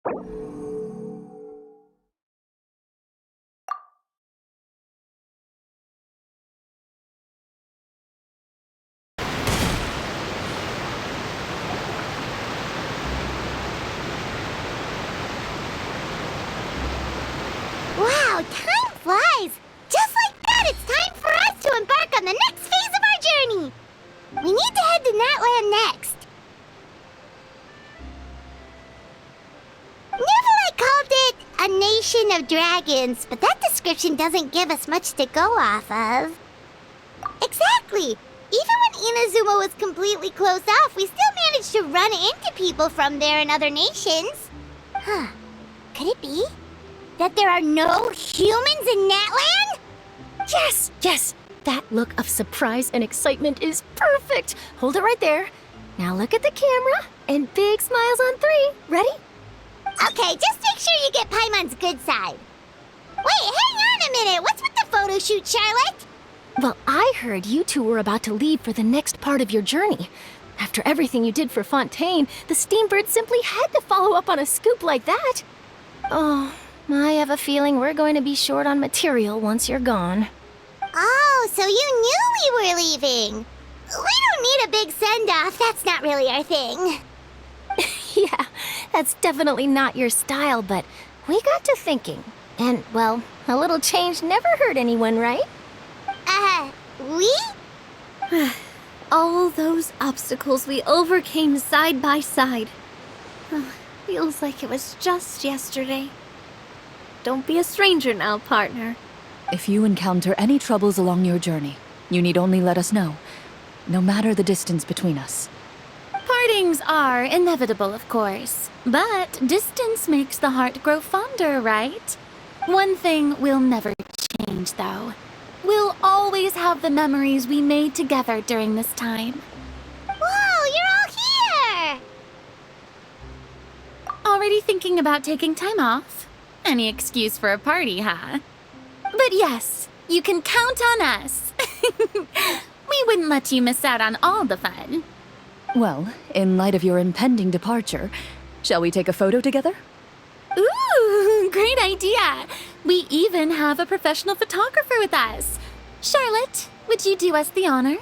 Wow, time flies! Just like that, it's time for us to embark on the next phase of our journey! We need to head to Natlan next. Neverlight called it a nation of dragons, but that description doesn't give us much to go off of. Exactly! Even when Inazuma was completely closed off, we still managed to run into people from there in other nations. Huh. Could it be that there are no humans in Natlan? Yes, yes! That look of surprise and excitement is perfect! Hold it right there. Now look at the camera, and big smiles on 3. Ready? Okay, just make sure you get Paimon's good side. Wait, hang on a minute! What's with the photo shoot, Charlotte? Well, I heard you two were about to leave for the next part of your journey. After everything you did for Fontaine, the Steambird simply had to follow up on a scoop like that. Oh, I have a feeling we're going to be short on material once you're gone. Oh, so you knew we were leaving. We don't need a big send-off. That's not really our thing. Yeah, that's definitely not your style, but we got to thinking. And, well, a little change never hurt anyone, right? We? All those obstacles we overcame side by side. Feels like it was just yesterday. Don't be a stranger now, partner. If you encounter any troubles along your journey, you need only let us know, no matter the distance between us. Partings are inevitable, of course, but distance makes the heart grow fonder, right? One thing will never change, though. We'll always have the memories we made together during this time. Whoa, you're all here! Already thinking about taking time off? Any excuse for a party, huh? But yes, you can count on us. We wouldn't let you miss out on all the fun. Well, in light of your impending departure, shall we take a photo together? Ooh, great idea! We even have a professional photographer with us. Charlotte, would you do us the honor?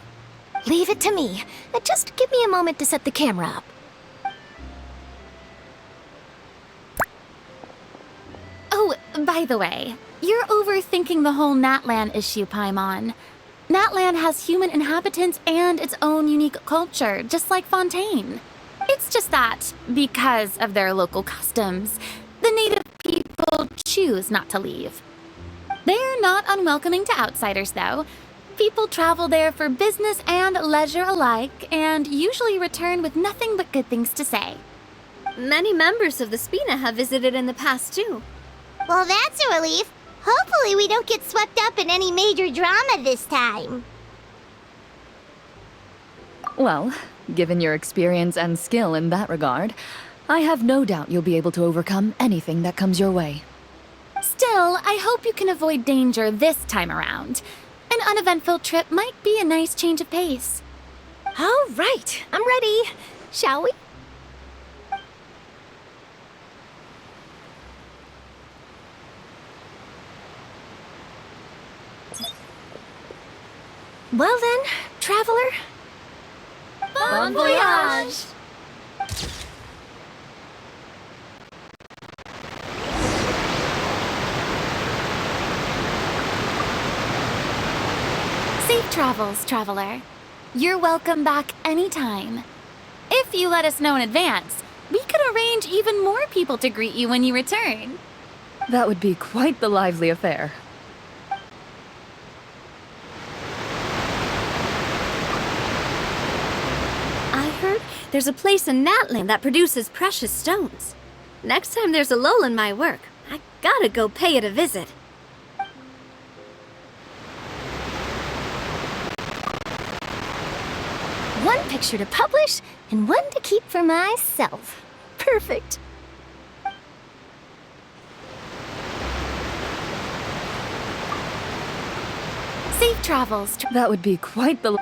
Leave it to me. Just give me a moment to set the camera up. Oh, by the way, you're overthinking the whole Natlan issue, Paimon. Natlan has human inhabitants and its own unique culture, just like Fontaine. It's just that, because of their local customs, the native people choose not to leave. They're not unwelcoming to outsiders, though. People travel there for business and leisure alike, and usually return with nothing but good things to say. Many members of the Spina have visited in the past, too. Well, that's a relief. Hopefully we don't get swept up in any major drama this time. Well, given your experience and skill in that regard, I have no doubt you'll be able to overcome anything that comes your way. Still, I hope you can avoid danger this time around. An uneventful trip might be a nice change of pace. All right, I'm ready. Shall we? Well then, traveler. Bon voyage! Safe travels, traveler. You're welcome back anytime. If you let us know in advance, we could arrange even more people to greet you when you return. That would be quite the lively affair. I heard there's a place in Natlan that produces precious stones. Next time there's a lull in my work, I gotta go pay it a visit. One picture to publish and one to keep for myself. Perfect. Safe travels. That would be quite the...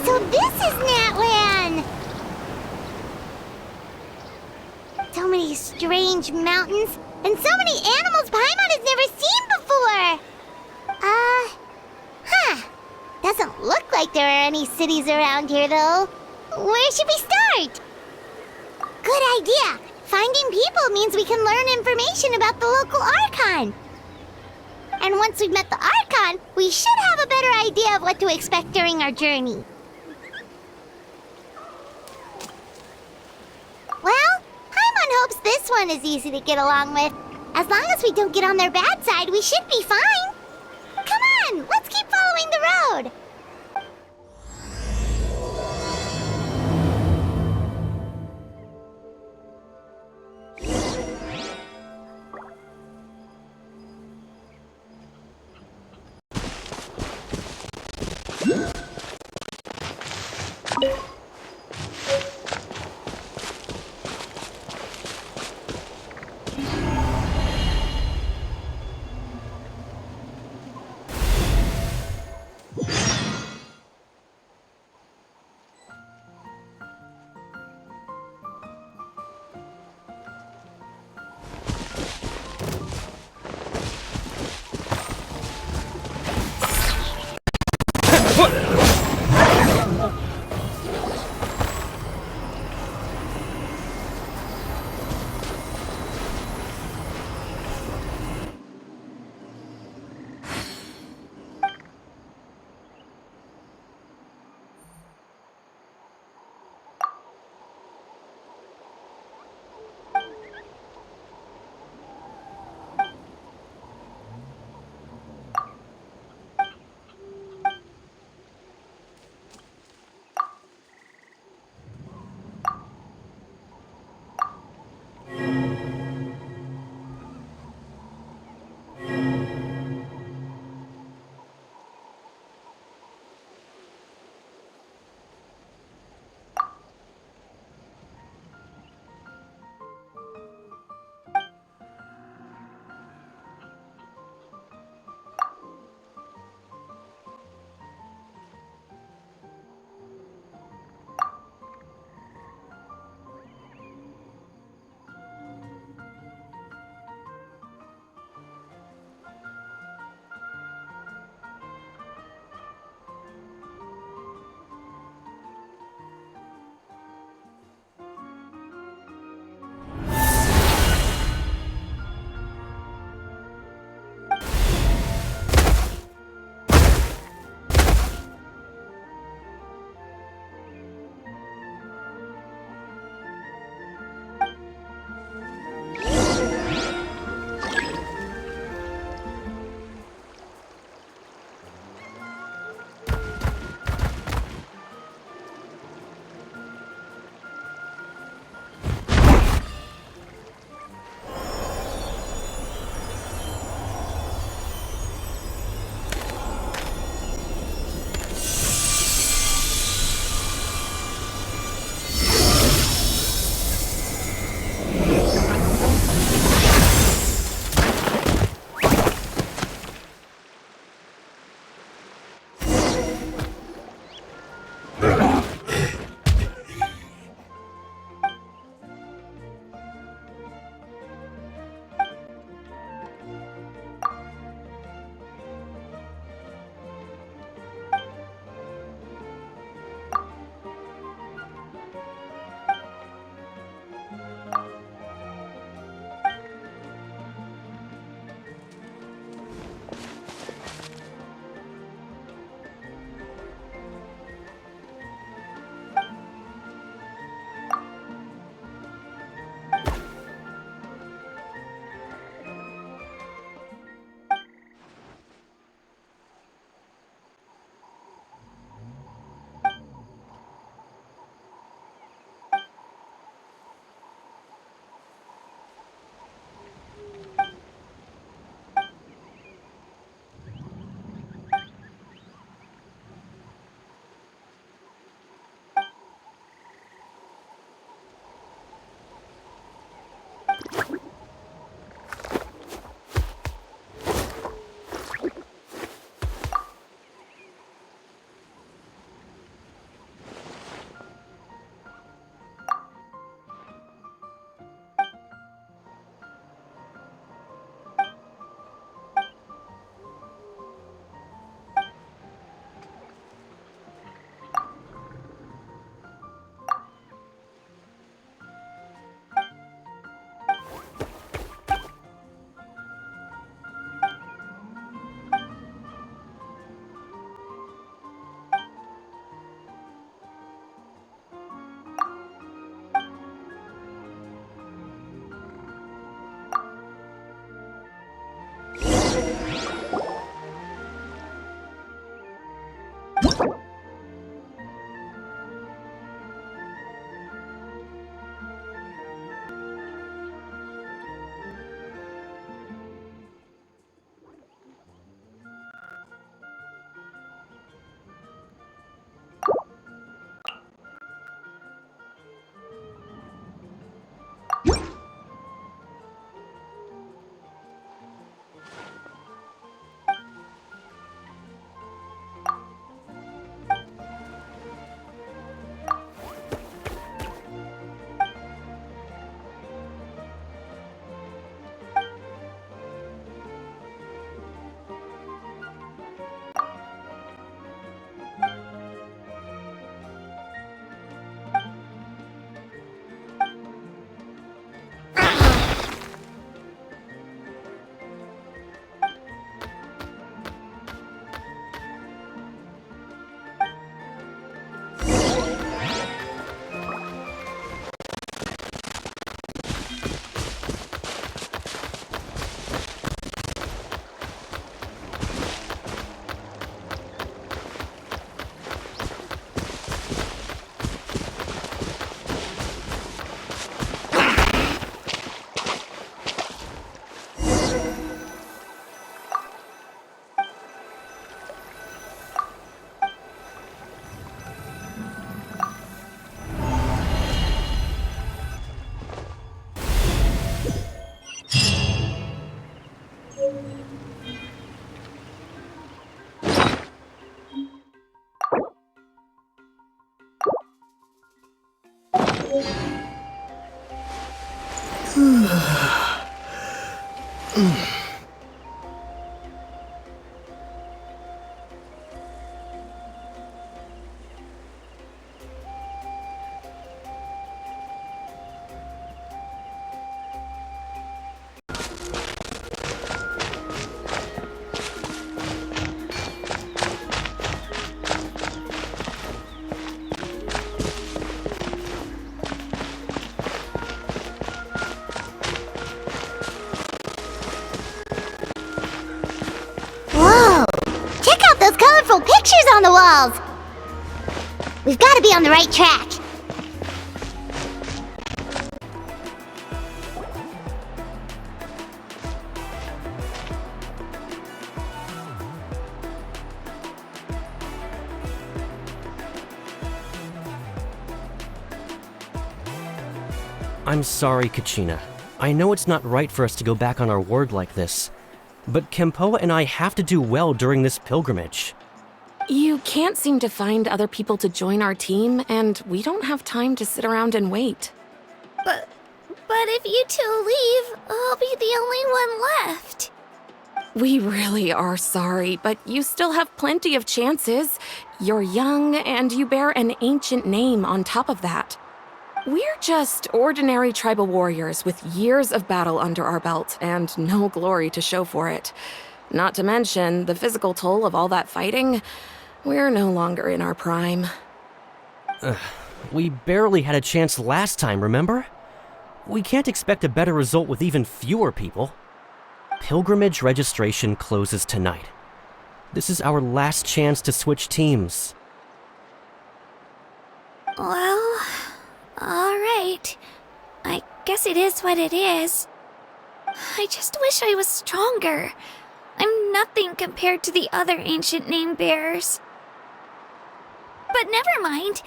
So this is Natlan! So many strange mountains, and so many animals Paimon has never seen before! Doesn't look like there are any cities around here, though. Where should we start? Good idea! Finding people means we can learn information about the local Archon. And once we've met the Archon, we should have a better idea of what to expect during our journey. Well, Paimon hopes this one is easy to get along with. As long as we don't get on their bad side, we should be fine. Come on, let's keep following the road. Whoa! Check out those colorful pictures on the walls! We've got to be on the right track. I'm sorry, Kachina. I know it's not right for us to go back on our word like this, but Kempoa and I have to do well during this pilgrimage. You can't seem to find other people to join our team, and we don't have time to sit around and wait. But if you two leave, I'll be the only one left. We really are sorry, but you still have plenty of chances. You're young, and you bear an ancient name on top of that. We're just ordinary tribal warriors with years of battle under our belt and no glory to show for it. Not to mention the physical toll of all that fighting. We're no longer in our prime. We barely had a chance last time, remember? We can't expect a better result with even fewer people. Pilgrimage registration closes tonight. This is our last chance to switch teams. Well, alright. I guess it is what it is. I just wish I was stronger. I'm nothing compared to the other ancient name bearers. But never mind.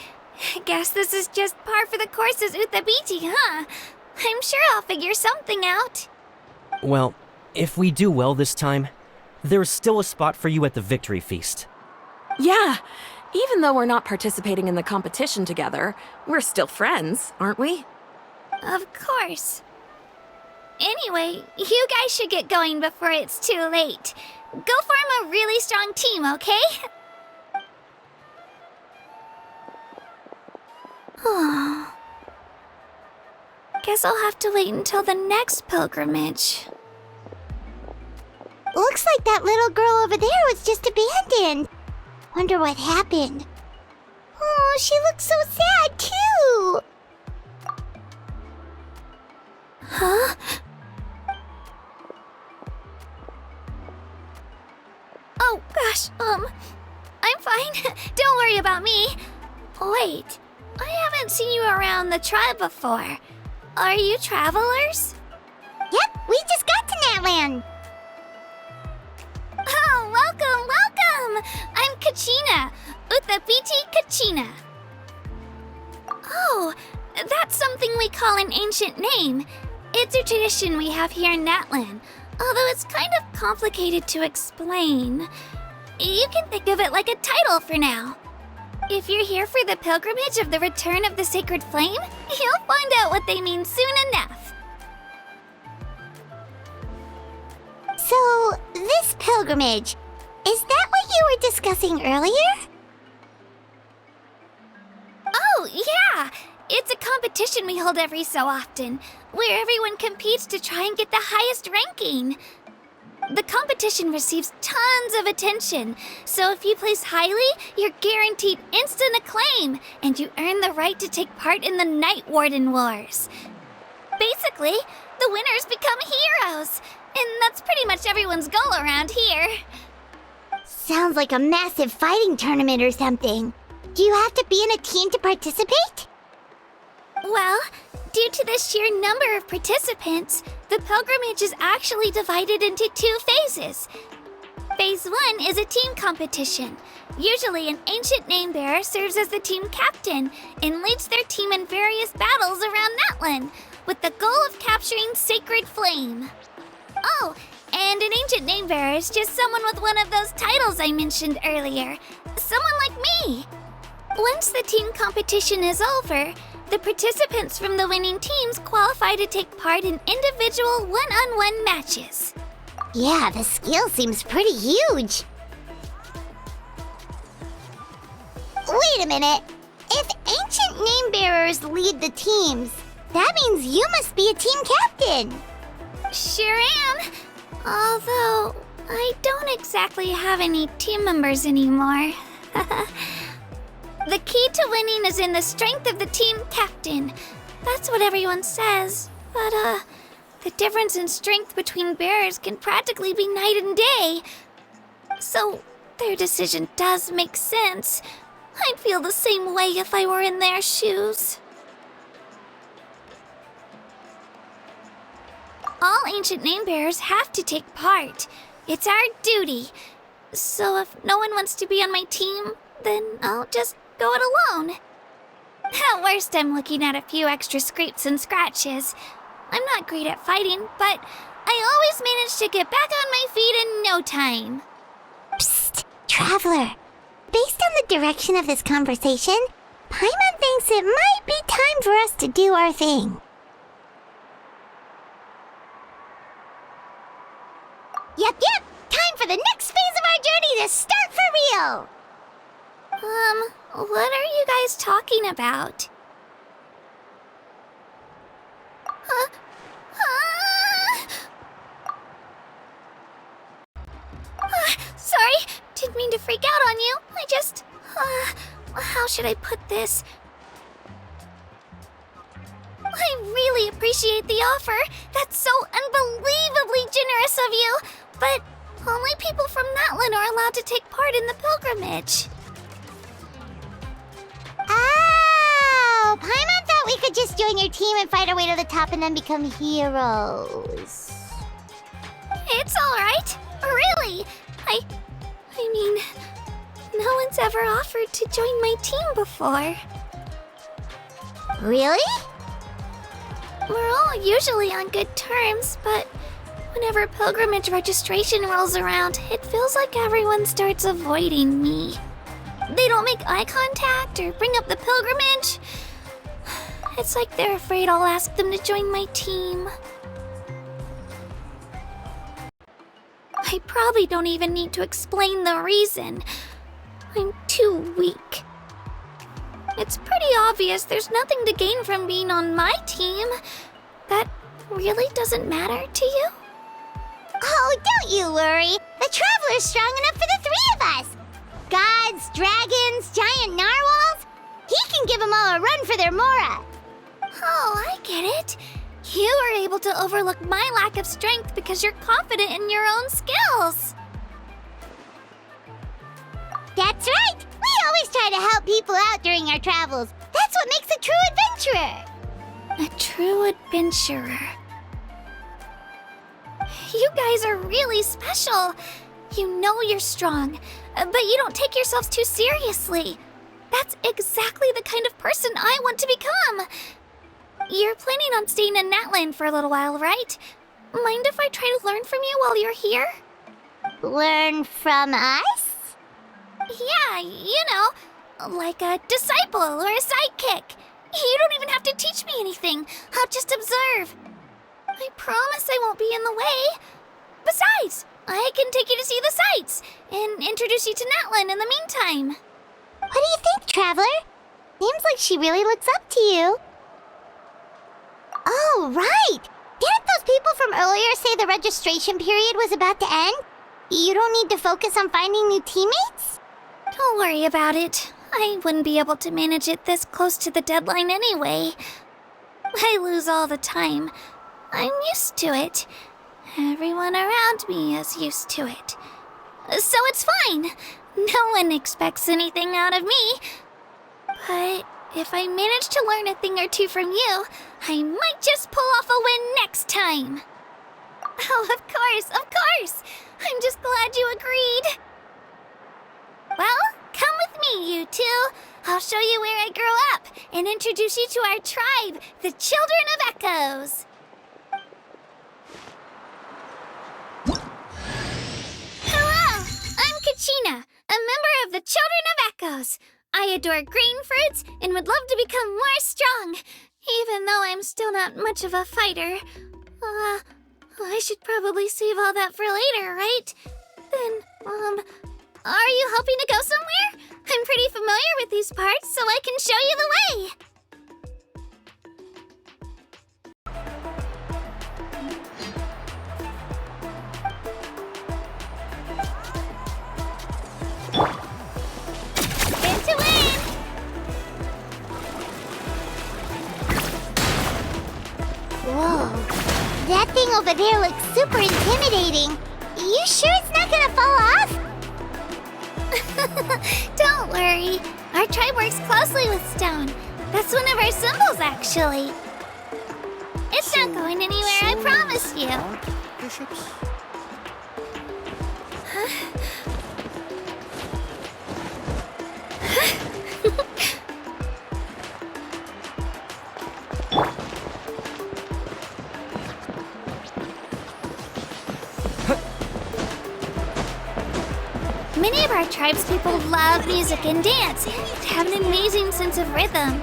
I guess this is just par for the course as Uthabiti, huh? I'm sure I'll figure something out. Well, if we do well this time, there's still a spot for you at the victory feast. Yeah, even though we're not participating in the competition together, we're still friends, aren't we? Of course. Anyway, you guys should get going before it's too late. Go form a really strong team, okay? Guess I'll have to wait until the next pilgrimage. Looks like that little girl over there was just abandoned. Wonder what happened. Oh, she looks so sad, too. Huh? Oh, gosh, I'm fine. Don't worry about me. Wait, I haven't seen you around the tribe before. Are you travelers? Yep, we just got to Natlan. Oh, welcome! I'm Kachina, Uthabiti Kachina. Oh, that's something we call an ancient name. It's a tradition we have here in Natlan, although it's kind of complicated to explain. You can think of it like a title for now. If you're here for the pilgrimage of the return of the sacred flame, you'll find out what they mean soon enough. So, this pilgrimage, is that what you were discussing earlier? Oh, yeah! It's a competition we hold every so often, where everyone competes to try and get the highest ranking. The competition receives tons of attention, so if you place highly, you're guaranteed instant acclaim, and you earn the right to take part in the Night Warden Wars. Basically, the winners become heroes, and that's pretty much everyone's goal around here. Sounds like a massive fighting tournament or something. Do you have to be in a team to participate? Well, due to the sheer number of participants, the pilgrimage is actually divided into 2 phases. Phase 1 is a team competition. Usually an ancient name bearer serves as the team captain and leads their team in various battles around Natlan, with the goal of capturing Sacred Flame. Oh, and an ancient name bearer is just someone with one of those titles I mentioned earlier. Someone like me. Once the team competition is over, The participants from the winning teams qualify to take part in individual one-on-one matches. Yeah, the skill seems pretty huge. Wait a minute. If ancient name bearers lead the teams, that means you must be a team captain. Sure am. Although, I don't exactly have any team members anymore. The key to winning is in the strength of the team captain. That's what everyone says. But, the difference in strength between bearers can practically be night and day. So, their decision does make sense. I'd feel the same way if I were in their shoes. All ancient name bearers have to take part. It's our duty. So if no one wants to be on my team, then I'll just go it alone. At worst, I'm looking at a few extra scrapes and scratches. I'm not great at fighting, but I always manage to get back on my feet in no time. Psst, Traveler. Based on the direction of this conversation, Paimon thinks it might be time for us to do our thing. Yep. Time for the next phase of our journey to start for real! What are you guys talking about? Sorry, didn't mean to freak out on you. I just, how should I put this? I really appreciate the offer. That's so unbelievably generous of you. But only people from Natlan are allowed to take part in the pilgrimage. Oh, Paimon thought we could just join your team and fight our way to the top and then become heroes. It's all right. Really. I mean, no one's ever offered to join my team before. Really? We're all usually on good terms, but whenever pilgrimage registration rolls around, it feels like everyone starts avoiding me. They don't make eye contact or bring up the pilgrimage. It's like they're afraid I'll ask them to join my team. I probably don't even need to explain the reason. I'm too weak. It's pretty obvious there's nothing to gain from being on my team. That really doesn't matter to you? Oh, don't you worry. The Traveler's strong enough for the three of us. Gods, dragons, giant narwhals. He can give them all a run for their Mora. Oh, I get it. You were able to overlook my lack of strength because you're confident in your own skills. That's right. We always try to help people out during our travels. That's what makes a true adventurer. A true adventurer. You guys are really special. You know you're strong, but you don't take yourselves too seriously. That's exactly the kind of person I want to become. You're planning on staying in Natlan for a little while, right? Mind if I try to learn from you while you're here? Learn from us? Yeah, you know, like a disciple or a sidekick. You don't even have to teach me anything. I'll just observe. I promise I won't be in the way. Besides, I can take you to see the sights and introduce you to Natlan in the meantime. What do you think, Traveler? Seems like she really looks up to you. Oh, right! Didn't those people from earlier say the registration period was about to end? You don't need to focus on finding new teammates? Don't worry about it. I wouldn't be able to manage it this close to the deadline anyway. I lose all the time. I'm used to it. Everyone around me is used to it. So it's fine. No one expects anything out of me. But if I manage to learn a thing or two from you, I might just pull off a win next time. Oh, of course. I'm just glad you agreed. Well, come with me, you two. I'll show you where I grew up and introduce you to our tribe, the Children of Echoes. Hello, I'm Kachina, a member of the Children of Echoes. I adore green fruits and would love to become more strong, even though I'm still not much of a fighter. I should probably save all that for later, right? Then, are you hoping to go somewhere? I'm pretty familiar with these parts, so I can show you the way. Spin to win! Whoa. That thing over there looks super intimidating. You sure it's not gonna fall off? Don't worry. Our tribe works closely with stone. That's one of our symbols, actually. It's not going anywhere, I promise you. Bishops? Many of our tribespeople love music and dance. They have an amazing sense of rhythm.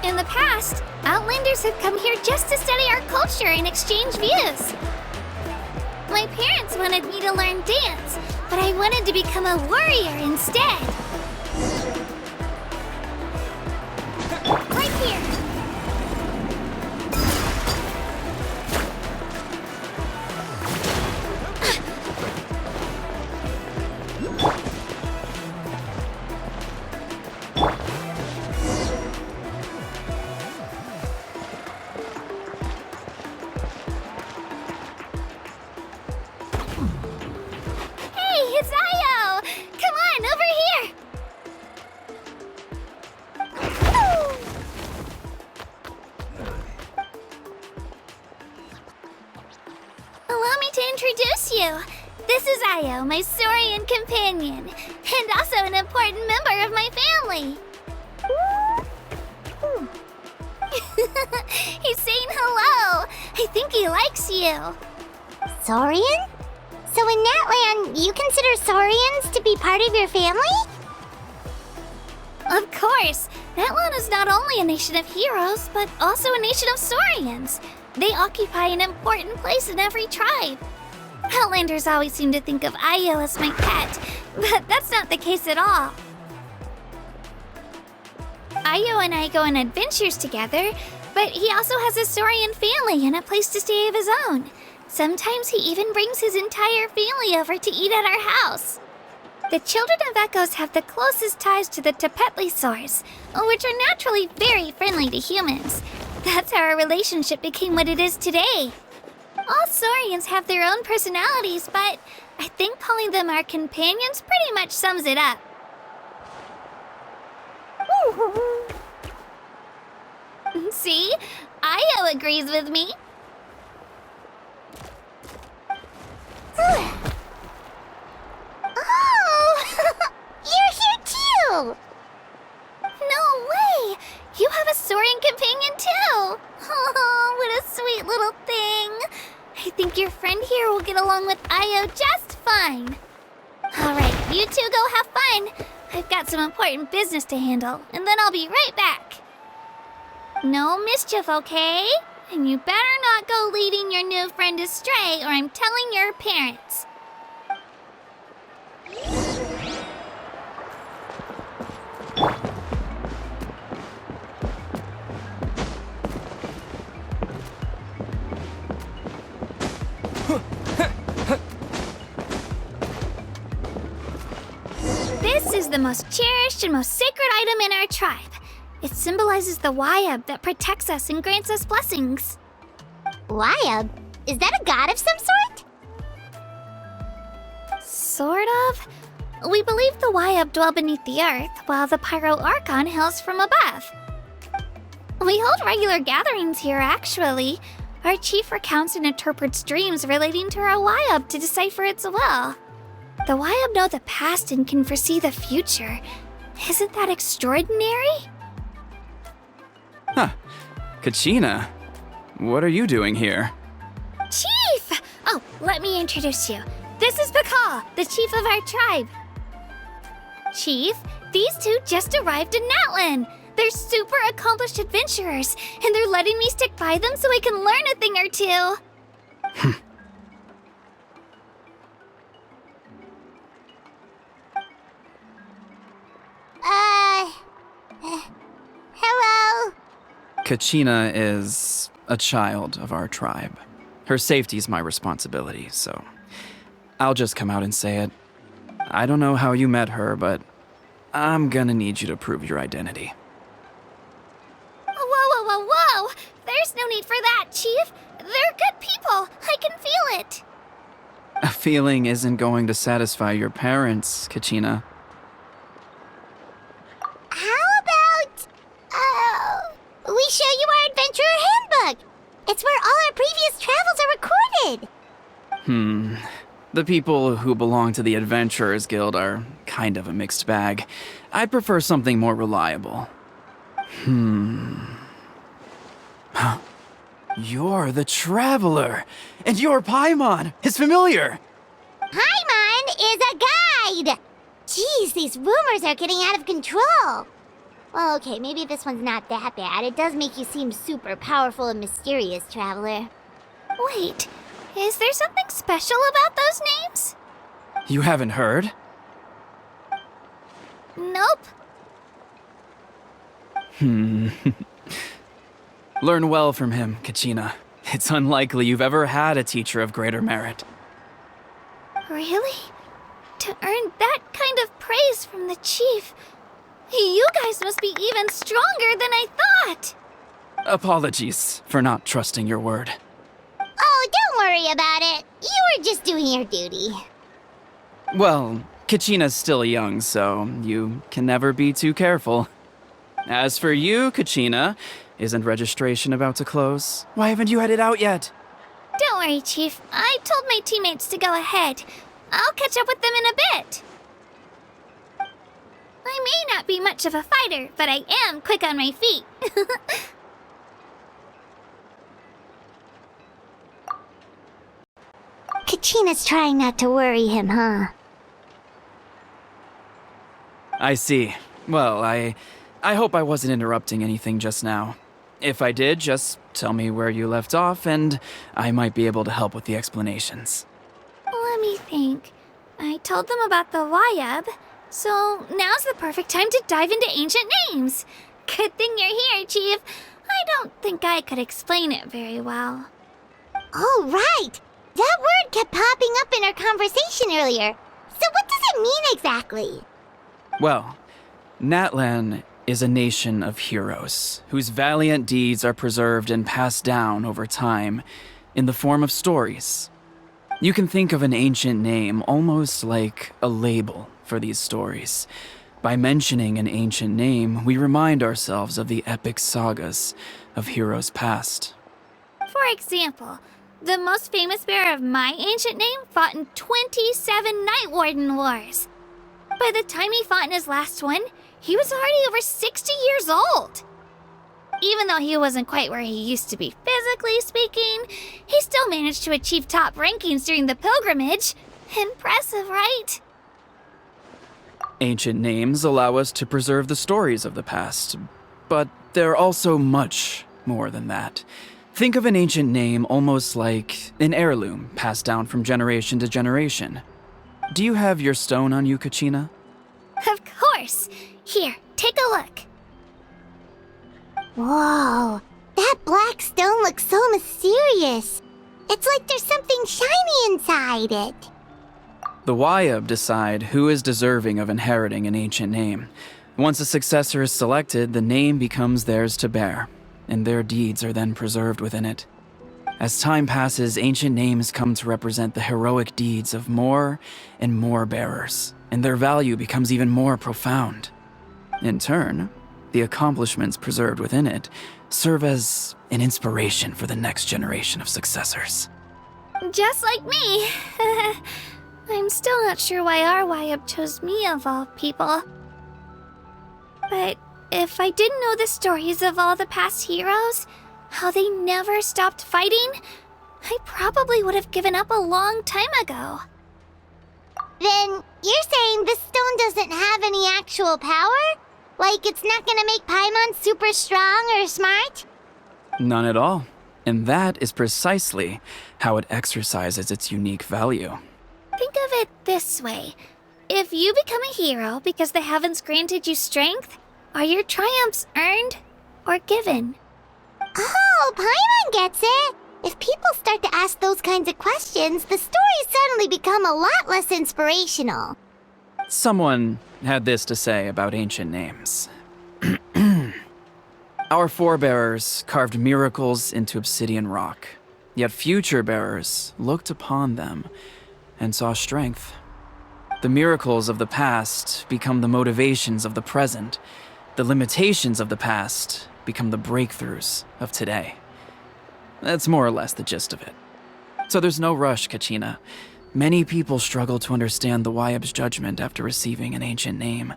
In the past, Outlanders have come here just to study our culture and exchange views. My parents wanted me to learn dance, but I wanted to become a warrior instead. Right here. It's Io! Come on, over here! Allow me to introduce you. This is Io, my Saurian companion, and also an important member of my family. He's saying hello. I think he likes you. Saurian? So in Natlan, you consider Saurians to be part of your family? Of course. Natlan is not only a nation of heroes, but also a nation of Saurians. They occupy an important place in every tribe. Outlanders always seem to think of Io as my pet, but that's not the case at all. Io and I go on adventures together, but he also has a Saurian family and a place to stay of his own. Sometimes he even brings his entire family over to eat at our house. The children of Echoes have the closest ties to the Tepetlisaurs, which are naturally very friendly to humans. That's how our relationship became what it is today. All Saurians have their own personalities, but I think calling them our companions pretty much sums it up. See? Io agrees with me. Oh! You're here too! No way! You have a Saurian companion too! Oh, what a sweet little thing! I think your friend here will get along with Io just fine. Alright, you two go have fun. I've got some important business to handle, and then I'll be right back. No mischief, okay? And you better not go leading your new friend astray, or I'm telling your parents. This is the most cherished and most sacred item in our tribe. It symbolizes the Wayab that protects us and grants us blessings. Wayab? Is that a god of some sort? Sort of. We believe the Wayab dwell beneath the earth, while the Pyro Archon hails from above. We hold regular gatherings here, actually. Our chief recounts and interprets dreams relating to our Wayab to decipher its will. The Wayab know the past and can foresee the future. Isn't that extraordinary? Huh. Kachina, what are you doing here? Chief! Oh, let me introduce you. This is Pakal, the chief of our tribe. Chief, These two just arrived in Natlan. They're super accomplished adventurers, and they're letting me stick by them so I can learn a thing or two. Hello? Kachina is a child of our tribe. Her safety's my responsibility, so I'll just come out and say it. I don't know how you met her, but I'm gonna need you to prove your identity. Whoa! There's no need for that, Chief. They're good people. I can feel it. A feeling isn't going to satisfy your parents, Kachina. How about, we show you our adventurer handbook? It's where all our previous travels are recorded. The people who belong to the Adventurers Guild are kind of a mixed bag. I'd prefer something more reliable. You're the Traveler, and you're Paimon, his familiar. Paimon is a guide! Jeez, these rumors are getting out of control. Well, okay, maybe this one's not that bad. It does make you seem super powerful and mysterious, Traveler. Wait, is there something special about those names? You haven't heard? Nope. Learn well from him, Kachina. It's unlikely you've ever had a teacher of greater merit. Really? To earn that kind of praise from the Chief, you guys must be even stronger than I thought! Apologies for not trusting your word. Oh, don't worry about it. You were just doing your duty. Well, Kachina's still young, so you can never be too careful. As for you, Kachina, isn't registration about to close? Why haven't you headed out yet? Don't worry, Chief. I told my teammates to go ahead. I'll catch up with them in a bit. I may not be much of a fighter, but I am quick on my feet. Kachina's trying not to worry him, huh? I see. Well, I hope I wasn't interrupting anything just now. If I did, just tell me where you left off, and I might be able to help with the explanations. Let me think. I told them about the Wayab, so now's the perfect time to dive into ancient names. Good thing you're here, Chief. I don't think I could explain it very well. Oh, right! That word kept popping up in our conversation earlier. So what does it mean exactly? Well, Natlan is a nation of heroes whose valiant deeds are preserved and passed down over time in the form of stories. You can think of an ancient name almost like a label for these stories. By mentioning an ancient name, we remind ourselves of the epic sagas of heroes past. For example, the most famous bearer of my ancient name fought in 27 Night Warden Wars. By the time he fought in his last one, he was already over 60 years old. Even though he wasn't quite where he used to be physically speaking, he still managed to achieve top rankings during the pilgrimage. Impressive, right? Ancient names allow us to preserve the stories of the past, but they're also much more than that. Think of an ancient name almost like an heirloom passed down from generation to generation. Do you have your stone on you, Kachina? Of course. Here, take a look. Whoa, that black stone looks so mysterious. It's like there's something shiny inside it. The Wayab decide who is deserving of inheriting an ancient name. Once a successor is selected, the name becomes theirs to bear, and their deeds are then preserved within it. As time passes, ancient names come to represent the heroic deeds of more and more bearers, and their value becomes even more profound. In turn, the accomplishments preserved within it serve as an inspiration for the next generation of successors. Just like me. I'm still not sure why our Wayab chose me of all people. But if I didn't know the stories of all the past heroes, how they never stopped fighting, I probably would have given up a long time ago. Then you're saying this stone doesn't have any actual power? Like it's not gonna make Paimon super strong or smart? None at all. And that is precisely how it exercises its unique value. Think of it this way. If you become a hero because the heavens granted you strength, are your triumphs earned or given? Oh, Paimon gets it! If people start to ask those kinds of questions, the stories suddenly become a lot less inspirational. Someone had this to say about ancient names. Our forebears carved miracles into obsidian rock, yet future bearers looked upon them and saw strength. The miracles of the past become the motivations of the present. The limitations of the past become the breakthroughs of today. That's more or less the gist of it. So there's no rush, Kachina. Many people struggle to understand the Wyab's judgment after receiving an ancient name.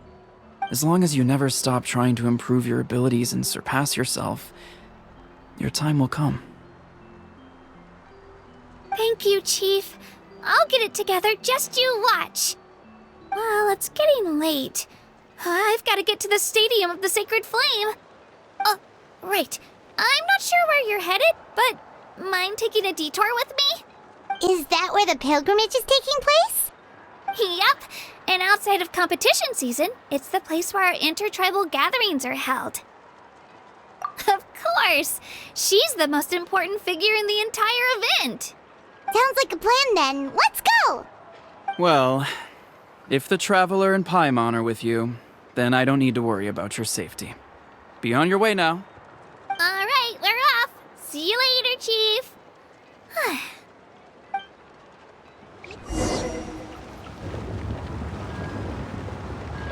As long as you never stop trying to improve your abilities and surpass yourself, your time will come. Thank you, Chief. I'll get it together, just you watch. Well, it's getting late. I've got to get to the Stadium of the Sacred Flame. Oh, right. I'm not sure where you're headed, but mind taking a detour with me? Is that where the pilgrimage is taking place? Yep. And outside of competition season, it's the place where our intertribal gatherings are held. Of course. She's the most important figure in the entire event. Sounds like a plan then. Let's go! Well, if the Traveler and Paimon are with you, then I don't need to worry about your safety. Be on your way now. All right, we're off. See you later, Chief.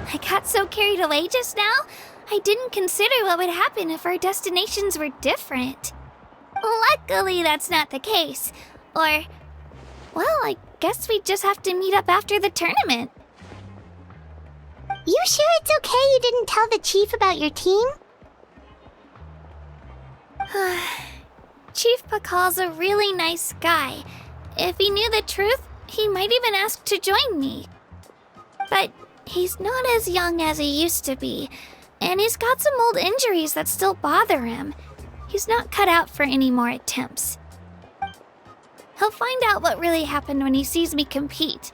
I got so carried away just now, I didn't consider what would happen if our destinations were different. Luckily, that's not the case. Or, well, I guess we just have to meet up after the tournament. You sure it's okay you didn't tell the chief about your team? Chief Pakal's a really nice guy. If he knew the truth, he might even ask to join me. But he's not as young as he used to be, and he's got some old injuries that still bother him. He's not cut out for any more attempts. He'll find out what really happened when he sees me compete.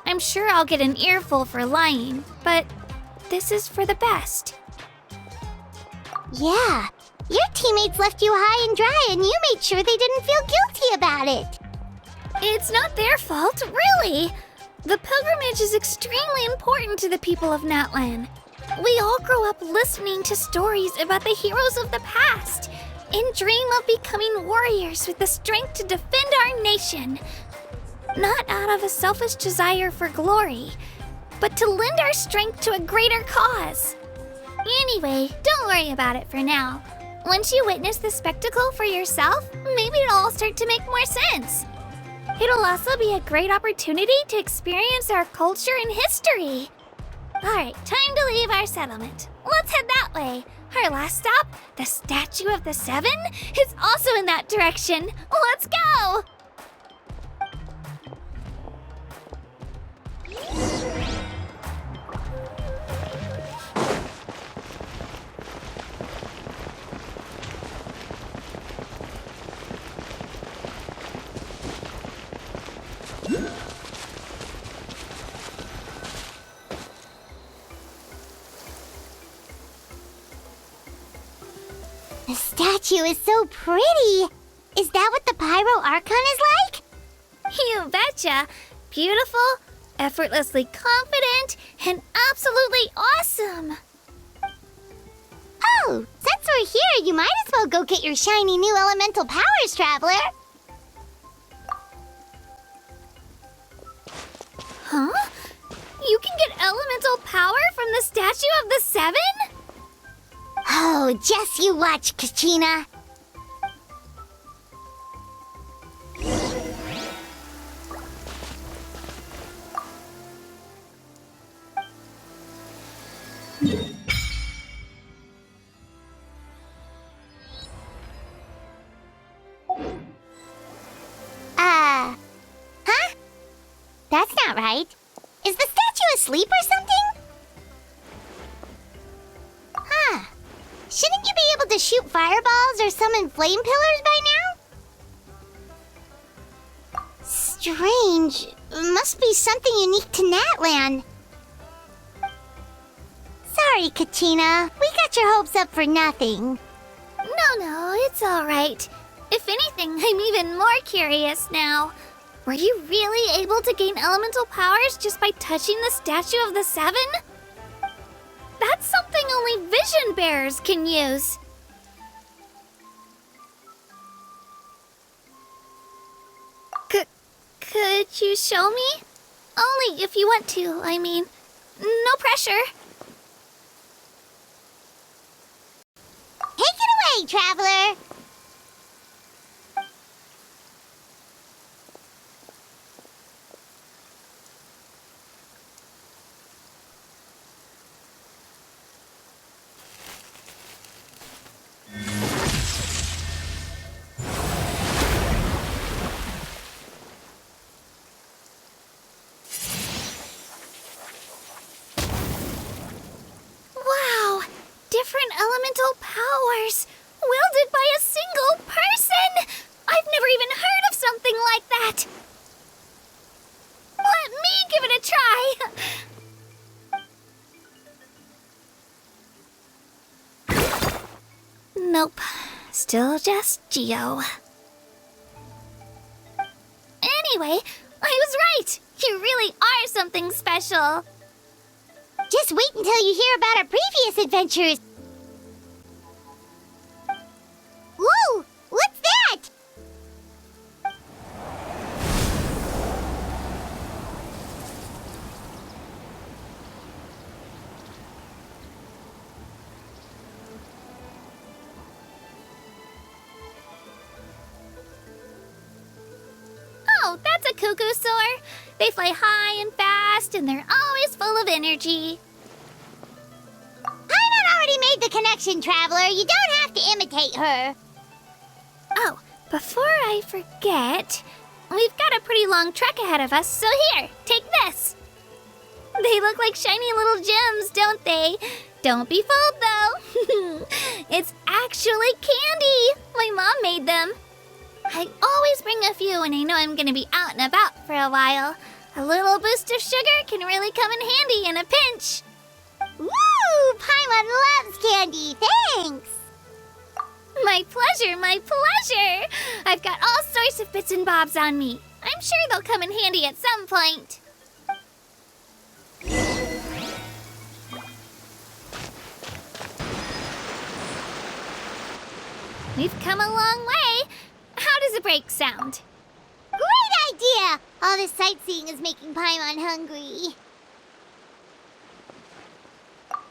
I'm sure I'll get an earful for lying, but this is for the best. Yeah, your teammates left you high and dry and you made sure they didn't feel guilty about it. It's not their fault, really. The pilgrimage is extremely important to the people of Natlan. We all grow up listening to stories about the heroes of the past and dream of becoming warriors with the strength to defend our nation. Not out of a selfish desire for glory, but to lend our strength to a greater cause. Anyway, don't worry about it for now. Once you witness the spectacle for yourself, maybe it'll all start to make more sense. It'll also be a great opportunity to experience our culture and history. Alright, time to leave our settlement. Let's head that way. Our last stop, the Statue of the Seven, is also in that direction. Let's go! The statue is so pretty. Is that what the Pyro Archon is like? You betcha. Beautiful, effortlessly confident, and absolutely awesome. Oh, since we're here, you might as well go get your shiny new elemental powers, Traveler. Huh? You can get elemental power from the Statue of the Seven? Oh, just you watch, Kachina. Huh? That's not right. asleep or something? Huh. Shouldn't you be able to shoot fireballs or summon flame pillars by now? Strange. Must be something unique to Natlan. Sorry, Katina. We got your hopes up for nothing. No, it's all right. If anything, I'm even more curious now. Were you really able to gain elemental powers just by touching the Statue of the Seven? That's something only vision bearers can use. Could you show me? Only if you want to, I mean. No pressure. Take it away, traveler! Wow! Different elemental powers, wielded by a single person! I've never even heard of something like that! Let me give it a try! Nope. Still just Geo. Anyway, I was right! You really are something special! Just wait until you hear about our previous adventures. Whoa! What's that? Oh, that's a cuckoo soar. They fly high and fast, and they're always full of energy. Paimon already made the connection, traveler. You don't have to imitate her. Oh, before I forget, we've got a pretty long trek ahead of us, so here, take this. They look like shiny little gems, don't they? Don't be fooled, though. It's actually candy. My mom made them. I always bring a few when I know I'm going to be out and about for a while. A little boost of sugar can really come in handy in a pinch. Woo! Paimon loves candy. Thanks. My pleasure, my pleasure. I've got all sorts of bits and bobs on me. I'm sure they'll come in handy at some point. We've come a long way. How does a break sound? Great idea! All this sightseeing is making Paimon hungry.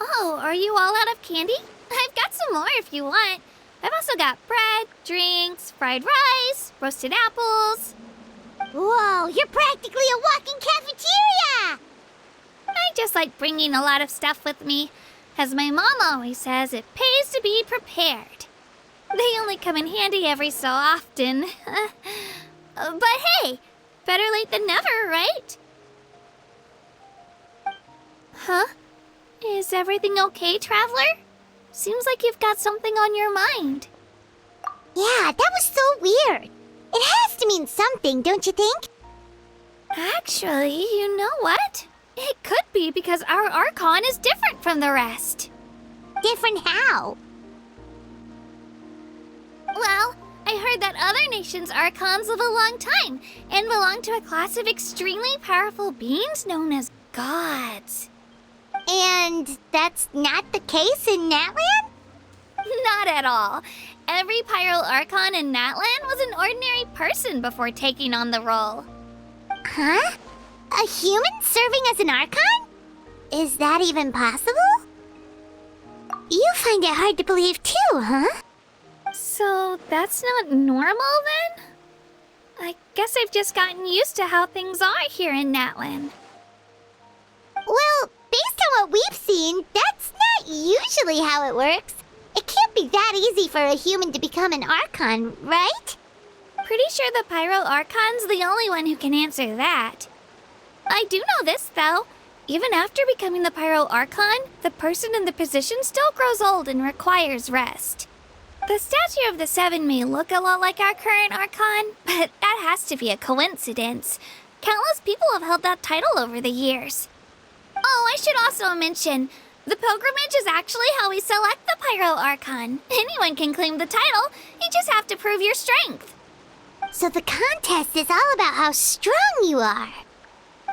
Oh, are you all out of candy? I've got some more if you want. I've also got bread, drinks, fried rice, roasted apples. Whoa, you're practically a walking cafeteria! I just like bringing a lot of stuff with me. As my mom always says, it pays to be prepared. They only come in handy every so often. But hey, better late than never, right? Huh? Is everything okay, traveler? Seems like you've got something on your mind. Yeah, that was so weird. It has to mean something, don't you think? Actually, you know what? It could be because our Archon is different from the rest. Different how? Well, I heard that other nations' Archons live a long time and belong to a class of extremely powerful beings known as gods. And that's not the case in Natlan? Not at all. Every Pyro Archon in Natlan was an ordinary person before taking on the role. Huh? A human serving as an Archon? Is that even possible? You find it hard to believe too, huh? So that's not normal then? I guess I've just gotten used to how things are here in Natlan. Well, based on what we've seen, that's not usually how it works. It can't be that easy for a human to become an Archon, right? Pretty sure the Pyro Archon's the only one who can answer that. I do know this, though. Even after becoming the Pyro Archon, the person in the position still grows old and requires rest. The statue of the Seven may look a lot like our current Archon, but that has to be a coincidence. Countless people have held that title over the years. Oh, I should also mention, the pilgrimage is actually how we select the Pyro Archon. Anyone can claim the title, you just have to prove your strength. So the contest is all about how strong you are.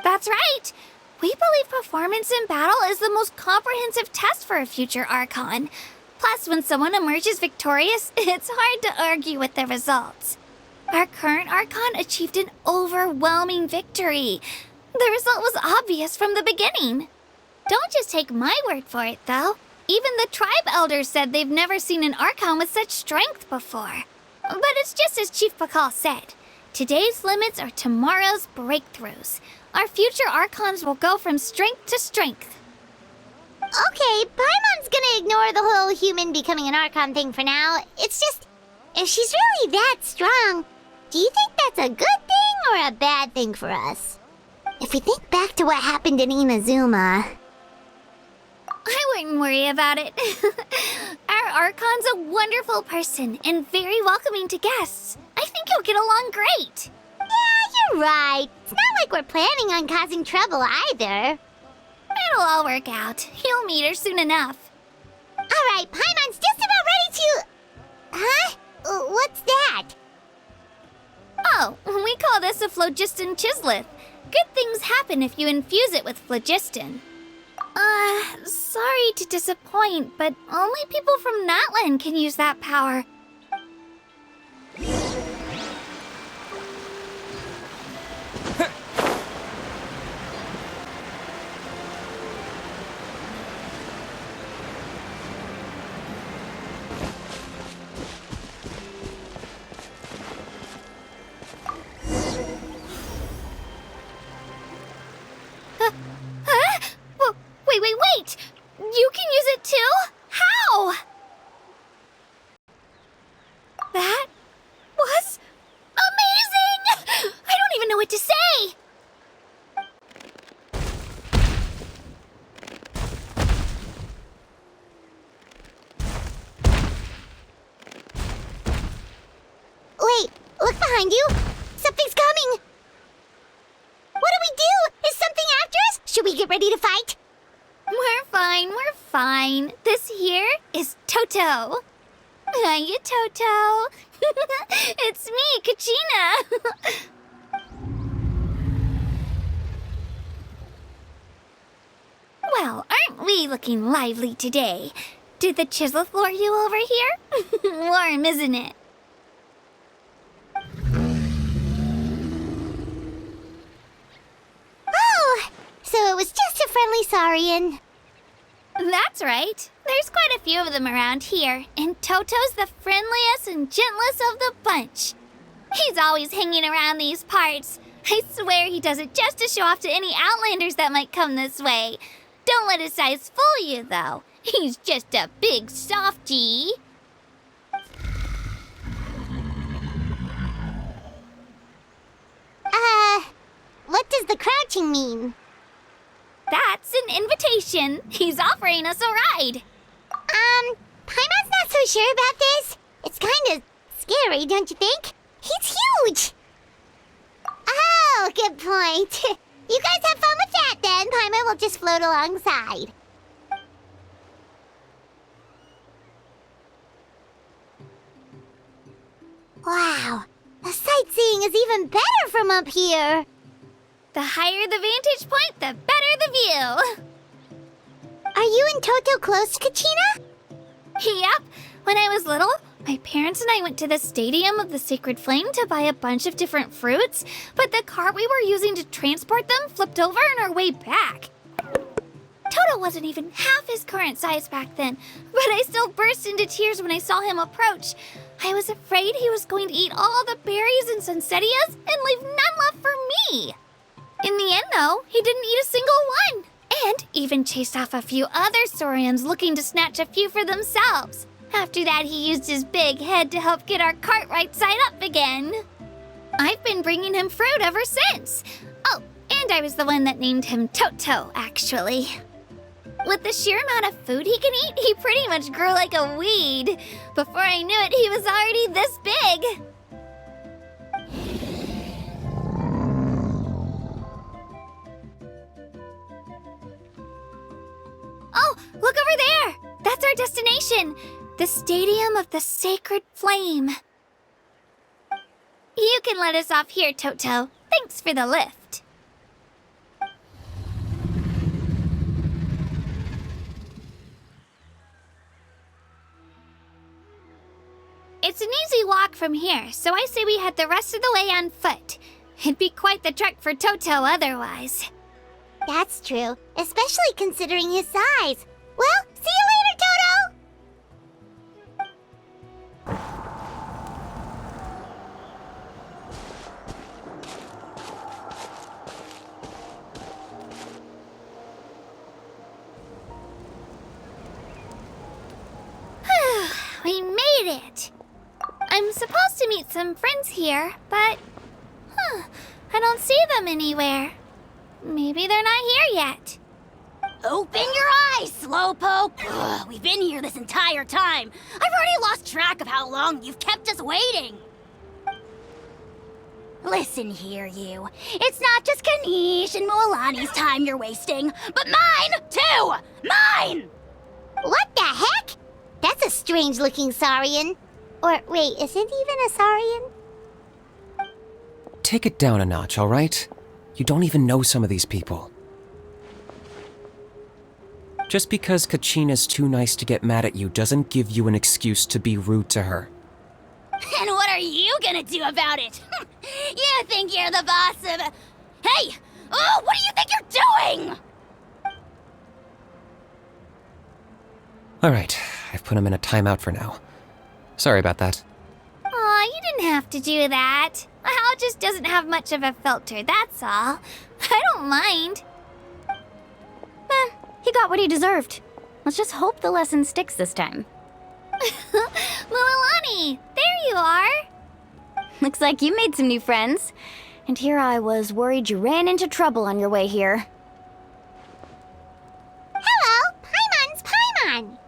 That's right. We believe performance in battle is the most comprehensive test for a future Archon. Plus, when someone emerges victorious, it's hard to argue with the results. Our current Archon achieved an overwhelming victory. The result was obvious from the beginning. Don't just take my word for it, though. Even the tribe elders said they've never seen an Archon with such strength before. But it's just as Chief Pakal said. Today's limits are tomorrow's breakthroughs. Our future Archons will go from strength to strength. Okay, Paimon's gonna ignore the whole human becoming an Archon thing for now. It's just, if she's really that strong, do you think that's a good thing or a bad thing for us? If we think back to what happened in Inazuma... I wouldn't worry about it. Our Archon's a wonderful person and very welcoming to guests. I think you'll get along great. Yeah, you're right. It's not like we're planning on causing trouble either. It'll all work out. You'll meet her soon enough. Alright, Paimon's just about ready to... Huh? What's that? Oh, we call this a phlogiston chisleth. Good things happen if you infuse it with phlogiston. Sorry to disappoint, but only people from Natlan can use that power. Wait! You can use it too? How? That was amazing! I don't even know what to say! Wait, look behind you! Something's coming! What do we do? Is something after us? Should we get ready to fight? We're fine. This here is Toto. Hiya, Toto. It's me, Kachina. Well, aren't we looking lively today? Did the Chisleth lure you over here? Warm, isn't it? Oh, so it was just a friendly Saurian. That's right. There's quite a few of them around here, and Toto's the friendliest and gentlest of the bunch. He's always hanging around these parts. I swear he does it just to show off to any Outlanders that might come this way. Don't let his size fool you, though. He's just a big softie. What does the crouching mean? That's an invitation. He's offering us a ride. Paimon's not so sure about this. It's kind of scary, don't you think? He's huge! Oh, good point. You guys have fun with that then. Paimon will just float alongside. Wow, the sightseeing is even better from up here. The higher the vantage point, the better the view. Are you and Toto close to Kachina? Yep. When I was little, my parents and I went to the Stadium of the Sacred Flame to buy a bunch of different fruits, but the cart we were using to transport them flipped over on our way back. Toto wasn't even half his current size back then, but I still burst into tears when I saw him approach. I was afraid he was going to eat all the berries and sunsettias and leave none left for me. In the end, though, he didn't eat a single one, and even chased off a few other Saurians looking to snatch a few for themselves. After that, he used his big head to help get our cart right side up again. I've been bringing him fruit ever since. Oh, and And I was the one that named him Toto, actually. With the sheer amount of food he can eat, he pretty much grew like a weed. Before I knew it, he was already this big. Oh, look over there! That's our destination! The Stadium of the Sacred Flame. You can let us off here, Toto. Thanks for the lift. It's an easy walk from here, so I say we head the rest of the way on foot. It'd be quite the trek for Toto otherwise. That's true, especially considering his size. Well, see you later, Toto! We made it! I'm supposed to meet some friends here, but... I don't see them anywhere. Maybe they're not here yet. Open your eyes, Slowpoke! Ugh, we've been here this entire time. I've already lost track of how long you've kept us waiting. Listen here, you. It's not just Kanish and Moalani's time you're wasting, but mine, too! Mine! What the heck? That's a strange-looking Saurian. Or, wait, is it even a Saurian? Take it down a notch, all right? You don't even know some of these people. Just because Kachina's too nice to get mad at you doesn't give you an excuse to be rude to her. And what are you gonna do about it? You think you're the boss of... Hey! Oh, what do you think you're doing? All right, I've put him in a timeout for now. Sorry about that. Aw, you didn't have to do that. Hal just doesn't have much of a filter, that's all. I don't mind. He got what he deserved. Let's just hope the lesson sticks this time. Moalani, there you are. Looks like you made some new friends. And here I was worried you ran into trouble on your way here. Hello, Paimon's Paimon.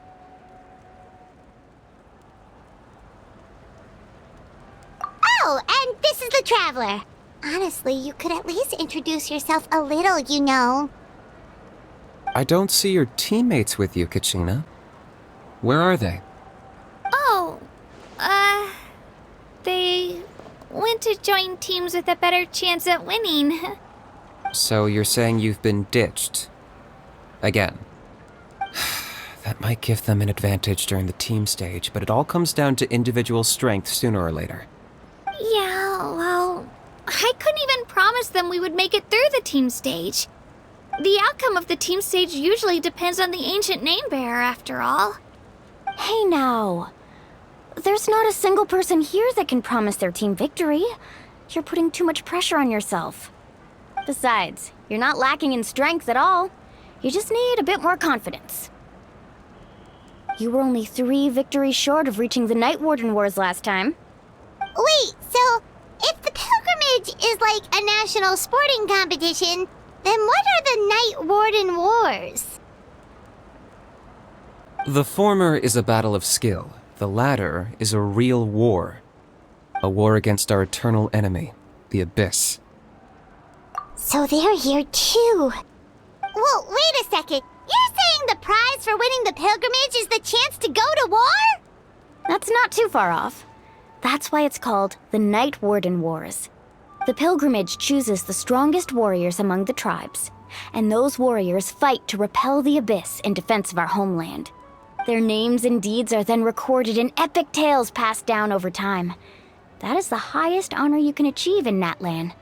Oh, and this is the Traveler. Honestly, you could at least introduce yourself a little, you know. I don't see your teammates with you, Kachina. Where are they? Oh, they went to join teams with a better chance at winning. So you're saying you've been ditched? Again. That might give them an advantage during the team stage, but it all comes down to individual strength sooner or later. Yeah, well, I couldn't even promise them we would make it through the team stage. The outcome of the team stage usually depends on the ancient name bearer, after all. Hey now. There's not a single person here that can promise their team victory. You're putting too much pressure on yourself. Besides, you're not lacking in strength at all. You just need a bit more confidence. You were only 3 victories short of reaching the Night Warden Wars last time. Wait, so if the pilgrimage is like a national sporting competition, then what are the Night Warden Wars? The former is a battle of skill. The latter is a real war. A war against our eternal enemy, the Abyss. So they're here too. Well, wait a second. You're saying the prize for winning the pilgrimage is the chance to go to war? That's not too far off. That's why it's called the Night Warden Wars. The pilgrimage chooses the strongest warriors among the tribes, and those warriors fight to repel the Abyss in defense of our homeland. Their names and deeds are then recorded in epic tales passed down over time. That is the highest honor you can achieve in Natlan.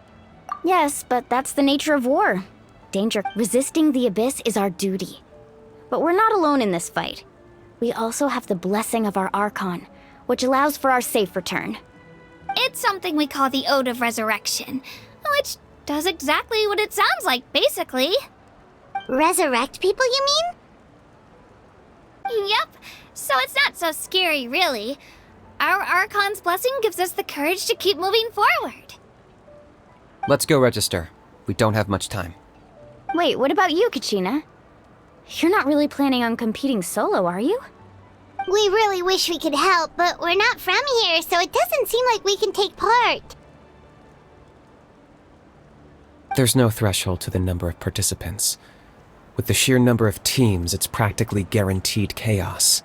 Yes, but that's the nature of war. Resisting the Abyss is our duty. But we're not alone in this fight. We also have the blessing of our Archon, which allows for our safe return. It's something we call the Ode of Resurrection, which does exactly what it sounds like, basically. Resurrect people, you mean? Yep, so it's not so scary, really. Our Archon's blessing gives us the courage to keep moving forward. Let's go register. We don't have much time. Wait, what about you, Kachina? You're not really planning on competing solo, are you? We really wish we could help, but we're not from here, so it doesn't seem like we can take part. There's no threshold to the number of participants. With the sheer number of teams, it's practically guaranteed chaos.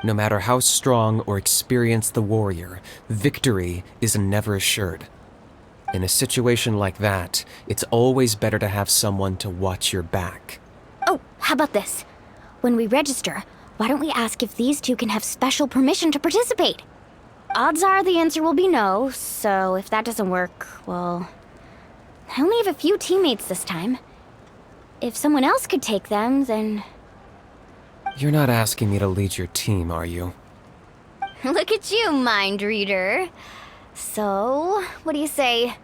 No matter how strong or experienced the warrior, victory is never assured. In a situation like that, it's always better to have someone to watch your back. Oh, how about this? When we register, why don't we ask if these two can have special permission to participate? Odds are the answer will be no, so if that doesn't work, well... I only have a few teammates this time. If someone else could take them, then... You're not asking me to lead your team, are you? Look at you, mind reader. So, what do you say?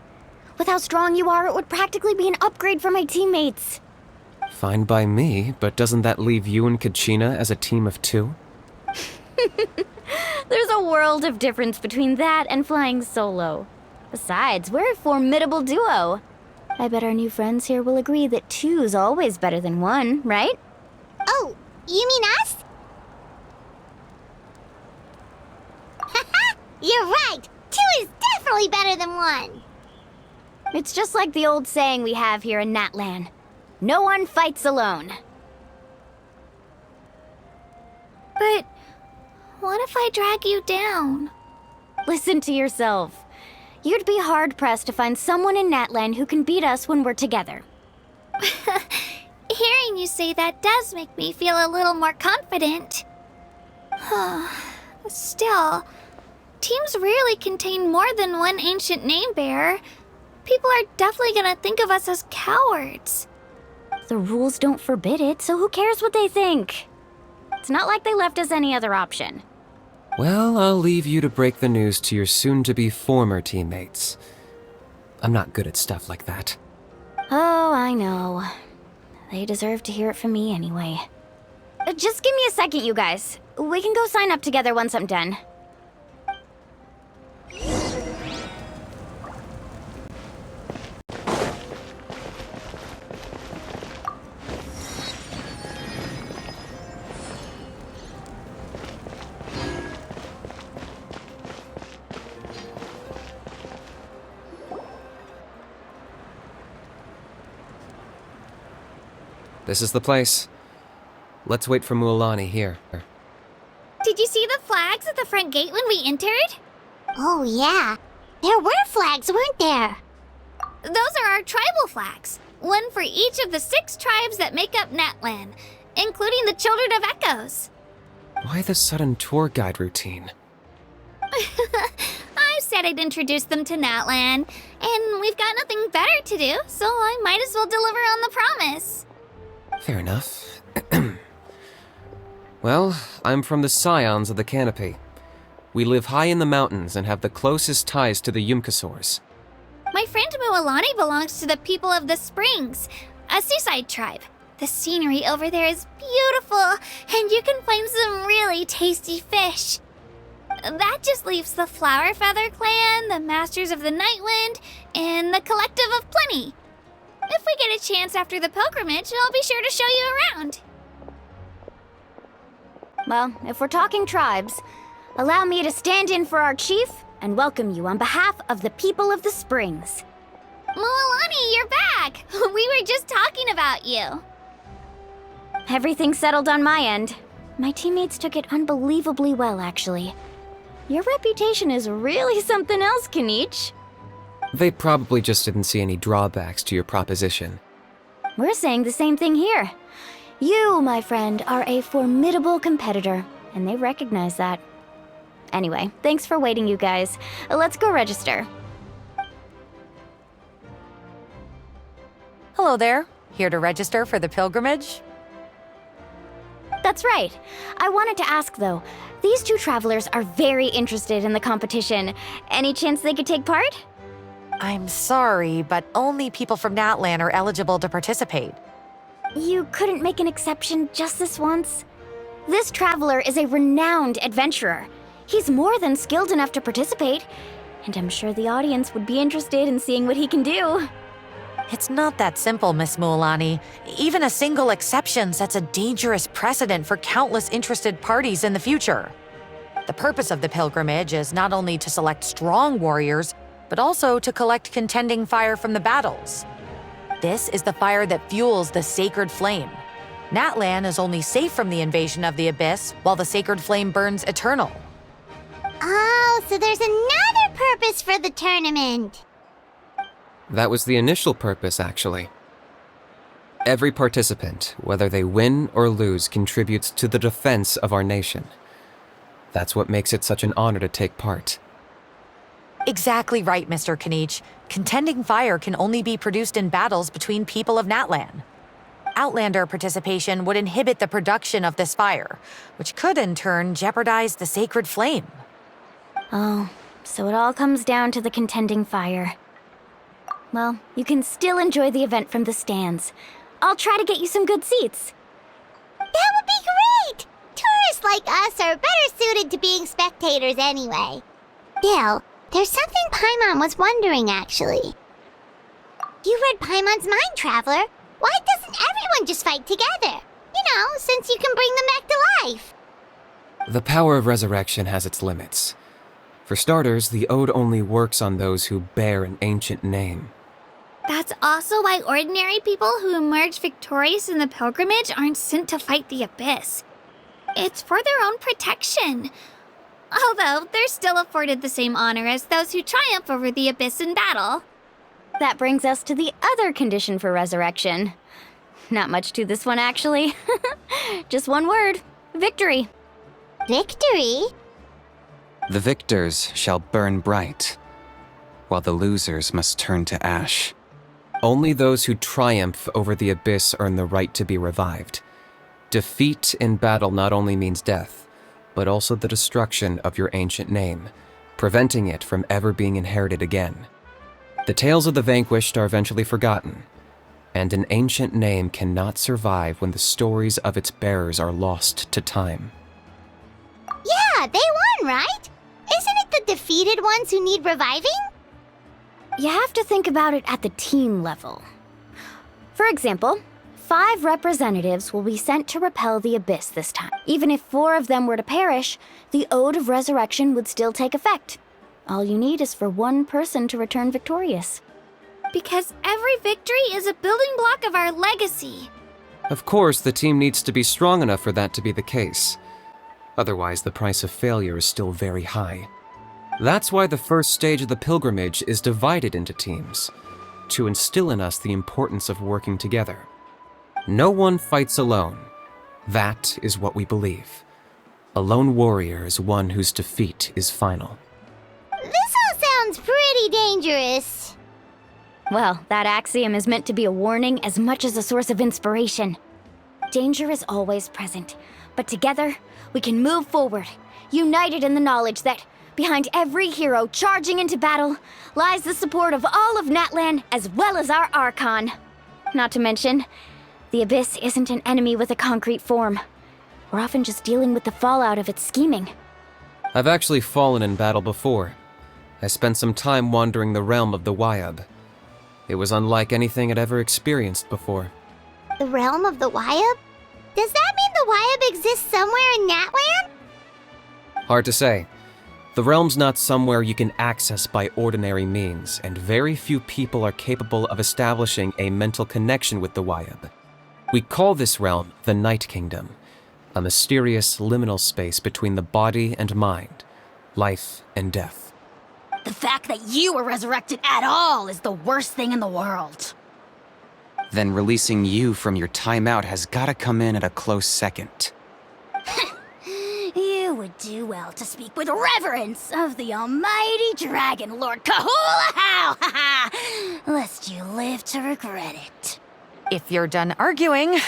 With how strong you are, it would practically be an upgrade for my teammates. Fine by me, but doesn't that leave you and Kachina as a team of 2? There's a world of difference between that and flying solo. Besides, we're a formidable duo. I bet our new friends here will agree that 2's always better than 1, right? Oh, you mean us? Haha, you're right! 2 is definitely better than 1! It's just like the old saying we have here in Natlan. No one fights alone. But what if I drag you down? Listen to yourself. You'd be hard-pressed to find someone in Natlan who can beat us when we're together. Hearing you say that does make me feel a little more confident. Still, teams rarely contain more than one ancient name bearer. People are definitely gonna think of us as cowards. The rules don't forbid it, so who cares what they think? It's not like they left us any other option. Well, I'll leave you to break the news to your soon-to-be former teammates. I'm not good at stuff like that. Oh, I know. They deserve to hear it from me anyway. Just give me a second, you guys. We can go sign up together once I'm done. This is the place. Let's wait for Mualani here. Did you see the flags at the front gate when we entered? Oh yeah, there were flags, weren't there? Those are our tribal flags. One for each of the 6 tribes that make up Natlan, including the Children of Echoes. Why the sudden tour guide routine? I said I'd introduce them to Natlan, and we've got nothing better to do, so I might as well deliver on the promise. Fair enough. Well, I'm from the Scions of the Canopy. We live high in the mountains and have the closest ties to the Yumkasaurs. My friend Mualani belongs to the people of the Springs, a seaside tribe. The scenery over there is beautiful, and you can find some really tasty fish. That just leaves the Flower Feather Clan, the Masters of the Nightwind, and the Collective of Plenty. If we get a chance after the pilgrimage, I'll be sure to show you around. Well, if we're talking tribes, allow me to stand in for our chief and welcome you on behalf of the people of the Springs. Mualani, you're back! We were just talking about you. Everything's settled on my end. My teammates took it unbelievably well, actually. Your reputation is really something else, Kanich. They probably just didn't see any drawbacks to your proposition. We're saying the same thing here. You, my friend, are a formidable competitor, and they recognize that. Anyway, thanks for waiting, you guys. Let's go register. Hello there. Here to register for the pilgrimage? That's right. I wanted to ask, though. These 2 travelers are very interested in the competition. Any chance they could take part? I'm sorry, but only people from Natlan are eligible to participate. You couldn't make an exception just this once? This traveler is a renowned adventurer. He's more than skilled enough to participate, and I'm sure the audience would be interested in seeing what he can do. It's not that simple, Miss Mualani. Even a single exception sets a dangerous precedent for countless interested parties in the future. The purpose of the pilgrimage is not only to select strong warriors, but also to collect contending fire from the battles. This is the fire that fuels the sacred flame. Natlan is only safe from the invasion of the Abyss, while the sacred flame burns eternal. Oh, so there's another purpose for the tournament. That was the initial purpose, actually. Every participant, whether they win or lose, contributes to the defense of our nation. That's what makes it such an honor to take part. Exactly right, Mr. Kanich. Contending fire can only be produced in battles between people of Natlan. Outlander participation would inhibit the production of this fire, which could in turn jeopardize the sacred flame. Oh, so it all comes down to the contending fire. Well, you can still enjoy the event from the stands. I'll try to get you some good seats. That would be great! Tourists like us are better suited to being spectators anyway. Bill, there's something Paimon was wondering, actually. You read Paimon's mind, Traveler. Why doesn't everyone just fight together? Since you can bring them back to life. The power of resurrection has its limits. For starters, the ode only works on those who bear an ancient name. That's also why ordinary people who emerge victorious in the pilgrimage aren't sent to fight the Abyss. It's for their own protection. Although, they're still afforded the same honor as those who triumph over the Abyss in battle. That brings us to the other condition for resurrection. Not much to this one, actually. Just one word: victory. Victory? The victors shall burn bright, while the losers must turn to ash. Only those who triumph over the Abyss earn the right to be revived. Defeat in battle not only means death, but also the destruction of your ancient name, preventing it from ever being inherited again. The tales of the vanquished are eventually forgotten, and an ancient name cannot survive when the stories of its bearers are lost to time. Yeah, they won, right? Isn't it the defeated ones who need reviving? You have to think about it at the team level. For example, 5 representatives will be sent to repel the Abyss this time. Even if 4 of them were to perish, the Ode of Resurrection would still take effect. All you need is for 1 person to return victorious. Because every victory is a building block of our legacy. Of course, the team needs to be strong enough for that to be the case. Otherwise, the price of failure is still very high. That's why the first stage of the pilgrimage is divided into teams, to instill in us the importance of working together. No one fights alone. That is what we believe. A lone warrior is one whose defeat is final. This all sounds pretty dangerous. Well, that axiom is meant to be a warning as much as a source of inspiration. Danger is always present, but together, we can move forward, united in the knowledge that behind every hero charging into battle lies the support of all of Natlan as well as our Archon. Not to mention, the Abyss isn't an enemy with a concrete form. We're often just dealing with the fallout of its scheming. I've actually fallen in battle before. I spent some time wandering the realm of the Wyab. It was unlike anything I'd ever experienced before. The realm of the Wyab? Does that mean the Wyab exists somewhere in Natlan? Hard to say. The realm's not somewhere you can access by ordinary means, and very few people are capable of establishing a mental connection with the Wyab. We call this realm the Night Kingdom, a mysterious liminal space between the body and mind, life and death. The fact that you were resurrected at all is the worst thing in the world. Then releasing you from your timeout has gotta come in at a close second. You would do well to speak with reverence of the almighty Dragon Lord Kahula-How, lest you live to regret it. If you're done arguing,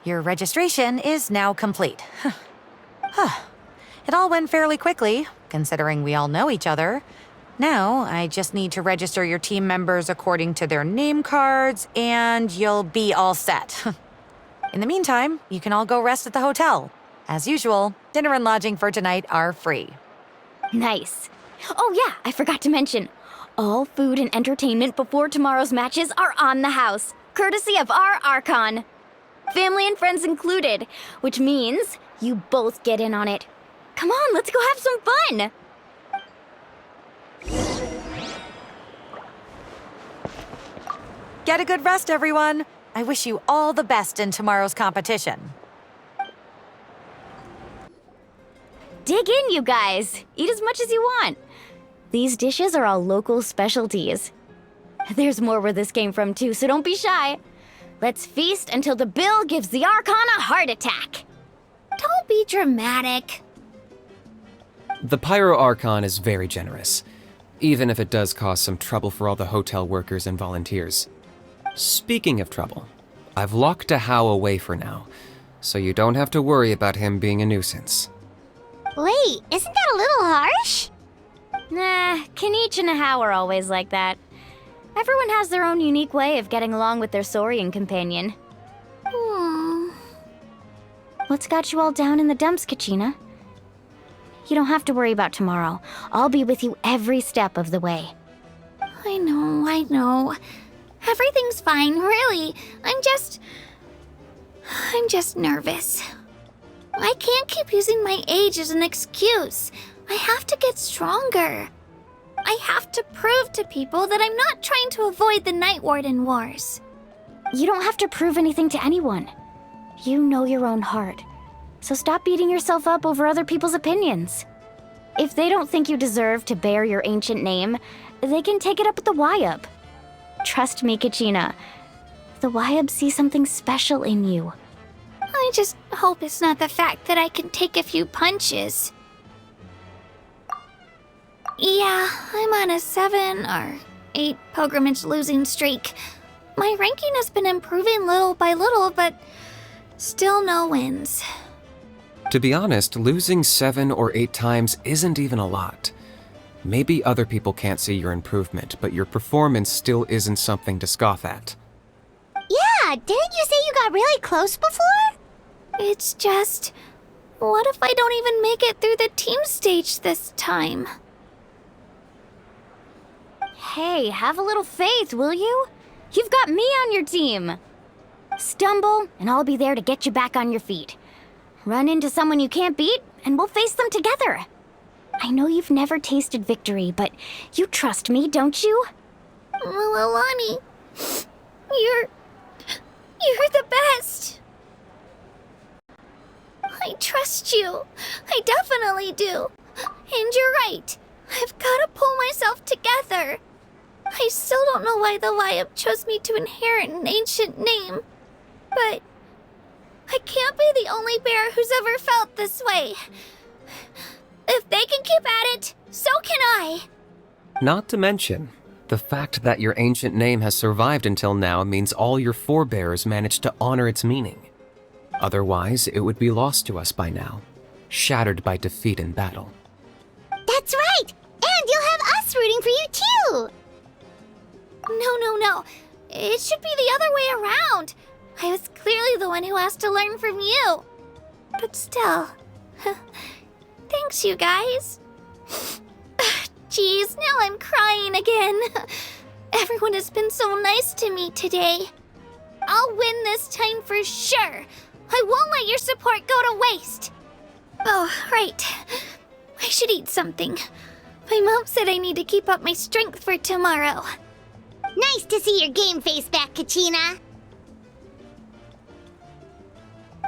your registration is now complete. It all went fairly quickly, considering we all know each other. Now, I just need to register your team members according to their name cards, and you'll be all set. In the meantime, you can all go rest at the hotel. As usual, dinner and lodging for tonight are free. Nice. Oh yeah, I forgot to mention, All food and entertainment before tomorrow's matches are on the house, courtesy of our Archon. Family and friends included, which means you both get in on it. Come on, let's go have some fun! Get a good rest, everyone. I wish you all the best in tomorrow's competition. Dig in, you guys. Eat as much as you want. These dishes are all local specialties. There's more where this came from, too, so don't be shy. Let's feast until the bill gives the Archon a heart attack. Don't be dramatic. The Pyro Archon is very generous, even if it does cause some trouble for all the hotel workers and volunteers. Speaking of trouble, I've locked a How away for now, so you don't have to worry about him being a nuisance. Wait, isn't that a little harsh? Nah, Kenichi and How are always like that. Everyone has their own unique way of getting along with their Saurian companion. What's got you all down in the dumps, Kachina? You don't have to worry about tomorrow. I'll be with you every step of the way. I know. Everything's fine, really. I'm just nervous. I can't keep using my age as an excuse. I have to get stronger. I have to prove to people that I'm not trying to avoid the Night Warden Wars. You don't have to prove anything to anyone. You know your own heart. So stop beating yourself up over other people's opinions. If they don't think you deserve to bear your ancient name, they can take it up with the Wyub. Trust me, Kachina. The Wyub see something special in you. I just hope it's not the fact that I can take a few punches. Yeah, I'm on a 7 or 8 pilgrimage losing streak. My ranking has been improving little by little, but still no wins. To be honest, losing 7 or 8 times isn't even a lot. Maybe other people can't see your improvement, but your performance still isn't something to scoff at. Yeah, didn't you say you got really close before? It's just, what if I don't even make it through the team stage this time? Hey, have a little faith, will you? You've got me on your team. Stumble, and I'll be there to get you back on your feet. Run into someone you can't beat, and we'll face them together. I know you've never tasted victory, but you trust me, don't you? Alani, you're the best. I trust you. I definitely do. And you're right. I've got to pull myself together. I still don't know why the Wyub chose me to inherit an ancient name. But I can't be the only bear who's ever felt this way. If they can keep at it, so can I. Not to mention, the fact that your ancient name has survived until now means all your forebears managed to honor its meaning. Otherwise, it would be lost to us by now, shattered by defeat in battle. That's right! And you'll have us rooting for you too! No. It should be the other way around. I was clearly the one who asked to learn from you. But still, thanks, you guys. Geez, now I'm crying again. Everyone has been so nice to me today. I'll win this time for sure. I won't let your support go to waste. Oh, right. I should eat something. My mom said I need to keep up my strength for tomorrow. Nice to see your game face back, Kachina.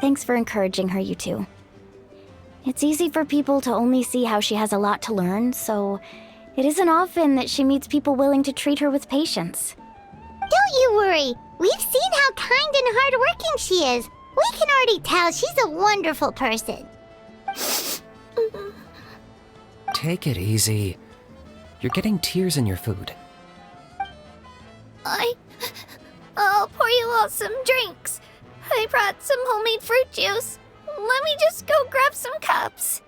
Thanks for encouraging her, you two. It's easy for people to only see how she has a lot to learn, so it isn't often that she meets people willing to treat her with patience. Don't you worry. We've seen how kind and hardworking she is. We can already tell she's a wonderful person. Take it easy. You're getting tears in your food. I'll pour you all some drinks. I brought some homemade fruit juice. Let me just go grab some cups.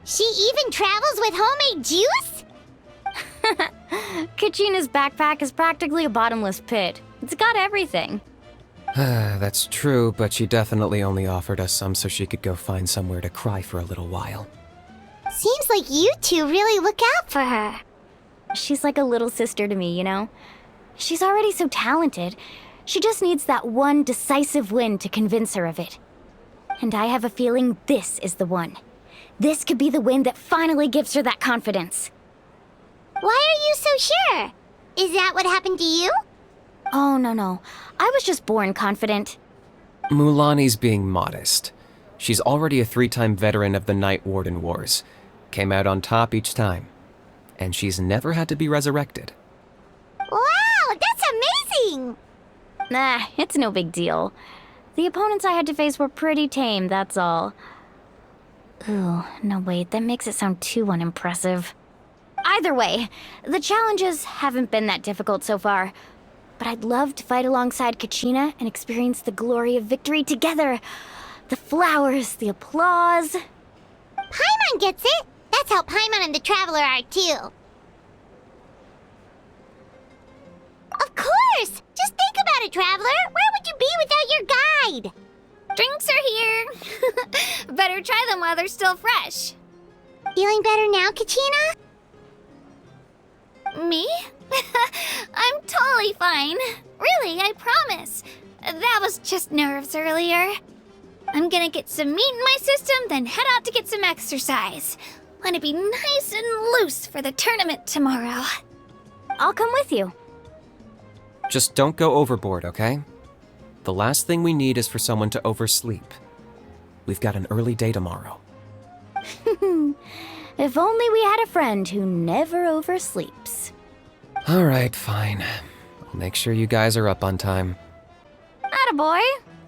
She even travels with homemade juice? Kachina's backpack is practically a bottomless pit. It's got everything. That's true, but she definitely only offered us some so she could go find somewhere to cry for a little while. Seems like you two really look out for her. She's like a little sister to me, you know? She's already so talented. She just needs that one decisive win to convince her of it. And I have a feeling this is the one. This could be the win that finally gives her that confidence. Why are you so sure? Is that what happened to you? Oh, no. I was just born confident. Mulaney's being modest. She's already a 3-time veteran of the Night Warden Wars. Came out on top each time. And she's never had to be resurrected. Wow, that's amazing! Nah, it's no big deal. The opponents I had to face were pretty tame, that's all. Ooh, no wait, that makes it sound too unimpressive. Either way, the challenges haven't been that difficult so far. But I'd love to fight alongside Kachina and experience the glory of victory together. The flowers, the applause. Paimon gets it! That's how Paimon and the Traveler are too. Of course! Just think about it, Traveler! Where would you be without your guide? Drinks are here. Better try them while they're still fresh. Feeling better now, Kachina? Me? I'm totally fine. Really, I promise. That was just nerves earlier. I'm gonna get some meat in my system, then head out to get some exercise. Wanna be nice and loose for the tournament tomorrow. I'll come with you. Just don't go overboard, okay? The last thing we need is for someone to oversleep. We've got an early day tomorrow. If only we had a friend who never oversleeps. All right, fine. I'll make sure you guys are up on time. Attaboy.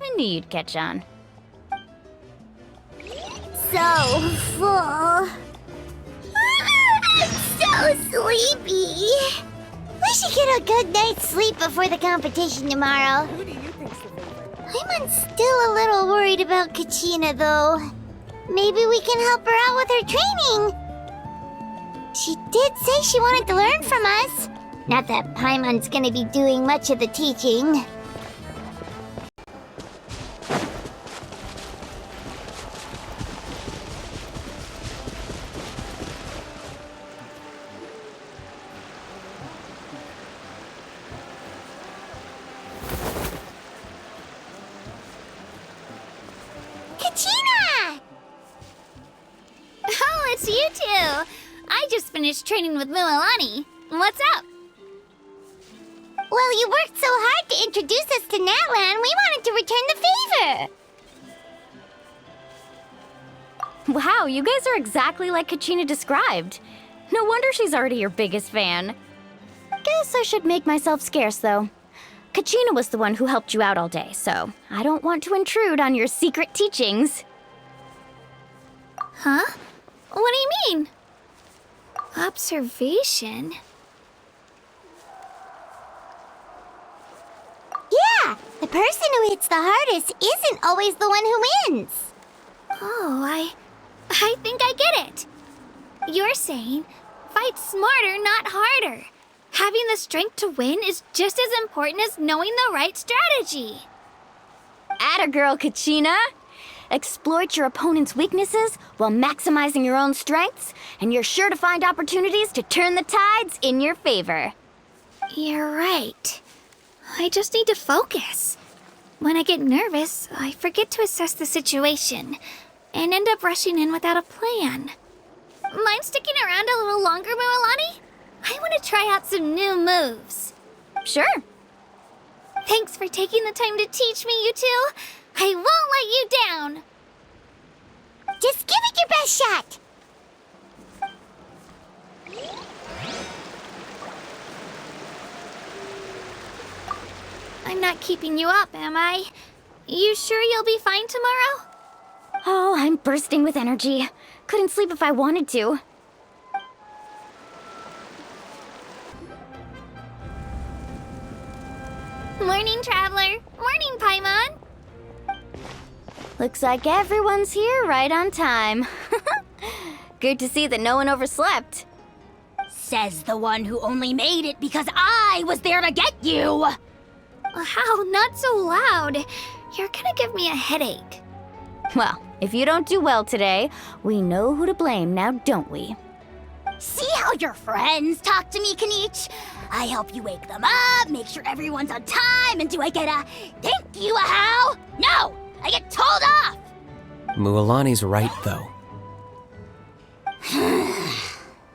I knew you'd catch on. So full. I'm so sleepy. We should get a good night's sleep before the competition tomorrow. I'm still a little worried about Kachina, though. Maybe we can help her out with her training. She did say she wanted to learn from us. Not that Paimon's gonna be doing much of the teaching. Kachina! Oh, it's you two. I just finished training with Mililani. What's up? Well, you worked so hard to introduce us to Natlan, we wanted to return the favor. Wow, you guys are exactly like Kachina described. No wonder she's already your biggest fan. Guess I should make myself scarce, though. Kachina was the one who helped you out all day, so I don't want to intrude on your secret teachings. Huh? What do you mean? Observation? Yeah, the person who hits the hardest isn't always the one who wins. Oh, I think I get it. You're saying, fight smarter, not harder. Having the strength to win is just as important as knowing the right strategy. Atta girl, Kachina! Exploit your opponent's weaknesses while maximizing your own strengths, and you're sure to find opportunities to turn the tides in your favor. You're right. I just need to focus. When I get nervous, I forget to assess the situation and end up rushing in without a plan. Mind sticking around a little longer, Mililani? I want to try out some new moves. Sure. Thanks for taking the time to teach me, you two. I won't let you down. Just give it your best shot. I'm not keeping you up, am I? You sure you'll be fine tomorrow? Oh, I'm bursting with energy. Couldn't sleep if I wanted to. Morning, Traveler. Morning, Paimon. Looks like everyone's here right on time. Good to see that no one overslept. Says the one who only made it because I was there to get you! Wow, not so loud. You're gonna give me a headache. Well, If you don't do well today, we know who to blame now, don't we? See how your friends talk to me, Kanich? I help you wake them up, make sure everyone's on time, and do I get a thank you, a how? No! I get told off! Mualani's right, though.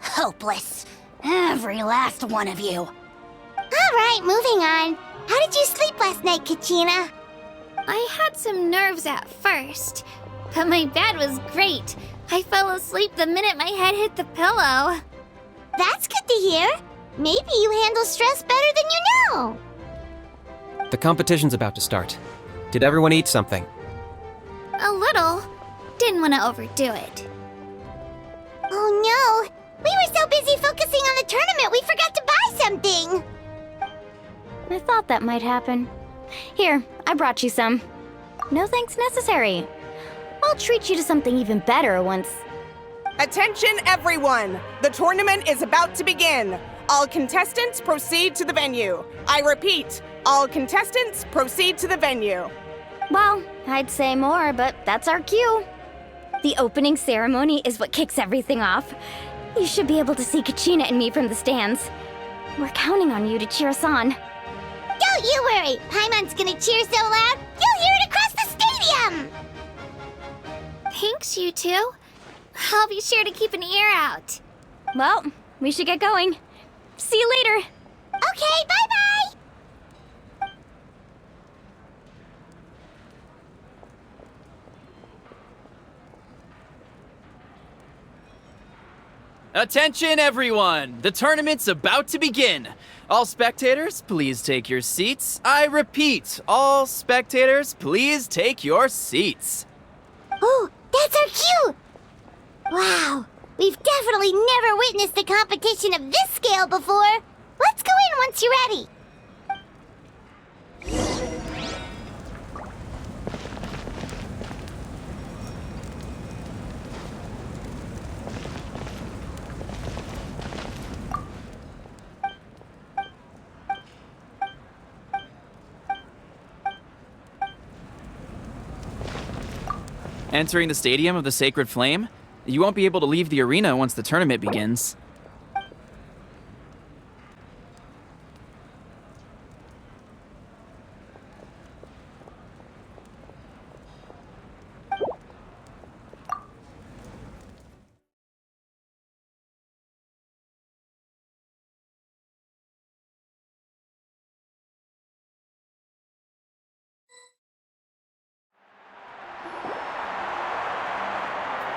Hopeless. Every last one of you. Alright, moving on. How did you sleep last night, Kachina? I had some nerves at first, but my bed was great. I fell asleep the minute my head hit the pillow. That's good to hear. Maybe you handle stress better than you know. The competition's about to start. Did everyone eat something? A little. Didn't want to overdo it. Oh no! We were so busy focusing on the tournament we forgot to buy something! I thought that might happen. Here, I brought you some. No thanks necessary. I'll treat you to something even better once... Attention everyone! The tournament is about to begin. All contestants proceed to the venue. I repeat, all contestants proceed to the venue. Well, I'd say more, but that's our cue. The opening ceremony is what kicks everything off. You should be able to see Kachina and me from the stands. We're counting on you to cheer us on. Don't you worry! Paimon's gonna cheer so loud, you'll hear it across the stadium! Thanks, you two. I'll be sure to keep an ear out. Well, we should get going. See you later. Okay, bye-bye! Attention, everyone! The tournament's about to begin. All spectators, please take your seats. I repeat, all spectators, please take your seats. Oh, that's our cue! Wow, we've definitely never witnessed a competition of this scale before. Let's go in once you're ready. Entering the Stadium of the Sacred Flame, you won't be able to leave the arena once the tournament begins.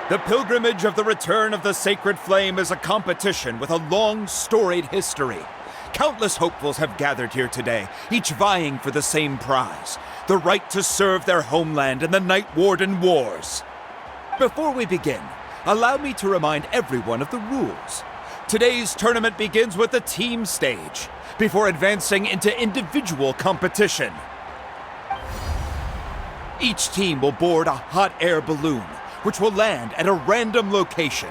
The pilgrimage of the return of the Sacred Flame is a competition with a long, storied history. Countless hopefuls have gathered here today, each vying for the same prize, the right to serve their homeland in the Night Warden Wars. Before we begin, allow me to remind everyone of the rules. Today's tournament begins with the team stage, before advancing into individual competition. Each team will board a hot air balloon, which will land at a random location.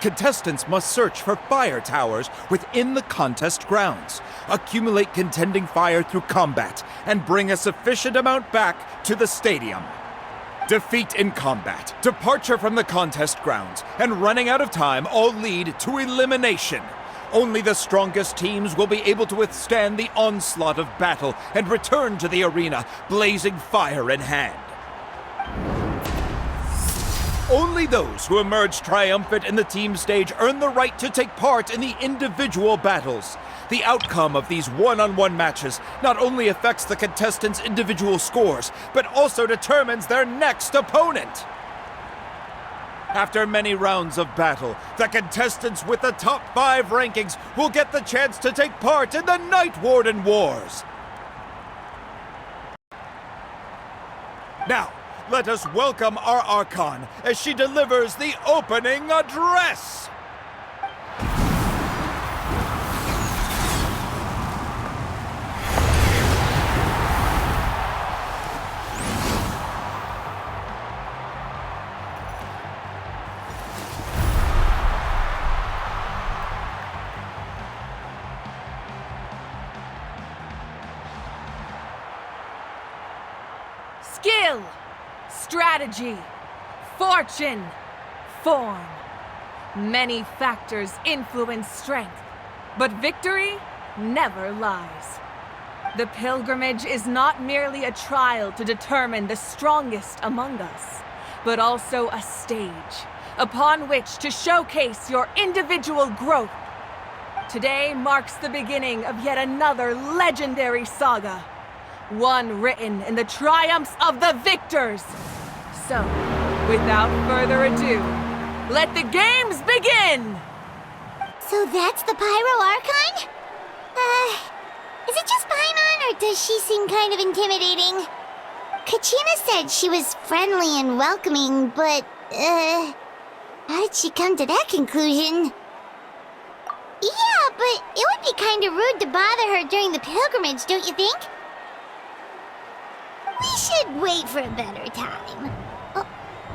Contestants must search for fire towers within the contest grounds, accumulate contending fire through combat, and bring a sufficient amount back to the stadium. Defeat in combat, departure from the contest grounds, and running out of time all lead to elimination. Only the strongest teams will be able to withstand the onslaught of battle and return to the arena, blazing fire in hand. Only those who emerge triumphant in the team stage earn the right to take part in the individual battles. The outcome of these one-on-one matches not only affects the contestants' individual scores, but also determines their next opponent. After many rounds of battle, the contestants with the top 5 rankings will get the chance to take part in the Night Warden Wars. Now, let us welcome our Archon as she delivers the opening address! Skill! Strategy, Fortune, form. Many factors influence strength, but victory never lies. The pilgrimage is not merely a trial to determine the strongest among us, but also a stage upon which to showcase your individual growth. Today marks the beginning of yet another legendary saga, one written in the triumphs of the victors. So, without further ado, let the games begin! So that's the Pyro Archon? Is it just Paimon, or does she seem kind of intimidating? Kachina said she was friendly and welcoming, but, how did she come to that conclusion? Yeah, but it would be kind of rude to bother her during the pilgrimage, don't you think? We should wait for a better time.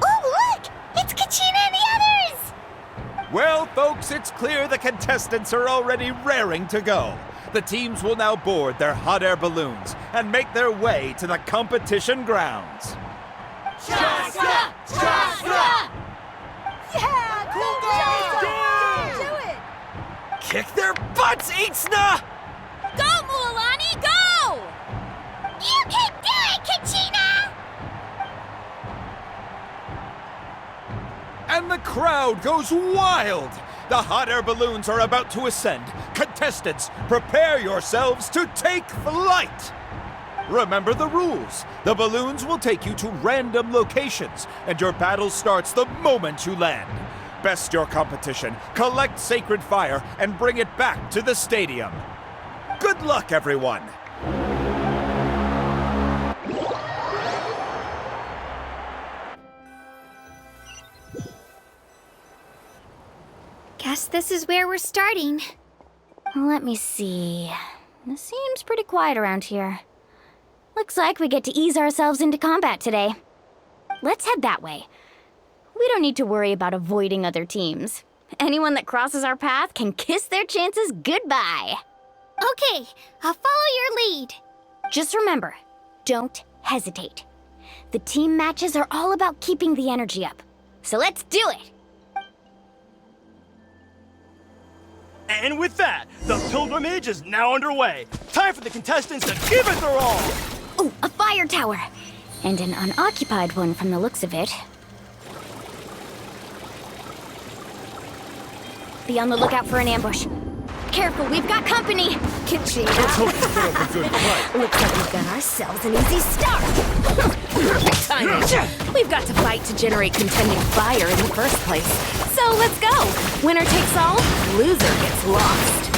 Oh, look! It's Kachina and the others! Well, folks, it's clear the contestants are already raring to go. The teams will now board their hot air balloons and make their way to the competition grounds. Chaska! Chaska! Yeah, cool Do it! Kick their butts, Itzna! Go, Mualani, go! You can do it, Kachina! And the crowd goes wild! The hot air balloons are about to ascend. Contestants, prepare yourselves to take flight! Remember the rules. The balloons will take you to random locations, and your battle starts the moment you land. Best your competition, collect sacred fire, and bring it back to the stadium. Good luck, everyone! Guess this is where we're starting. Let me see. It seems pretty quiet around here. Looks like we get to ease ourselves into combat today. Let's head that way. We don't need to worry about avoiding other teams. Anyone that crosses our path can kiss their chances goodbye. Okay, I'll follow your lead. Just remember, don't hesitate. The team matches are all about keeping the energy up. So let's do it! And with that, the pilgrimage is now underway. Time for the contestants to give it their all! Oh, a fire tower! And an unoccupied one from the looks of it. Be on the lookout for an ambush. Careful, we've got company! Kachina. Let's hope we put up a good fight. Looks like we've got ourselves an easy start. Perfect timing. We've got to fight to generate contending fire in the first place. So let's go. Winner takes all, loser gets lost.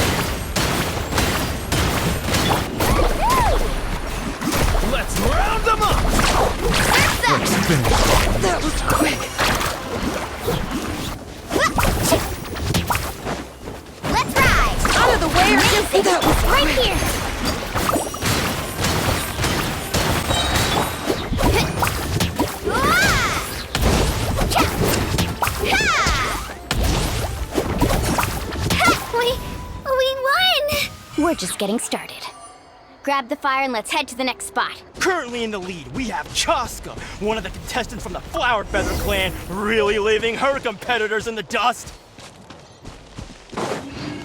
Let's round them up! That was quick. Let's ride! Out of the way or just... That was Right here! We won! We're just getting started. Grab the fire and let's head to the next spot. Currently in the lead, we have Chaska, one of the contestants from the Flower Feather clan, really leaving her competitors in the dust.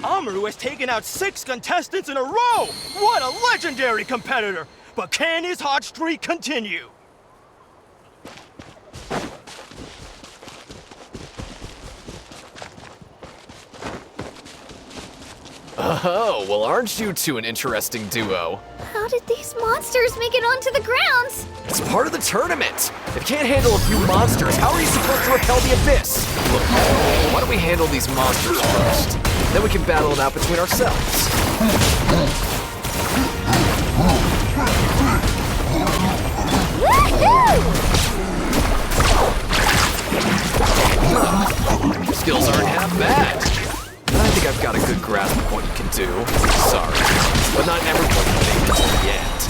Amaru has taken out 6 contestants in a row! What a legendary competitor! But can his hot streak continue? Oh, well, aren't you two an interesting duo? How did these monsters make it onto the grounds? It's part of the tournament. If you can't handle a few monsters, how are you supposed to repel the abyss? Look, why don't we handle these monsters first? Then we can battle it out between ourselves. Your skills aren't half bad. I think I've got a good grasp of what you can do. Sorry, but not everyone can make it to the end.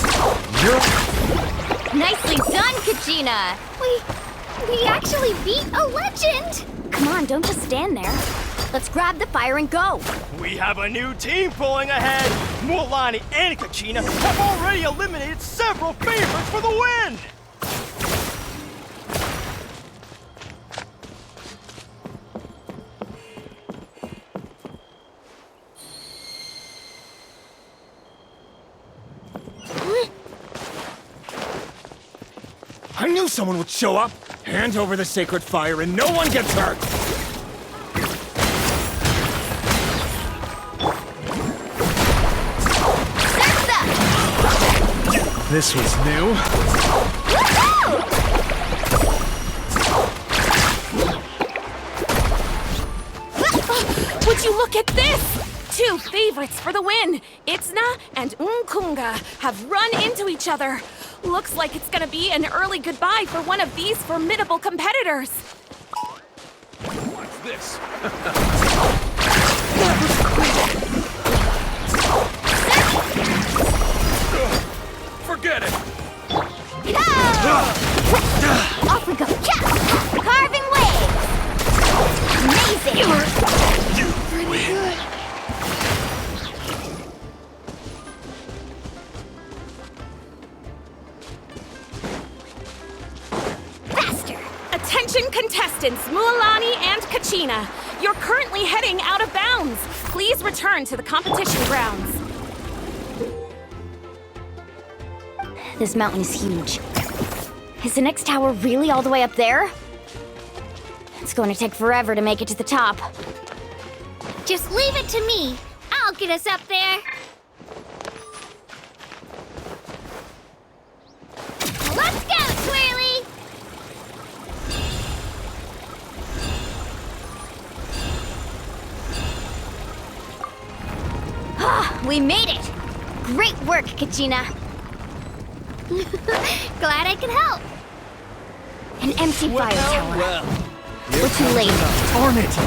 Nicely done, Kachina! We actually beat a legend! Come on, don't just stand there. Let's grab the fire and go. We have a new team pulling ahead. Mualani and Kachina have already eliminated several favorites for the win. knew someone would show up! Hand over the sacred fire and no one gets hurt! This was new. Would you look at this? 2 favorites for the win. Itzna and Unkunga have run into each other. Looks like it's gonna be an early goodbye for one of these formidable competitors. What's this? Forget it! Off we go. Carving waves. Amazing. You pretty good. Faster. Attention contestants Mualani and Kachina. You're currently heading out of bounds. Please return to the competition grounds. This mountain is huge. Is the next tower really all the way up there? It's going to take forever to make it to the top. Just leave it to me. I'll get us up there. Let's go, Twirly! Ah, we made it! Great work, Kachina. Glad I could help. An empty fire tower. We're too late. Darn it!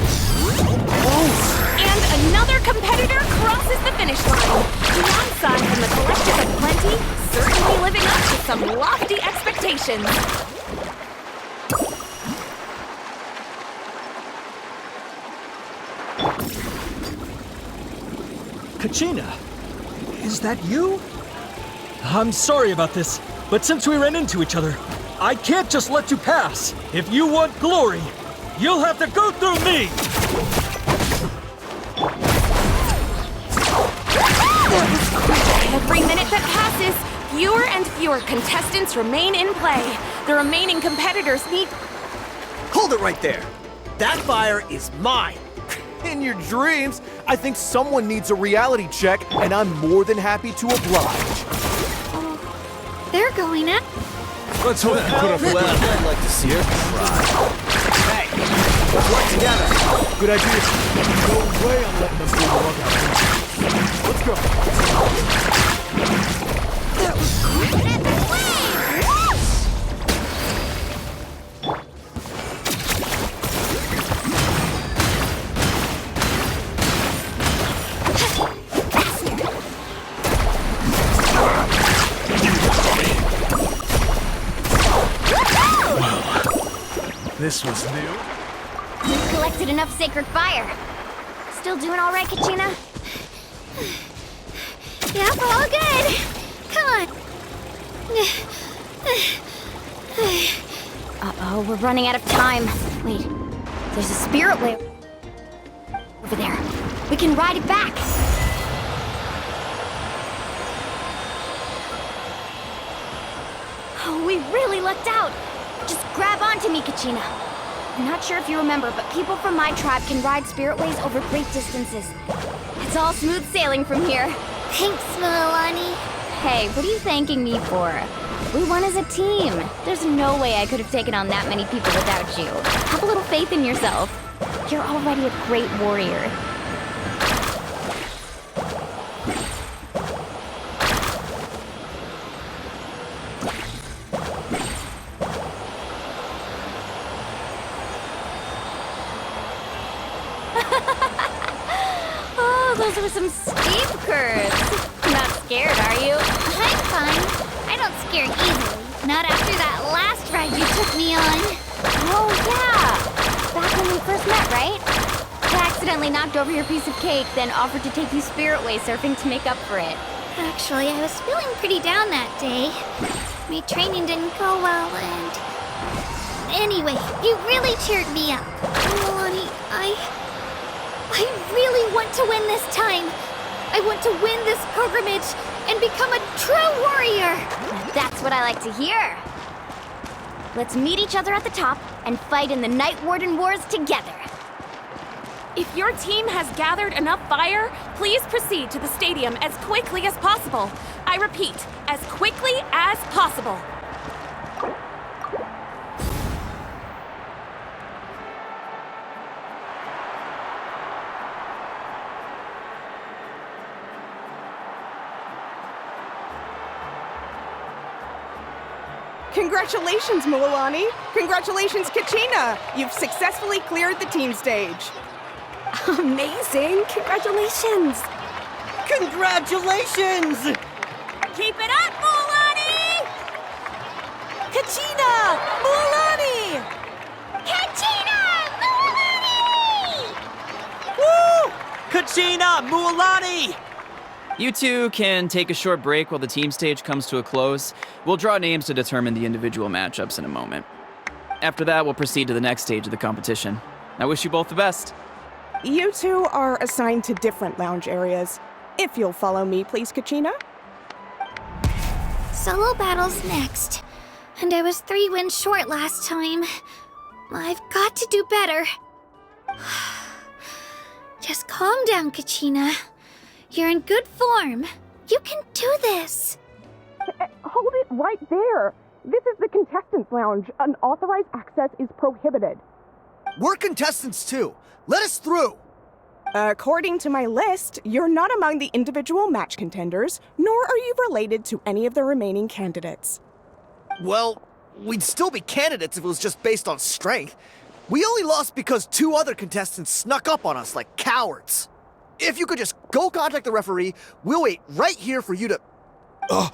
And another competitor crosses the finish line. Beyond from the Collective of Plenty, certainly living up to some lofty expectations. Kachina, is that you? I'm sorry about this, but since we ran into each other, I can't just let you pass. If you want glory, you'll have to go through me! Every minute that passes, fewer and fewer contestants remain in play. The remaining competitors need... Hold it right there! That fire is mine! In your dreams, I think someone needs a reality check, and I'm more than happy to oblige. They're going up. Let's hope you put up with it. I'd like to see her try. Hey, let's work together. Good idea. No way I'm letting them pull the rug out. Let's go. That was quick. This was new. We've collected enough sacred fire. Still doing all right, Kachina? Yep, all good. Come on. Uh-oh, we're running out of time. Wait, there's a spirit wave over there. We can ride it back. Oh, we really lucked out. Just grab onto me, Kachina. I'm not sure if you remember, but people from my tribe can ride spirit ways over great distances. It's all smooth sailing from here. Thanks, Mualani. Hey, what are you thanking me for? We won as a team. There's no way I could have taken on that many people without you. Have a little faith in yourself. You're already a great warrior. Those were some steep curves. Not scared, are you? I'm fine. I don't scare easily. Not after that last ride you took me on. Oh, yeah. Back when we first met, right? I accidentally knocked over your piece of cake, then offered to take you spirit way surfing to make up for it. Actually, I was feeling pretty down that day. My training didn't go well, and... Anyway, you really cheered me up. Mualani, I really want to win this time. I want to win this pilgrimage and become a true warrior. That's what I like to hear. Let's meet each other at the top and fight in the Night Warden Wars together. If your team has gathered enough fire, please proceed to the stadium as quickly as possible. I repeat, as quickly as possible. Congratulations, Mualani! Congratulations, Kachina! You've successfully cleared the team stage. Amazing! Congratulations! Congratulations! Keep it up, Mualani! Kachina! Mualani! Kachina! Mualani! Woo! Kachina! Mualani! You two can take a short break while the team stage comes to a close. We'll draw names to determine the individual matchups in a moment. After that, we'll proceed to the next stage of the competition. I wish you both the best. You two are assigned to different lounge areas. If you'll follow me, please, Kachina. Solo battles next. And I was 3 wins short last time. I've got to do better. Just calm down, Kachina. You're in good form. You can do this. Hold it right there. This is the contestants' lounge. Unauthorized access is prohibited. We're contestants too. Let us through. According to my list, you're not among the individual match contenders, nor are you related to any of the remaining candidates. Well, we'd still be candidates if it was just based on strength. We only lost because 2 other contestants snuck up on us like cowards. If you could just go contact the referee, we'll wait right here for you to... Ugh.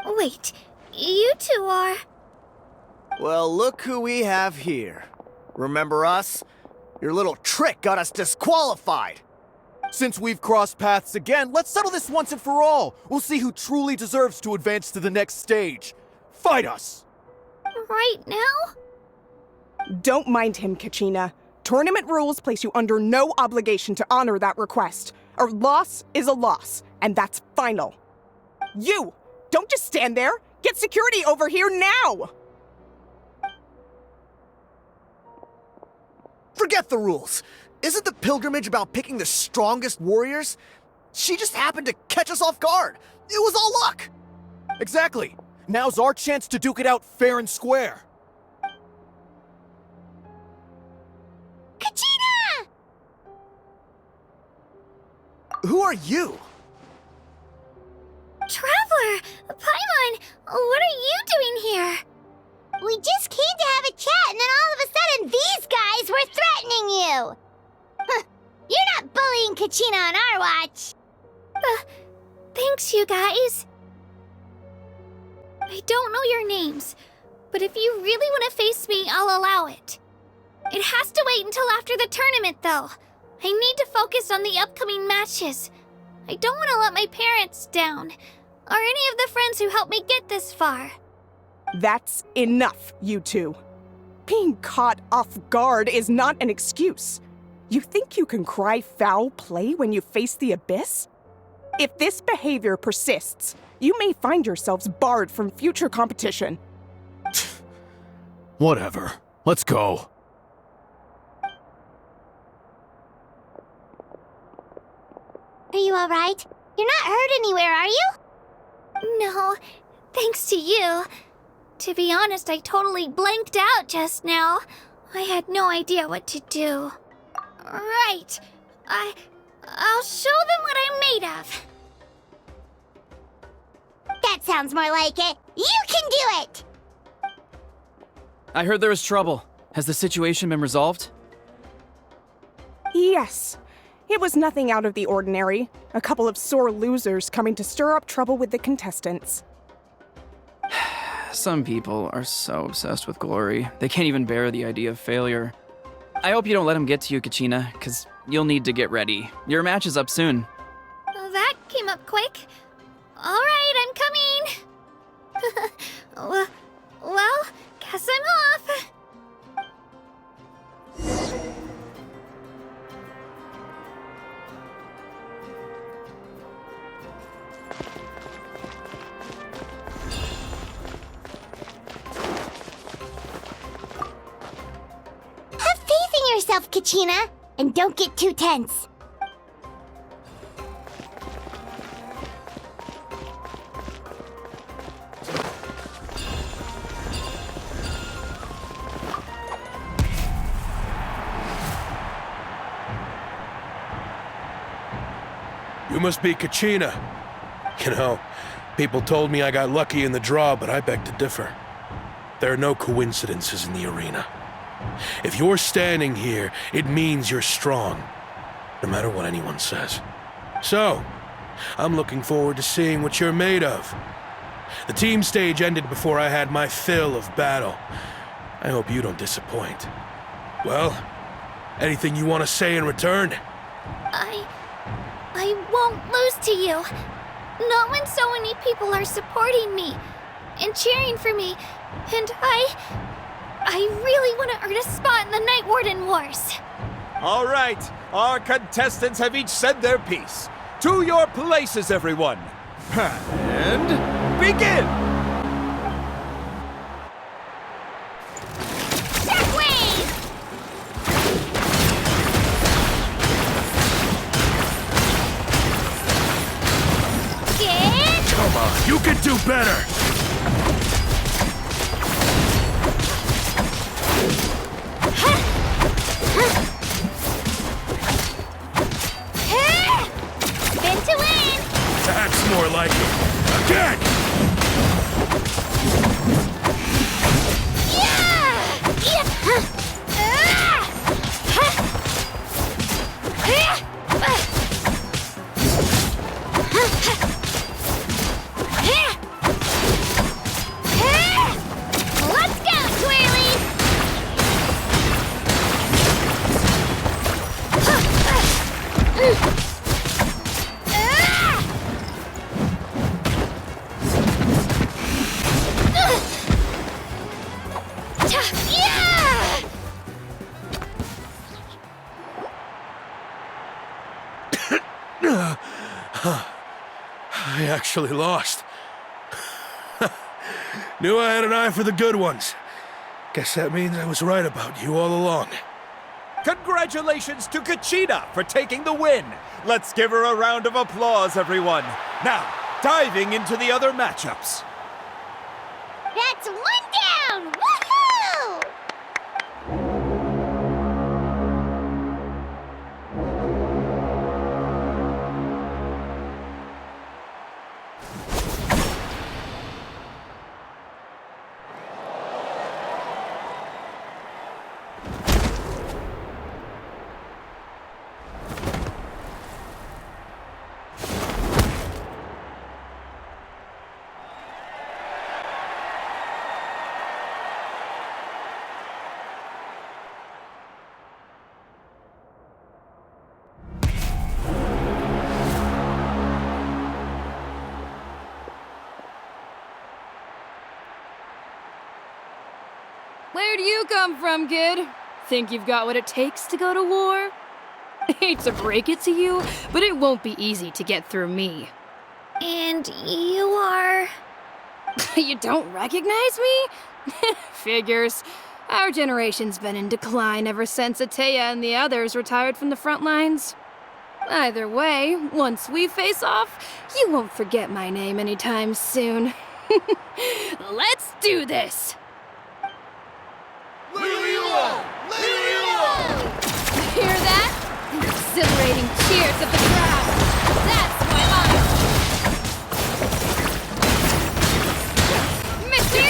Wait, you two are... Well, look who we have here. Remember us? Your little trick got us disqualified. Since we've crossed paths again, let's settle this once and for all. We'll see who truly deserves to advance to the next stage. Fight us! Right now? Don't mind him, Kachina. Tournament rules place you under no obligation to honor that request. A loss is a loss, and that's final. You! Don't just stand there! Get security over here now! Forget the rules. Isn't the pilgrimage about picking the strongest warriors? She just happened to catch us off guard. It was all luck. Exactly. Now's our chance to duke it out fair and square. Kachina! Who are you? Traveler! Paimon! What are you doing here? We just came to have a chat, and then all of a sudden these guys were threatening you! Huh, you're not bullying Kachina on our watch! Thanks, you guys. I don't know your names, but if you really want to face me, I'll allow it. It has to wait until after the tournament, though. I need to focus on the upcoming matches. I don't want to let my parents down, or any of the friends who helped me get this far. That's enough, you two. Being caught off guard is not an excuse. You think you can cry foul play when you face the abyss? If this behavior persists, you may find yourselves barred from future competition. Whatever. Let's go. Are you alright? You're not hurt anywhere, are you? No, thanks to you. To be honest, I totally blanked out just now. I had no idea what to do. Right. I'll show them what I'm made of. That sounds more like it. You can do it! I heard there was trouble. Has the situation been resolved? Yes. It was nothing out of the ordinary. A couple of sore losers coming to stir up trouble with the contestants. Some people are so obsessed with glory, they can't even bear the idea of failure. I hope you don't let them get to you, Kachina, because you'll need to get ready. Your match is up soon. That came up quick. All right, I'm coming. Well, guess I'm off. yourself, Kachina, and don't get too tense. You must be Kachina. You know, people told me I got lucky in the draw, but I beg to differ. There are no coincidences in the arena. If you're standing here, it means you're strong, no matter what anyone says. So, I'm looking forward to seeing what you're made of. The team stage ended before I had my fill of battle. I hope you don't disappoint. Well, anything you want to say in return? I won't lose to you. Not when so many people are supporting me and cheering for me. And I really want to earn a spot in the Night Warden Wars. All right, our contestants have each said their piece. To your places, everyone. And begin! Come on, you can do better! Spin to win! That's more like it. Again! Let's go, Twirly! I actually lost. Knew I had an eye for the good ones. Guess that means I was right about you all along. Congratulations to Kachina for taking the win. Let's give her a round of applause, everyone. Now, diving into the other matchups. That's one down! Woohoo! Where do you come from, kid? Think you've got what it takes to go to war? Hate to break it to you, but it won't be easy to get through me. And you are... You don't recognize me? Figures. Our generation's been in decline ever since Ateya and the others retired from the front lines. Either way, once we face off, you won't forget my name anytime soon. Let's do this! Hear that? An exhilarating cheers of the crowd. That's my honor. Mr.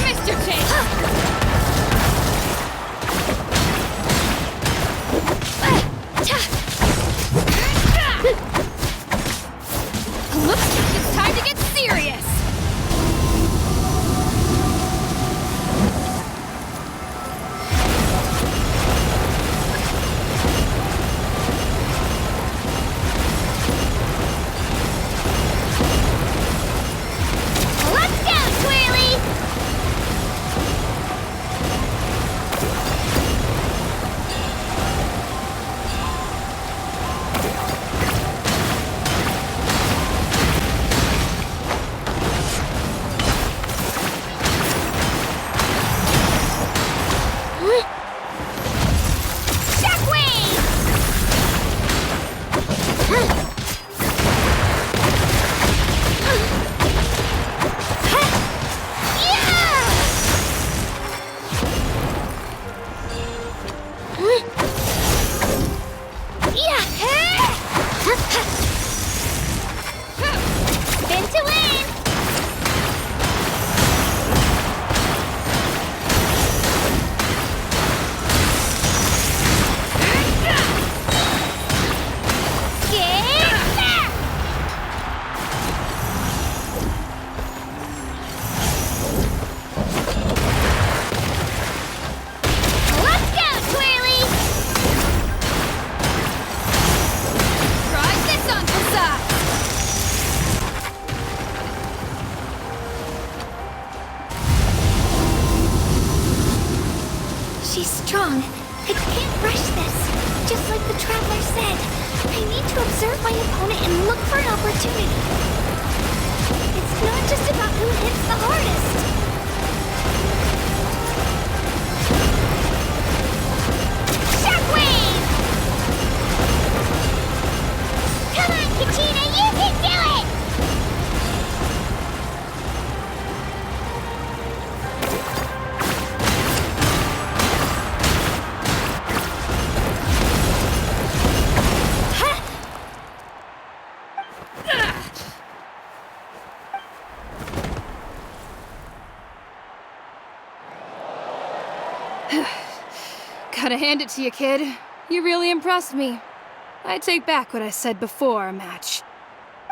Mr. Chase! Looks like it's time to get serious! Let's go, Twirly! Be strong. I can't rush this. Just like the Traveler said, I need to observe my opponent and look for an opportunity. It's not just about who hits the hardest. Shockwave! Come on, Kachina, you can do it! Gotta hand it to you, kid. You really impressed me. I take back what I said before our match.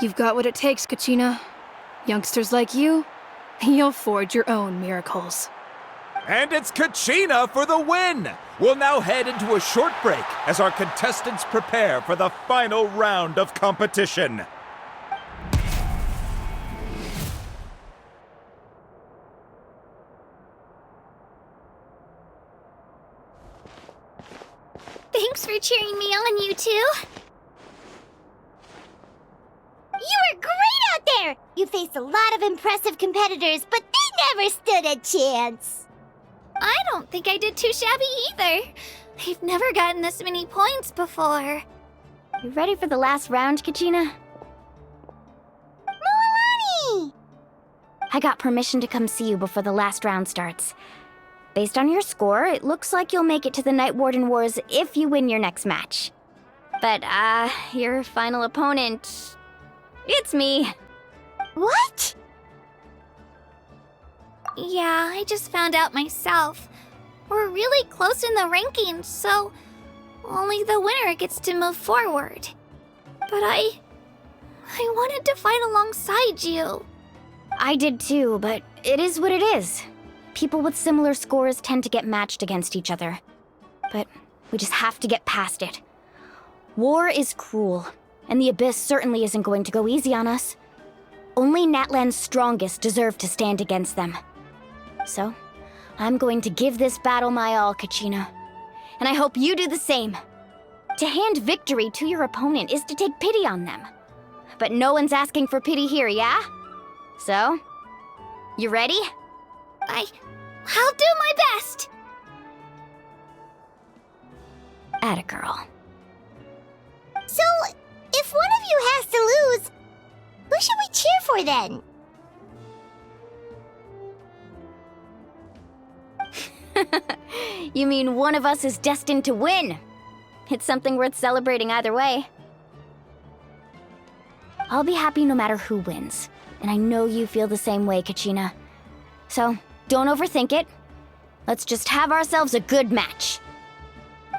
You've got what it takes, Kachina. Youngsters like you, you'll forge your own miracles. And it's Kachina for the win! We'll now head into a short break as our contestants prepare for the final round of competition. Thanks for cheering me on, you two. You were great out there! You faced a lot of impressive competitors, but they never stood a chance. I don't think I did too shabby either. I've never gotten this many points before. You ready for the last round, Kachina? Moalani! I got permission to come see you before the last round starts. Based on your score, it looks like you'll make it to the Night Warden Wars if you win your next match. But, your final opponent... it's me. What? Yeah, I just found out myself. We're really close in the rankings, so only the winner gets to move forward. But I wanted to fight alongside you. I did too, but it is what it is. People with similar scores tend to get matched against each other. But we just have to get past it. War is cruel, and the Abyss certainly isn't going to go easy on us. Only Natlan's strongest deserve to stand against them. So, I'm going to give this battle my all, Kachina. And I hope you do the same. To hand victory to your opponent is to take pity on them. But no one's asking for pity here, yeah? So, you ready? I'll do my best! Atta girl. So, if one of you has to lose, who should we cheer for then? You mean one of us is destined to win? It's something worth celebrating either way. I'll be happy no matter who wins, and I know you feel the same way, Kachina. So, don't overthink it. Let's just have ourselves a good match.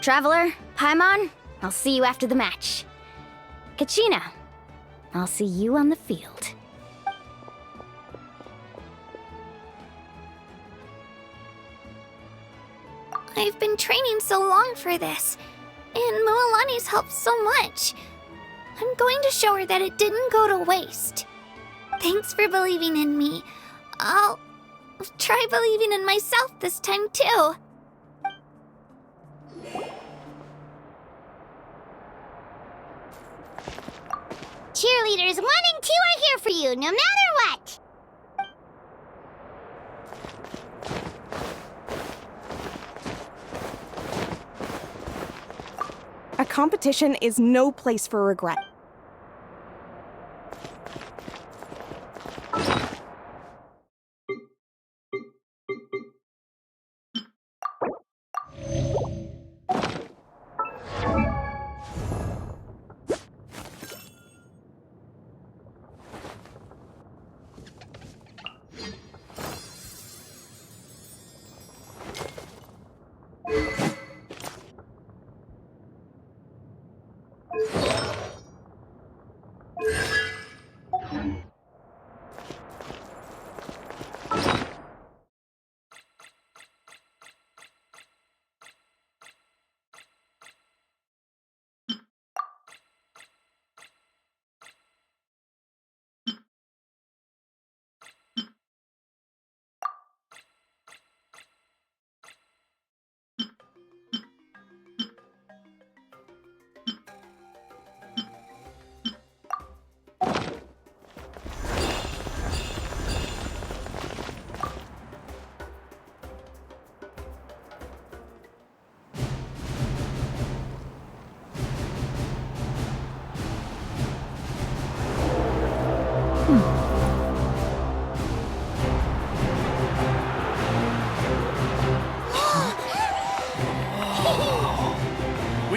Traveler, Paimon, I'll see you after the match. Kachina, I'll see you on the field. I've been training so long for this, and Moalani's helped so much. I'm going to show her that it didn't go to waste. Thanks for believing in me. I'll try believing in myself this time too. Cheerleaders 1 and 2 are here for you, no matter what! A competition is no place for regret.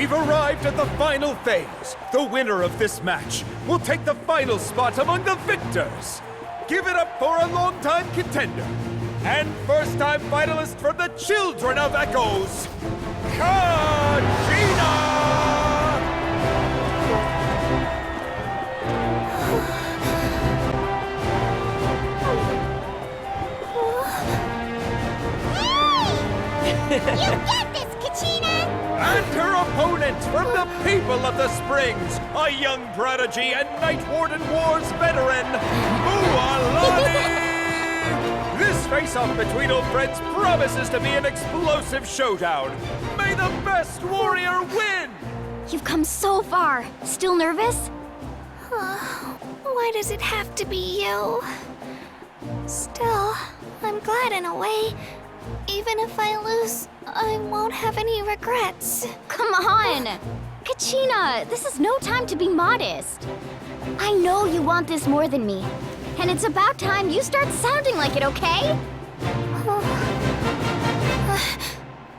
We've arrived at the final phase. The winner of this match will take the final spot among the victors. Give it up for a long-time contender and first-time finalist from the Children of Echoes, Kachina! You get this, Kachina! And her opponent from the people of the Springs, a young prodigy and Night Warden Wars veteran, Mualani! This face-off between old friends promises to be an explosive showdown. May the best warrior win! You've come so far. Still nervous? Why does it have to be you? Still, I'm glad in a way. Even if I lose, I won't have any regrets. Come on! Kachina, this is no time to be modest. I know you want this more than me. And it's about time you start sounding like it, okay?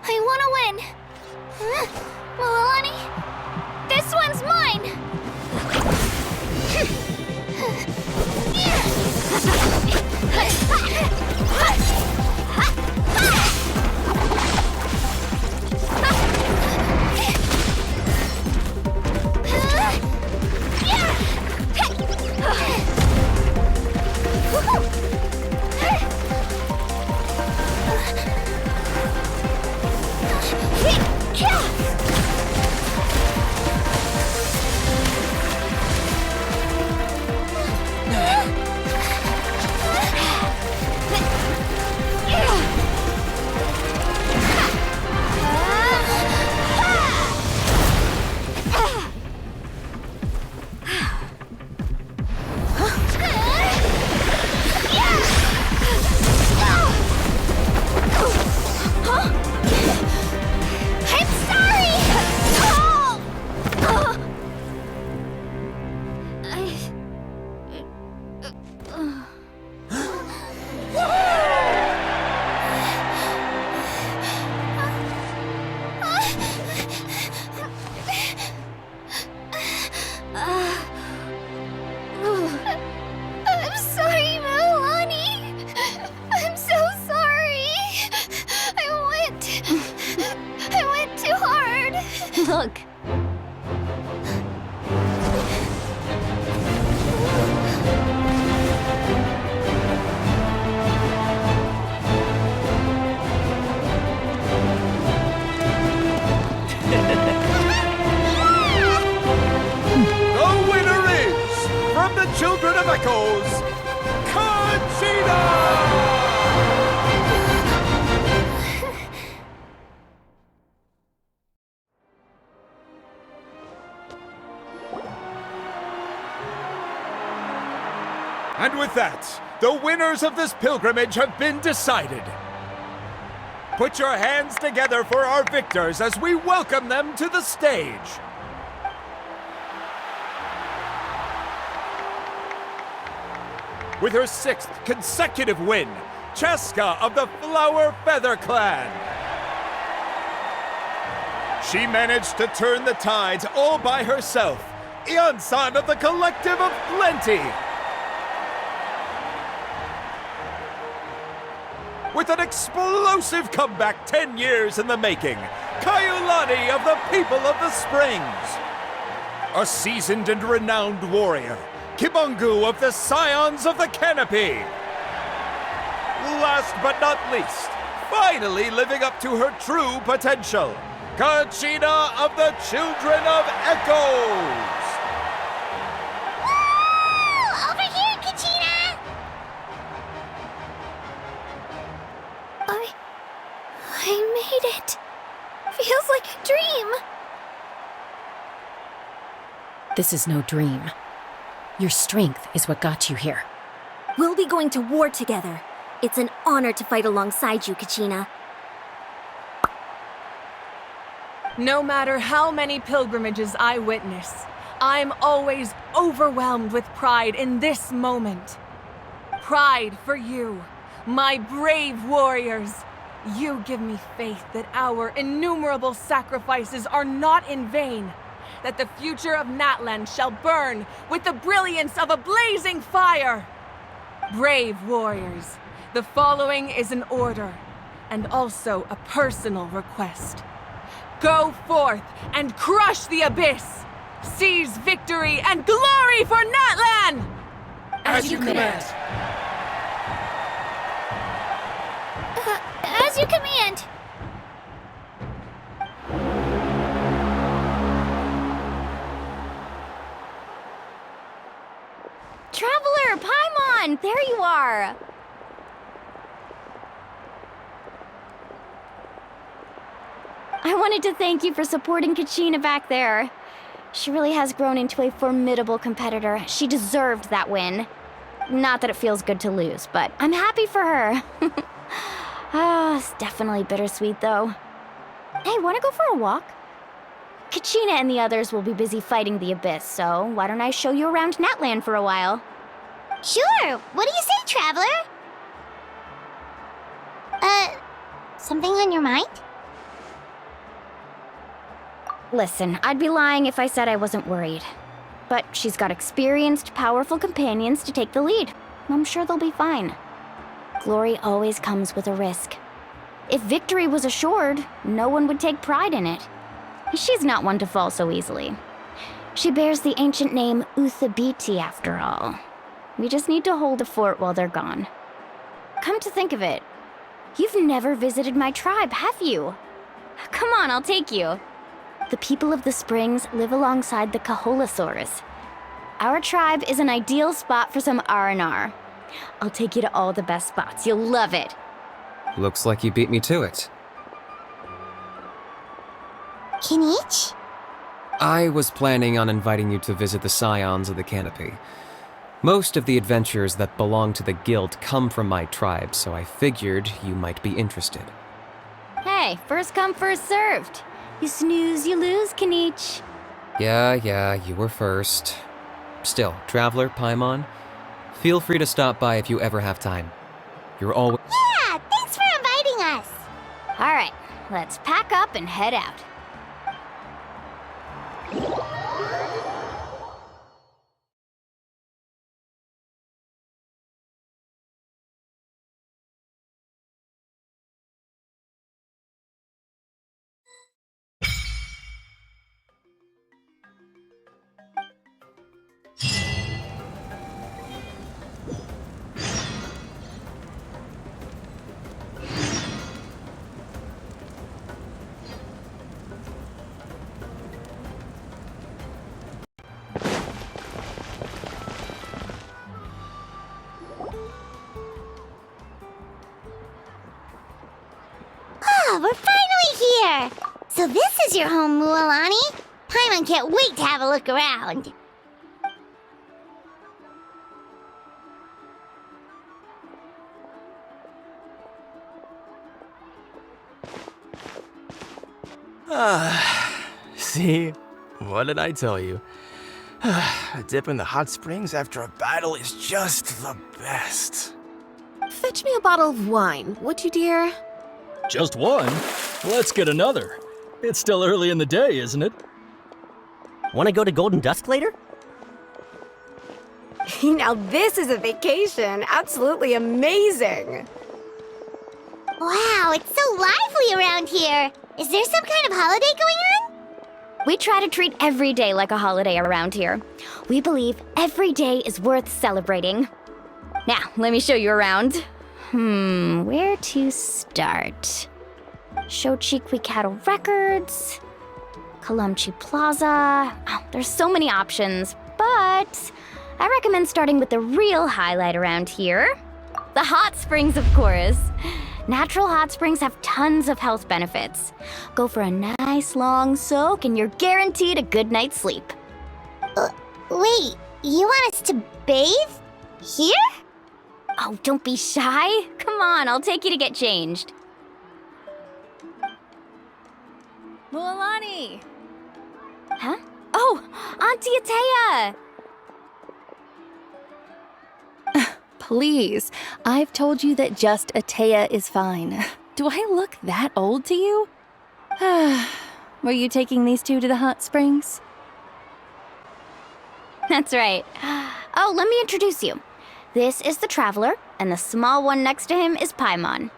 I want to win. Mualani, this one's mine! Look. The winner is, from the Children of Echoes, Kachina! And with that, the winners of this pilgrimage have been decided. Put your hands together for our victors as we welcome them to the stage. With her 6th consecutive win, Cheska of the Flower Feather Clan. She managed to turn the tides all by herself. Ian-san of the Collective of Plenty. With an explosive comeback 10 years in the making, Kayulani of the People of the Springs. A seasoned and renowned warrior, Kibungu of the Scions of the Canopy. Last but not least, finally living up to her true potential, Kachina of the Children of Echoes. Woo! Over here, Kachina! I made it. Feels like a dream. This is no dream. Your strength is what got you here. We'll be going to war together. It's an honor to fight alongside you, Kachina. No matter how many pilgrimages I witness, I'm always overwhelmed with pride in this moment. Pride for you, my brave warriors. You give me faith that our innumerable sacrifices are not in vain, that the future of Natlan shall burn with the brilliance of a blazing fire. Brave warriors, the following is an order, and also a personal request. Go forth and crush the abyss! Seize victory and glory for Natlan! As you command. As you command. Traveler, Paimon, there you are. I wanted to thank you for supporting Kachina back there. She really has grown into a formidable competitor. She deserved that win. Not that it feels good to lose, but I'm happy for her. It's definitely bittersweet, though. Hey, wanna go for a walk? Kachina and the others will be busy fighting the Abyss, so why don't I show you around Natlan for a while? Sure. What do you say, Traveler? Something on your mind? Listen, I'd be lying if I said I wasn't worried. But she's got experienced, powerful companions to take the lead. I'm sure they'll be fine. Glory always comes with a risk. If victory was assured, no one would take pride in it. She's not one to fall so easily. She bears the ancient name Uthabiti, after all. We just need to hold the fort while they're gone. Come to think of it, you've never visited my tribe, have you? Come on, I'll take you. The people of the Springs live alongside the Kaholasaurus. Our tribe is an ideal spot for some R&R. I'll take you to all the best spots. You'll love it. Looks like you beat me to it. Kinich? I was planning on inviting you to visit the Scions of the Canopy. Most of the adventures that belong to the Guild come from my tribe, so I figured you might be interested. Hey, first come, first served. You snooze, you lose, Kinich. Yeah, you were first. Still, Traveler, Paimon, feel free to stop by if you ever have time. You're always— Yeah, thanks for inviting us. All right, let's pack up and head out. Oh, we're finally here! So this is your home, Mualani? Paimon can't wait to have a look around. See? What did I tell you? A dip in the hot springs after a battle is just the best. Fetch me a bottle of wine, would you, dear? Just one? Let's get another. It's still early in the day, isn't it? Want to go to Golden Dusk later? Now this is a vacation. Absolutely amazing. Wow, it's so lively around here. Is there some kind of holiday going on? We try to treat every day like a holiday around here. We believe every day is worth celebrating. Now, let me show you around. Where to start? Shochiqui Cattle Records, Kalumchi Plaza. Oh, there's so many options, but I recommend starting with the real highlight around here. The hot springs, of course. Natural hot springs have tons of health benefits. Go for a nice long soak and you're guaranteed a good night's sleep. Wait, you want us to bathe? Here? Oh, don't be shy. Come on, I'll take you to get changed. Mualani! Huh? Oh, Auntie Atea! Please, I've told you that just Atea is fine. Do I look that old to you? Were you taking these two to the hot springs? That's right. Oh, let me introduce you. This is the Traveler, and the small one next to him is Paimon.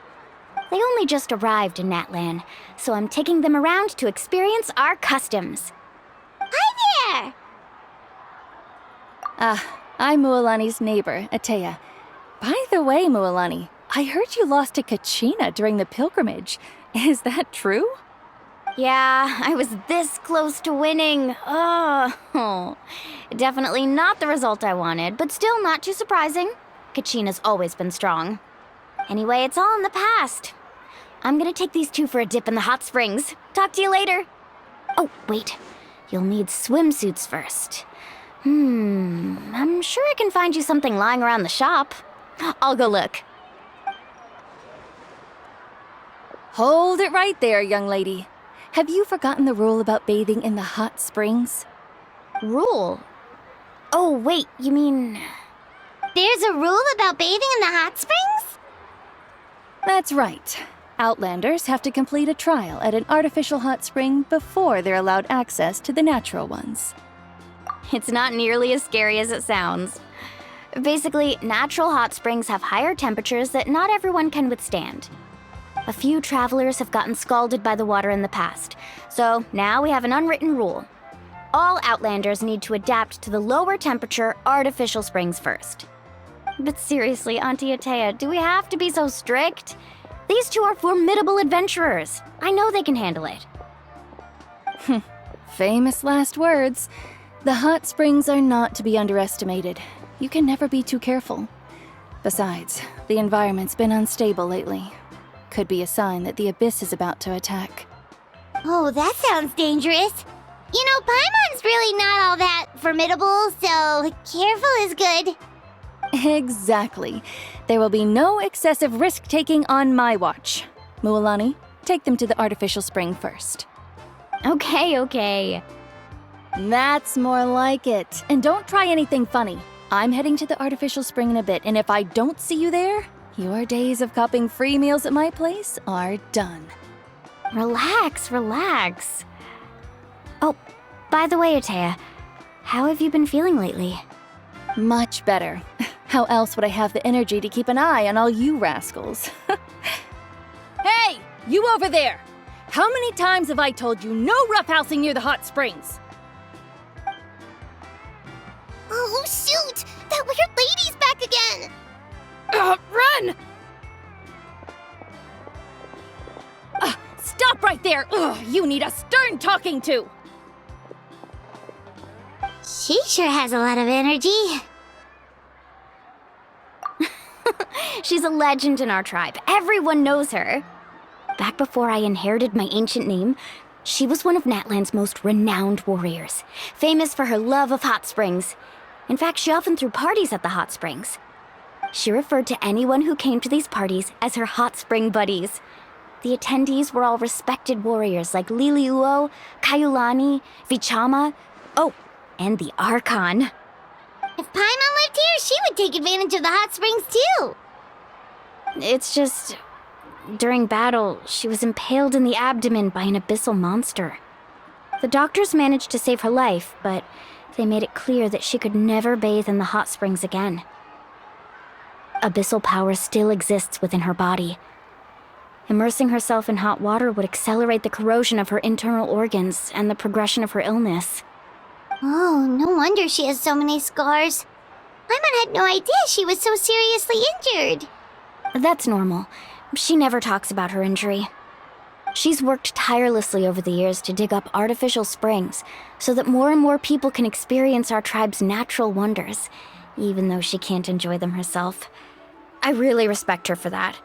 They only just arrived in Natlan, so I'm taking them around to experience our customs. Hi there! I'm Mualani's neighbor, Atea. By the way, Mualani, I heard you lost to Kachina during the pilgrimage. Is that true? Yeah, I was this close to winning. Oh, definitely not the result I wanted, but still not too surprising. Kachina's always been strong. Anyway, it's all in the past. I'm gonna take these two for a dip in the hot springs. Talk to you later. Oh, wait. You'll need swimsuits first. I'm sure I can find you something lying around the shop. I'll go look. Hold it right there, young lady. Have you forgotten the rule about bathing in the hot springs? Rule? Oh, wait, you mean... There's a rule about bathing in the hot springs? That's right. Outlanders have to complete a trial at an artificial hot spring before they're allowed access to the natural ones. It's not nearly as scary as it sounds. Basically, natural hot springs have higher temperatures that not everyone can withstand. A few travelers have gotten scalded by the water in the past, so now we have an unwritten rule. All Outlanders need to adapt to the lower temperature artificial springs first. But seriously, Auntie Atea, do we have to be so strict? These two are formidable adventurers. I know they can handle it. Famous last words. The hot springs are not to be underestimated. You can never be too careful. Besides, the environment's been unstable lately. Could be a sign that the abyss is about to attack. Oh, that sounds dangerous. You know, Paimon's really not all that formidable, so careful is good. Exactly. There will be no excessive risk-taking on my watch. Mualani, take them to the artificial spring first. Okay. That's more like it. And don't try anything funny. I'm heading to the artificial spring in a bit, and if I don't see you there, your days of copping free meals at my place are done. Relax. Oh, by the way, Atea, how have you been feeling lately? Much better. How else would I have the energy to keep an eye on all you rascals? Hey, you over there! How many times have I told you no roughhousing near the hot springs? Oh, shoot! That weird lady's back again! Run! Stop right there! You need a stern talking to! She sure has a lot of energy. She's a legend in our tribe. Everyone knows her. Back before I inherited my ancient name, she was one of Natlan's most renowned warriors, famous for her love of hot springs. In fact, she often threw parties at the hot springs. She referred to anyone who came to these parties as her hot spring buddies. The attendees were all respected warriors like Liliuo, Kaiulani, Vichama, and the Archon. If Paimon lived here, she would take advantage of the hot springs too. It's just, during battle, she was impaled in the abdomen by an abyssal monster. The doctors managed to save her life, but they made it clear that she could never bathe in the hot springs again. Abyssal power still exists within her body. Immersing herself in hot water would accelerate the corrosion of her internal organs and the progression of her illness. Oh, no wonder she has so many scars. Paimon had no idea she was so seriously injured. That's normal. She never talks about her injury. She's worked tirelessly over the years to dig up artificial springs so that more and more people can experience our tribe's natural wonders, even though she can't enjoy them herself. I really respect her for that.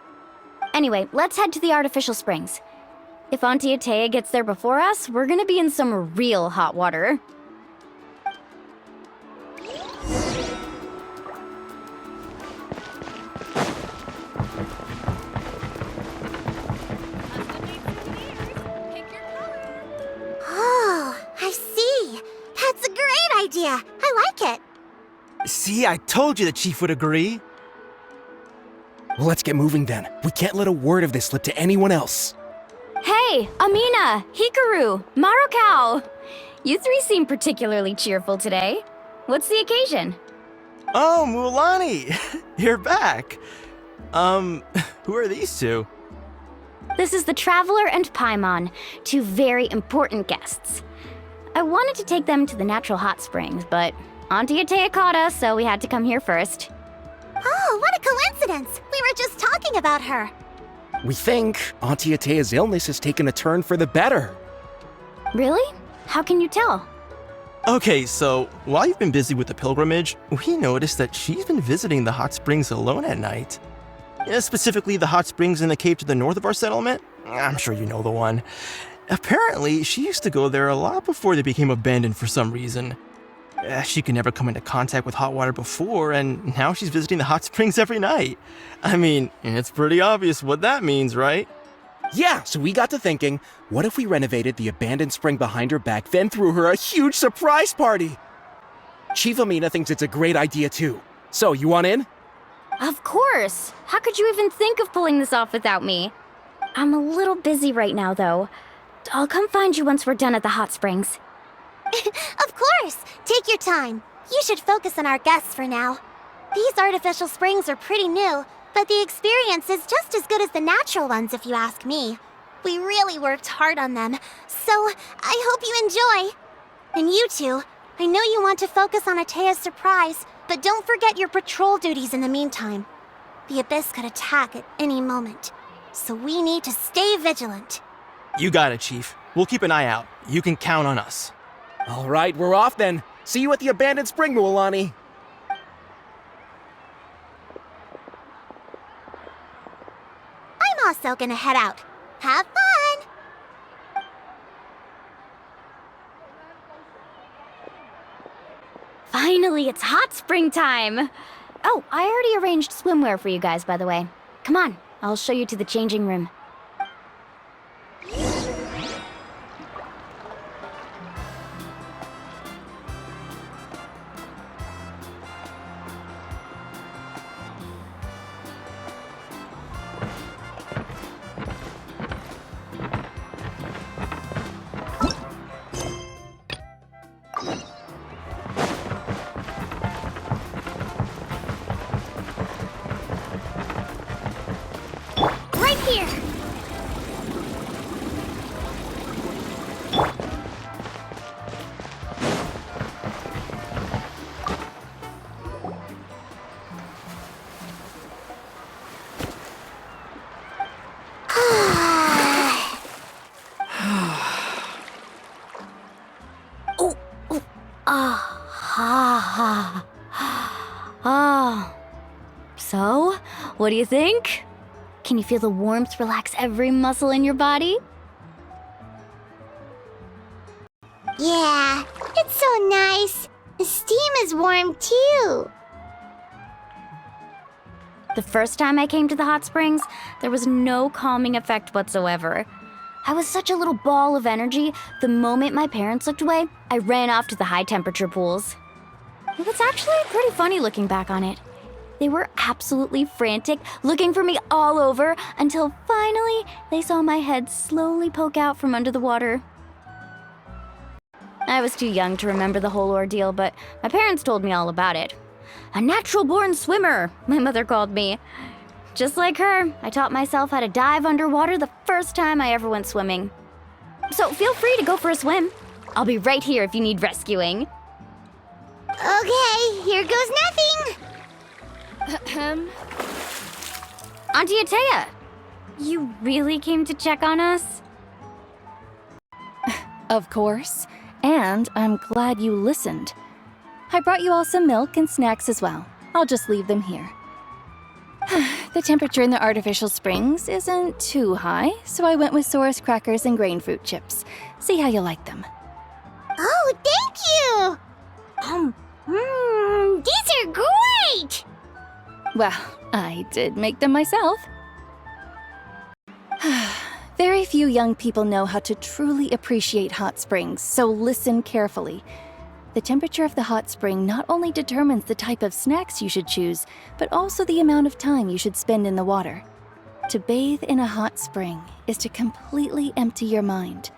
Anyway, let's head to the artificial springs. If Auntie Atea gets there before us, we're gonna be in some real hot water. Oh, I see. That's a great idea. I like it. See, I told you the chief would agree. Well, let's get moving then. We can't let a word of this slip to anyone else. Hey, Amina, Hikaru, Marukao. You three seem particularly cheerful today. What's the occasion? Oh, Mulani! You're back! Who are these two? This is the Traveler and Paimon, two very important guests. I wanted to take them to the natural hot springs, but Auntie Atea caught us, so we had to come here first. Oh, what a coincidence! We were just talking about her. We think Auntie Atea's illness has taken a turn for the better. Really? How can you tell? Okay, so while you've been busy with the pilgrimage, we noticed that she's been visiting the hot springs alone at night. Specifically, the hot springs in the cave to the north of our settlement. I'm sure you know the one. Apparently, she used to go there a lot before they became abandoned for some reason. She could never come into contact with hot water before, and now she's visiting the hot springs every night. I mean, it's pretty obvious what that means, right? Yeah, so we got to thinking, what if we renovated the abandoned spring behind her back, then threw her a huge surprise party? Chief Amina thinks it's a great idea too. So, you want in? Of course! How could you even think of pulling this off without me? I'm a little busy right now, though. I'll come find you once we're done at the hot springs. Of course! Take your time. You should focus on our guests for now. These artificial springs are pretty new, but the experience is just as good as the natural ones if you ask me. We really worked hard on them, so I hope you enjoy. And you two, I know you want to focus on Atea's surprise, but don't forget your patrol duties in the meantime. The Abyss could attack at any moment, so we need to stay vigilant. You got it, Chief. We'll keep an eye out. You can count on us. All right, we're off then. See you at the abandoned spring, Mulani. I'm also gonna head out. Have fun! Finally, it's hot spring time! Oh, I already arranged swimwear for you guys, by the way. Come on, I'll show you to the changing room. Right here! So, what do you think? Can you feel the warmth relax every muscle in your body? Yeah, it's so nice. The steam is warm too. The first time I came to the hot springs, there was no calming effect whatsoever. I was such a little ball of energy, the moment my parents looked away, I ran off to the high temperature pools. It was actually pretty funny looking back on it. They were absolutely frantic, looking for me all over, until finally they saw my head slowly poke out from under the water. I was too young to remember the whole ordeal, but my parents told me all about it. A natural-born swimmer, my mother called me. Just like her, I taught myself how to dive underwater the first time I ever went swimming. So feel free to go for a swim. I'll be right here if you need rescuing. Okay, here goes nothing. Auntie Atea, you really came to check on us? Of course, and I'm glad you listened. I brought you all some milk and snacks as well. I'll just leave them here. The temperature in the artificial springs isn't too high, so I went with Saurus crackers and grain fruit chips. See how you like them. Oh, thank you! These are great! Well, I did make them myself. Very few young people know how to truly appreciate hot springs, so listen carefully. The temperature of the hot spring not only determines the type of snacks you should choose, but also the amount of time you should spend in the water. To bathe in a hot spring is to completely empty your mind.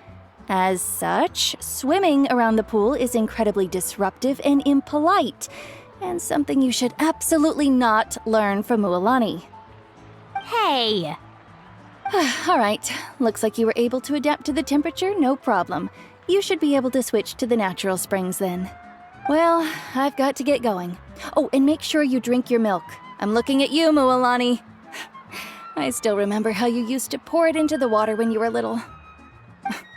As such, swimming around the pool is incredibly disruptive and impolite, and something you should absolutely not learn from Mualani. Hey! All right, looks like you were able to adapt to the temperature, no problem. You should be able to switch to the natural springs then. Well, I've got to get going. Oh, and make sure you drink your milk. I'm looking at you, Mualani. I still remember how you used to pour it into the water when you were little.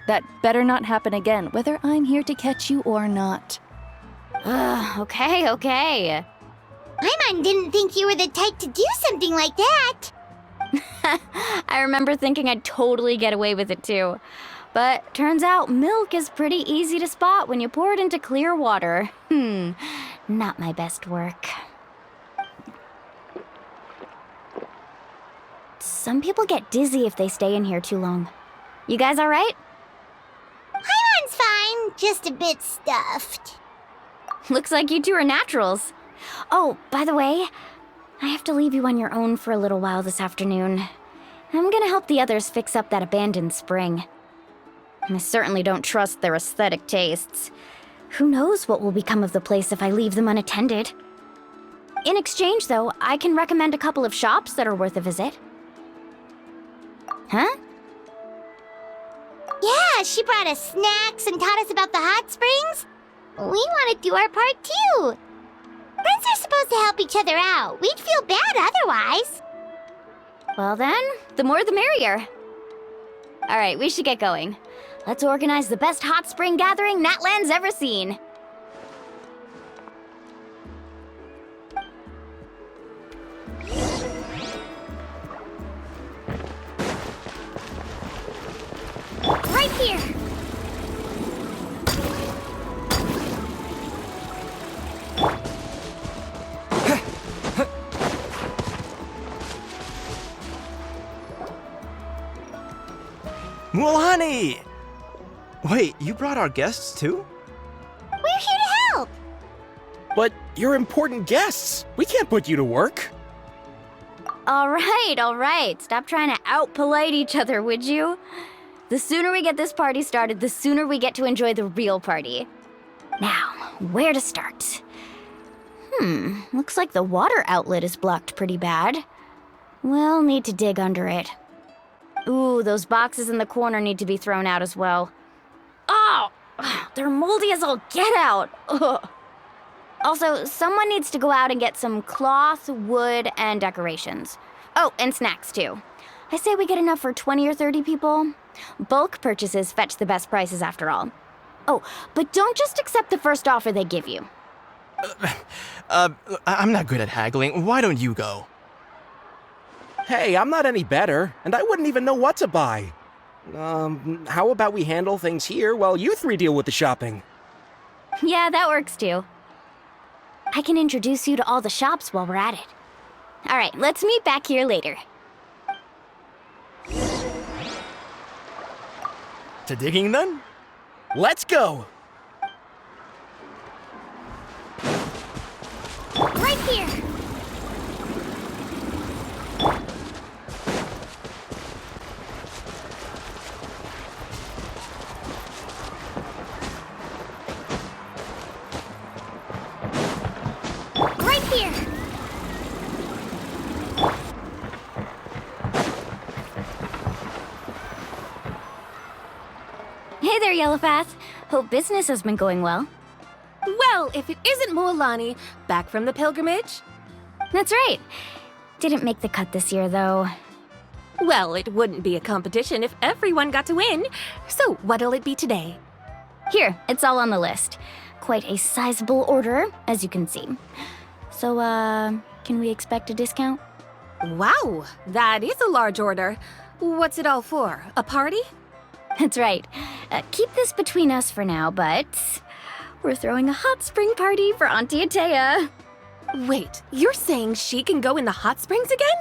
That better not happen again, whether I'm here to catch you or not. Okay. Paimon didn't think you were the type to do something like that. I remember thinking I'd totally get away with it too. But turns out milk is pretty easy to spot when you pour it into clear water. Not my best work. Some people get dizzy if they stay in here too long. You guys all right? Paimon's fine, just a bit stuffed. Looks like you two are naturals. Oh, by the way, I have to leave you on your own for a little while this afternoon. I'm gonna help the others fix up that abandoned spring. I certainly don't trust their aesthetic tastes. Who knows what will become of the place if I leave them unattended? In exchange, though, I can recommend a couple of shops that are worth a visit. Huh? Yeah, she brought us snacks and taught us about the hot springs. We want to do our part too. Friends are supposed to help each other out. We'd feel bad otherwise. Well then, the more the merrier. All right, we should get going. Let's organize the best hot spring gathering Natlan's ever seen. Right here! Mualani! Wait, you brought our guests too? We're here to help. But you're important guests. We can't put you to work. All right. Stop trying to out-polite each other, would you? The sooner we get this party started, the sooner we get to enjoy the real party. Now, where to start? Looks like the water outlet is blocked pretty bad. We'll need to dig under it. Ooh, those boxes in the corner need to be thrown out as well. Oh! They're moldy as all get out! Ugh. Also, someone needs to go out and get some cloth, wood, and decorations. Oh, and snacks too. I say we get enough for 20 or 30 people. Bulk purchases fetch the best prices after all. Oh, but don't just accept the first offer they give you. I'm not good at haggling. Why don't you go? Hey, I'm not any better, and I wouldn't even know what to buy. How about we handle things here while you three deal with the shopping? Yeah, that works too. I can introduce you to all the shops while we're at it. All right, let's meet back here later. To digging then? Let's go! Right here! Right here! Hey there, Yellowpath. Hope business has been going well. Well, if it isn't Mualani, back from the pilgrimage? That's right. Didn't make the cut this year, though. Well, it wouldn't be a competition if everyone got to win. So what'll it be today? Here, it's all on the list. Quite a sizable order, as you can see. So, can we expect a discount? Wow, that is a large order. What's it all for? A party? That's right. Keep this between us for now, but we're throwing a hot spring party for Auntie Atea. Wait, you're saying she can go in the hot springs again?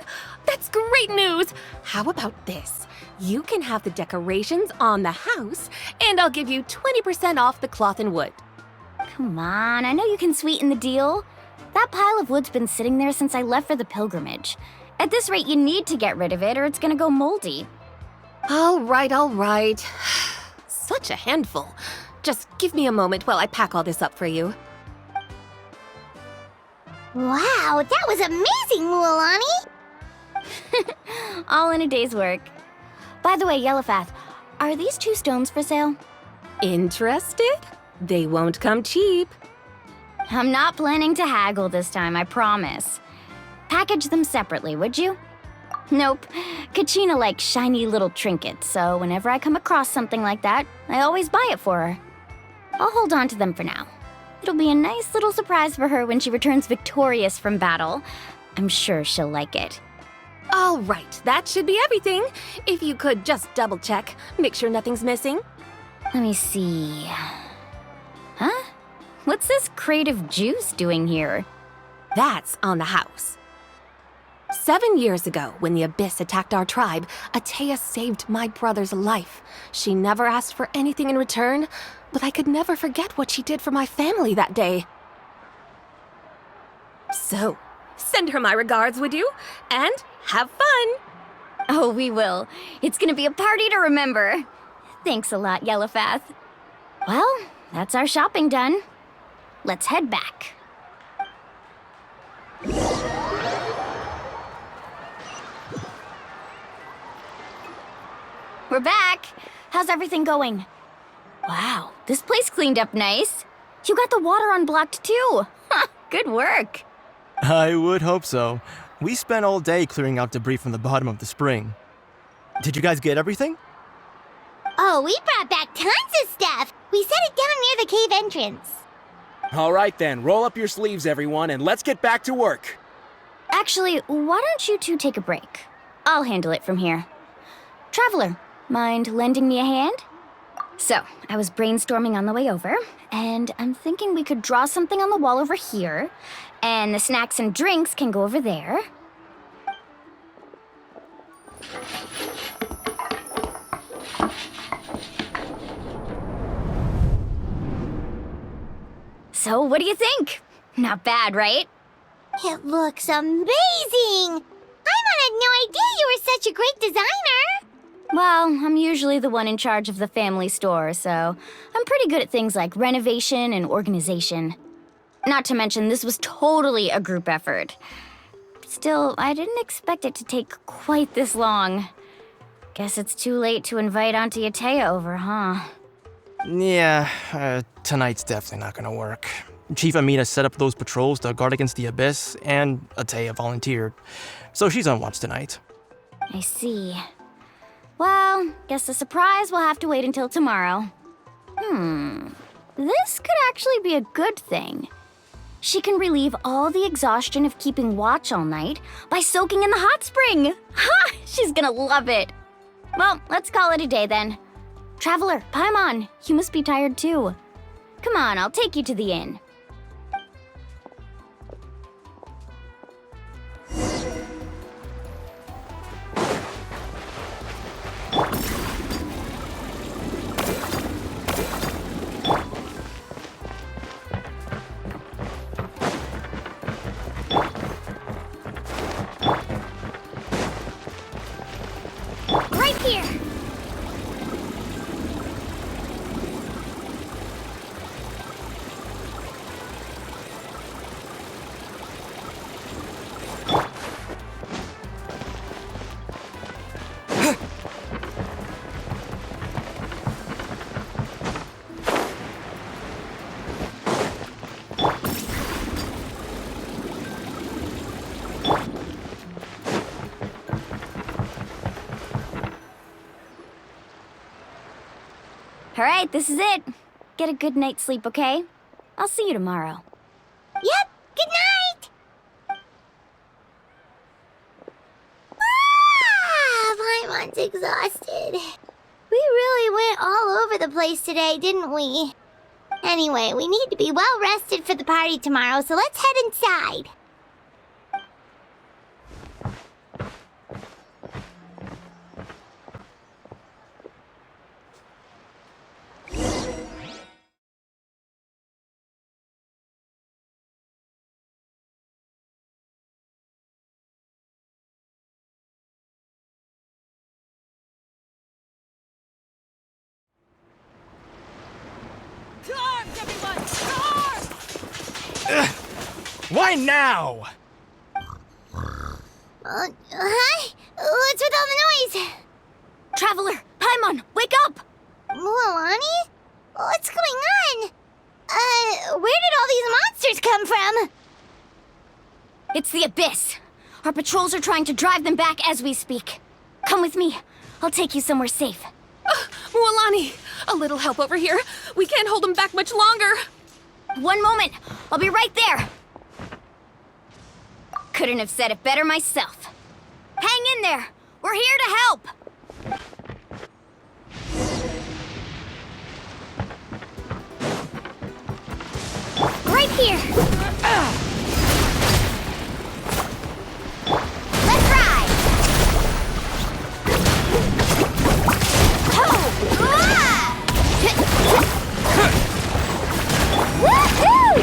That's great news! How about this? You can have the decorations on the house, and I'll give you 20% off the cloth and wood. Come on, I know you can sweeten the deal. That pile of wood's been sitting there since I left for the pilgrimage. At this rate, you need to get rid of it or it's gonna go moldy. All right. Such a handful. Just give me a moment while I pack all this up for you. Wow, that was amazing, Mualani! All in a day's work. By the way, Yellowfath, are these 2 stones for sale? Interested? They won't come cheap. I'm not planning to haggle this time, I promise. Package them separately, would you? Nope. Kachina likes shiny little trinkets, so whenever I come across something like that, I always buy it for her. I'll hold on to them for now. It'll be a nice little surprise for her when she returns victorious from battle. I'm sure she'll like it. All right, that should be everything. If you could just double check, make sure nothing's missing. Let me see. Huh? What's this crate of juice doing here? That's on the house. 7 years ago, when the Abyss attacked our tribe, Atea saved my brother's life. She never asked for anything in return, but I could never forget what she did for my family that day. So, send her my regards, would you? And have fun! Oh, we will. It's gonna be a party to remember. Thanks a lot, Yellowfath. Well, that's our shopping done. Let's head back. We're back. How's everything going? Wow, this place cleaned up nice. You got the water unblocked too. Good work. I would hope so. We spent all day clearing out debris from the bottom of the spring. Did you guys get everything? Oh, we brought back tons of stuff! We set it down near the cave entrance. All right then, roll up your sleeves, everyone, and let's get back to work. Actually, why don't you two take a break? I'll handle it from here. Traveler, mind lending me a hand? So, I was brainstorming on the way over, and I'm thinking we could draw something on the wall over here, and the snacks and drinks can go over there. So, what do you think? Not bad, right? It looks amazing! Paimon had no idea you were such a great designer! Well, I'm usually the one in charge of the family store, so I'm pretty good at things like renovation and organization. Not to mention, this was totally a group effort. Still, I didn't expect it to take quite this long. Guess it's too late to invite Auntie Atea over, huh? Yeah, tonight's definitely not gonna work. Chief Amita set up those patrols to guard against the Abyss, and Atea volunteered. So she's on watch tonight. I see. Well, guess the surprise will have to wait until tomorrow. This could actually be a good thing. She can relieve all the exhaustion of keeping watch all night by soaking in the hot spring. Ha! She's gonna love it. Well, let's call it a day then. Traveler, Paimon, you must be tired too. Come on, I'll take you to the inn. Right here! All right, this is it. Get a good night's sleep, okay? I'll see you tomorrow. Yep, good night! Paimon's exhausted. We really went all over the place today, didn't we? Anyway, we need to be well rested for the party tomorrow, so let's head inside. Why now? Hi? What's with all the noise? Traveler, Paimon, wake up! Mualani? What's going on? Where did all these monsters come from? It's the Abyss. Our patrols are trying to drive them back as we speak. Come with me. I'll take you somewhere safe. Mualani, a little help over here. We can't hold them back much longer. One moment. I'll be right there. Couldn't have said it better myself. Hang in there. We're here to help. Right here. Let's ride. Ho! Ah! Woohoo!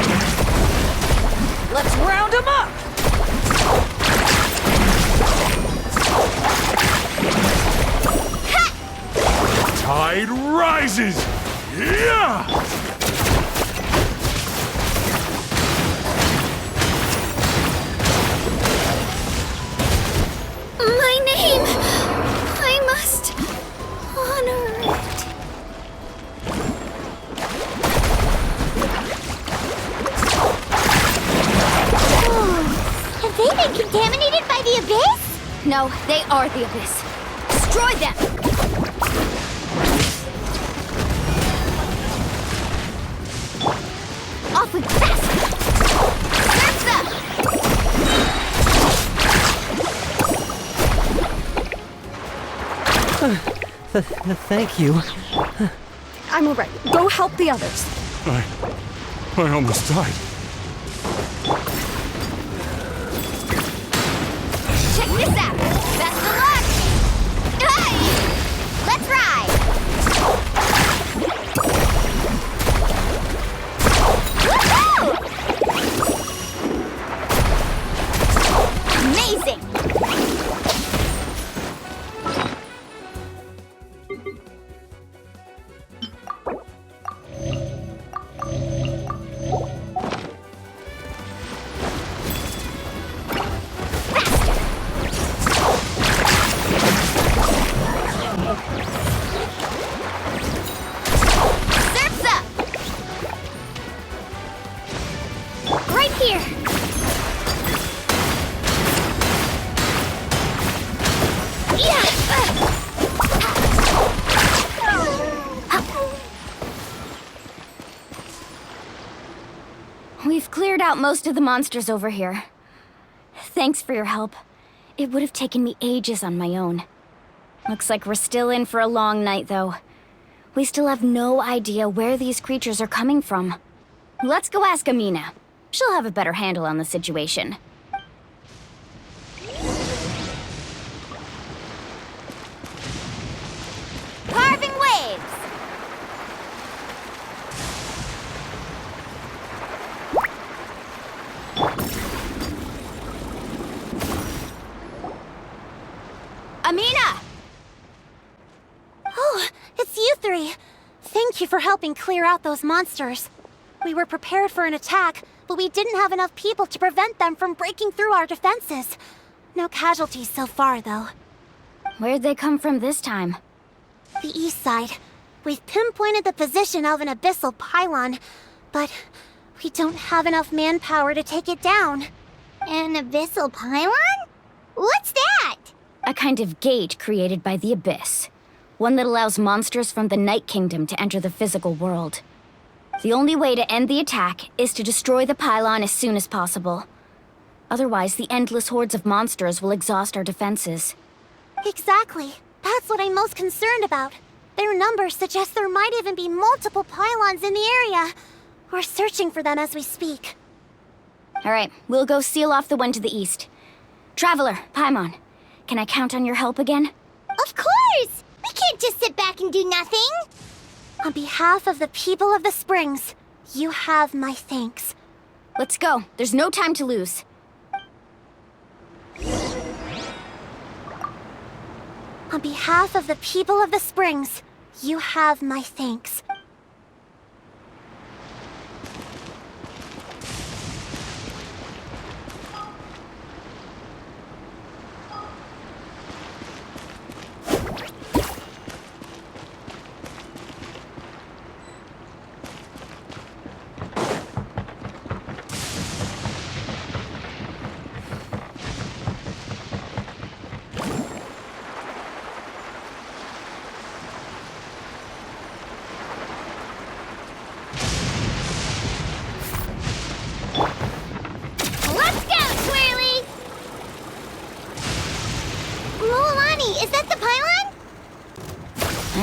Let's round them up! Tide rises! Yeah! My name! I must honor it. Oh, have they been contaminated by the Abyss? No, they are the Abyss. Destroy them! Awfully fast! Thank you. I'm alright. Go help the others. I almost died. Check this out! Best of luck! Hey! Let's ride! Woohoo! Amazing! We've cleared out most of the monsters over here. Thanks for your help. It would have taken me ages on my own. Looks like we're still in for a long night, though. We still have no idea where these creatures are coming from. Let's go ask Amina. She'll have a better handle on the situation. Carving waves! Amina! Oh, it's you three. Thank you for helping clear out those monsters. We were prepared for an attack, but we didn't have enough people to prevent them from breaking through our defenses. No casualties so far, though. Where'd they come from this time? The east side. We've pinpointed the position of an abyssal pylon, but we don't have enough manpower to take it down. An abyssal pylon? What's that? A kind of gate created by the Abyss. One that allows monsters from the Night Kingdom to enter the physical world. The only way to end the attack is to destroy the pylon as soon as possible. Otherwise, the endless hordes of monsters will exhaust our defenses. Exactly. That's what I'm most concerned about. Their numbers suggest there might even be multiple pylons in the area. We're searching for them as we speak. Alright, we'll go seal off the one to the east. Traveler, Paimon, can I count on your help again? Of course! We can't just sit back and do nothing! On behalf of the people of the Springs, you have my thanks. Let's go. There's no time to lose. On behalf of the people of the Springs, you have my thanks.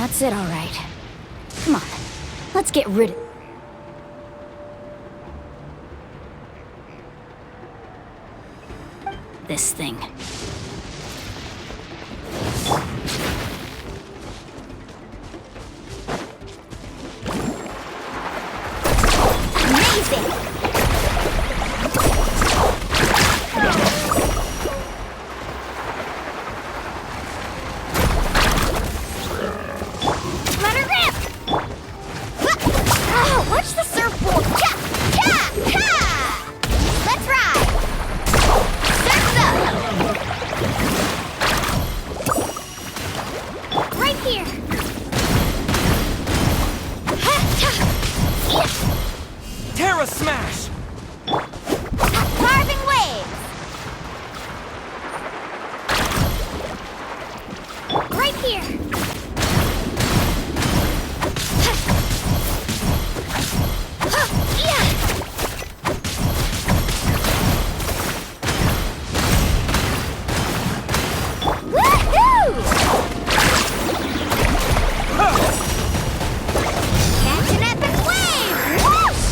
That's it, all right. Come on, let's get rid of... this thing. Amazing! Let her rip! Oh, watch the surfboard! Cha! Cha! Cha! Let's ride! Surf's up! Right here! Terra Smash! Carving waves! Right here! Catch an epic wave! Whoosh!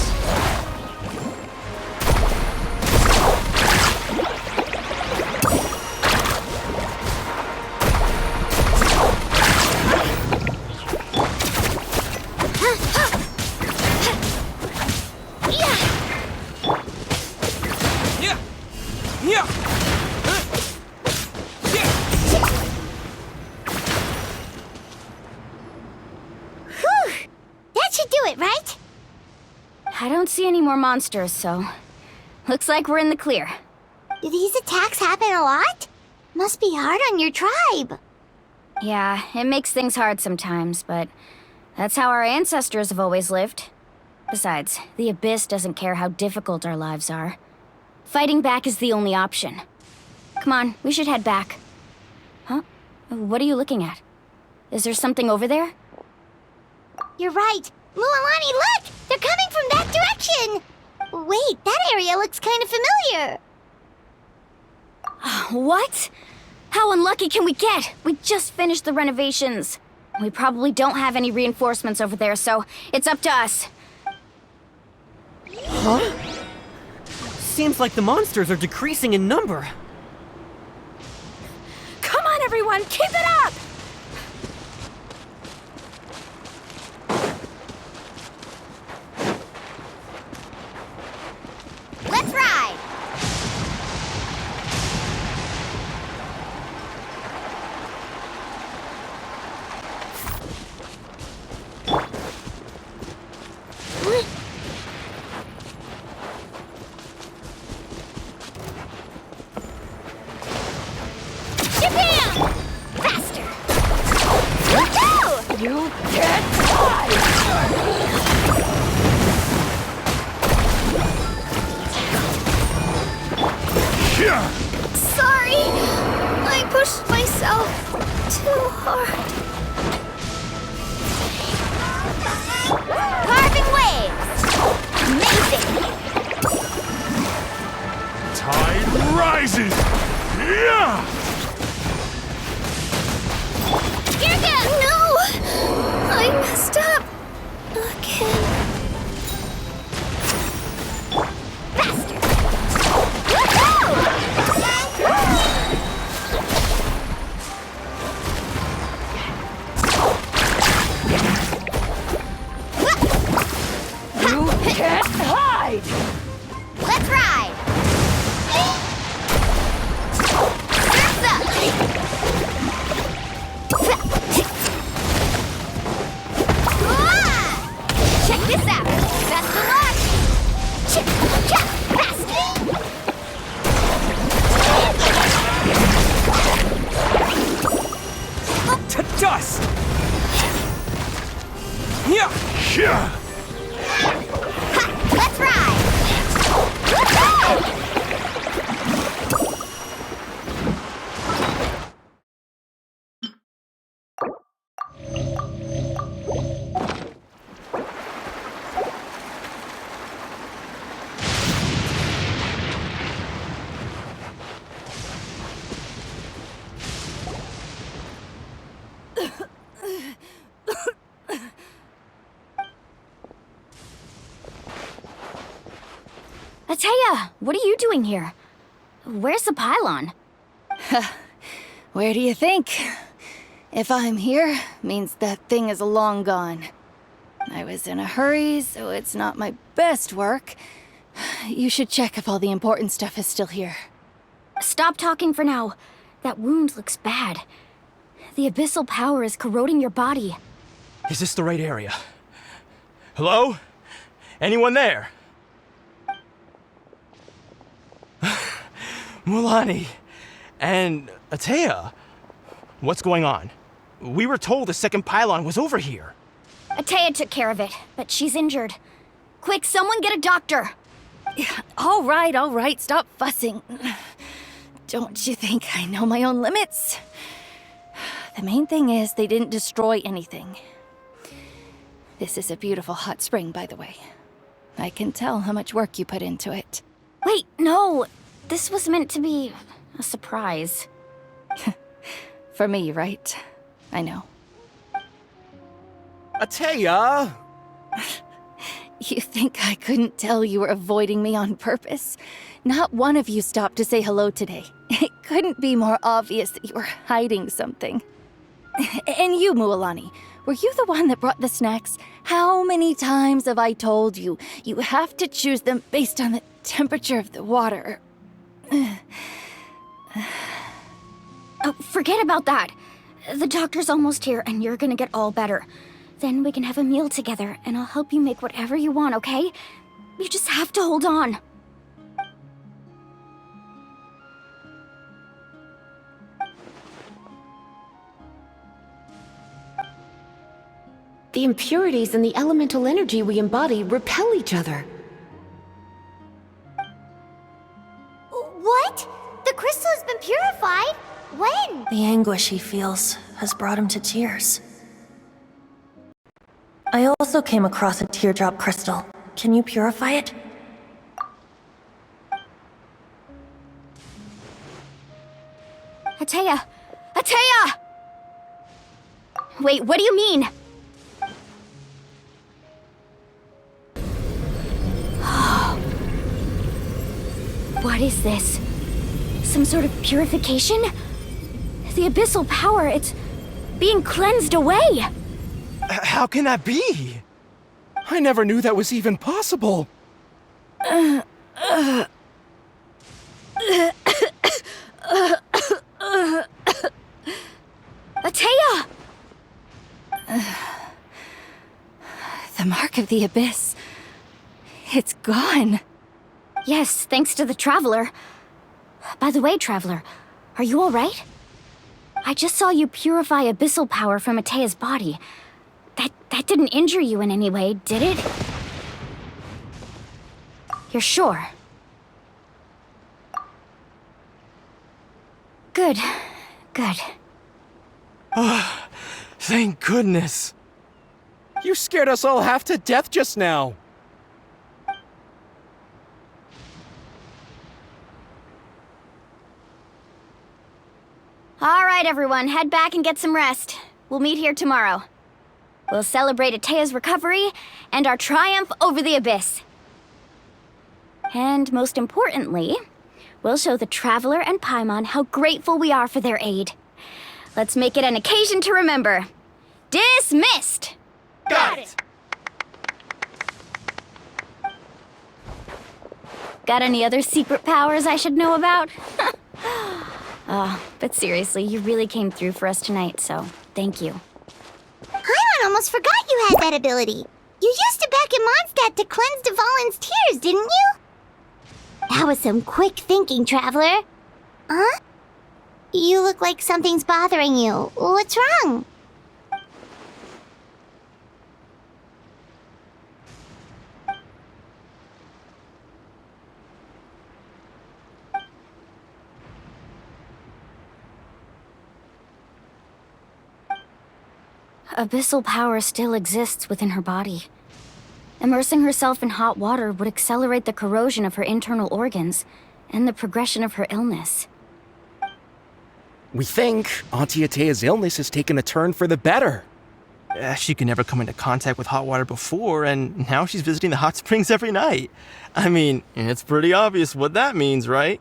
Whew! That should do it, right? I don't see any more monsters, so... looks like we're in the clear. Do these attacks happen a lot? Must be hard on your tribe. Yeah, it makes things hard sometimes, but that's how our ancestors have always lived. Besides, the Abyss doesn't care how difficult our lives are. Fighting back is the only option. Come on, we should head back. Huh? What are you looking at? Is there something over there? You're right. Mualani, look! They're coming from that direction! Wait, that area looks kind of familiar. What? How unlucky can we get? We just finished the renovations. We probably don't have any reinforcements over there, so it's up to us. Huh? Seems like the monsters are decreasing in number. Come on, everyone, keep it up! Let's ride! Japan! Faster! Woohoo! You can't Sorry, I pushed myself too hard. Carving waves! Amazing! Tide rises! Yeah! Here again! No! I messed up again. Faster! Woohoo! You can't hide! Let's ride! Surf's up! Ah! Check this out! Best of luck! To dust! Yeah! Yeah! Let's ride! Woohoo! Atea, what are you doing here? Where's the pylon? Where do you think? If I'm here, means that thing is long gone. I was in a hurry, so it's not my best work. You should check if all the important stuff is still here. Stop talking for now. That wound looks bad. The abyssal power is corroding your body. Is this the right area? Hello? Anyone there? Mulani and Atea, what's going on? We were told the second pylon was over here. Atea took care of it, but she's injured. Quick, someone get a doctor! All right, stop fussing. Don't you think I know my own limits? The main thing is they didn't destroy anything. This is a beautiful hot spring, by the way. I can tell how much work you put into it. Wait, no! This was meant to be a surprise. For me, right? I know. Atea! You think I couldn't tell you were avoiding me on purpose? Not one of you stopped to say hello today. It couldn't be more obvious that you were hiding something. And you, Mualani, were you the one that brought the snacks? How many times have I told you, you have to choose them based on the temperature of the water? Oh, forget about that. The doctor's almost here, and you're gonna get all better. Then we can have a meal together, and I'll help you make whatever you want, okay? You just have to hold on. The impurities and the elemental energy we embody repel each other. What? The crystal has been purified? When? The anguish he feels has brought him to tears. I also came across a teardrop crystal. Can you purify it? Atea! Atea! Wait, what do you mean? What is this? Some sort of purification? The abyssal power, it's being cleansed away! How can that be? I never knew that was even possible. Atea! The mark of the abyss. It's gone. Yes, thanks to the Traveler. By the way, Traveler, are you alright? I just saw you purify abyssal power from Atea's body. That didn't injure you in any way, did it? You're sure? Good. Good. Oh, thank goodness. You scared us all half to death just now. All right, everyone, head back and get some rest. We'll meet here tomorrow. We'll celebrate Atea's recovery and our triumph over the abyss. And most importantly, we'll show the Traveler and Paimon how grateful we are for their aid. Let's make it an occasion to remember. Dismissed! Got it! Got any other secret powers I should know about? But seriously, you really came through for us tonight, so thank you. Paimon almost forgot you had that ability. You used it back in Mondstadt to cleanse Dvalin's tears, didn't you? That was some quick thinking, Traveler. Huh? You look like something's bothering you. What's wrong? Abyssal power still exists within her body. Immersing herself in hot water would accelerate the corrosion of her internal organs and the progression of her illness. We think Auntie Atea's illness has taken a turn for the better. She could never come into contact with hot water before, and now she's visiting the hot springs every night. I mean, it's pretty obvious what that means, right?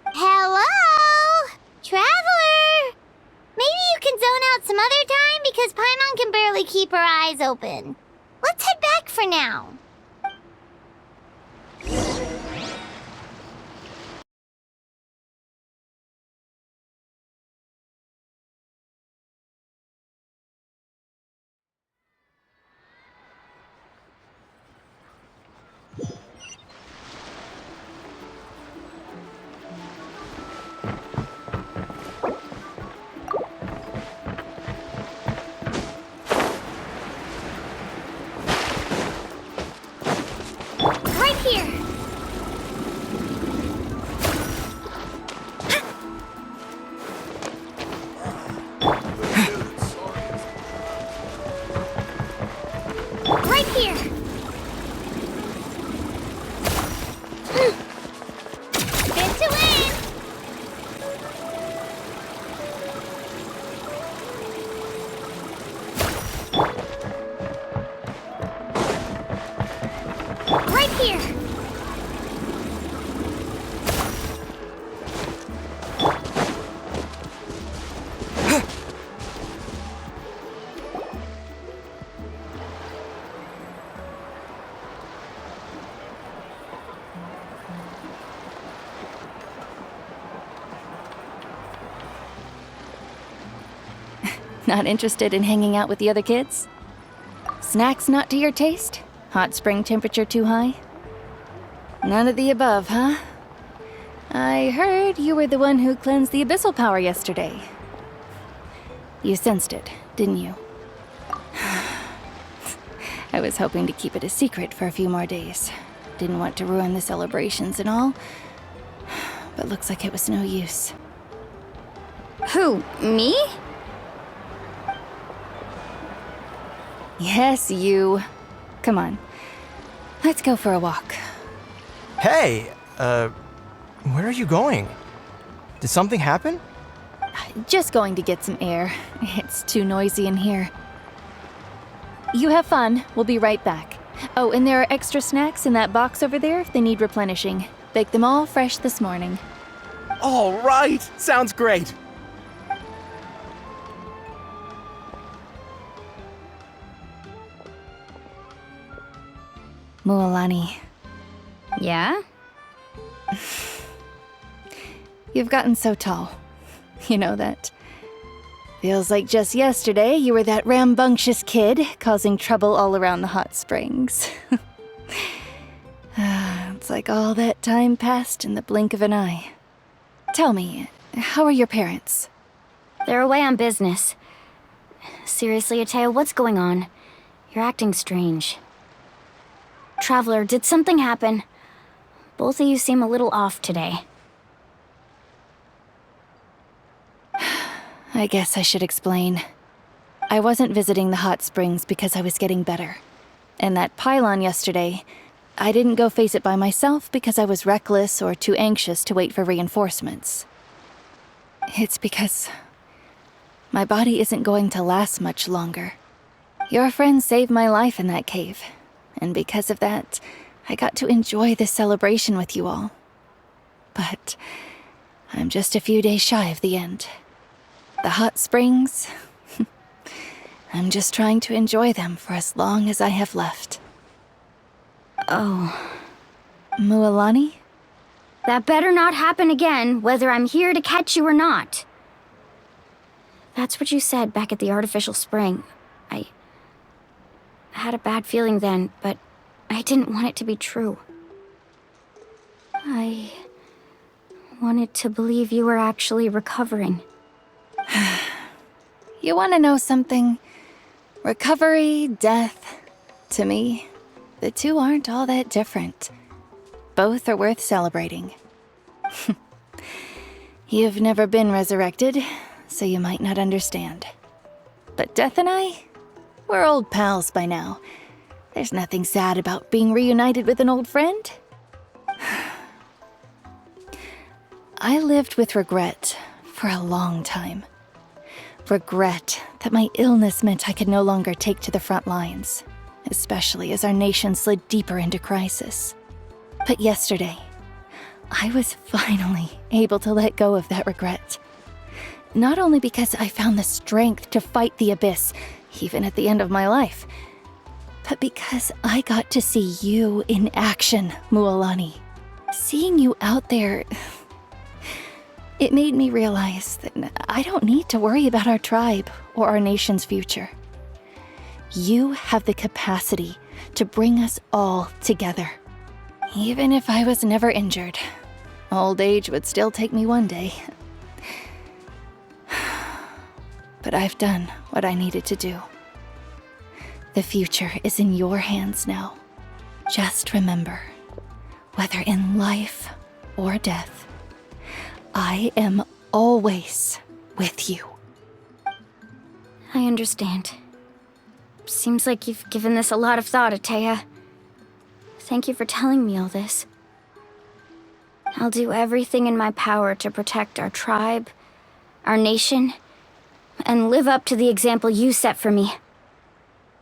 Hello? Traveler? Maybe you can zone out some other time because Paimon can barely keep her eyes open. Let's head back for now. Right here. Right here. Fit to win. Right here. Not interested in hanging out with the other kids? Snacks not to your taste? Hot spring temperature too high? None of the above, huh? I heard you were the one who cleansed the abyssal power yesterday. You sensed it, didn't you? I was hoping to keep it a secret for a few more days. Didn't want to ruin the celebrations and all. But looks like it was no use. Who, me? Yes, you. Come on. Let's go for a walk. Hey, where are you going? Did something happen? Just going to get some air. It's too noisy in here. You have fun. We'll be right back. Oh, and there are extra snacks in that box over there if they need replenishing. Baked them all fresh this morning. All right, sounds great. Mualani. Yeah? You've gotten so tall. You know that. Feels like just yesterday you were that rambunctious kid causing trouble all around the hot springs. It's like all that time passed in the blink of an eye. Tell me, how are your parents? They're away on business. Seriously, Ateo, what's going on? You're acting strange. Traveler, did something happen? Both of you seem a little off today. I guess I should explain. I wasn't visiting the hot springs because I was getting better. And that pylon yesterday, I didn't go face it by myself because I was reckless or too anxious to wait for reinforcements. It's because my body isn't going to last much longer. Your friend saved my life in that cave, and because of that, I got to enjoy this celebration with you all. But I'm just a few days shy of the end. The hot springs, I'm just trying to enjoy them for as long as I have left. Oh. Mualani? That better not happen again, whether I'm here to catch you or not. That's what you said back at the artificial spring. I had a bad feeling then, but I didn't want it to be true. I wanted to believe you were actually recovering. You want to know something? Recovery, death, to me, the two aren't all that different. Both are worth celebrating. You've never been resurrected, so you might not understand. But Death and I, we're old pals by now. There's nothing sad about being reunited with an old friend. I lived with regret for a long time. Regret that my illness meant I could no longer take to the front lines, especially as our nation slid deeper into crisis. But yesterday, I was finally able to let go of that regret. Not only because I found the strength to fight the abyss, even at the end of my life, but because I got to see you in action, Mualani. Seeing you out there, it made me realize that I don't need to worry about our tribe or our nation's future. You have the capacity to bring us all together. Even if I was never injured, old age would still take me one day. But I've done what I needed to do. The future is in your hands now. Just remember, whether in life or death, I am always with you. I understand. Seems like you've given this a lot of thought, Atea. Thank you for telling me all this. I'll do everything in my power to protect our tribe, our nation, and live up to the example you set for me.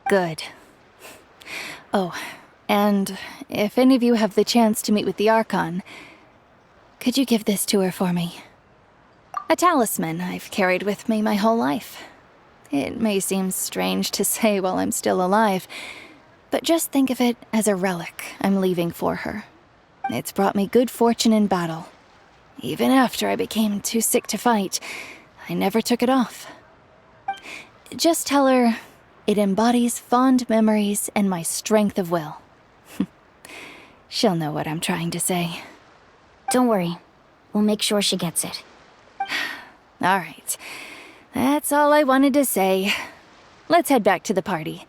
Good. Oh, and if any of you have the chance to meet with the Archon, could you give this to her for me? A talisman I've carried with me my whole life. It may seem strange to say while I'm still alive, but just think of it as a relic I'm leaving for her. It's brought me good fortune in battle. Even after I became too sick to fight, I never took it off. Just tell her it embodies fond memories and my strength of will. She'll know what I'm trying to say. Don't worry. We'll make sure she gets it. All right. That's all I wanted to say. Let's head back to the party.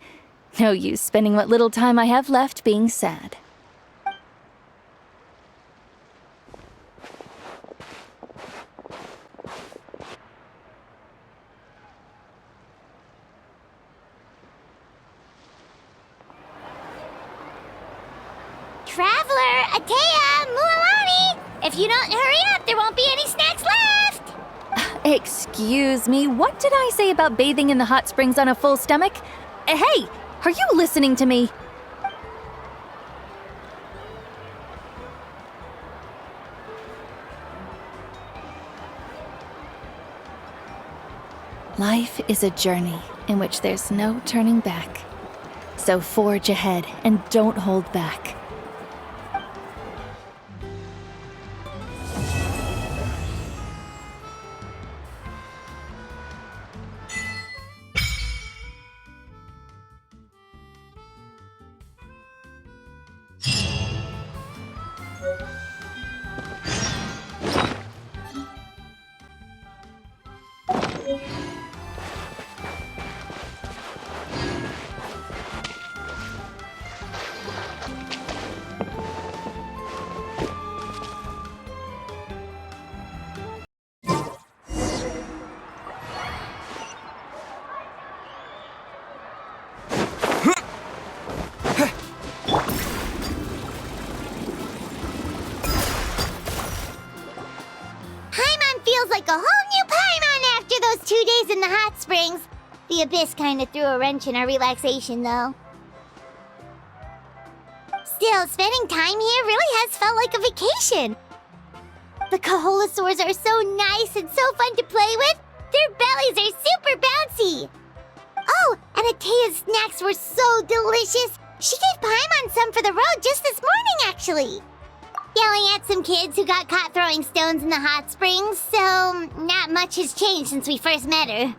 No use spending what little time I have left being sad. Traveler, Atea, Mualani! If you don't hurry up, there won't be any snacks left! Excuse me, what did I say about bathing in the hot springs on a full stomach? Hey, are you listening to me? Life is a journey in which there's no turning back. So forge ahead and don't hold back. Feels like a whole new Paimon after those 2 days in the hot springs. The abyss kind of threw a wrench in our relaxation, though. Still, spending time here really has felt like a vacation. The Kaholasaurs are so nice and so fun to play with. Their bellies are super bouncy. Oh, and Atea's snacks were so delicious. She gave Paimon some for the road just this morning, actually. Yelling at some kids who got caught throwing stones in the hot springs, so not much has changed since we first met her.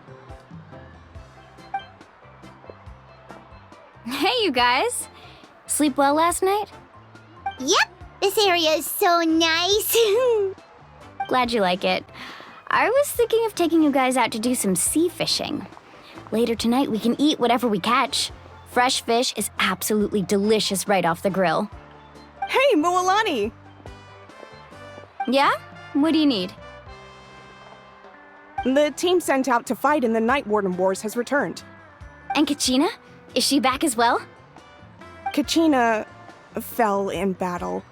Hey, you guys. Sleep well last night? Yep, this area is so nice. Glad you like it. I was thinking of taking you guys out to do some sea fishing. Later tonight, we can eat whatever we catch. Fresh fish is absolutely delicious right off the grill. Hey, Mualani! Yeah? What do you need? The team sent out to fight in the Night Warden Wars has returned. And Kachina? Is she back as well? Kachina fell in battle.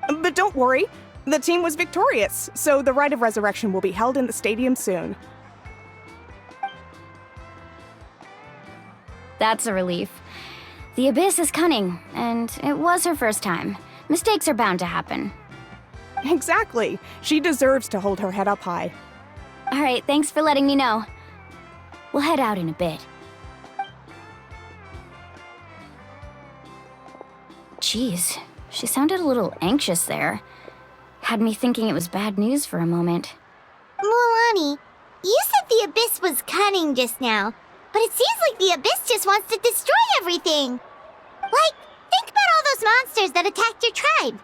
But don't worry, The team was victorious, so the rite of resurrection will be held in the stadium soon. That's a relief. The Abyss is cunning, and it was her first time. Mistakes are bound to happen. Exactly. She deserves to hold her head up high. All right, thanks for letting me know. We'll head out in a bit. Jeez, she sounded a little anxious there. Had me thinking it was bad news for a moment. Mualani, you said the Abyss was cunning just now, but it seems like the Abyss just wants to destroy everything. Like, think about all those monsters that attacked your tribe.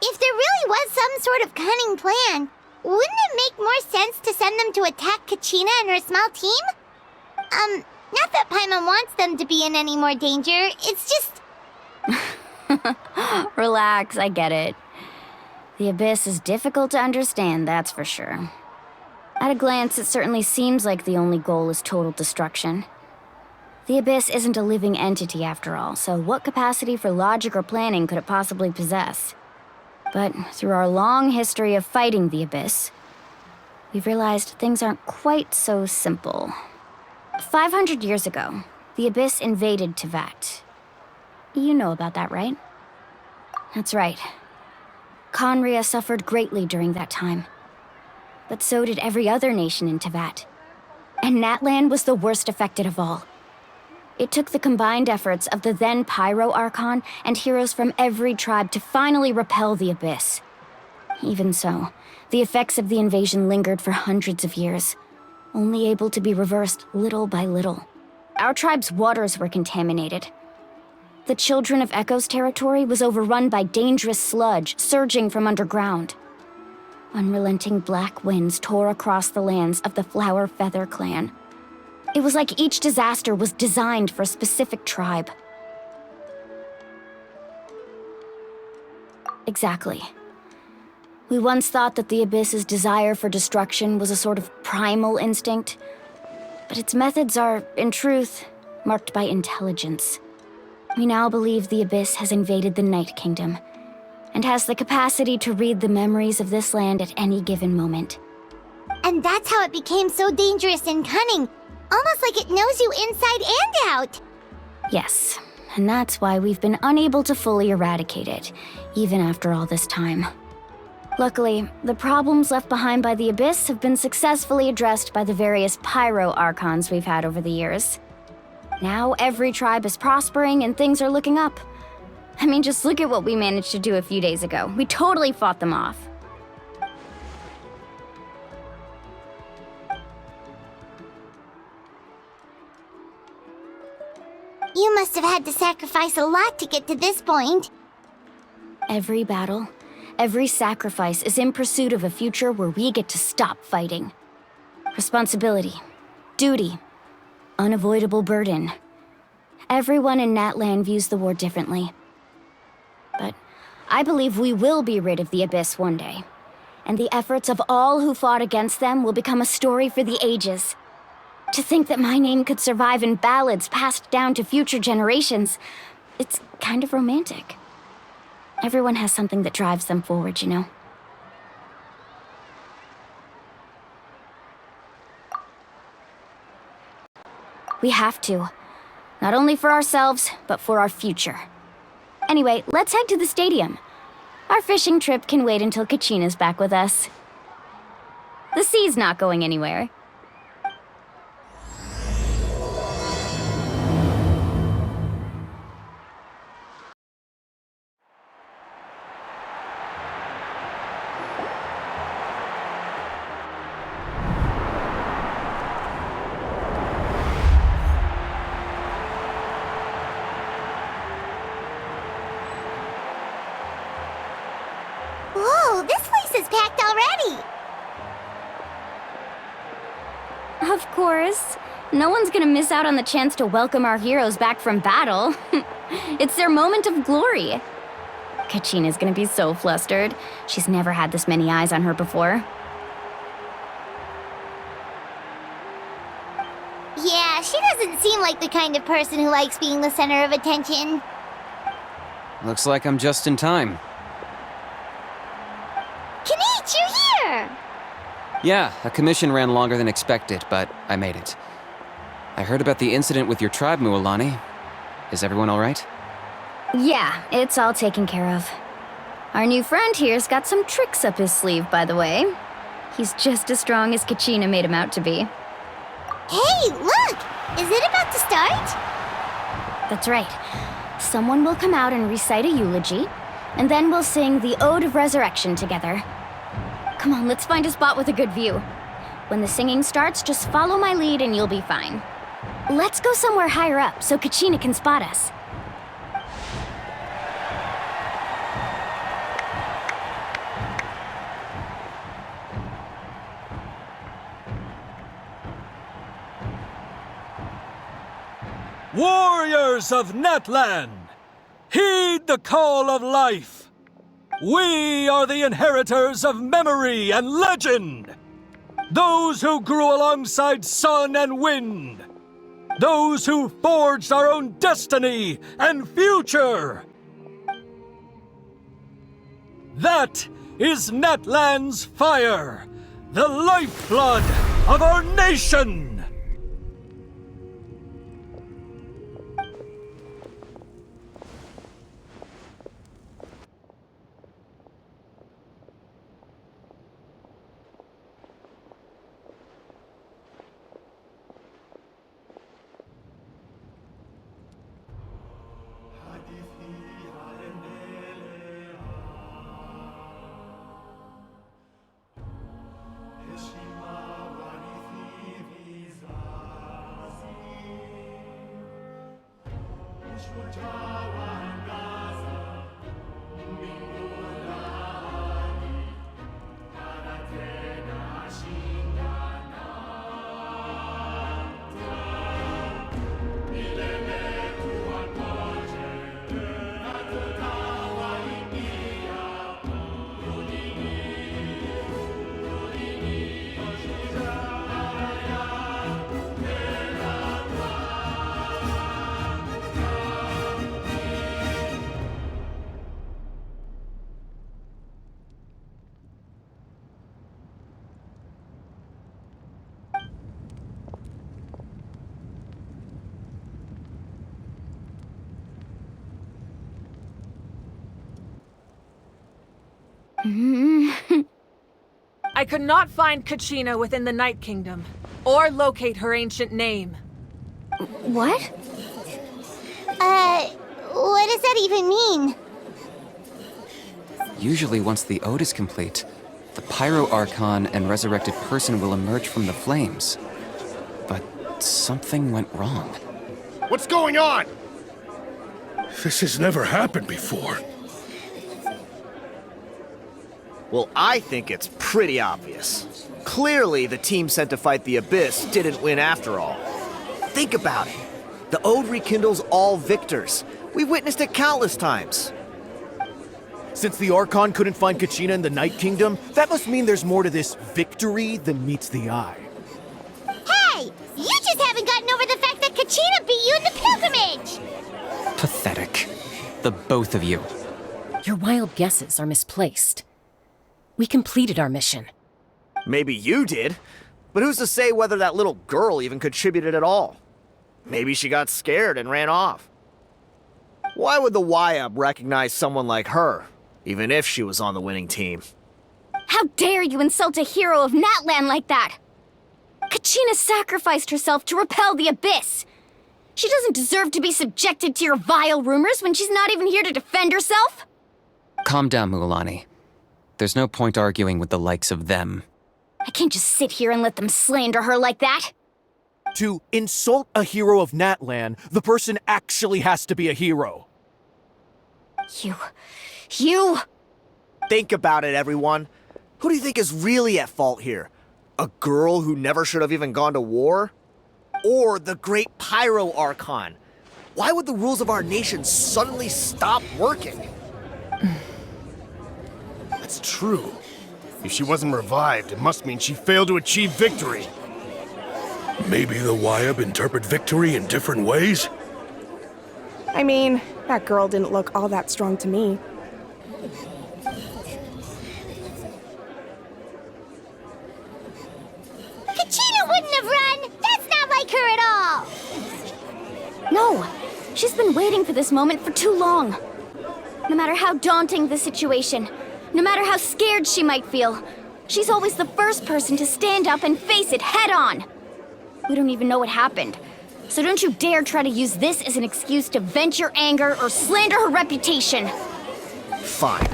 If there really was some sort of cunning plan, wouldn't it make more sense to send them to attack Kachina and her small team? Not that Paimon wants them to be in any more danger, it's just... Relax, I get it. The Abyss is difficult to understand, that's for sure. At a glance, it certainly seems like the only goal is total destruction. The Abyss isn't a living entity after all, so what capacity for logic or planning could it possibly possess? But through our long history of fighting the Abyss, we've realized things aren't quite so simple. 500 years ago, the Abyss invaded Teyvat. You know about that, right? That's right. Khaenri'ah suffered greatly during that time. But so did every other nation in Teyvat. And Natlan was the worst affected of all. It took the combined efforts of the then Pyro Archon and heroes from every tribe to finally repel the Abyss. Even so, the effects of the invasion lingered for hundreds of years, only able to be reversed little by little. Our tribe's waters were contaminated. The Children of Echo's territory was overrun by dangerous sludge surging from underground. Unrelenting black winds tore across the lands of the Flower Feather clan. It was like each disaster was designed for a specific tribe. Exactly. We once thought that the Abyss's desire for destruction was a sort of primal instinct, but its methods are, in truth, marked by intelligence. We now believe the Abyss has invaded the Night Kingdom, and has the capacity to read the memories of this land at any given moment. And that's how it became so dangerous and cunning, almost like it knows you inside and out. Yes, and that's why we've been unable to fully eradicate it, even after all this time. Luckily, the problems left behind by the Abyss have been successfully addressed by the various Pyro Archons we've had over the years. Now every tribe is prospering and things are looking up. I mean, just look at what we managed to do a few days ago. We totally fought them off. You must have had to sacrifice a lot to get to this point. Every battle, every sacrifice is in pursuit of a future where we get to stop fighting. Responsibility, duty, unavoidable burden. Everyone in Natlan views the war differently. But I believe we will be rid of the Abyss one day. And the efforts of all who fought against them will become a story for the ages. To think that my name could survive in ballads passed down to future generations, it's kind of romantic. Everyone has something that drives them forward, you know? We have to. Not only for ourselves, but for our future. Anyway, let's head to the stadium. Our fishing trip can wait until Kachina's back with us. The sea's not going anywhere. Whoa, this place is packed already! Of course. No one's gonna miss out on the chance to welcome our heroes back from battle. It's their moment of glory. Kachina's gonna be so flustered. She's never had this many eyes on her before. Yeah, she doesn't seem like the kind of person who likes being the center of attention. Looks like I'm just in time. Yeah, a commission ran longer than expected, but I made it. I heard about the incident with your tribe, Mualani. Is everyone alright? Yeah, it's all taken care of. Our new friend here's got some tricks up his sleeve, by the way. He's just as strong as Kachina made him out to be. Hey, look! Is it about to start? That's right. Someone will come out and recite a eulogy, and then we'll sing the Ode of Resurrection together. Come on, let's find a spot with a good view. When the singing starts, just follow my lead and you'll be fine. Let's go somewhere higher up so Kachina can spot us. Warriors of Natlan, heed the call of life. We are the inheritors of memory and legend. Those who grew alongside sun and wind. Those who forged our own destiny and future. That is Natlan's fire, the lifeblood of our nation. I could not find Kachina within the Night Kingdom, or locate her ancient name. What? What does that even mean? Usually once the ode is complete, the Pyro Archon and resurrected person will emerge from the flames. But something went wrong. What's going on? This has never happened before. Well, I think it's pretty obvious. Clearly, the team sent to fight the Abyss didn't win after all. Think about it. The Ode rekindles all victors. We've witnessed it countless times. Since the Archon couldn't find Kachina in the Night Kingdom, that must mean there's more to this victory than meets the eye. Hey! You just haven't gotten over the fact that Kachina beat you in the pilgrimage! Pathetic. The both of you. Your wild guesses are misplaced. We completed our mission. Maybe you did, but who's to say whether that little girl even contributed at all? Maybe she got scared and ran off. Why would the YUB recognize someone like her, even if she was on the winning team? How dare you insult a hero of Natlan like that? Kachina sacrificed herself to repel the Abyss. She doesn't deserve to be subjected to your vile rumors when she's not even here to defend herself. Calm down, Mualani. There's no point arguing with the likes of them. I can't just sit here and let them slander her like that. To insult a hero of Natlan, the person actually has to be a hero. You... Think about it, everyone. Who do you think is really at fault here? A girl who never should have even gone to war? Or the great Pyro Archon? Why would the rules of our nation suddenly stop working? That's true. If she wasn't revived, it must mean she failed to achieve victory. Maybe the YUB interpret victory in different ways? I mean, that girl didn't look all that strong to me. No! She's been waiting for this moment for too long. No matter how daunting the situation, no matter how scared she might feel, she's always the first person to stand up and face it head on. We don't even know what happened, so don't you dare try to use this as an excuse to vent your anger or slander her reputation. Fine.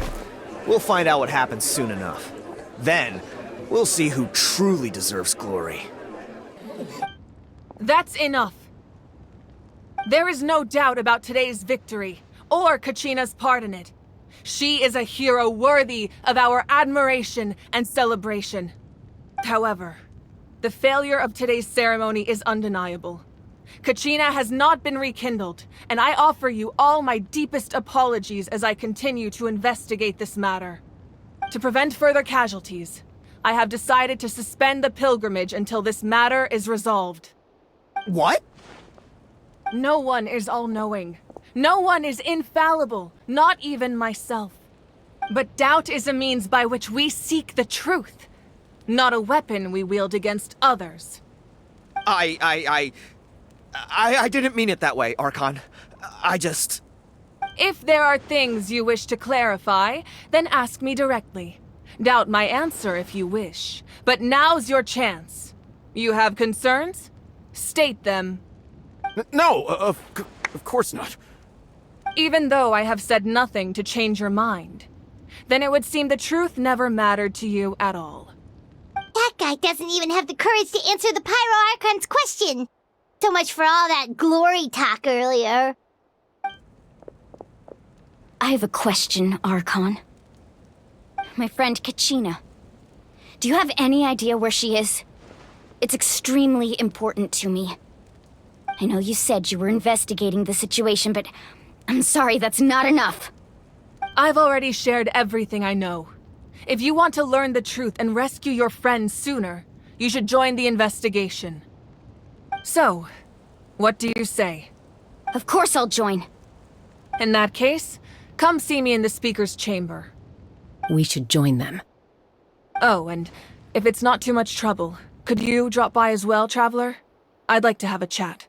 We'll find out what happens soon enough. Then, we'll see who truly deserves glory. That's enough. There is no doubt about today's victory, or Kachina's part in it. She is a hero worthy of our admiration and celebration. However, the failure of today's ceremony is undeniable. Kachina has not been rekindled, and I offer you all my deepest apologies as I continue to investigate this matter. To prevent further casualties, I have decided to suspend the pilgrimage until this matter is resolved. What? No one is all-knowing. No one is infallible, not even myself. But doubt is a means by which we seek the truth, not a weapon we wield against others. I didn't mean it that way, Archon. I just... If there are things you wish to clarify, then ask me directly. Doubt my answer if you wish, but now's your chance. You have concerns? State them. No, of course not. Even though I have said nothing to change your mind, then it would seem the truth never mattered to you at all. That guy doesn't even have the courage to answer the Pyro Archon's question. So much for all that glory talk earlier. I have a question, Archon. My friend Kachina. Do you have any idea where she is? It's extremely important to me. I know you said you were investigating the situation, but I'm sorry, that's not enough. I've already shared everything I know. If you want to learn the truth and rescue your friend sooner, you should join the investigation. So, what do you say? Of course I'll join. In that case, come see me in the speaker's chamber. We should join them. Oh, and if it's not too much trouble, could you drop by as well, Traveler? I'd like to have a chat.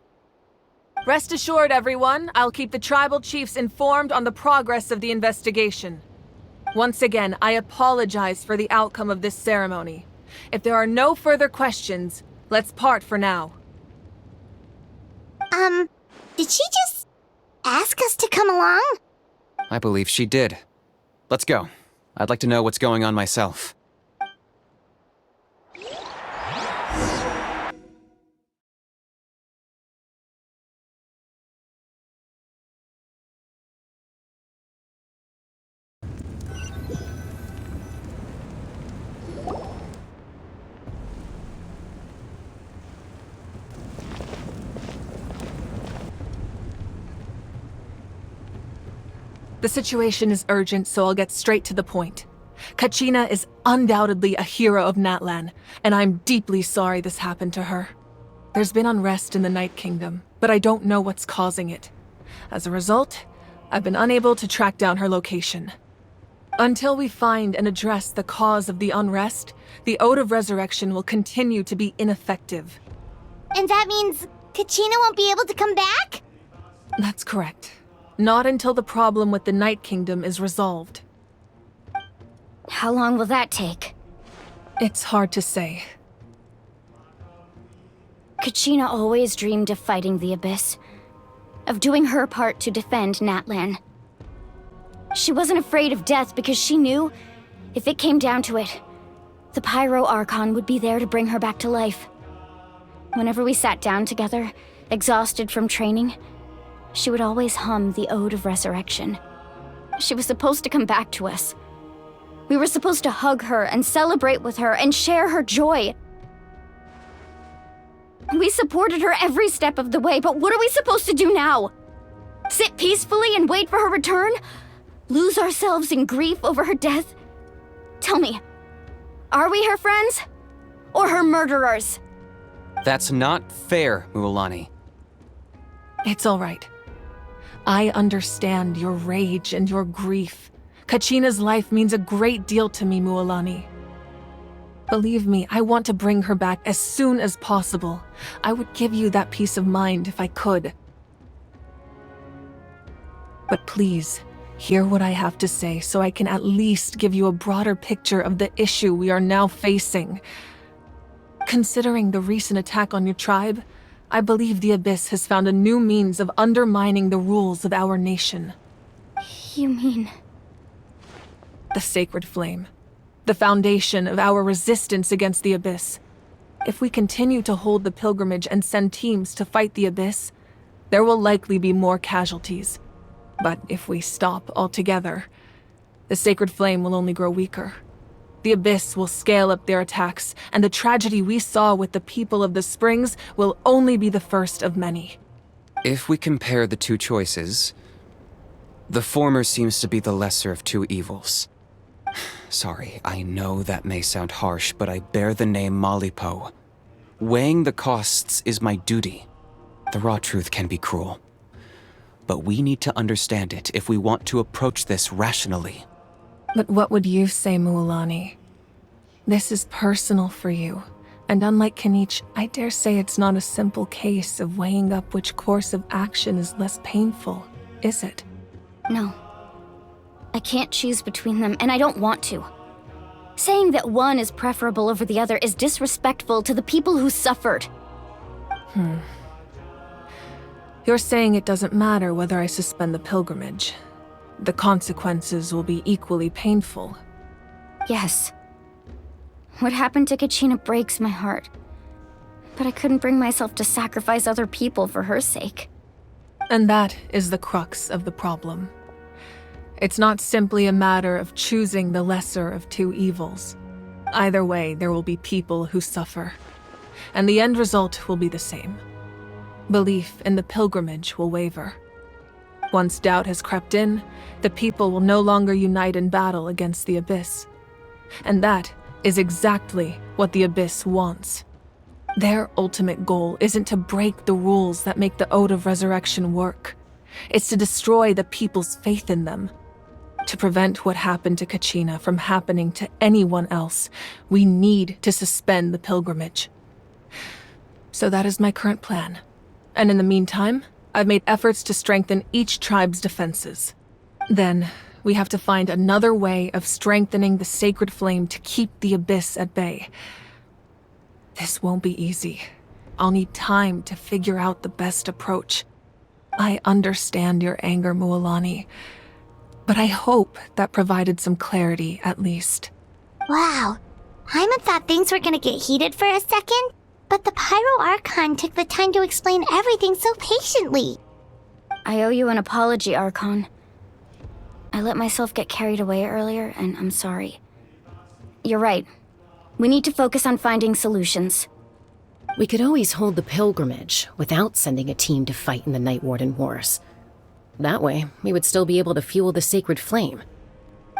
Rest assured, everyone, I'll keep the tribal chiefs informed on the progress of the investigation. Once again, I apologize for the outcome of this ceremony. If there are no further questions, let's part for now. Did she just ask us to come along? I believe she did. Let's go. I'd like to know what's going on myself. The situation is urgent, so I'll get straight to the point. Kachina is undoubtedly a hero of Natlan, and I'm deeply sorry this happened to her. There's been unrest in the Night Kingdom, but I don't know what's causing it. As a result, I've been unable to track down her location. Until we find and address the cause of the unrest, the Ode of Resurrection will continue to be ineffective. And that means Kachina won't be able to come back? That's correct. Not until the problem with the Night Kingdom is resolved. How long will that take? It's hard to say. Kachina always dreamed of fighting the Abyss, of doing her part to defend Natlan. She wasn't afraid of death because she knew, if it came down to it, the Pyro Archon would be there to bring her back to life. Whenever we sat down together, exhausted from training, she would always hum the Ode of Resurrection. She was supposed to come back to us. We were supposed to hug her and celebrate with her and share her joy. We supported her every step of the way, but what are we supposed to do now? Sit peacefully and wait for her return? Lose ourselves in grief over her death? Tell me, are we her friends? Or her murderers? That's not fair, Mualani. It's all right. I understand your rage and your grief. Kachina's life means a great deal to me, Mualani. Believe me, I want to bring her back as soon as possible. I would give you that peace of mind if I could. But please, hear what I have to say so I can at least give you a broader picture of the issue we are now facing. Considering the recent attack on your tribe, I believe the Abyss has found a new means of undermining the rules of our nation. You mean... The Sacred Flame. The foundation of our resistance against the Abyss. If we continue to hold the pilgrimage and send teams to fight the Abyss, there will likely be more casualties. But if we stop altogether, the Sacred Flame will only grow weaker. The Abyss will scale up their attacks, and the tragedy we saw with the people of the Springs will only be the first of many. If we compare the two choices, the former seems to be the lesser of two evils. Sorry, I know that may sound harsh, but I bear the name Malipo. Weighing the costs is my duty. The raw truth can be cruel. But we need to understand it if we want to approach this rationally. But what would you say, Mualani? This is personal for you, and unlike Kanich, I dare say it's not a simple case of weighing up which course of action is less painful, is it? No. I can't choose between them, and I don't want to. Saying that one is preferable over the other is disrespectful to the people who suffered. You're saying it doesn't matter whether I suspend the pilgrimage. The consequences will be equally painful. Yes. What happened to Kachina breaks my heart. But I couldn't bring myself to sacrifice other people for her sake. And that is the crux of the problem. It's not simply a matter of choosing the lesser of two evils. Either way, there will be people who suffer. And the end result will be the same. Belief in the pilgrimage will waver. Once doubt has crept in, the people will no longer unite in battle against the Abyss. And that is exactly what the Abyss wants. Their ultimate goal isn't to break the rules that make the Ode of Resurrection work. It's to destroy the people's faith in them. To prevent what happened to Kachina from happening to anyone else, we need to suspend the pilgrimage. So that is my current plan. And in the meantime, I've made efforts to strengthen each tribe's defenses. Then, we have to find another way of strengthening the Sacred Flame to keep the Abyss at bay. This won't be easy. I'll need time to figure out the best approach. I understand your anger, Mualani, but I hope that provided some clarity at least. Wow. Hyman thought things were gonna get heated for a second, but the Pyro Archon took the time to explain everything so patiently. I owe you an apology, Archon. I let myself get carried away earlier, and I'm sorry. You're right. We need to focus on finding solutions. We could always hold the pilgrimage without sending a team to fight in the Night Warden Wars. That way, we would still be able to fuel the Sacred Flame.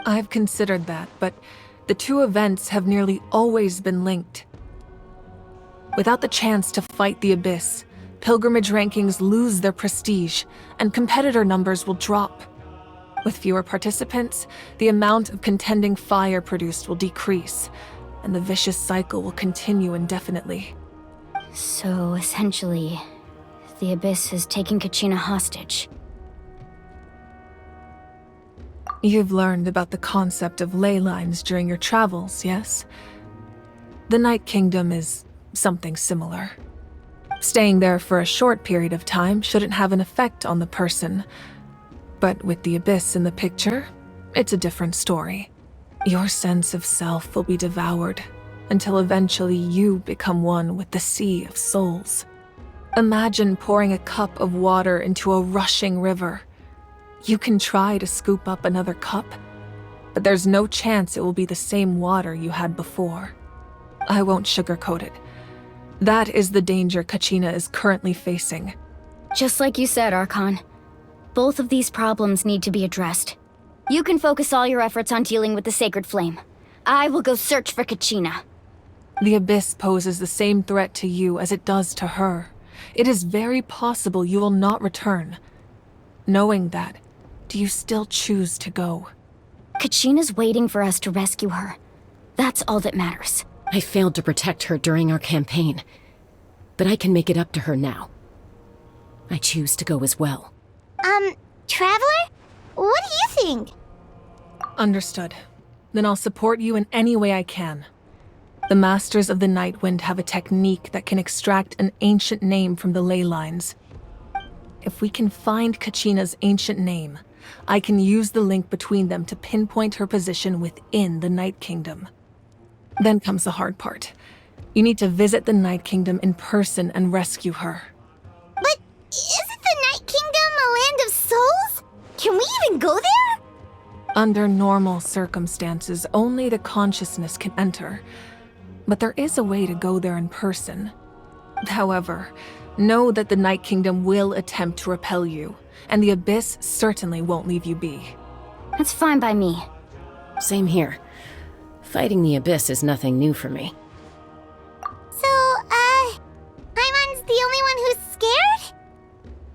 I've considered that, but the two events have nearly always been linked. Without the chance to fight the Abyss, pilgrimage rankings lose their prestige, and competitor numbers will drop. With fewer participants, the amount of contending fire produced will decrease, and the vicious cycle will continue indefinitely. So, essentially, the Abyss has taken Kachina hostage. You've learned about the concept of ley lines during your travels, yes? The Night Kingdom is something similar. Staying there for a short period of time shouldn't have an effect on the person. But with the Abyss in the picture, it's a different story. Your sense of self will be devoured, until eventually you become one with the sea of souls. Imagine pouring a cup of water into a rushing river. You can try to scoop up another cup, but there's no chance it will be the same water you had before. I won't sugarcoat it. That is the danger Kachina is currently facing. Just like you said, Archon. Both of these problems need to be addressed. You can focus all your efforts on dealing with the Sacred Flame. I will go search for Kachina. The Abyss poses the same threat to you as it does to her. It is very possible you will not return. Knowing that, do you still choose to go? Kachina's waiting for us to rescue her. That's all that matters. I failed to protect her during our campaign, but I can make it up to her now. I choose to go as well. Traveler? What do you think? Understood. Then I'll support you in any way I can. The Masters of the Nightwind have a technique that can extract an ancient name from the ley lines. If we can find Kachina's ancient name, I can use the link between them to pinpoint her position within the Night Kingdom. Then comes the hard part. You need to visit the Night Kingdom in person and rescue her. But isn't the Night Kingdom a land of souls? Can we even go there? Under normal circumstances, only the consciousness can enter. But there is a way to go there in person. However, know that the Night Kingdom will attempt to repel you, and the Abyss certainly won't leave you be. That's fine by me. Same here. Fighting the Abyss is nothing new for me. So, Paimon's the only one who's scared?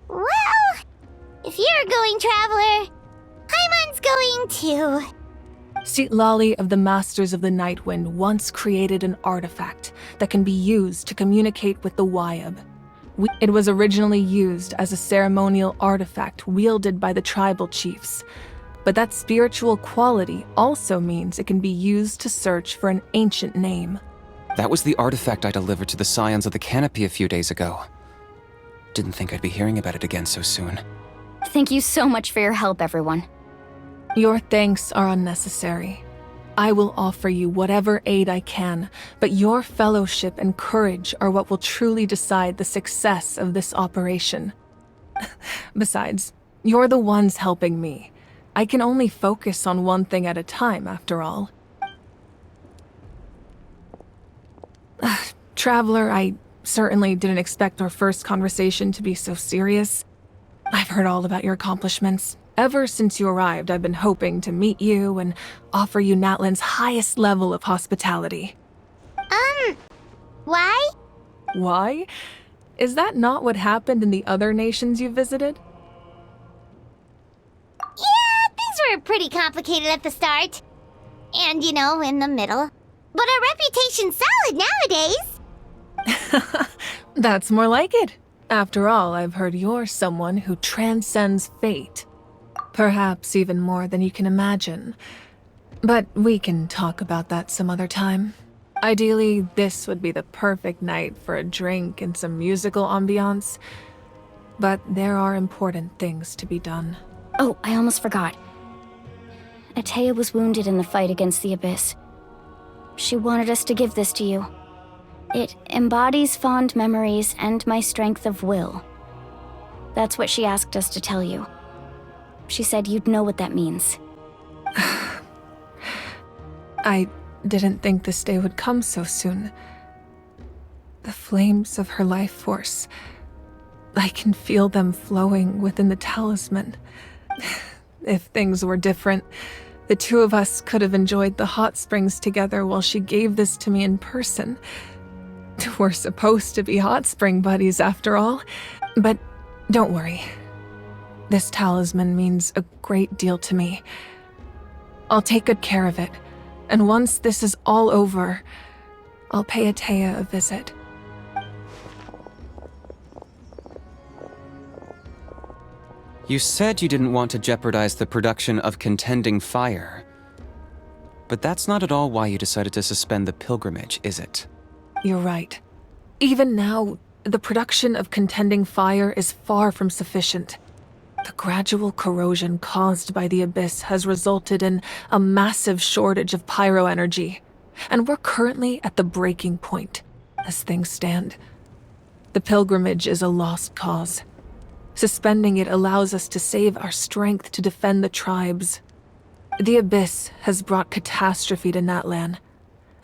Well, if you're going, Traveler, Paimon's going too. Citlali of the Masters of the Nightwind once created an artifact that can be used to communicate with the Wyab. It was originally used as a ceremonial artifact wielded by the tribal chiefs, but that spiritual quality also means it can be used to search for an ancient name. That was the artifact I delivered to the Scions of the Canopy a few days ago. Didn't think I'd be hearing about it again so soon. Thank you so much for your help, everyone. Your thanks are unnecessary. I will offer you whatever aid I can, but your fellowship and courage are what will truly decide the success of this operation. Besides, you're the ones helping me. I can only focus on one thing at a time, after all. Traveler, I certainly didn't expect our first conversation to be so serious. I've heard all about your accomplishments. Ever since you arrived, I've been hoping to meet you and offer you Natlan's highest level of hospitality. Why? Why? Is that not what happened in the other nations you visited? Yeah, things were pretty complicated at the start. And, in the middle. But our reputation's solid nowadays. That's more like it. After all, I've heard you're someone who transcends fate. Perhaps even more than you can imagine. But we can talk about that some other time. Ideally, this would be the perfect night for a drink and some musical ambiance. But there are important things to be done. Oh, I almost forgot. Atea was wounded in the fight against the Abyss. She wanted us to give this to you. It embodies fond memories and my strength of will. That's what she asked us to tell you. She said you'd know what that means. I didn't think this day would come so soon. The flames of her life force. I can feel them flowing within the talisman. If things were different, the two of us could have enjoyed the hot springs together while she gave this to me in person. We're supposed to be hot spring buddies after all. But don't worry. This talisman means a great deal to me. I'll take good care of it, and once this is all over, I'll pay Atea a visit. You said you didn't want to jeopardize the production of Contending Fire. But that's not at all why you decided to suspend the pilgrimage, is it? You're right. Even now, the production of Contending Fire is far from sufficient. The gradual corrosion caused by the Abyss has resulted in a massive shortage of pyro energy, and we're currently at the breaking point, as things stand. The pilgrimage is a lost cause. Suspending it allows us to save our strength to defend the tribes. The Abyss has brought catastrophe to Natlan,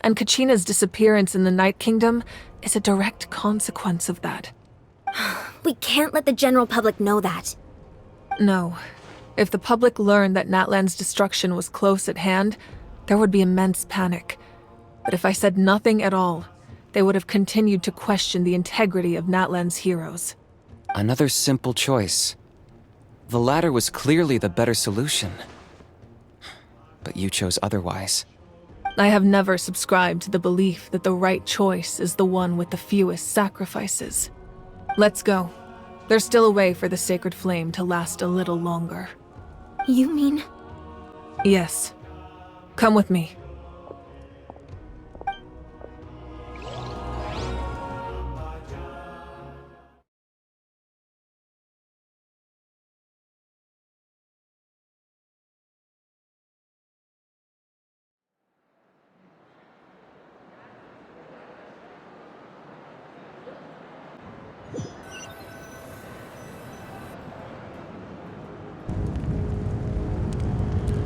and Kachina's disappearance in the Night Kingdom is a direct consequence of that. We can't let the general public know that. No. If the public learned that Natlan's destruction was close at hand, there would be immense panic. But if I said nothing at all, they would have continued to question the integrity of Natlan's heroes. Another simple choice. The latter was clearly the better solution. But you chose otherwise. I have never subscribed to the belief that the right choice is the one with the fewest sacrifices. Let's go. There's still a way for the sacred flame to last a little longer. You mean... Yes. Come with me.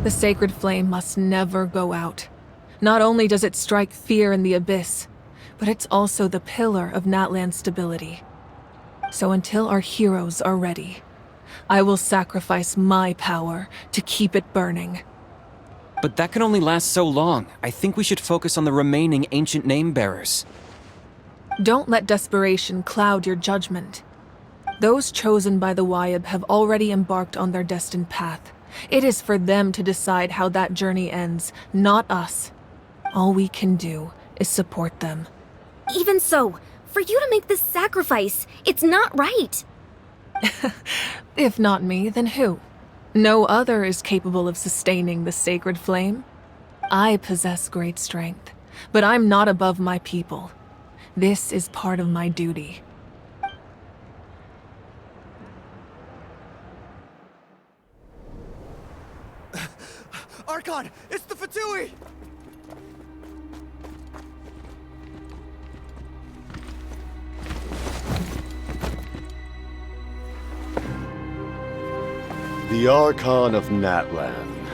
The sacred flame must never go out. Not only does it strike fear in the abyss, but it's also the pillar of Natlan's stability. So until our heroes are ready, I will sacrifice my power to keep it burning. But that can only last so long. I think we should focus on the remaining ancient name bearers. Don't let desperation cloud your judgment. Those chosen by the Wyeb have already embarked on their destined path. It is for them to decide how that journey ends, not us. All we can do is support them. Even so, for you to make this sacrifice, it's not right. If not me, then who? No other is capable of sustaining the sacred flame. I possess great strength, but I'm not above my people. This is part of my duty. Archon, it's the Fatui! The Archon of Natlan.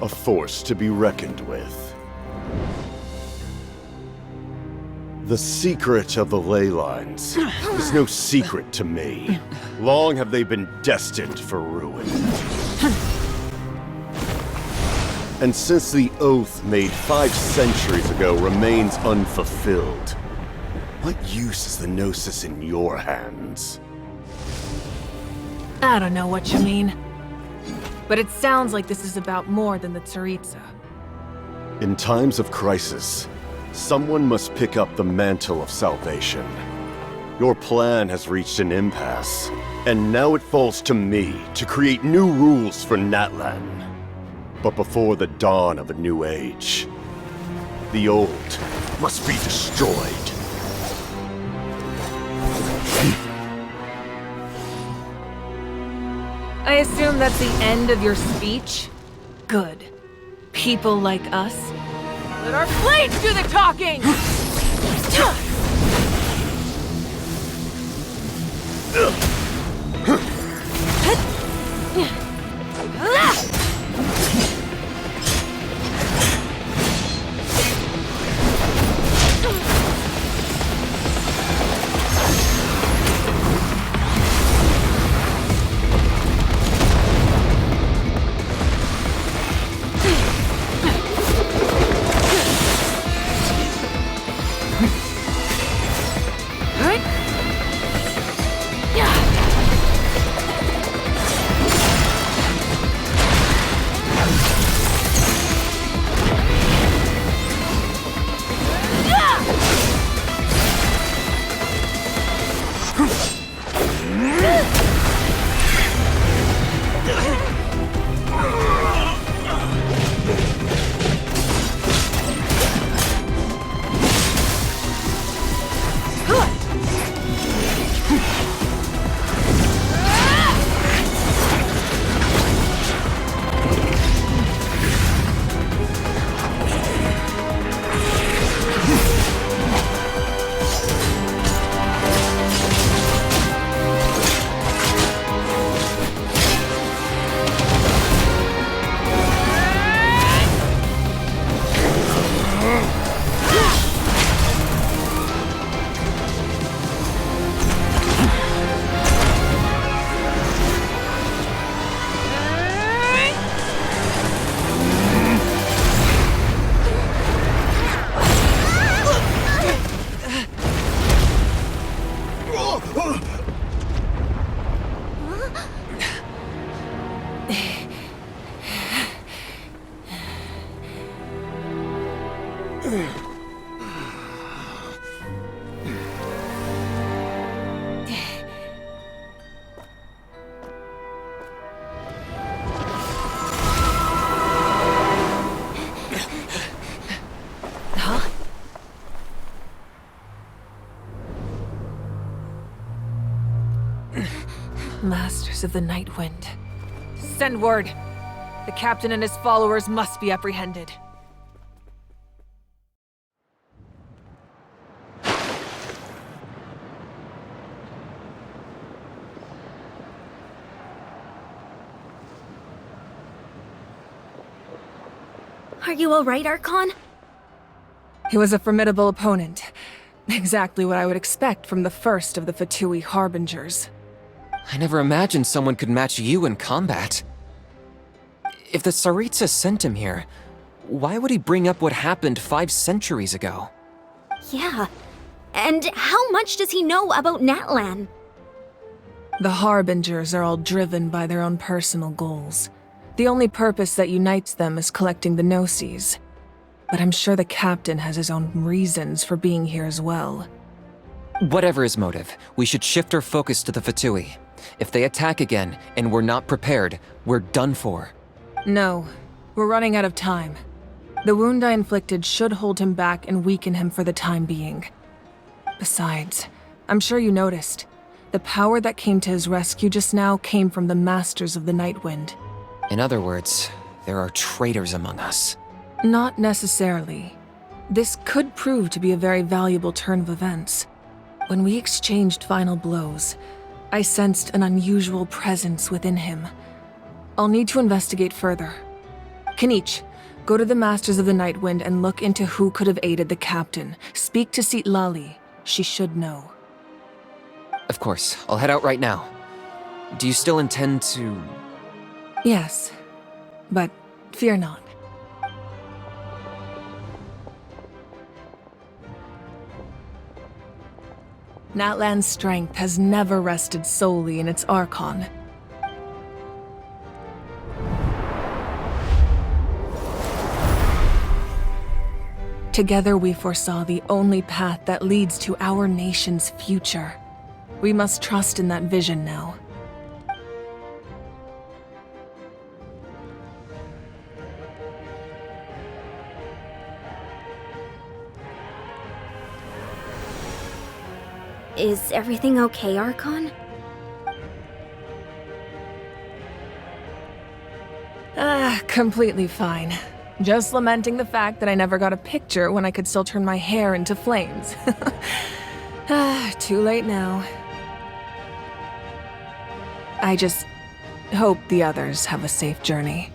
A force to be reckoned with. The secret of the ley lines is no secret to me. Long have they been destined for ruin. And since the oath made 5 centuries ago remains unfulfilled, what use is the Gnosis in your hands? I don't know what you mean. But it sounds like this is about more than the Tsaritsa. In times of crisis, someone must pick up the mantle of salvation. Your plan has reached an impasse, and now it falls to me to create new rules for Natlan. But before the dawn of a new age, the old must be destroyed. I assume that's the end of your speech? Good. People like us. Let our blades do the talking! Yeah. Masters of the Night Wind. Send word. The captain and his followers must be apprehended. Are you alright, Archon? He was a formidable opponent. Exactly what I would expect from the first of the Fatui Harbingers. I never imagined someone could match you in combat. If the Tsaritsa sent him here, why would he bring up what happened 5 centuries ago? Yeah. And how much does he know about Natlan? The Harbingers are all driven by their own personal goals. The only purpose that unites them is collecting the Gnosis. But I'm sure the captain has his own reasons for being here as well. Whatever his motive, we should shift our focus to the Fatui. If they attack again and we're not prepared, we're done for. No, we're running out of time. The wound I inflicted should hold him back and weaken him for the time being. Besides, I'm sure you noticed, the power that came to his rescue just now came from the Masters of the Night Wind. In other words, there are traitors among us. Not necessarily. This could prove to be a very valuable turn of events. When we exchanged final blows, I sensed an unusual presence within him. I'll need to investigate further. Kenichi, go to the Masters of the Night Wind and look into who could have aided the captain. Speak to Lali. She should know. Of course, I'll head out right now. Do you still intend to... Yes, but fear not. Natlan's strength has never rested solely in its Archon. Together we foresaw the only path that leads to our nation's future. We must trust in that vision now. Is everything okay, Archon? Completely fine. Just lamenting the fact that I never got a picture when I could still turn my hair into flames. Too late now. I just hope the others have a safe journey.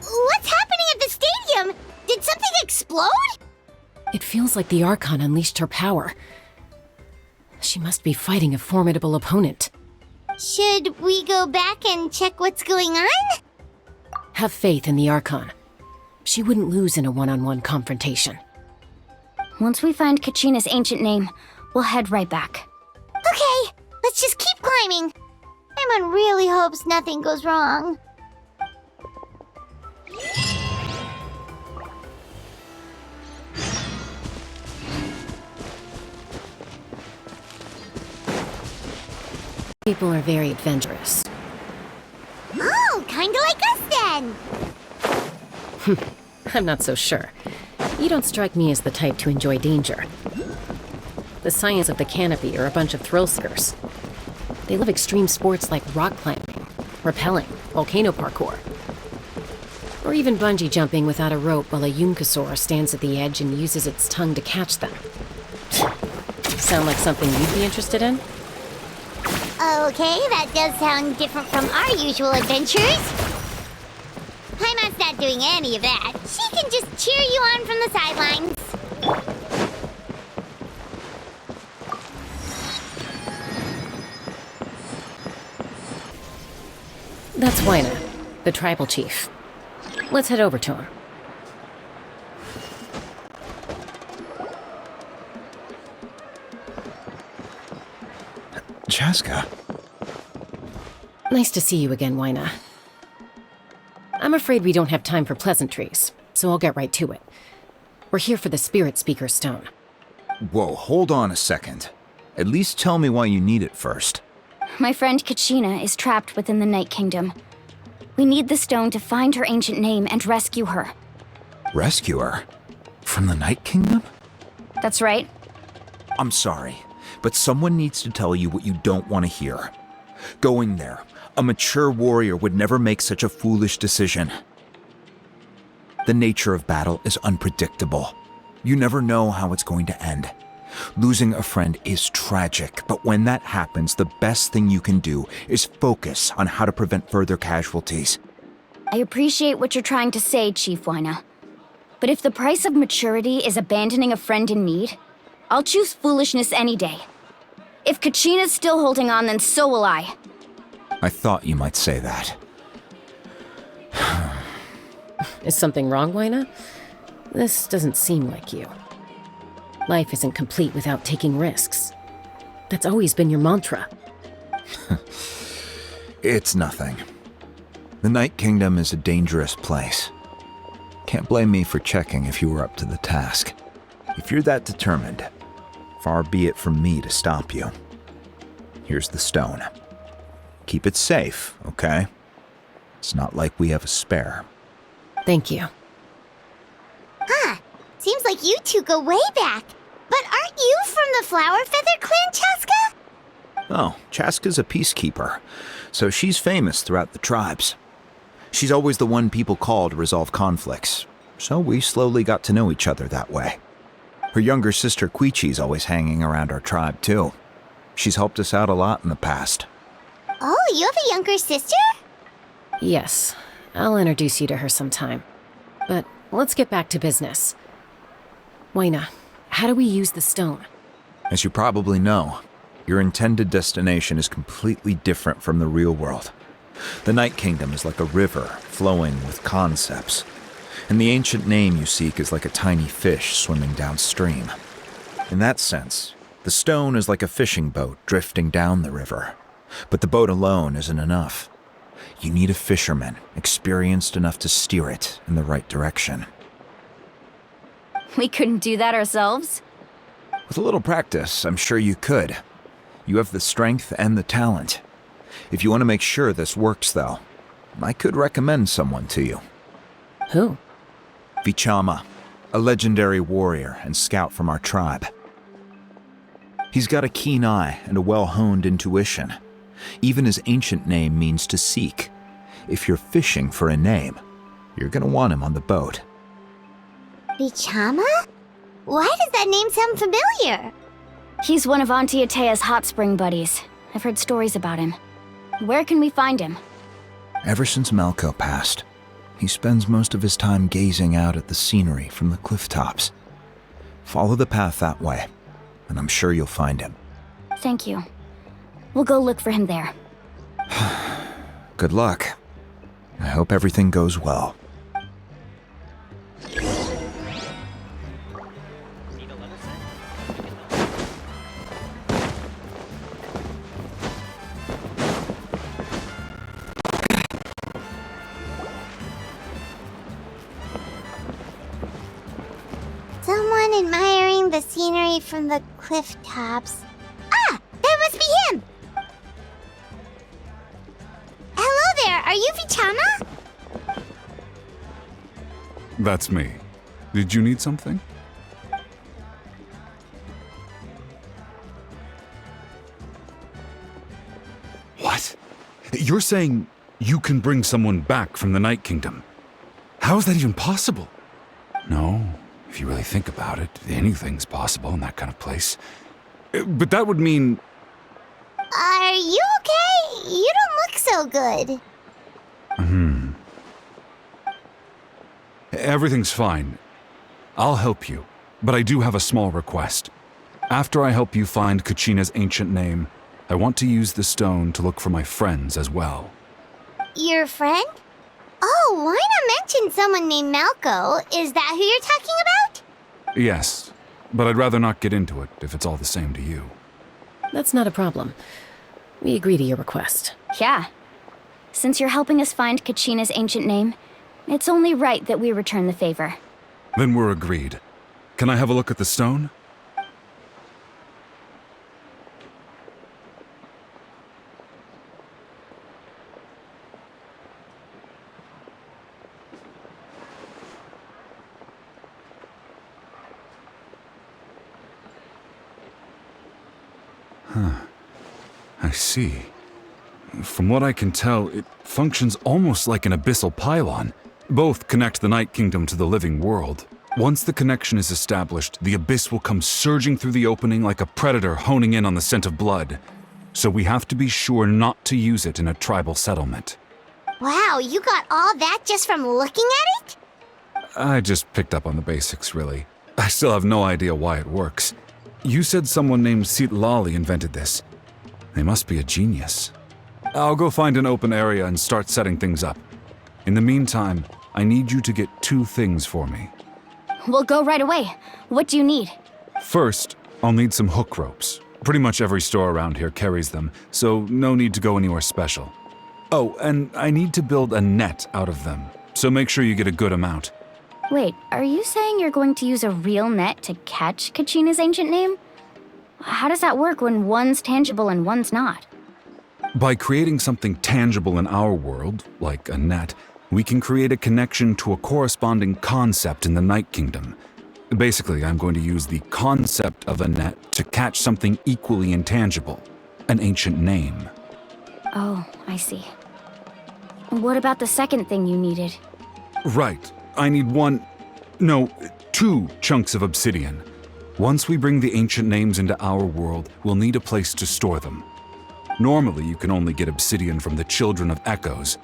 What's happening at the stadium? Did something explode? It feels like the Archon unleashed her power. She must be fighting a formidable opponent. Should we go back and check what's going on? Have faith in the Archon. She wouldn't lose in a one-on-one confrontation. Once we find Kachina's ancient name, we'll head right back. Okay, let's just keep climbing. Paimon really hopes nothing goes wrong. People are very adventurous. Oh, kinda like us then. I'm not so sure. You don't strike me as the type to enjoy danger. The Scions of the Canopy are a bunch of thrill-seekers. They love extreme sports like rock climbing, rappelling, volcano parkour, or even bungee jumping without a rope while a Yunkasaur stands at the edge and uses its tongue to catch them. Sound like something you'd be interested in? Okay, that does sound different from our usual adventures. Paimon's not doing any of that. She can just cheer you on from the sidelines. That's Wyna, the tribal chief. Let's head over to him. Chaska. Nice to see you again, Wyna. I'm afraid we don't have time for pleasantries, so I'll get right to it. We're here for the Spirit Speaker Stone. Whoa, hold on a second. At least tell me why you need it first. My friend Kachina is trapped within the Night Kingdom. We need the stone to find her ancient name and rescue her. Rescue her? From the Night Kingdom? That's right. I'm sorry, but someone needs to tell you what you don't want to hear. Going there, a mature warrior would never make such a foolish decision. The nature of battle is unpredictable. You never know how it's going to end. Losing a friend is tragic, but when that happens, the best thing you can do is focus on how to prevent further casualties. I appreciate what you're trying to say, Chief Wyna. But if the price of maturity is abandoning a friend in need, I'll choose foolishness any day. If Kachina's still holding on, then so will I. I thought you might say that. Is something wrong, Wyna? This doesn't seem like you. Life isn't complete without taking risks. That's always been your mantra. It's nothing. The Night Kingdom is a dangerous place. Can't blame me for checking if you were up to the task. If you're that determined, far be it from me to stop you. Here's the stone. Keep it safe, okay? It's not like we have a spare. Thank you. Huh. Seems like you two go way back. But aren't you from the Flower Feather Clan, Chaska? Oh, Chaska's a peacekeeper, so she's famous throughout the tribes. She's always the one people call to resolve conflicts, so we slowly got to know each other that way. Her younger sister Quichi's always hanging around our tribe, too. She's helped us out a lot in the past. Oh, you have a younger sister? Yes, I'll introduce you to her sometime. But let's get back to business. Wyna, how do we use the stone? As you probably know, your intended destination is completely different from the real world. The Night Kingdom is like a river flowing with concepts, and the ancient name you seek is like a tiny fish swimming downstream. In that sense, the stone is like a fishing boat drifting down the river, but the boat alone isn't enough. You need a fisherman experienced enough to steer it in the right direction. We couldn't do that ourselves? With a little practice, I'm sure you could. You have the strength and the talent. If you want to make sure this works, though, I could recommend someone to you. Who? Vichama, a legendary warrior and scout from our tribe. He's got a keen eye and a well-honed intuition. Even his ancient name means to seek. If you're fishing for a name, you're gonna want him on the boat. Vichama? Why does that name sound familiar? He's one of Auntie Atea's hot spring buddies. I've heard stories about him. Where can we find him? Ever since Malco passed, he spends most of his time gazing out at the scenery from the cliff tops. Follow the path that way, and I'm sure you'll find him. Thank you. We'll go look for him there. Good luck. I hope everything goes well. Someone admiring the scenery from the cliff tops. Ah! That must be him! Hello there, are you Vichama? That's me. Did you need something? What? You're saying you can bring someone back from the Night Kingdom? How is that even possible? No, if you really think about it, anything's possible in that kind of place. But that would mean... Are you okay? You don't look so good. Everything's fine. I'll help you, but I do have a small request. After I help you find Kachina's ancient name, I want to use the stone to look for my friends as well. Your friend? Oh, why not mention someone named Malco? Is that who you're talking about? Yes, but I'd rather not get into it if it's all the same to you. That's not a problem. We agree to your request. Yeah. Since you're helping us find Kachina's ancient name, it's only right that we return the favor. Then we're agreed. Can I have a look at the stone? Huh. I see. From what I can tell, it functions almost like an abyssal pylon. Both connect the Night Kingdom to the living world. Once the connection is established, the abyss will come surging through the opening like a predator honing in on the scent of blood. So we have to be sure not to use it in a tribal settlement. Wow, you got all that just from looking at it? I just picked up on the basics, really. I still have no idea why it works. You said someone named Sitlali invented this. They must be a genius. I'll go find an open area and start setting things up. In the meantime, I need you to get 2 things for me. We'll go right away. What do you need? First, I'll need some hook ropes. Pretty much every store around here carries them, so no need to go anywhere special. Oh, and I need to build a net out of them, so make sure you get a good amount. Wait, are you saying you're going to use a real net to catch Kachina's ancient name? How does that work when one's tangible and one's not? By creating something tangible in our world, like a net, we can create a connection to a corresponding concept in the Night Kingdom. Basically, I'm going to use the concept of a net to catch something equally intangible, an ancient name. Oh, I see. What about the second thing you needed? Right. I need 2 chunks of obsidian. Once we bring the ancient names into our world, we'll need a place to store them. Normally, you can only get obsidian from the Children of Echoes,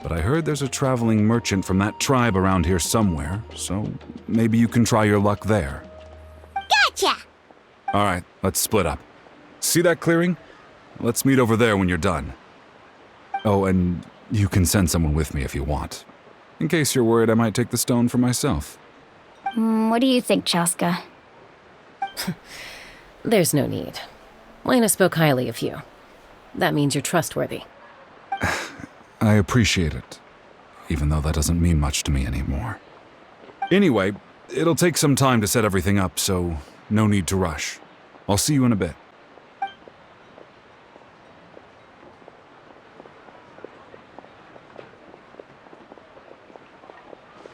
but I heard there's a traveling merchant from that tribe around here somewhere, so maybe you can try your luck there. Gotcha! All right, let's split up. See that clearing? Let's meet over there when you're done. Oh, and you can send someone with me if you want. In case you're worried I might take the stone for myself. What do you think, Chaska? There's no need. Lena spoke highly of you. That means you're trustworthy. I appreciate it, even though that doesn't mean much to me anymore. Anyway, it'll take some time to set everything up, so no need to rush. I'll see you in a bit.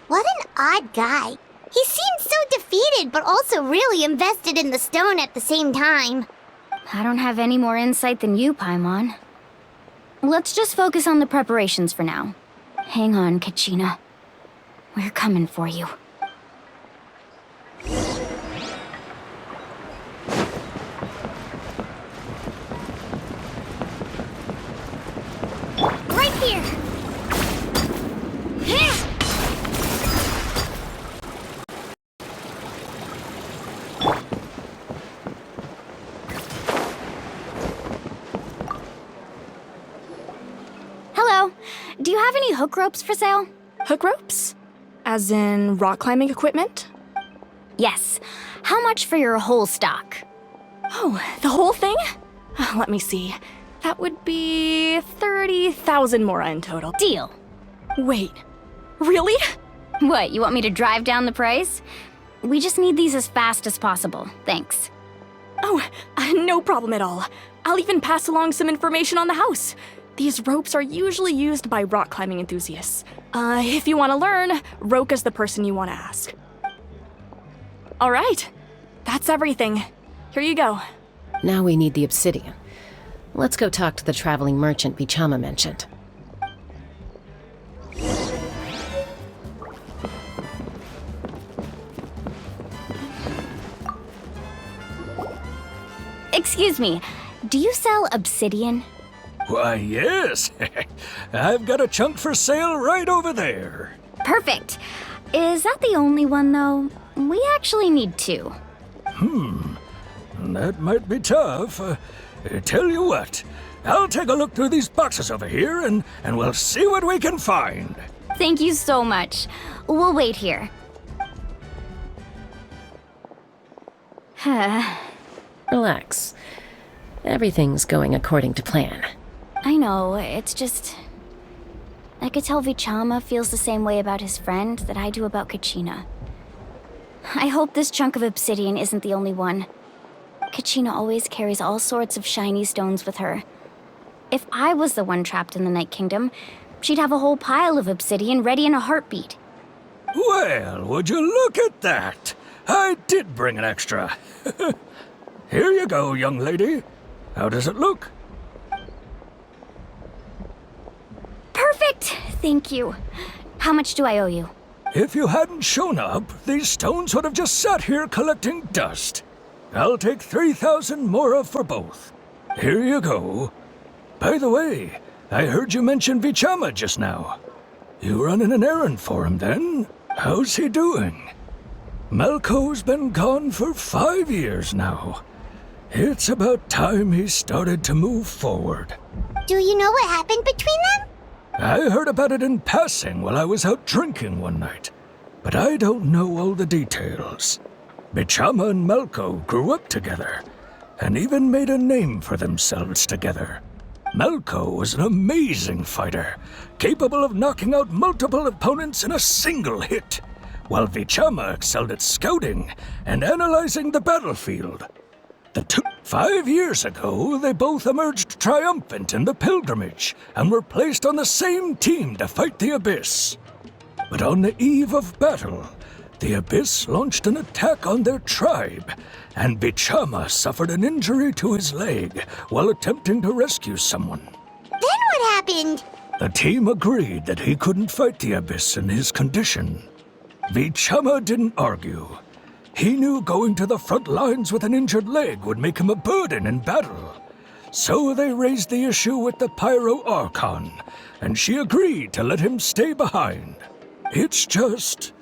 What an odd guy. He seems so defeated, but also really invested in the stone at the same time. I don't have any more insight than you, Paimon. Let's just focus on the preparations for now. Hang on, Kachina. We're coming for you. Right here! Hello. Do you have any hook ropes for sale? Hook ropes? As in rock climbing equipment? Yes. How much for your whole stock? Oh, the whole thing? Let me see. That would be 30,000 mora in total. Deal. Wait, really? What, you want me to drive down the price? We just need these as fast as possible. Thanks. Oh, no problem at all. I'll even pass along some information on the house. These ropes are usually used by rock climbing enthusiasts. If you want to learn, Roka's the person you want to ask. All right, that's everything. Here you go. Now we need the obsidian. Let's go talk to the traveling merchant Bichama mentioned. Excuse me, do you sell obsidian? Why, yes. I've got a chunk for sale right over there. Perfect. Is that the only one, though? We actually need 2. That might be tough. Tell you what, I'll take a look through these boxes over here and we'll see what we can find. Thank you so much. We'll wait here. Relax. Everything's going according to plan. I know, it's just... I could tell Vichama feels the same way about his friend that I do about Kachina. I hope this chunk of obsidian isn't the only one. Kachina always carries all sorts of shiny stones with her. If I was the one trapped in the Night Kingdom, she'd have a whole pile of obsidian ready in a heartbeat. Well, would you look at that? I did bring an extra. Here you go, young lady. How does it look? Perfect! Thank you. How much do I owe you? If you hadn't shown up, these stones would have just sat here collecting dust. I'll take 3,000 mora for both. Here you go. By the way, I heard you mention Vichama just now. You running an errand for him then? How's he doing? Malco's been gone for 5 years now. It's about time he started to move forward. Do you know what happened between them? I heard about it in passing while I was out drinking one night, but I don't know all the details. Vichama and Malco grew up together, and even made a name for themselves together. Malco was an amazing fighter, capable of knocking out multiple opponents in a single hit, while Vichama excelled at scouting and analyzing the battlefield. 5 years ago, they both emerged triumphant in the pilgrimage and were placed on the same team to fight the Abyss. But on the eve of battle, the Abyss launched an attack on their tribe, and Vichama suffered an injury to his leg while attempting to rescue someone. Then what happened? The team agreed that he couldn't fight the Abyss in his condition. Vichama didn't argue. He knew going to the front lines with an injured leg would make him a burden in battle. So they raised the issue with the Pyro Archon, and she agreed to let him stay behind. It's just...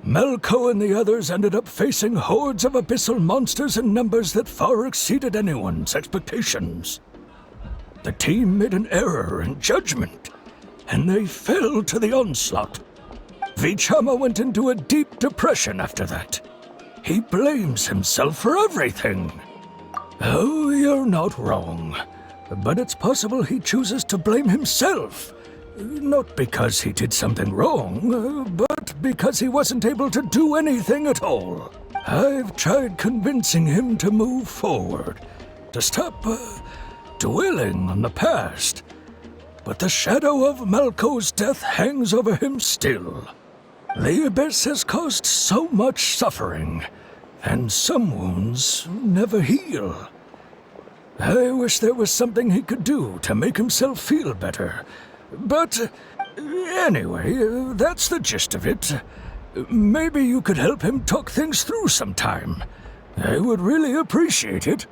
Malco and the others ended up facing hordes of abyssal monsters in numbers that far exceeded anyone's expectations. The team made an error in judgment, and they fell to the onslaught. Vichama went into a deep depression after that. He blames himself for everything. Oh, you're not wrong. But it's possible he chooses to blame himself. Not because he did something wrong, but because he wasn't able to do anything at all. I've tried convincing him to move forward, to stop dwelling on the past. But the shadow of Malco's death hangs over him still. The Abyss has caused so much suffering, and some wounds never heal. I wish there was something he could do to make himself feel better. But anyway, that's the gist of it. Maybe you could help him talk things through sometime. I would really appreciate it.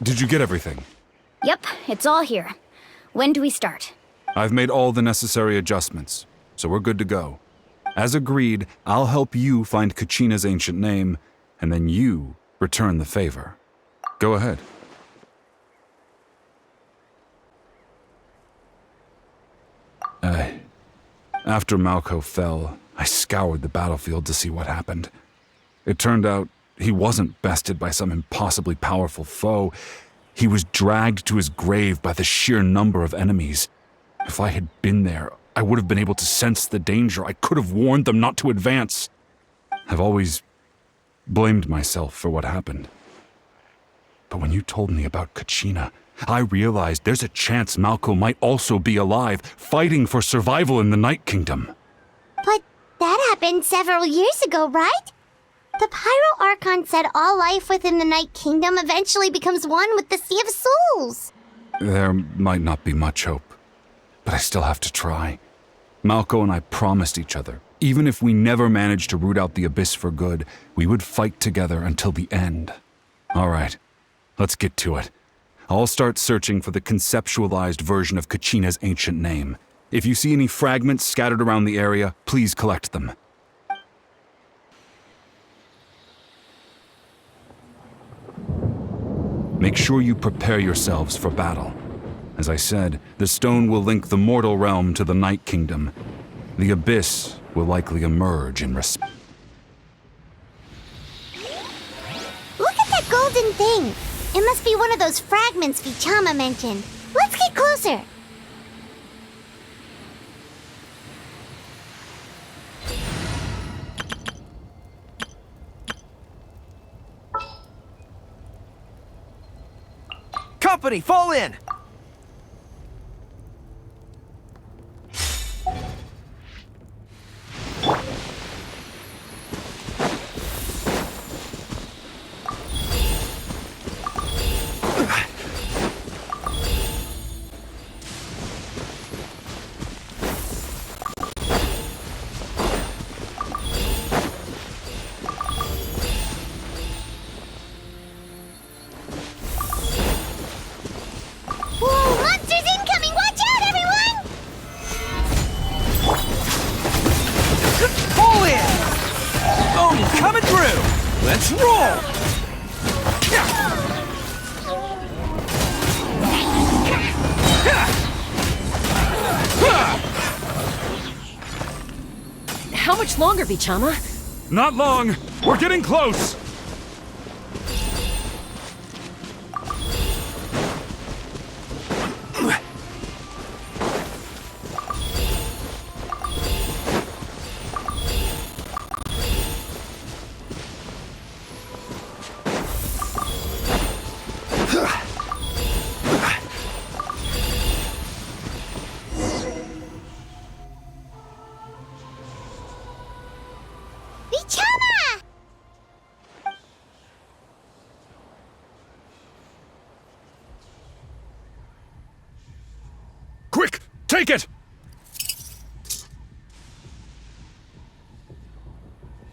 Did you get everything? Yep, it's all here. When do we start? I've made all the necessary adjustments, so we're good to go. As agreed, I'll help you find Kachina's ancient name, and then you return the favor. Go ahead. After Malco fell, I scoured the battlefield to see what happened. It turned out he wasn't bested by some impossibly powerful foe. He was dragged to his grave by the sheer number of enemies. If I had been there, I would have been able to sense the danger. I could have warned them not to advance. I've always blamed myself for what happened. But when you told me about Kachina, I realized there's a chance Malco might also be alive, fighting for survival in the Night Kingdom. But that happened several years ago, right? The Pyro Archon said all life within the Night Kingdom eventually becomes one with the Sea of Souls. There might not be much hope, but I still have to try. Malco and I promised each other, even if we never managed to root out the Abyss for good, we would fight together until the end. All right, let's get to it. I'll start searching for the conceptualized version of Kachina's ancient name. If you see any fragments scattered around the area, please collect them. Make sure you prepare yourselves for battle. As I said, the stone will link the mortal realm to the Night Kingdom. The Abyss will likely emerge in response. Look at that golden thing! It must be one of those fragments Vichama mentioned. Let's get closer! Company, fall in! Whoa, monsters incoming! Watch out, everyone! Pull in! Oni coming through! Let's roll! How much longer, Vichama? Not long! We're getting close! Vichama! Quick! Take it!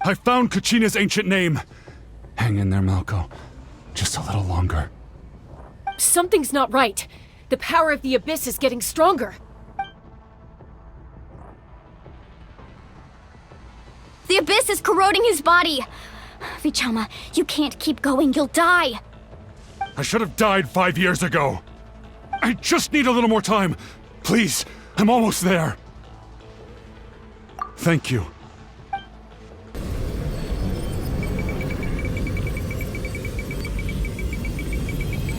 I found Kachina's ancient name. Hang in there, Malco. Just a little longer. Something's not right. The power of the Abyss is getting stronger. The Abyss is corroding his body! Vichama, you can't keep going, you'll die! I should have died 5 years ago. I just need a little more time. Please, I'm almost there. Thank you.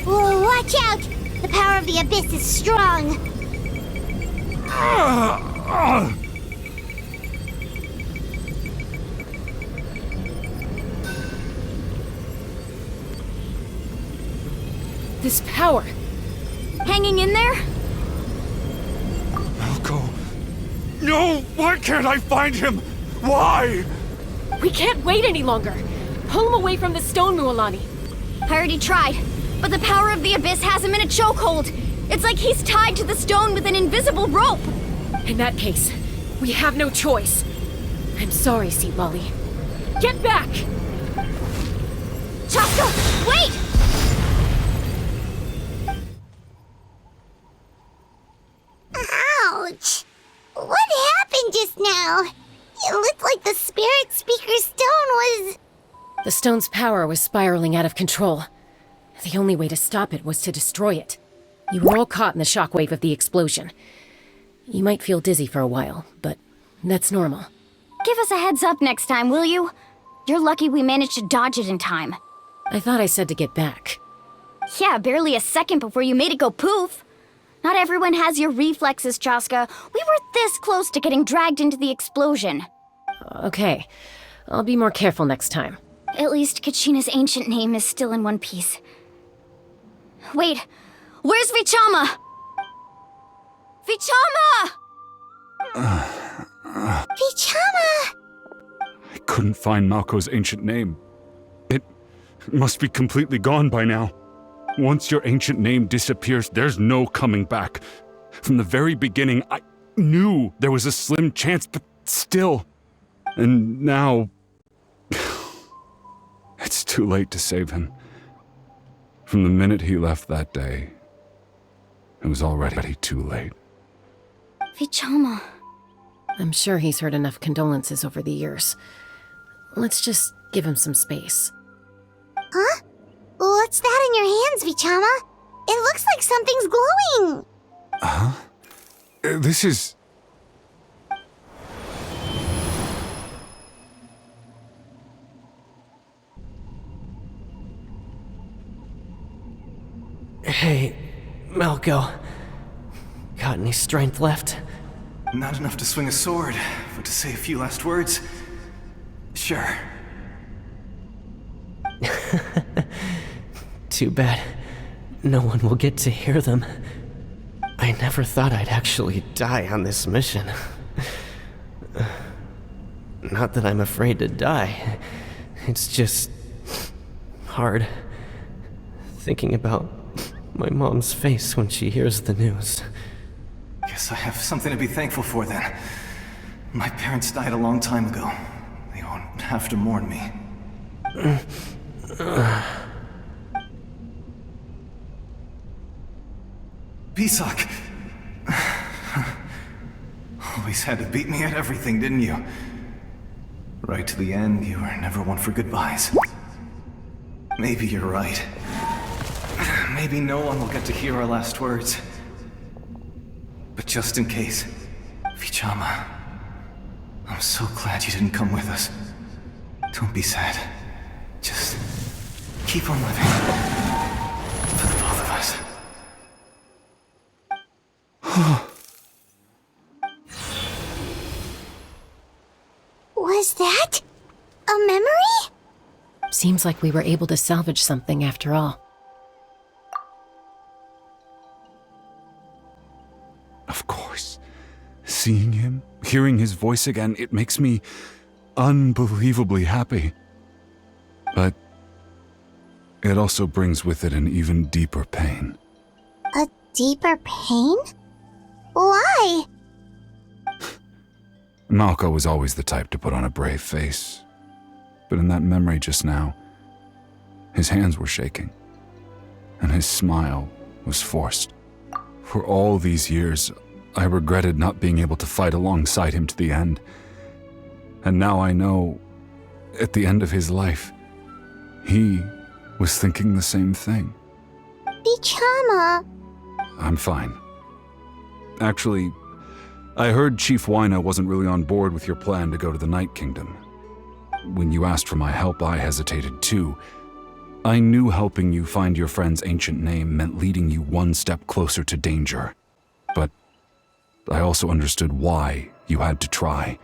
Whoa, watch out! The power of the Abyss is strong! This power. Hanging in there? Malco. No! Why can't I find him? Why? We can't wait any longer. Pull him away from the stone, Mualani. I already tried, but the power of the Abyss has him in a chokehold. It's like he's tied to the stone with an invisible rope. In that case, we have no choice. I'm sorry, Sea Lolly. Get back! Chaska, wait! Ouch! What happened just now? It looked like the Spirit Speaker's stone was... The stone's power was spiraling out of control. The only way to stop it was to destroy it. You were all caught in the shockwave of the explosion. You might feel dizzy for a while, but that's normal. Give us a heads up next time, will you? You're lucky we managed to dodge it in time. I thought I said to get back. Yeah, barely a second before you made it go poof. Not everyone has your reflexes, Chaska. We were this close to getting dragged into the explosion. Okay, I'll be more careful next time. At least Kachina's ancient name is still in one piece. Wait, where's Vichama? Vichama! Vichama! I couldn't find Malco's ancient name. It must be completely gone by now. Once your ancient name disappears, there's no coming back. From the very beginning, I knew there was a slim chance, but still. And now... it's too late to save him. From the minute he left that day, it was already too late. Vichama. I'm sure he's heard enough condolences over the years. Let's just give him some space. Huh? What's that in your hands, Vichama? It looks like something's glowing! Huh? This is... Hey, Malco. Got any strength left? Not enough to swing a sword, but to say a few last words? Sure. Too bad no one will get to hear them. I never thought I'd actually die on this mission. Not that I'm afraid to die. It's just hard thinking about my mom's face when she hears the news. Guess I have something to be thankful for then. My parents died a long time ago. They won't have to mourn me. Pisak! Always had to beat me at everything, didn't you? Right to the end, you were never one for goodbyes. Maybe you're right. Maybe no one will get to hear our last words. But just in case, Vichama, I'm so glad you didn't come with us. Don't be sad. Just keep on living. For the both of us. Was that a memory? Seems like we were able to salvage something after all. Of course. Seeing him, hearing his voice again, it makes me unbelievably happy. But it also brings with it an even deeper pain. A deeper pain? Why? Malco was always the type to put on a brave face. But in that memory just now, his hands were shaking, and his smile was forced. For all these years, I regretted not being able to fight alongside him to the end. And now I know, at the end of his life, he was thinking the same thing. Vichama. I'm fine. Actually, I heard Chief Wyna wasn't really on board with your plan to go to the Night Kingdom. When you asked for my help, I hesitated too. I knew helping you find your friend's ancient name meant leading you one step closer to danger. But I also understood why you had to try.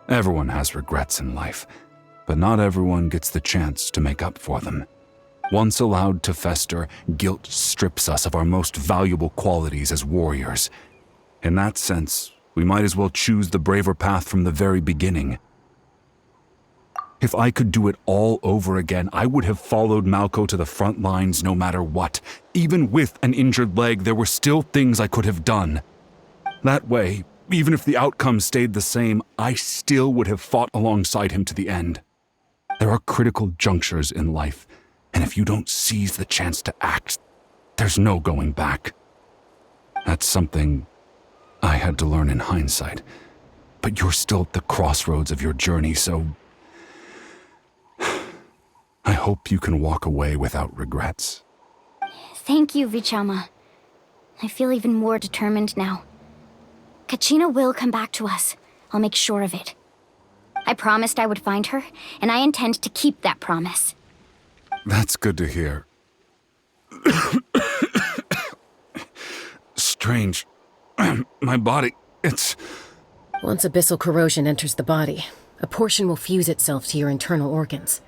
Everyone has regrets in life, but not everyone gets the chance to make up for them. Once allowed to fester, guilt strips us of our most valuable qualities as warriors. In that sense, we might as well choose the braver path from the very beginning. If I could do it all over again, I would have followed Malco to the front lines no matter what. Even with an injured leg, there were still things I could have done. That way, even if the outcome stayed the same, I still would have fought alongside him to the end. There are critical junctures in life, and if you don't seize the chance to act, there's no going back. That's something I had to learn in hindsight. But you're still at the crossroads of your journey, so I hope you can walk away without regrets. Thank you, Vichama. I feel even more determined now. Kachina will come back to us. I'll make sure of it. I promised I would find her, and I intend to keep that promise. That's good to hear. strange. My body, it's... Once abyssal corrosion enters the body, a portion will fuse itself to your internal organs.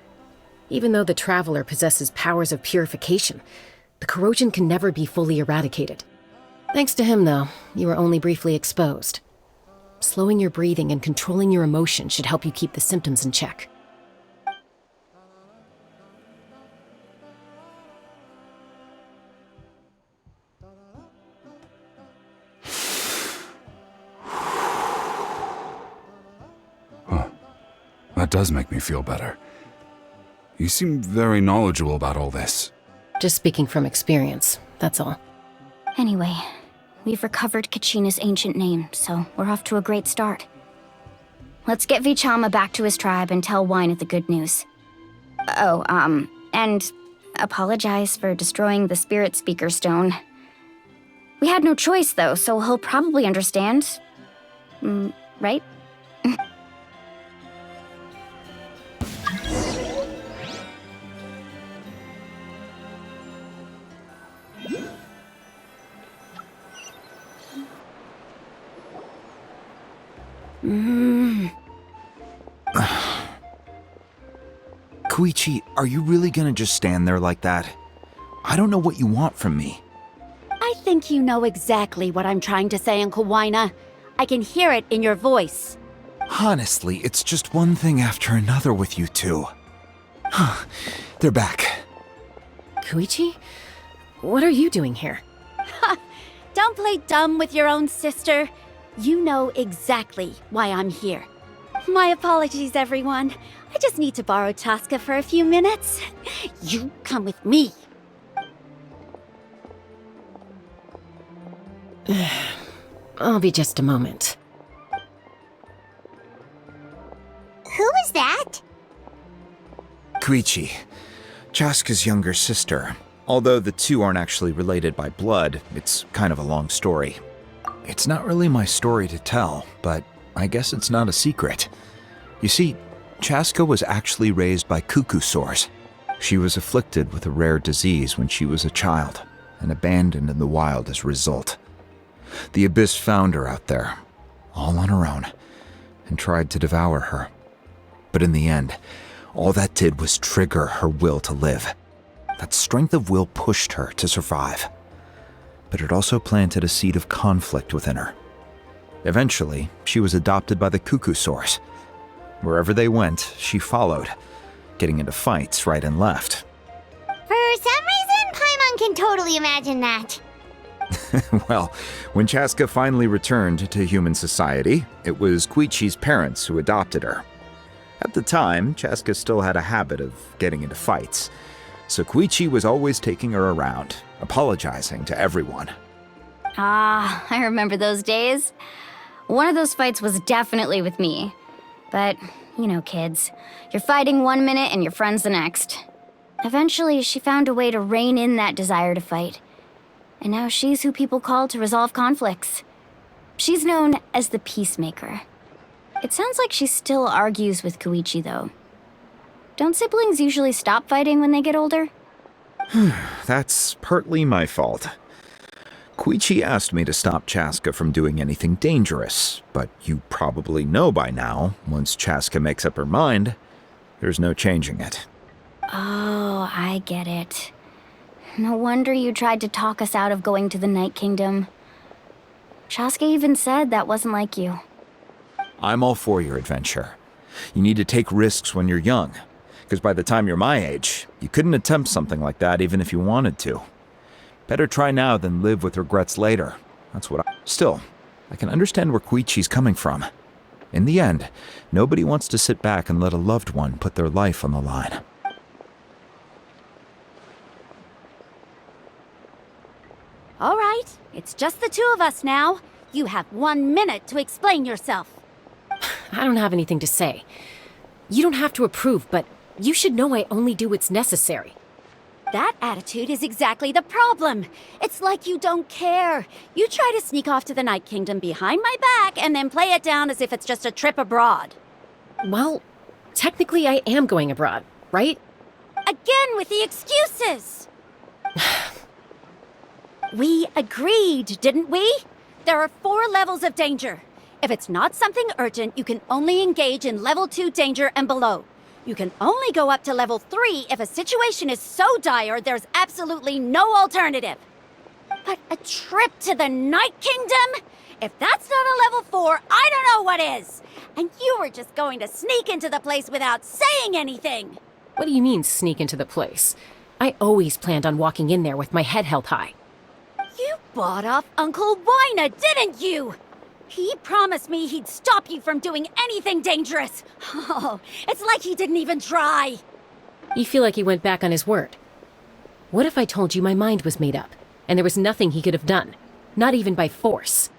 Even though the Traveler possesses powers of purification, the corrosion can never be fully eradicated. Thanks to him, though, you are only briefly exposed. Slowing your breathing and controlling your emotions should help you keep the symptoms in check. That does make me feel better. You seem very knowledgeable about all this. Just speaking from experience, that's all. Anyway, we've recovered Kachina's ancient name, so we're off to a great start. Let's get Vichama back to his tribe and tell Wyneth the good news. Oh, and apologize for destroying the Spirit Speaker Stone. We had no choice, though, so he'll probably understand. Right? Koichi, are you really gonna just stand there like that? I don't know what you want from me. I think you know exactly what I'm trying to say, Uncle Wyna. I can hear it in your voice. Honestly, it's just one thing after another with you two. They're back. Koichi? What are you doing here? Don't play dumb with your own sister. You know exactly why I'm here. My apologies, everyone. I just need to borrow Chaska for a few minutes. You come with me. I'll be just a moment. Who was that? Koichi, Chaska's younger sister. Although the two aren't actually related by blood, it's kind of a long story. It's not really my story to tell, but I guess it's not a secret. You see, Chaska was actually raised by cuckoo sores. She was afflicted with a rare disease when she was a child, and abandoned in the wild as a result. The Abyss found her out there, all on her own, and tried to devour her. But in the end, all that did was trigger her will to live. That strength of will pushed her to survive. But it also planted a seed of conflict within her. Eventually, she was adopted by the cuckoo sores. Wherever they went, she followed, getting into fights right and left. For some reason, Paimon can totally imagine that. Well, when Chaska finally returned to human society, it was Koichi's parents who adopted her. At the time, Chaska still had a habit of getting into fights, so Koichi was always taking her around, apologizing to everyone. Ah, I remember those days. One of those fights was definitely with me. But, you know, kids. You're fighting one minute and your friend's the next. Eventually, she found a way to rein in that desire to fight. And now she's who people call to resolve conflicts. She's known as the Peacemaker. It sounds like she still argues with Koichi, though. Don't siblings usually stop fighting when they get older? That's partly my fault. Koichi asked me to stop Chaska from doing anything dangerous, but you probably know by now, once Chaska makes up her mind, there's no changing it. Oh, I get it. No wonder you tried to talk us out of going to the Night Kingdom. Chaska even said that wasn't like you. I'm all for your adventure. You need to take risks when you're young, because by the time you're my age, you couldn't attempt something like that even if you wanted to. Better try now than live with regrets later. That's what Still, I can understand where Koichi's coming from. In the end, nobody wants to sit back and let a loved one put their life on the line. All right, it's just the two of us now. You have 1 minute to explain yourself. I don't have anything to say. You don't have to approve, but you should know I only do what's necessary. That attitude is exactly the problem. It's like you don't care. You try to sneak off to the Night Kingdom behind my back and then play it down as if it's just a trip abroad. Well, technically I am going abroad, right? Again with the excuses! We agreed, didn't we? There are 4 levels of danger. If it's not something urgent, you can only engage in level 2 danger and below. You can only go up to level 3 if a situation is so dire there's absolutely no alternative. But a trip to the Night Kingdom? If that's not a level 4, I don't know what is. And you were just going to sneak into the place without saying anything. What do you mean, sneak into the place? I always planned on walking in there with my head held high. You bought off Uncle Wina, didn't you? He promised me he'd stop you from doing anything dangerous. Oh, it's like he didn't even try. You feel like he went back on his word. What if I told you my mind was made up, and there was nothing he could have done? Not even by force.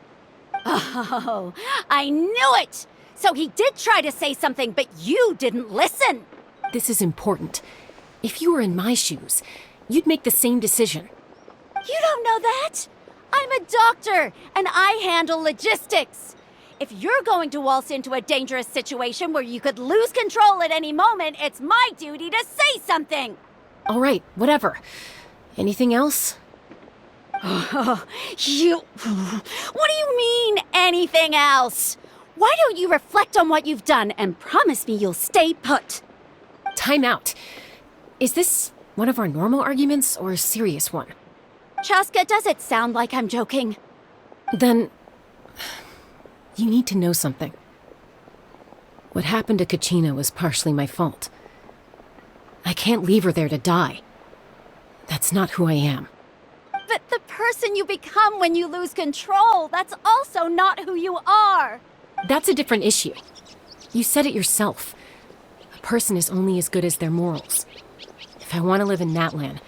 Oh, I knew it! So he did try to say something, but you didn't listen. This is important. If you were in my shoes, you'd make the same decision. You don't know that? I'm a doctor, and I handle logistics. If you're going to waltz into a dangerous situation where you could lose control at any moment, it's my duty to say something. All right, whatever. Anything else? What do you mean, anything else? Why don't you reflect on what you've done and promise me you'll stay put? Time out. Is this one of our normal arguments or a serious one? Chaska, does it sound like I'm joking? Then, you need to know something. What happened to Kachina was partially my fault. I can't leave her there to die. That's not who I am. But the person you become when you lose control, that's also not who you are. That's a different issue. You said it yourself. A person is only as good as their morals. If I want to live in Natlan,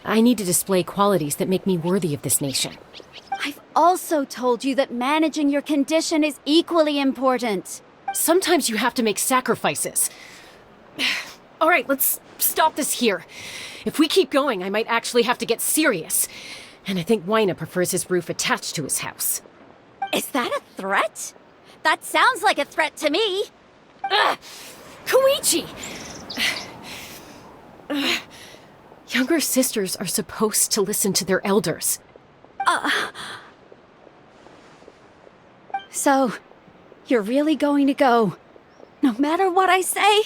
I need to display qualities that make me worthy of this nation. I've also told you that managing your condition is equally important. Sometimes you have to make sacrifices. All right, let's stop this here. If we keep going, I might actually have to get serious. And I think Wina prefers his roof attached to his house. Is that a threat? That sounds like a threat to me. Koichi! Younger sisters are supposed to listen to their elders. So, you're really going to go, no matter what I say?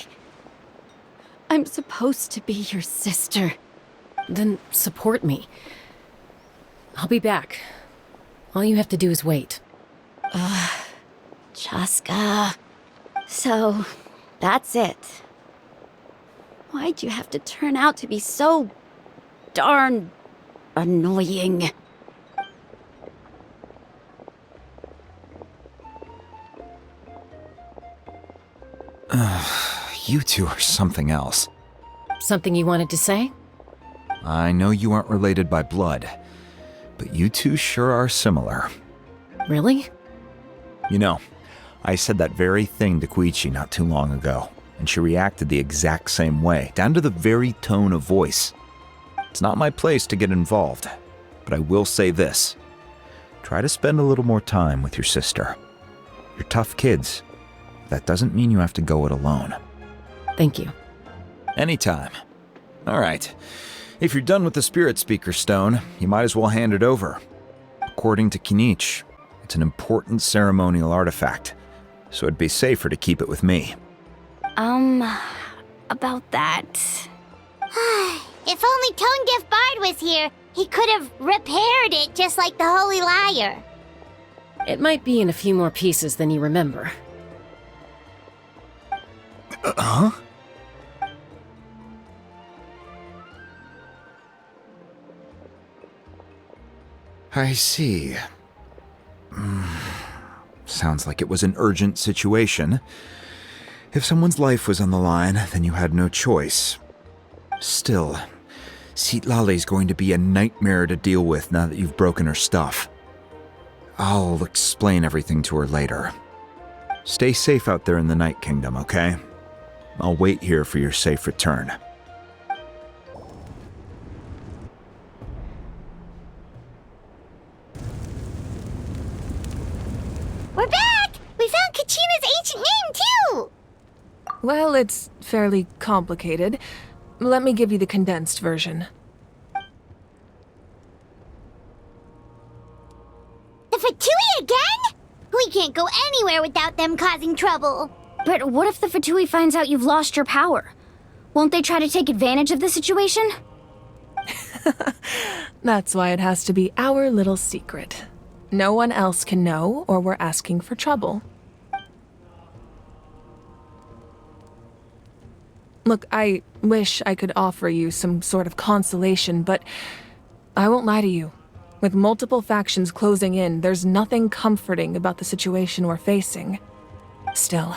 I'm supposed to be your sister. Then support me. I'll be back. All you have to do is wait. Chaska. So, that's it. Why'd you have to turn out to be so darn annoying? You two are something else. Something you wanted to say? I know you aren't related by blood, but you two sure are similar. Really? You know, I said that very thing to Koichi not too long ago, and she reacted the exact same way, down to the very tone of voice. It's not my place to get involved, but I will say this. Try to spend a little more time with your sister. You're tough kids. That doesn't mean you have to go it alone. Thank you. Anytime. All right. If you're done with the Spirit Speaker Stone, you might as well hand it over. According to Kinich, it's an important ceremonial artifact, so it'd be safer to keep it with me. About that. If only Tone-Gift Bard was here, he could have repaired it just like the Holy Liar. It might be in a few more pieces than you remember. Huh? I see. Sounds like it was an urgent situation. If someone's life was on the line, then you had no choice. Still, Citlali's going to be a nightmare to deal with now that you've broken her stuff. I'll explain everything to her later. Stay safe out there in the Night Kingdom, okay? I'll wait here for your safe return. We're back! We found Kachina's ancient name, too! Well, it's fairly complicated. Let me give you the condensed version. Fatui again? We can't go anywhere without them causing trouble. But what if the Fatui finds out you've lost your power? Won't they try to take advantage of the situation? That's why it has to be our little secret. No one else can know, or we're asking for trouble. Look, I wish I could offer you some sort of consolation, but I won't lie to you. With multiple factions closing in, there's nothing comforting about the situation we're facing. Still,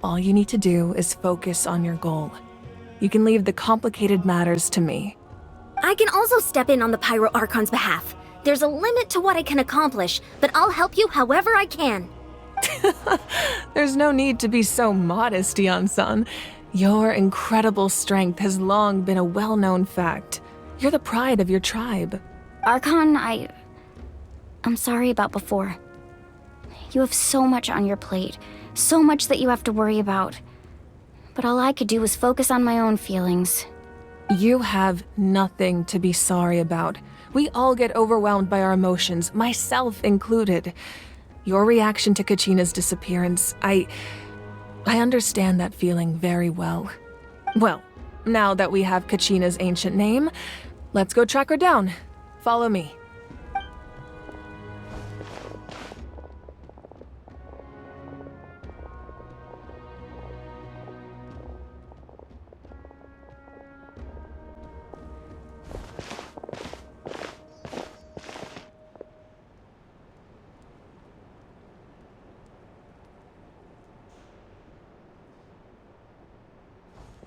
all you need to do is focus on your goal. You can leave the complicated matters to me. I can also step in on the Pyro Archon's behalf. There's a limit to what I can accomplish, but I'll help you however I can. There's no need to be so modest, Yan-san. Your incredible strength has long been a well-known fact. You're the pride of your tribe. Archon, I'm sorry about before. You have so much on your plate, so much that you have to worry about. But all I could do was focus on my own feelings. You have nothing to be sorry about. We all get overwhelmed by our emotions, myself included. Your reaction to Kachina's disappearance, I understand that feeling very well. Well, now that we have Kachina's ancient name, let's go track her down. Follow me.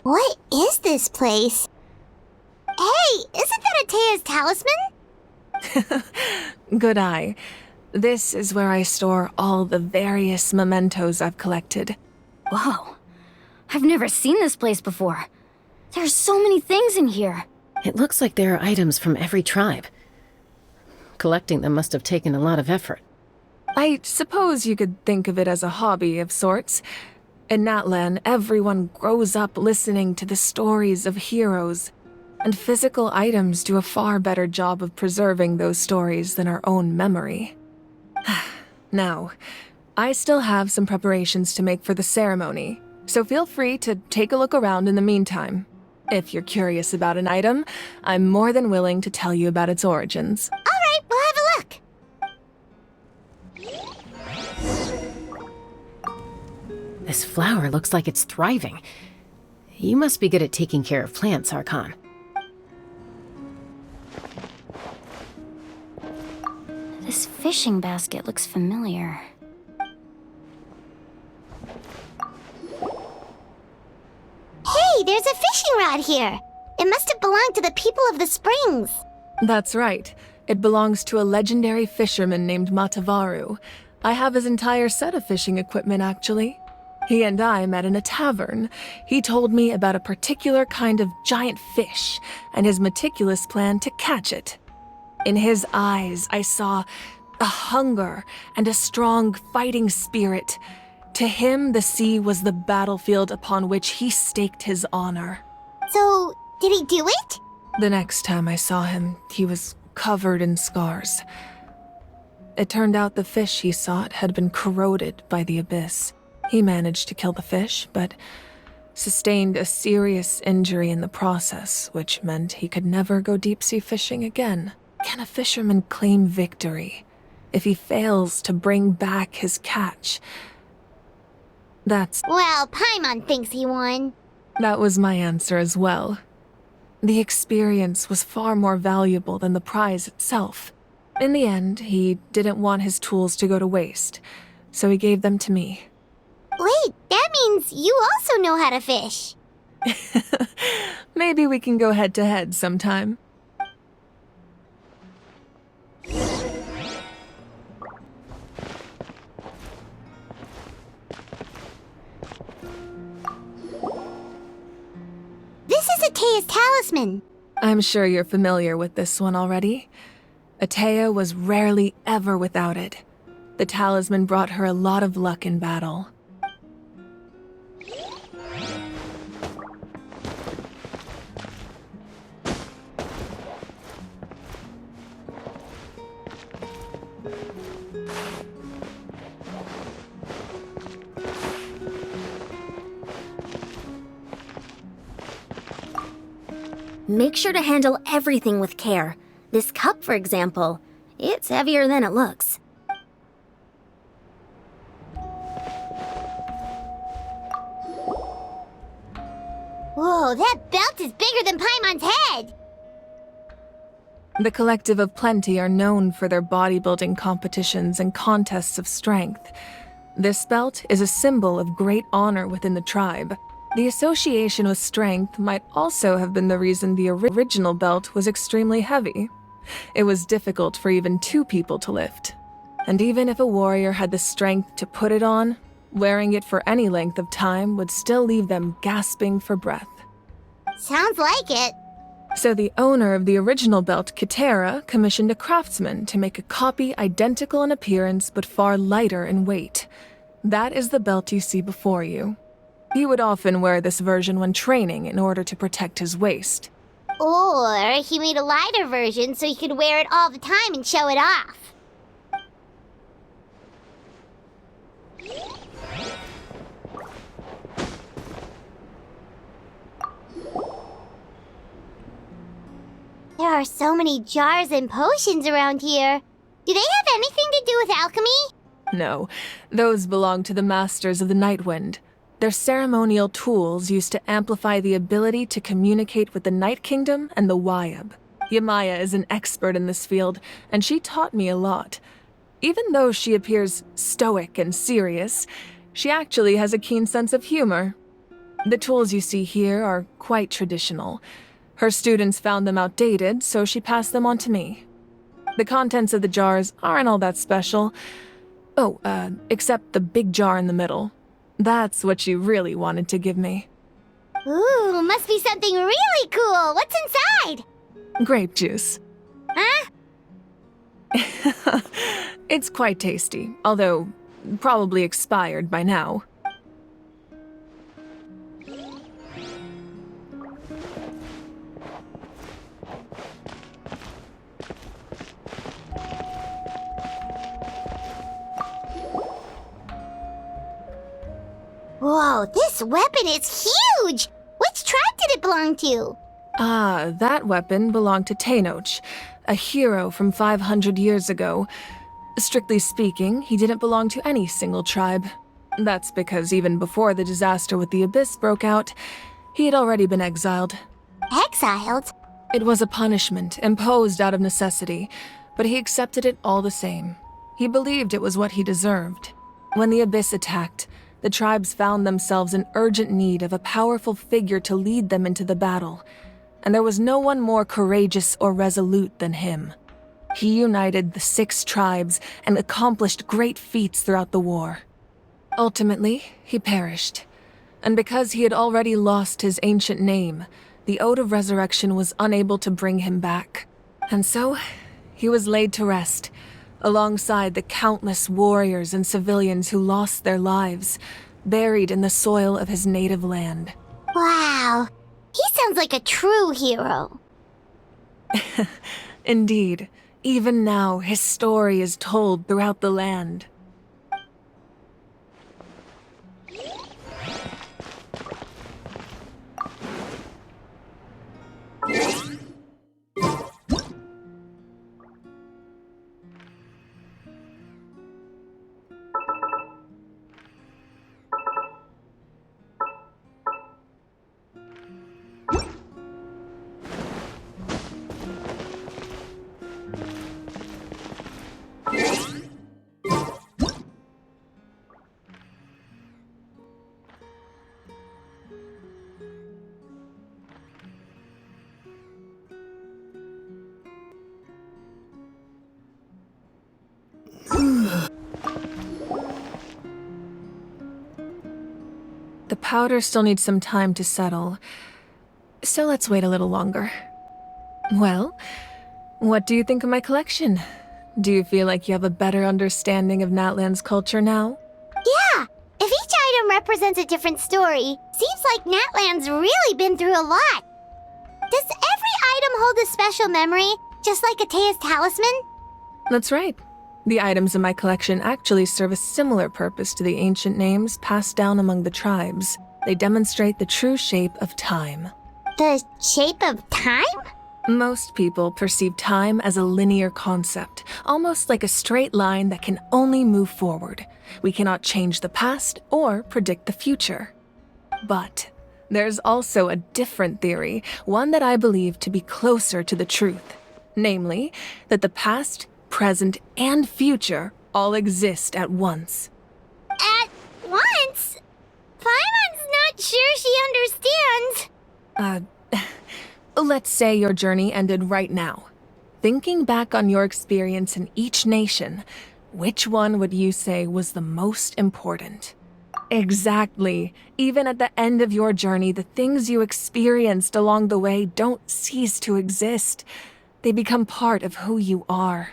What is this place? Hey, isn't that Atea's talisman? Good eye. This is where I store all the various mementos I've collected. Whoa. I've never seen this place before. There's so many things in here. It looks like there are items from every tribe. Collecting them must have taken a lot of effort. I suppose you could think of it as a hobby of sorts. In Natlan, everyone grows up listening to the stories of heroes, and physical items do a far better job of preserving those stories than our own memory. Now, I still have some preparations to make for the ceremony, so feel free to take a look around in the meantime. If you're curious about an item, I'm more than willing to tell you about its origins. All right, we'll have a look. This flower looks like it's thriving. You must be good at taking care of plants, Archon. This fishing basket looks familiar. Hey, there's a fishing rod here. It must have belonged to the people of the springs. That's right. It belongs to a legendary fisherman named Matavaru. I have his entire set of fishing equipment, actually. He and I met in a tavern. He told me about a particular kind of giant fish and his meticulous plan to catch it. In his eyes, I saw a hunger and a strong fighting spirit. To him, the sea was the battlefield upon which he staked his honor. So, did he do it? The next time I saw him, he was covered in scars. It turned out the fish he sought had been corroded by the abyss. He managed to kill the fish, but sustained a serious injury in the process, which meant he could never go deep-sea fishing again. Can a fisherman claim victory if he fails to bring back his catch? Well, Paimon thinks he won. That was my answer as well. The experience was far more valuable than the prize itself. In the end, he didn't want his tools to go to waste, so he gave them to me. Wait, that means you also know how to fish. Maybe we can go head-to-head sometime. This is Atea's talisman. I'm sure you're familiar with this one already. Atea was rarely ever without it. The talisman brought her a lot of luck in battle. Make sure to handle everything with care. This cup, for example, it's heavier than it looks. Whoa, that belt is bigger than Paimon's head! The Collective of Plenty are known for their bodybuilding competitions and contests of strength. This belt is a symbol of great honor within the tribe. The association with strength might also have been the reason the original belt was extremely heavy. It was difficult for even 2 people to lift. And even if a warrior had the strength to put it on, wearing it for any length of time would still leave them gasping for breath. Sounds like it. So the owner of the original belt, Kitera, commissioned a craftsman to make a copy identical in appearance but far lighter in weight. That is the belt you see before you. He would often wear this version when training in order to protect his waist. Or he made a lighter version so he could wear it all the time and show it off. There are so many jars and potions around here. Do they have anything to do with alchemy? No, those belong to the Masters of the Night Wind. They're ceremonial tools used to amplify the ability to communicate with the Night Kingdom and the Wayab. Yamaya is an expert in this field, and she taught me a lot. Even though she appears stoic and serious, she actually has a keen sense of humor. The tools you see here are quite traditional. Her students found them outdated, so she passed them on to me. The contents of the jars aren't all that special. Oh, except the big jar in the middle. That's what she really wanted to give me. Ooh, must be something really cool. What's inside? Grape juice. Huh? It's quite tasty, although probably expired by now. Whoa, this weapon is huge! Which tribe did it belong to? Ah, that weapon belonged to Tenoch, a hero from 500 years ago. Strictly speaking, he didn't belong to any single tribe. That's because even before the disaster with the Abyss broke out, he had already been exiled. Exiled? It was a punishment imposed out of necessity, but he accepted it all the same. He believed it was what he deserved. When the Abyss attacked, the tribes found themselves in urgent need of a powerful figure to lead them into the battle, and there was no one more courageous or resolute than him. He united the 6 tribes and accomplished great feats throughout the war. Ultimately, he perished, and because he had already lost his ancient name, the Ode of Resurrection was unable to bring him back. And so, he was laid to rest, alongside the countless warriors and civilians who lost their lives, buried in the soil of his native land. Wow, he sounds like a true hero. Indeed, even now his story is told throughout the land. The powder still needs some time to settle, so let's wait a little longer. Well, what do you think of my collection? Do you feel like you have a better understanding of Natlan's culture now? Yeah, if each item represents a different story, seems like Natlan's really been through a lot. Does every item hold a special memory, just like Atea's talisman? That's right. The items in my collection actually serve a similar purpose to the ancient names passed down among the tribes. They demonstrate the true shape of time. The shape of time? Most people perceive time as a linear concept, almost like a straight line that can only move forward. We cannot change the past or predict the future. But there's also a different theory, one that I believe to be closer to the truth. Namely, that the past, present, and future all exist at once. At once? Paimon's not sure she understands. Let's say your journey ended right now. Thinking back on your experience in each nation, which one would you say was the most important? Exactly. Even at the end of your journey, the things you experienced along the way don't cease to exist. They become part of who you are.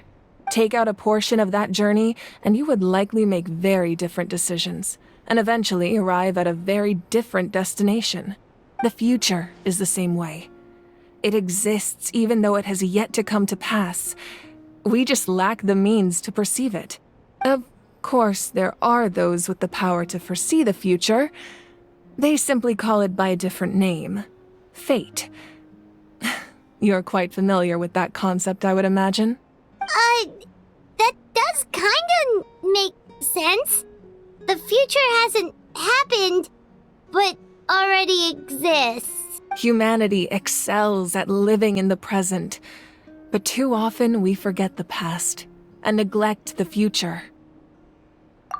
Take out a portion of that journey, and you would likely make very different decisions, and eventually arrive at a very different destination. The future is the same way. It exists even though it has yet to come to pass. We just lack the means to perceive it. Of course, there are those with the power to foresee the future. They simply call it by a different name. Fate. You're quite familiar with that concept, I would imagine. That does kinda make sense. The future hasn't happened, but already exists. Humanity excels at living in the present, but too often we forget the past and neglect the future.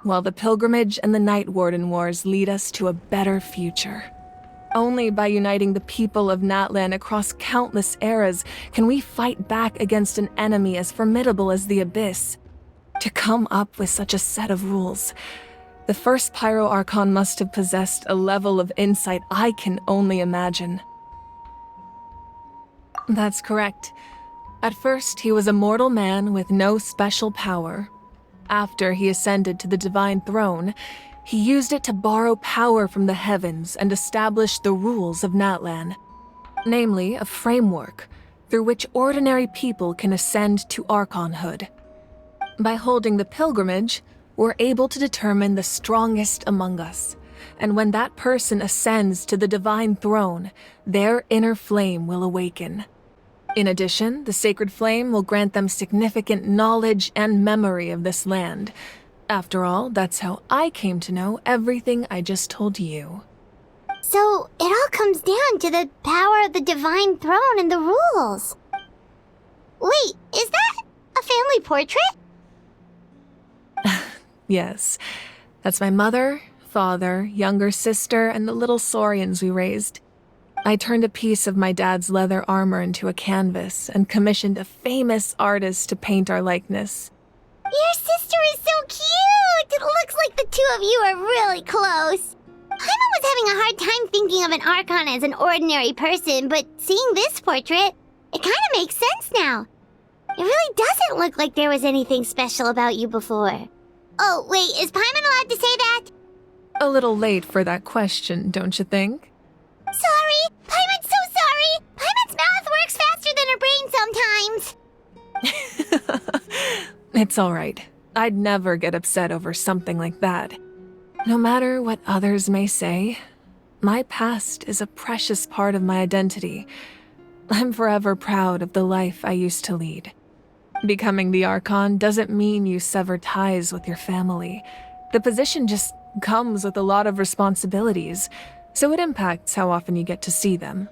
While the pilgrimage and the Night Warden Wars lead us to a better future. Only by uniting the people of Natlan across countless eras can we fight back against an enemy as formidable as the Abyss. To come up with such a set of rules, the first Pyro Archon must have possessed a level of insight I can only imagine. That's correct. At first, he was a mortal man with no special power. After he ascended to the Divine Throne, he used it to borrow power from the heavens and establish the rules of Natlan. Namely, a framework through which ordinary people can ascend to Archonhood. By holding the pilgrimage, we're able to determine the strongest among us, and when that person ascends to the Divine Throne, their inner flame will awaken. In addition, the sacred flame will grant them significant knowledge and memory of this land. After all, that's how I came to know everything I just told you. So, it all comes down to the power of the Divine Throne and the rules. Wait, is that a family portrait? Yes, that's my mother, father, younger sister, and the little saurians we raised. I turned a piece of my dad's leather armor into a canvas and commissioned a famous artist to paint our likeness. Your sister is so cute! It looks like the two of you are really close. Paimon was having a hard time thinking of an Archon as an ordinary person, but seeing this portrait, it kinda makes sense now. It really doesn't look like there was anything special about you before. Oh, wait, is Paimon allowed to say that? A little late for that question, don't you think? Sorry! Paimon's so sorry! Paimon's mouth works faster than her brain sometimes. It's all right. I'd never get upset over something like that. No matter what others may say, my past is a precious part of my identity. I'm forever proud of the life I used to lead. Becoming the Archon doesn't mean you sever ties with your family. The position just comes with a lot of responsibilities, so it impacts how often you get to see them.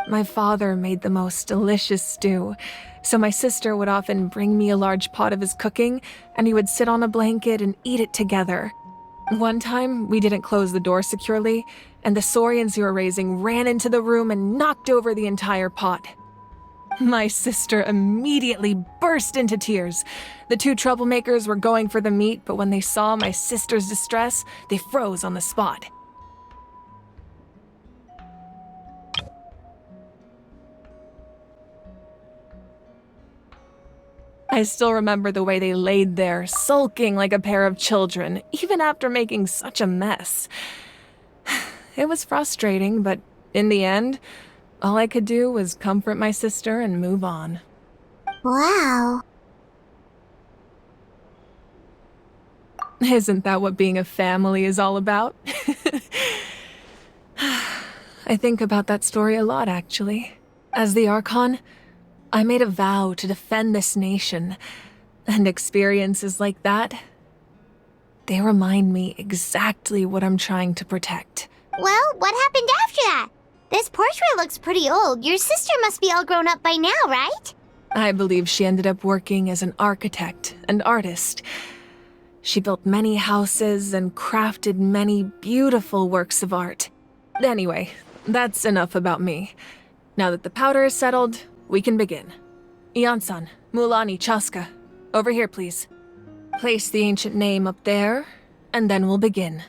My father made the most delicious stew, so my sister would often bring me a large pot of his cooking, and we would sit on a blanket and eat it together. One time, we didn't close the door securely, and the saurians we were raising ran into the room and knocked over the entire pot. My sister immediately burst into tears. The two troublemakers were going for the meat, but when they saw my sister's distress, they froze on the spot. I still remember the way they laid there, sulking like a pair of children, even after making such a mess. It was frustrating, but in the end, all I could do was comfort my sister and move on. Wow. Isn't that what being a family is all about? I think about that story a lot, actually. As the Archon, I made a vow to defend this nation, and experiences like that, they remind me exactly what I'm trying to protect. Well, what happened after that? This portrait looks pretty old. Your sister must be all grown up by now, right? I believe she ended up working as an architect and artist. She built many houses and crafted many beautiful works of art. Anyway, that's enough about me. Now that the powder is settled, we can begin. Ian-san, Mulani, Chaska, over here, please. Place the ancient name up there, and then we'll begin.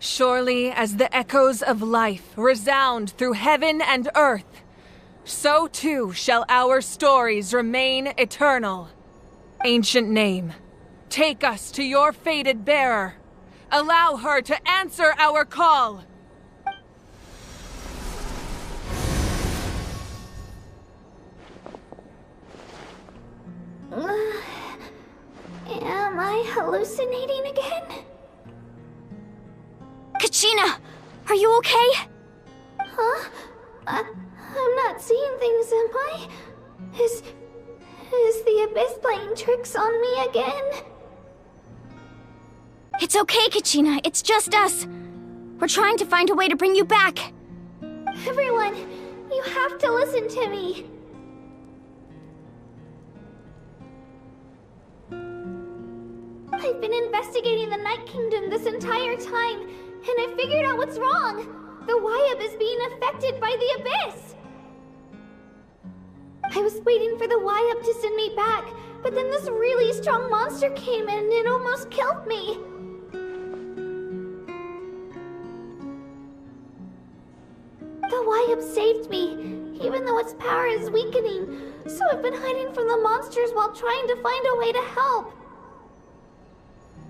Surely as the echoes of life resound through heaven and earth, so too shall our stories remain eternal. Ancient name, take us to your fated bearer. Allow her to answer our call. Am I hallucinating again? Kachina! Are you okay? Huh? I'm not seeing things, am I? Is the Abyss playing tricks on me again? It's okay, Kachina. It's just us. We're trying to find a way to bring you back. Everyone, you have to listen to me. I've been investigating the Night Kingdom this entire time, and I figured out what's wrong. The Wyab is being affected by the Abyss. I was waiting for the Wyab to send me back, but then this really strong monster came in and it almost killed me. The Wyab saved me, even though its power is weakening, so I've been hiding from the monsters while trying to find a way to help.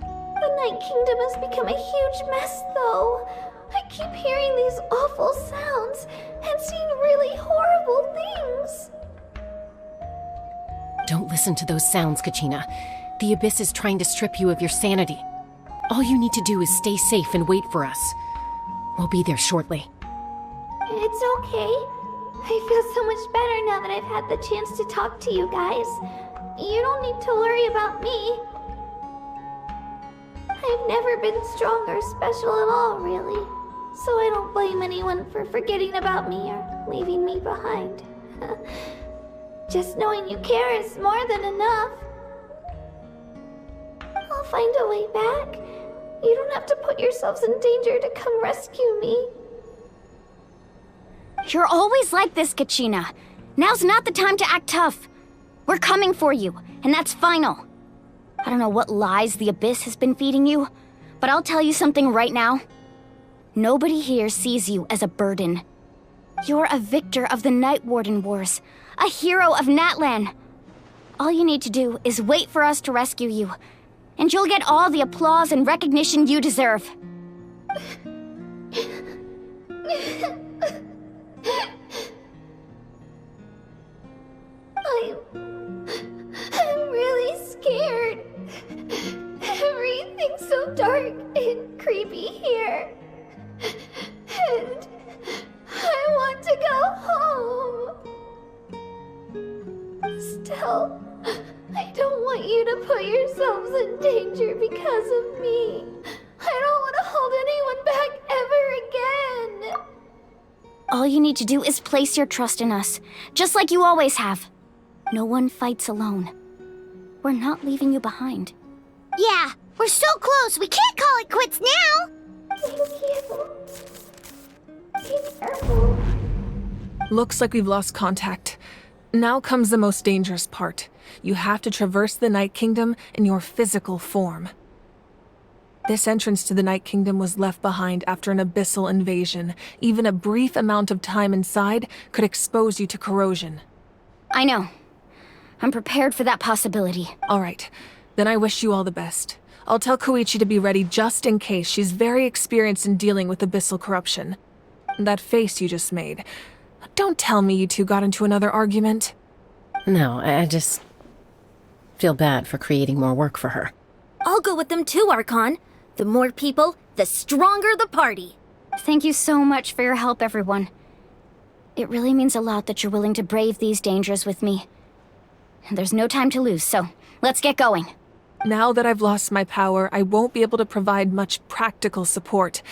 The Night Kingdom has become a huge mess, though. I keep hearing these awful sounds and seeing really horrible things. Don't listen to those sounds, Kachina. The Abyss is trying to strip you of your sanity. All you need to do is stay safe and wait for us. We'll be there shortly. It's okay. I feel so much better now that I've had the chance to talk to you guys. You don't need to worry about me. I've never been strong or special at all, really. So I don't blame anyone for forgetting about me or leaving me behind. Just knowing you care is more than enough. I'll find a way back. You don't have to put yourselves in danger to come rescue me. You're always like this, Kachina. Now's not the time to act tough. We're coming for you, and that's final. I don't know what lies the Abyss has been feeding you, but I'll tell you something right now. Nobody here sees you as a burden. You're a victor of the Night Warden Wars, a hero of Natlan. All you need to do is wait for us to rescue you, and you'll get all the applause and recognition you deserve. I'm really scared. Everything's so dark and creepy here. And I want to go home. Still, I don't want you to put yourselves in danger because of me. I don't want to hold anyone back ever again. All you need to do is place your trust in us, just like you always have. No one fights alone. We're not leaving you behind. Yeah, we're so close. We can't call it quits now. Thank you. Be careful. Looks like we've lost contact. Now comes the most dangerous part. You have to traverse the Night Kingdom in your physical form. This entrance to the Night Kingdom was left behind after an abyssal invasion. Even a brief amount of time inside could expose you to corrosion. I know. I'm prepared for that possibility. All right. Then I wish you all the best. I'll tell Koichi to be ready just in case. She's very experienced in dealing with abyssal corruption. That face you just made. Don't tell me you two got into another argument. No, I just feel bad for creating more work for her. I'll go with them too, Archon. The more people, the stronger the party. Thank you so much for your help, everyone. It really means a lot that you're willing to brave these dangers with me. And there's no time to lose, so let's get going. Now that I've lost my power, I won't be able to provide much practical support.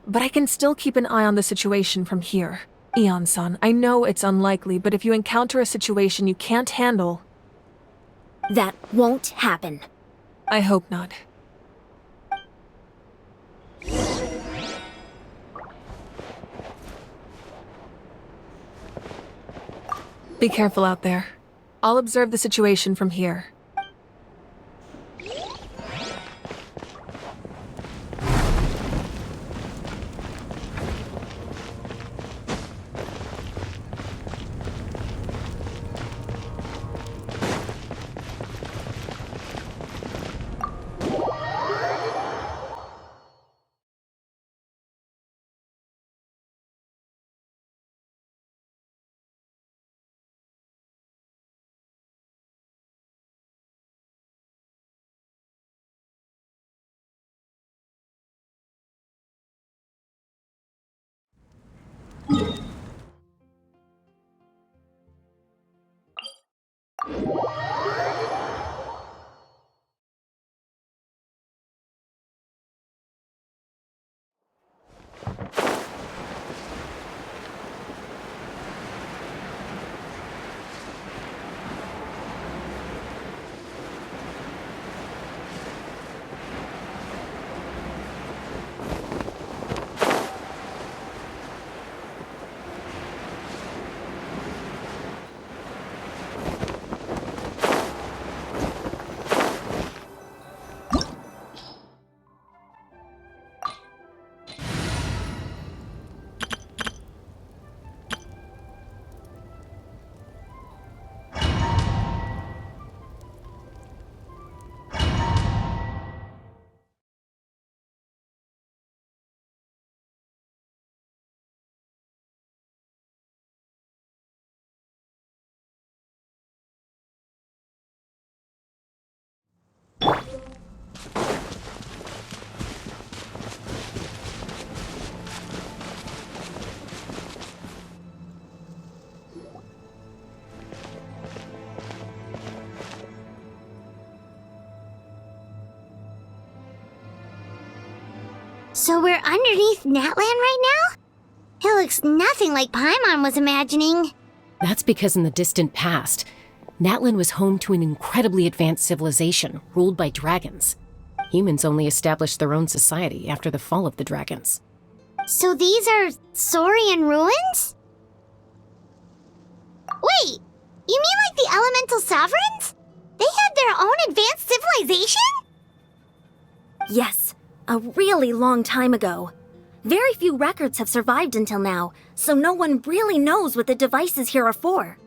But I can still keep an eye on the situation from here. Eon-san, I know it's unlikely, but if you encounter a situation you can't handle... That won't happen. I hope not. Be careful out there. I'll observe the situation from here. So we're underneath Natlan right now? It looks nothing like Paimon was imagining. That's because in the distant past, Natlan was home to an incredibly advanced civilization ruled by dragons. Humans only established their own society after the fall of the dragons. So these are Saurian ruins? Wait, you mean like the elemental sovereigns? They had their own advanced civilization? Yes, a really long time ago. Very few records have survived until now, so no one really knows what the devices here are for.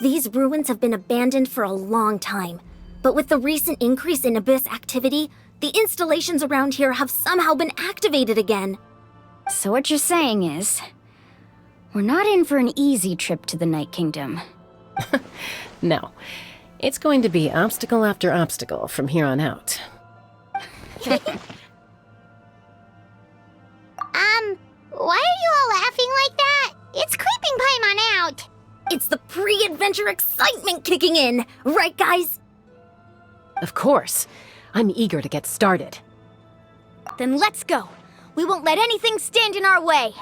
These ruins have been abandoned for a long time, but with the recent increase in Abyss activity, the installations around here have somehow been activated again. So what you're saying is, we're not in for an easy trip to the Night Kingdom. No, it's going to be obstacle after obstacle from here on out. Why are you all laughing like that? It's creeping Paimon out. It's the pre-adventure excitement kicking in, right guys? Of course. I'm eager to get started. Then let's go. We won't let anything stand in our way.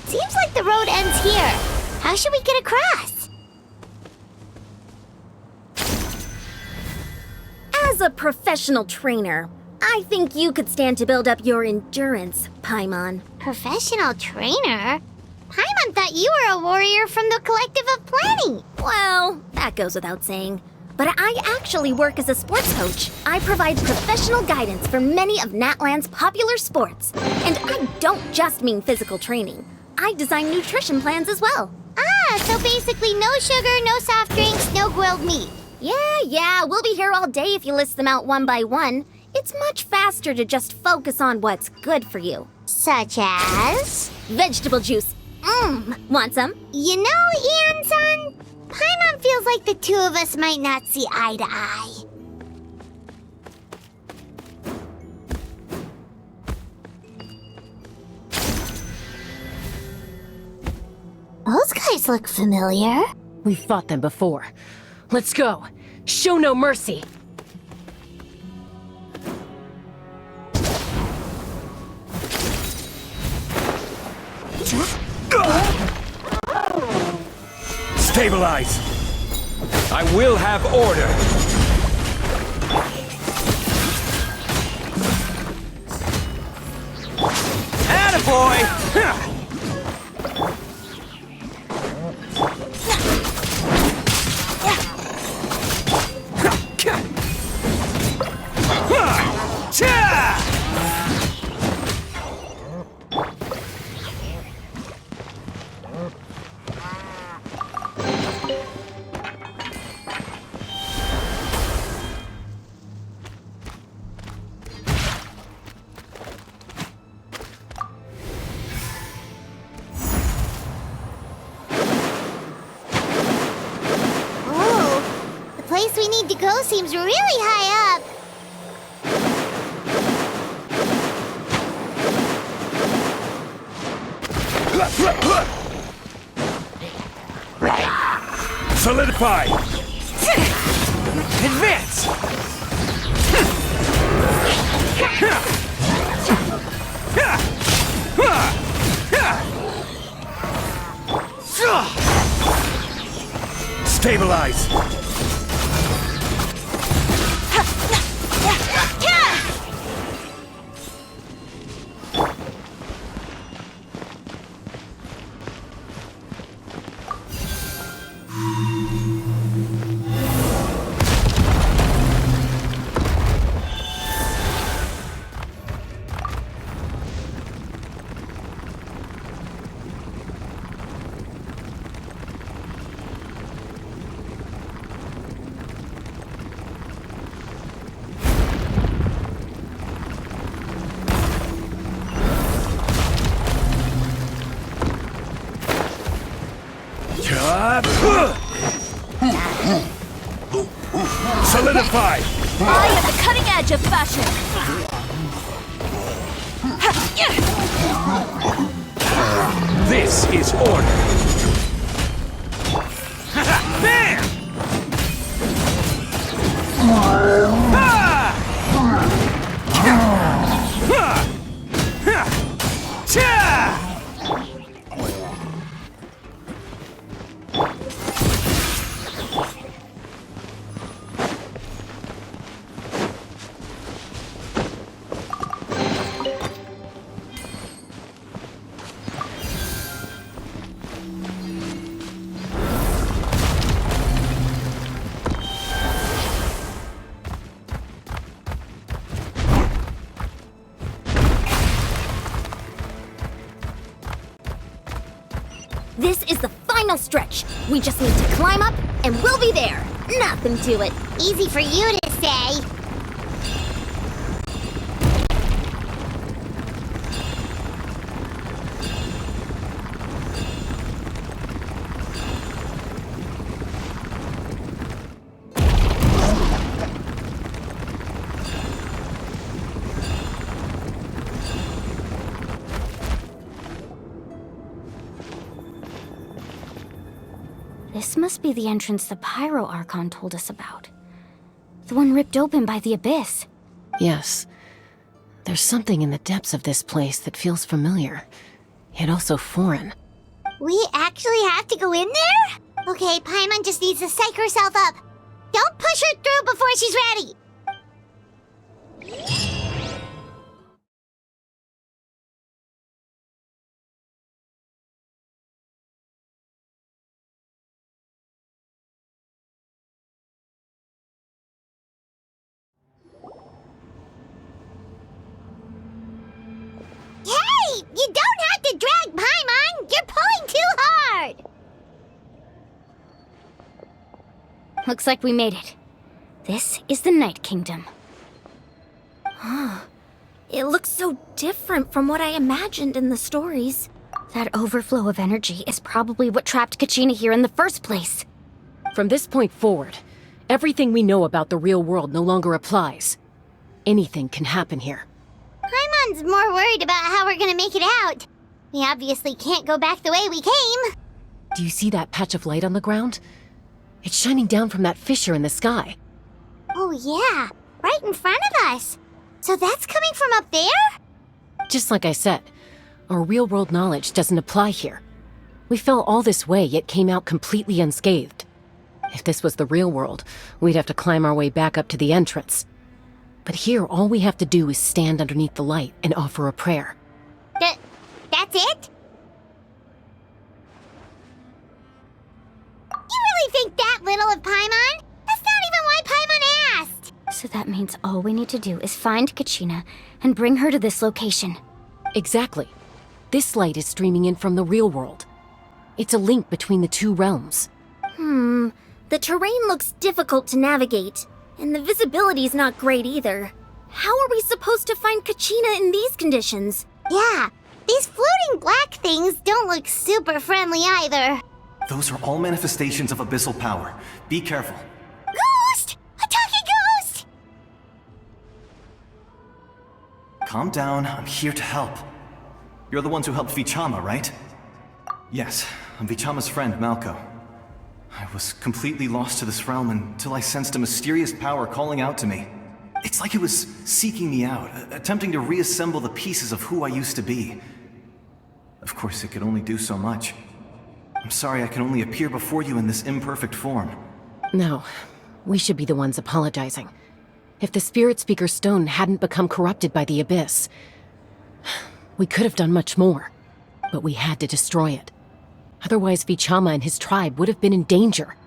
Seems like the road ends here. How should we get across? As a professional trainer, I think you could stand to build up your endurance, Paimon. Professional trainer? Paimon thought you were a warrior from the Collective of Planning. Well, that goes without saying. But I actually work as a sports coach. I provide professional guidance for many of Natlan's popular sports. And I don't just mean physical training. I design nutrition plans as well. Ah, so basically no sugar, no soft drinks, no grilled meat. Yeah, we'll be here all day if you list them out one by one. It's much faster to just focus on what's good for you. Such as? Vegetable juice. Want some? You know, Ian-san, Paimon feels like the two of us might not see eye to eye. Those guys look familiar. We've fought them before. Let's go. Show no mercy. Stabilize! I will have order! Attaboy! The place we need to go seems really high up. Solidify! Advance! Stabilize! Solidify! I am the cutting edge of fashion. This is order! Bam! This is the final stretch. We just need to climb up, and we'll be there. Nothing to it. Easy for you to say. This must be the entrance the Pyro Archon told us about. The one ripped open by the Abyss. Yes. There's something in the depths of this place that feels familiar, yet also foreign. We actually have to go in there? Okay, Paimon just needs to psych herself up. Don't push her through before she's ready. Looks like we made it. This is the Night Kingdom. It looks so different from what I imagined in the stories. That overflow of energy is probably what trapped Kachina here in the first place. From this point forward, everything we know about the real world no longer applies. Anything can happen here. Paimon's more worried about how we're gonna make it out. We obviously can't go back the way we came. Do you see that patch of light on the ground? It's shining down from that fissure in the sky. Oh yeah, right in front of us. So that's coming from up there? Just like I said, our real-world knowledge doesn't apply here. We fell all this way, yet came out completely unscathed. If this was the real world, we'd have to climb our way back up to the entrance. But here, all we have to do is stand underneath the light and offer a prayer. That's it? You really think that little of Paimon? That's not even why Paimon asked! So that means all we need to do is find Kachina and bring her to this location. Exactly. This light is streaming in from the real world. It's a link between the two realms. The terrain looks difficult to navigate, and the visibility's not great either. How are we supposed to find Kachina in these conditions? Yeah, these floating black things don't look super friendly either. Those are all manifestations of abyssal power. Be careful. Ghost! A talking ghost! Calm down, I'm here to help. You're the ones who helped Vichama, right? Yes, I'm Vichama's friend, Malco. I was completely lost to this realm until I sensed a mysterious power calling out to me. It's like it was seeking me out, attempting to reassemble the pieces of who I used to be. Of course, it could only do so much. I'm sorry I can only appear before you in this imperfect form. No, we should be the ones apologizing. If the Spirit Speaker Stone hadn't become corrupted by the Abyss, we could have done much more. But we had to destroy it. Otherwise, Vichama and his tribe would have been in danger.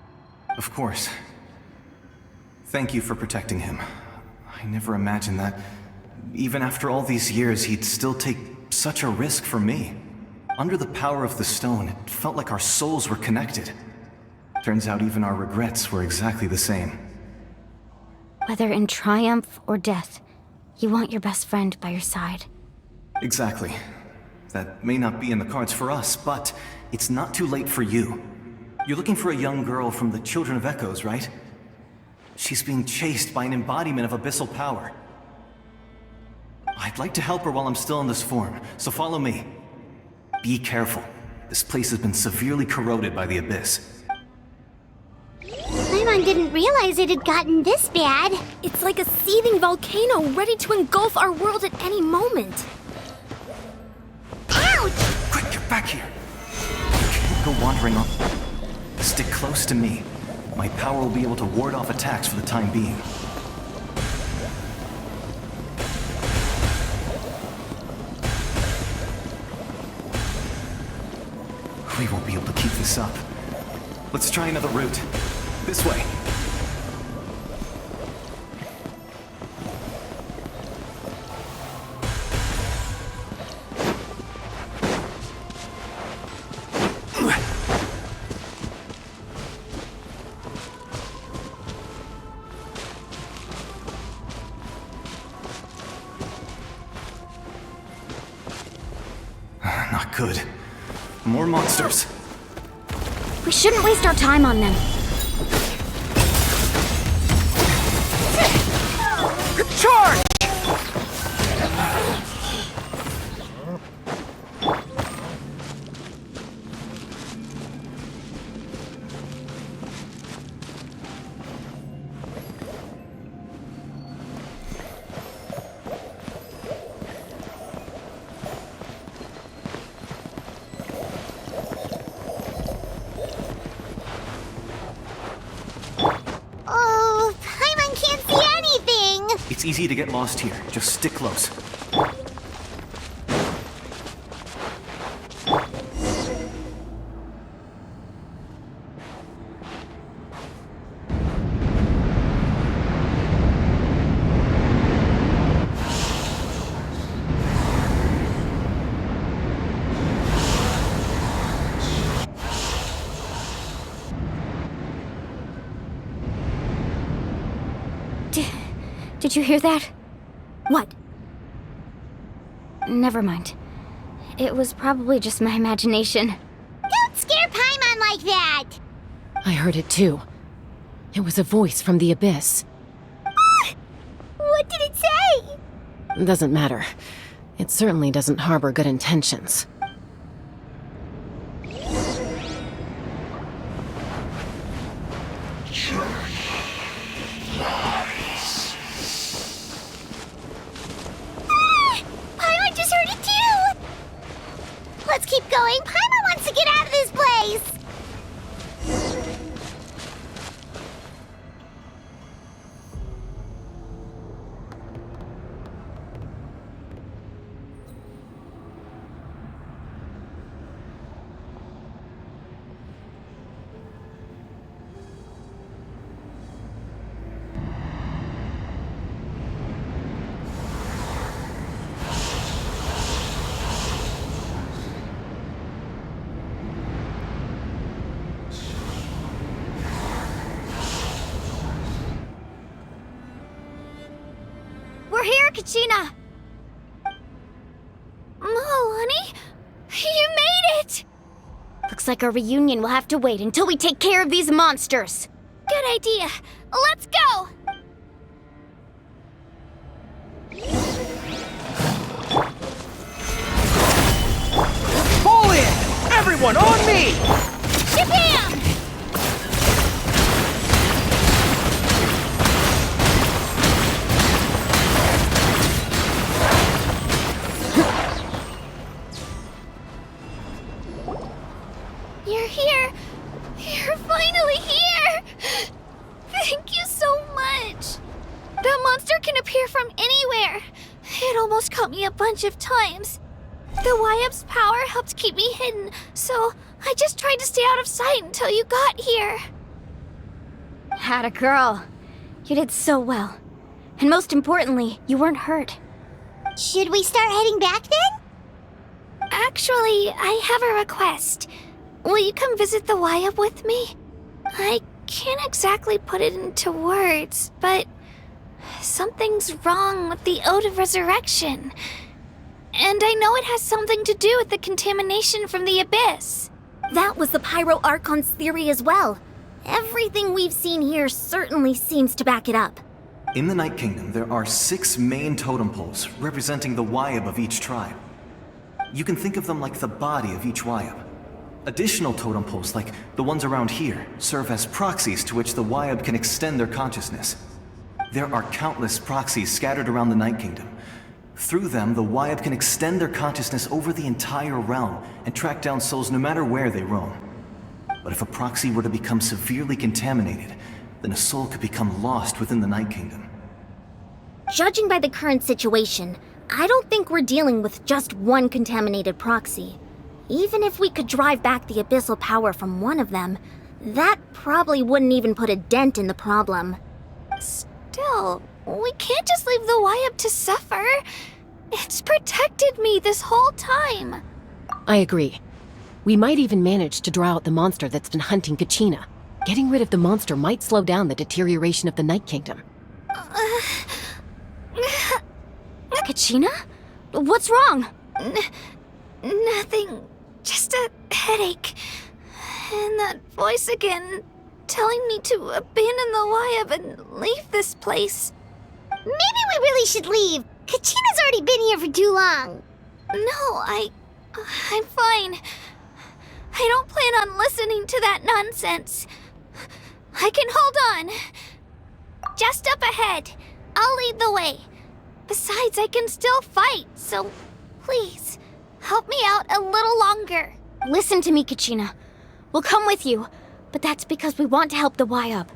Of course. Thank you for protecting him. I never imagined that, even after all these years, he'd still take such a risk for me. Under the power of the stone, it felt like our souls were connected. Turns out even our regrets were exactly the same. Whether in triumph or death, you want your best friend by your side. Exactly. That may not be in the cards for us, but it's not too late for you. You're looking for a young girl from the Children of Echoes, right? She's being chased by an embodiment of abyssal power. I'd like to help her while I'm still in this form, so follow me. Be careful. This place has been severely corroded by the Abyss. Paimon didn't realize it had gotten this bad. It's like a seething volcano ready to engulf our world at any moment. Ouch! Quick, get back here! You can't go wandering off. Stick close to me. My power will be able to ward off attacks for the time being. We won't be able to keep this up. Let's try another route. This way. Not good. More monsters. We shouldn't waste our time on them. Charge! Oh, Paimon can't see anything! It's easy to get lost here. Just stick close. Did you hear that? What? Never mind. It was probably just my imagination. Don't scare Paimon like that! I heard it too. It was a voice from the abyss. What did it say? Doesn't matter. It certainly doesn't harbor good intentions. Paimon just heard it too! Let's keep going. Paimon wants to get out of this place! We're here, Kachina! Honey? You made it! Looks like our reunion will have to wait until we take care of these monsters. Good idea. Let's go! Pull in! Everyone on me! Shabam! You're here! You're finally here! Thank you so much! That monster can appear from anywhere. It almost caught me a bunch of times. The Wyap's power helped keep me hidden, so I just tried to stay out of sight until you got here. Atta girl. You did so well. And most importantly, you weren't hurt. Should we start heading back then? Actually, I have a request. Will you come visit the Wyap with me? I can't exactly put it into words, but something's wrong with the Ode of Resurrection. And I know it has something to do with the contamination from the Abyss. That was the Pyro Archon's theory as well. Everything we've seen here certainly seems to back it up. In the Night Kingdom, there are 6 main totem poles representing the Wyap of each tribe. You can think of them like the body of each Wyap. Additional totem poles, like the ones around here, serve as proxies to which the Wyap can extend their consciousness. There are countless proxies scattered around the Night Kingdom. Through them, the Wyap can extend their consciousness over the entire realm and track down souls no matter where they roam. But if a proxy were to become severely contaminated, then a soul could become lost within the Night Kingdom. Judging by the current situation, I don't think we're dealing with just one contaminated proxy. Even if we could drive back the abyssal power from one of them, that probably wouldn't even put a dent in the problem. Still, we can't just leave the Wyap to suffer. It's protected me this whole time. I agree. We might even manage to draw out the monster that's been hunting Kachina. Getting rid of the monster might slow down the deterioration of the Night Kingdom. Kachina? What's wrong? Nothing. Just a headache. And that voice again, telling me to abandon the Wyap and leave this place. Maybe we really should leave. Kachina's already been here for too long. No, I'm fine. I don't plan on listening to that nonsense. I can hold on. Just up ahead. I'll lead the way. Besides, I can still fight, so please, help me out a little longer. Listen to me, Kachina. We'll come with you, but that's because we want to help the Wyap,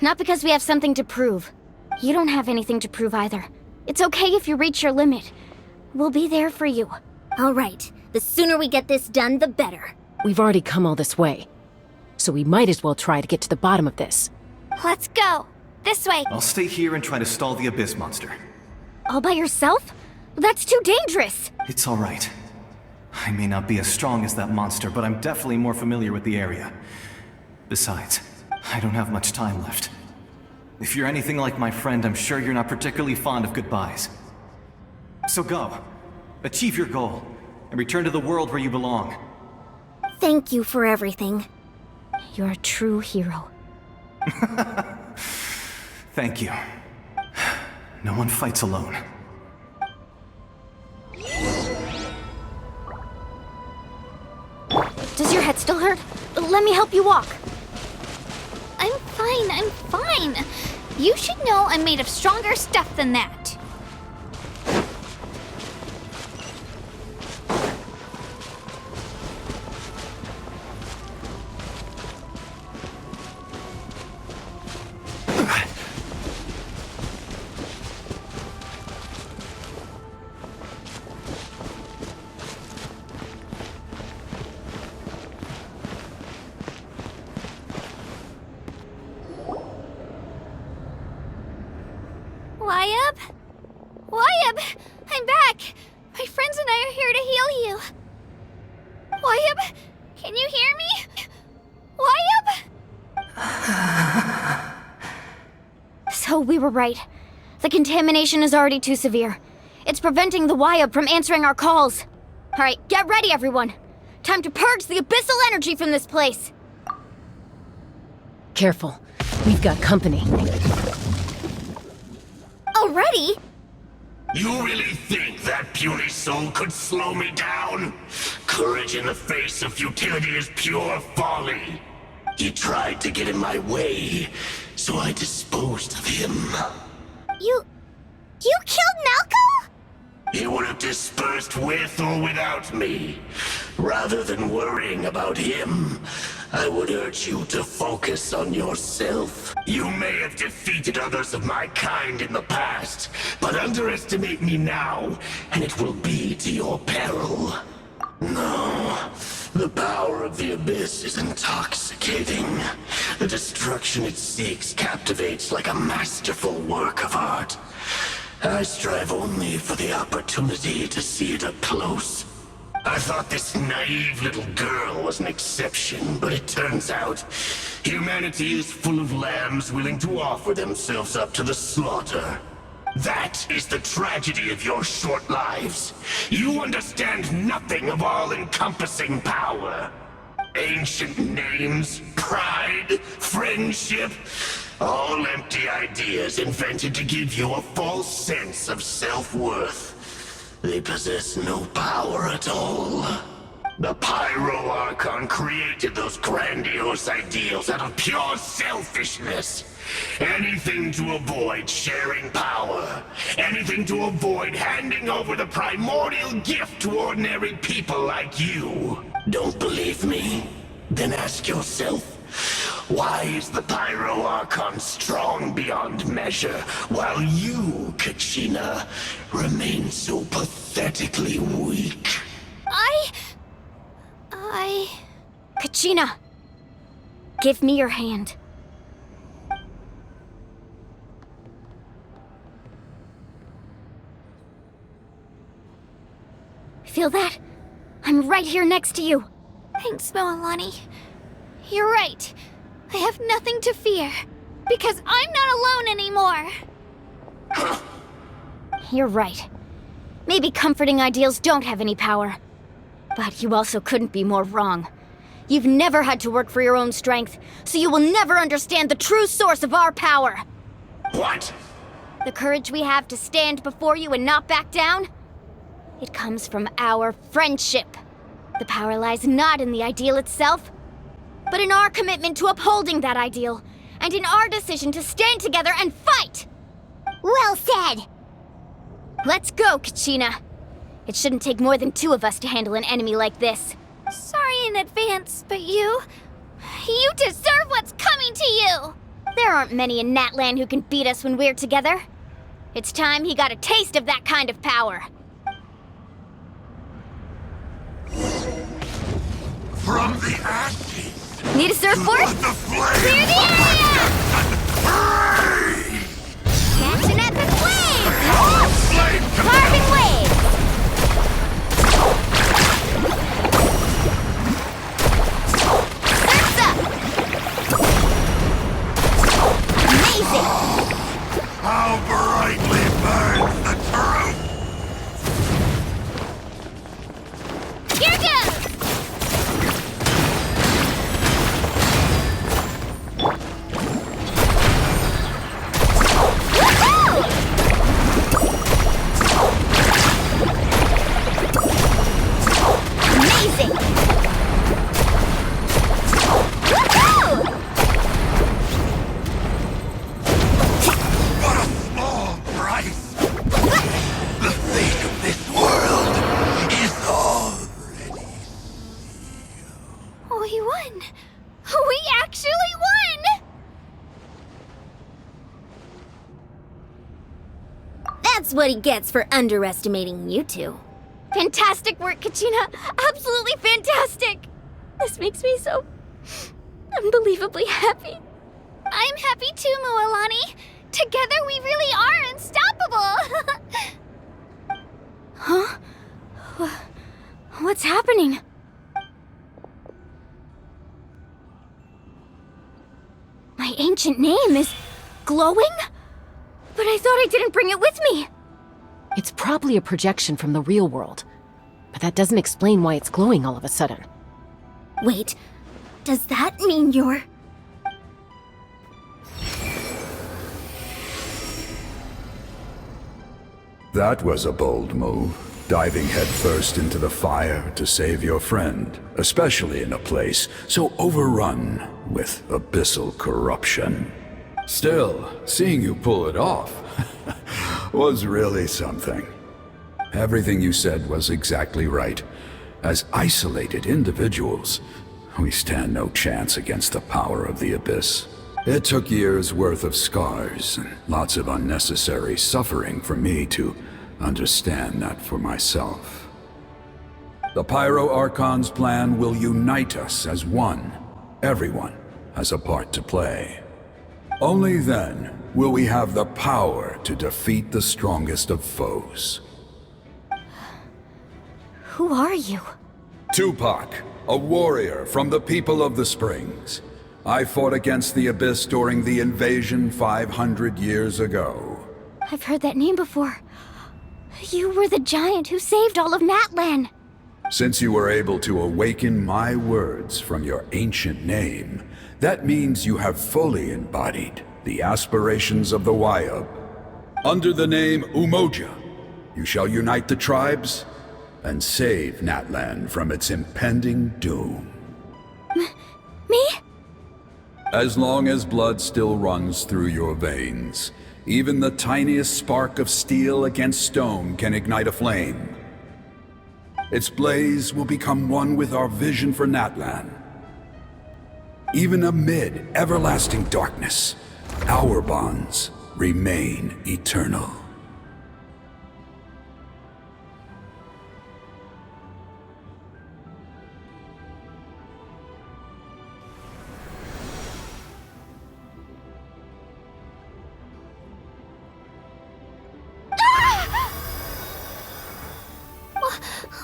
not because we have something to prove. You don't have anything to prove either. It's okay if you reach your limit. We'll be there for you. All right. The sooner we get this done, the better. We've already come all this way, so we might as well try to get to the bottom of this. Let's go. This way. I'll stay here and try to stall the Abyss monster. All by yourself? That's too dangerous. It's all right. I may not be as strong as that monster, but I'm definitely more familiar with the area. Besides, I don't have much time left. If you're anything like my friend, I'm sure you're not particularly fond of goodbyes. So go. Achieve your goal, and return to the world where you belong. Thank you for everything. You're a true hero. Thank you. No one fights alone. Does your head still hurt? Let me help you walk. I'm fine. You should know I'm made of stronger stuff than that. Wyabb! I'm back! My friends and I are here to heal you. Wyabb, can you hear me? Wyabb? So we were right. The contamination is already too severe. It's preventing the Wyabb from answering our calls. Alright, get ready everyone. Time to purge the abyssal energy from this place. Careful. We've got company. Already? You really think that puny soul could slow me down? Courage in the face of futility is pure folly. He tried to get in my way, so I disposed of him. You killed Malco? He would have dispersed with or without me. Rather than worrying about him, I would urge you to focus on yourself. You may have defeated others of my kind in the past, but underestimate me now, and it will be to your peril. No, the power of the Abyss is intoxicating. The destruction it seeks captivates like a masterful work of art. I strive only for the opportunity to see it up close. I thought this naive little girl was an exception, but it turns out humanity is full of lambs willing to offer themselves up to the slaughter. That is the tragedy of your short lives. You understand nothing of all-encompassing power. Ancient names, pride, friendship, all empty ideas invented to give you a false sense of self-worth. They possess no power at all. The Pyro Archon created those grandiose ideals out of pure selfishness. Anything to avoid sharing power. Anything to avoid handing over the primordial gift to ordinary people like you. Don't believe me? Then ask yourself, why is the Pyro Archon strong beyond measure, while you, Kachina, remain so pathetically weak? Kachina! Give me your hand. Feel that? I'm right here next to you. Thanks, Moalani. You're right. I have nothing to fear, because I'm not alone anymore. You're right. Maybe comforting ideals don't have any power. But you also couldn't be more wrong. You've never had to work for your own strength, so you will never understand the true source of our power. What? The courage we have to stand before you and not back down? It comes from our friendship. The power lies not in the ideal itself, but in our commitment to upholding that ideal, and in our decision to stand together and fight! Well said! Let's go, Kachina. It shouldn't take more than two of us to handle an enemy like this. Sorry in advance, but you deserve what's coming to you! There aren't many in Natlan who can beat us when we're together. It's time he got a taste of that kind of power. From the ashes! Need a surfboard? Clear the area! Catching at the flames! Carving waves! Surf's up! Amazing! brightly burns the truth! Here goes! Amazing! What a small price! The fate of this world is already... We won! We actually won! That's what he gets for underestimating you two. Fantastic work, Kachina! Absolutely fantastic! This makes me so unbelievably happy. I'm happy too, Mualani. Together we really are unstoppable! Huh? What's happening? My ancient name is glowing? But I thought I didn't bring it with me! It's probably a projection from the real world, but that doesn't explain why it's glowing all of a sudden. Wait, does that mean you're... That was a bold move, diving headfirst into the fire to save your friend, especially in a place so overrun with abyssal corruption. Still, seeing you pull it off was really something. Everything you said was exactly right. As isolated individuals, we stand no chance against the power of the Abyss. It took years' worth of scars and lots of unnecessary suffering for me to understand that for myself. The Pyro Archon's plan will unite us as one. Everyone has a part to play. Only then will we have the power to defeat the strongest of foes. Who are you? Tupac, a warrior from the people of the Springs. I fought against the Abyss during the invasion 500 years ago. I've heard that name before. You were the giant who saved all of Natlan. Since you were able to awaken my words from your ancient name, that means you have fully embodied the aspirations of the Wayub. Under the name Umoja, you shall unite the tribes and save Natlan from its impending doom. Me? As long as blood still runs through your veins, even the tiniest spark of steel against stone can ignite a flame. Its blaze will become one with our vision for Natlan. Even amid everlasting darkness, our bonds remain eternal.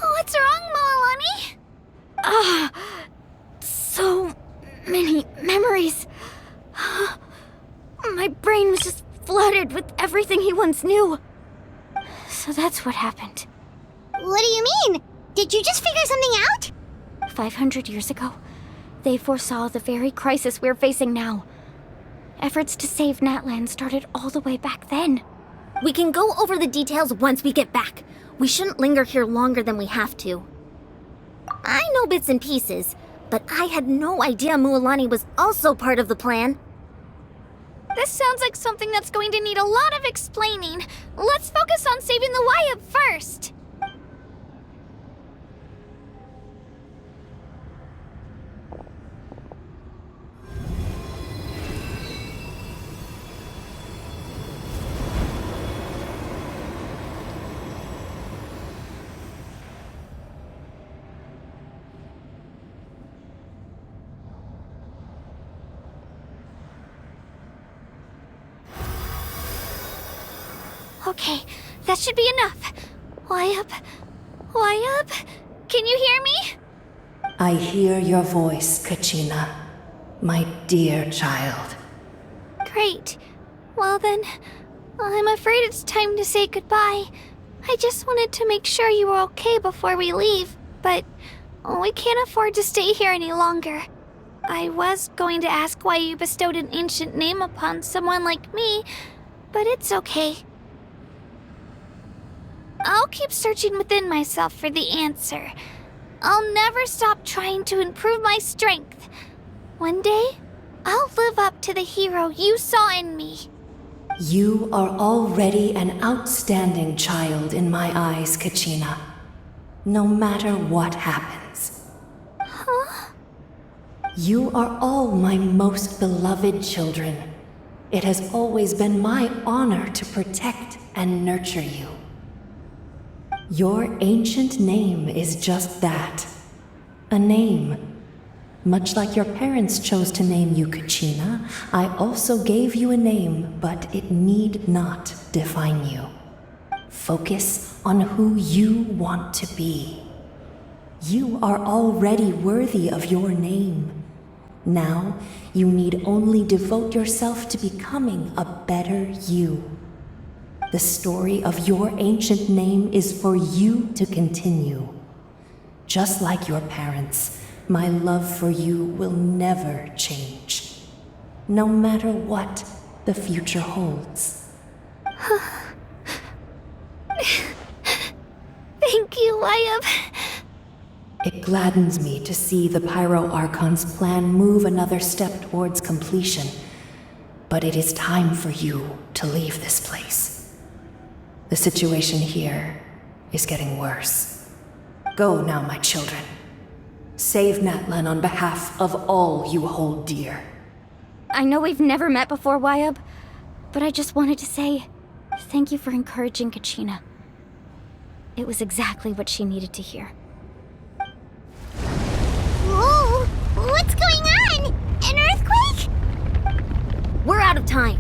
What's wrong, Mualani? So many memories. My brain was just flooded with everything he once knew. So that's what happened. What do you mean? Did you just figure something out? 500 years ago, they foresaw the very crisis we're facing now. Efforts to save Natlan started all the way back then. We can go over the details once we get back. We shouldn't linger here longer than we have to. I know bits and pieces, but I had no idea Mualani was also part of the plan. This sounds like something that's going to need a lot of explaining. Let's focus on saving the Wayub first. Okay, that should be enough. Wayub? Can you hear me? I hear your voice, Kachina, my dear child. Great. Well then, I'm afraid it's time to say goodbye. I just wanted to make sure you were okay before we leave, but we can't afford to stay here any longer. I was going to ask why you bestowed an ancient name upon someone like me, but it's okay. I'll keep searching within myself for the answer. I'll never stop trying to improve my strength. One day, I'll live up to the hero you saw in me. You are already an outstanding child in my eyes, Kachina. No matter what happens. Huh? You are all my most beloved children. It has always been my honor to protect and nurture you. Your ancient name is just that. A name. Much like your parents chose to name you Kachina, I also gave you a name, but it need not define you. Focus on who you want to be. You are already worthy of your name. Now, you need only devote yourself to becoming a better you. The story of your ancient name is for you to continue. Just like your parents, my love for you will never change, no matter what the future holds. Thank you, Wayab. It gladdens me to see the Pyro Archon's plan move another step towards completion, but it is time for you to leave this place. The situation here is getting worse. Go now, my children. Save Natlan on behalf of all you hold dear. I know we've never met before, Wayab, but I just wanted to say thank you for encouraging Kachina. It was exactly what she needed to hear. Whoa! What's going on? An earthquake? We're out of time.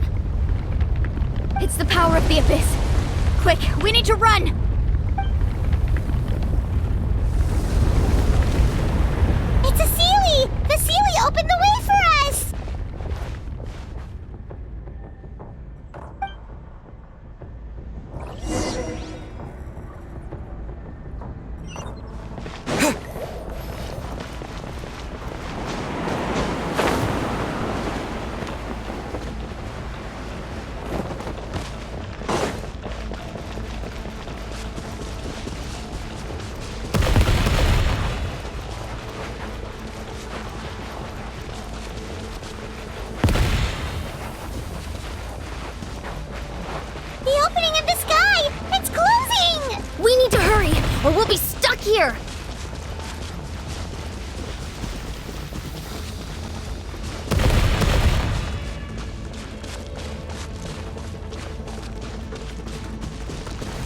It's the power of the Abyss. Quick, we need to run! It's a Sealy! The Sealy opened the way for us! Or we'll be stuck here!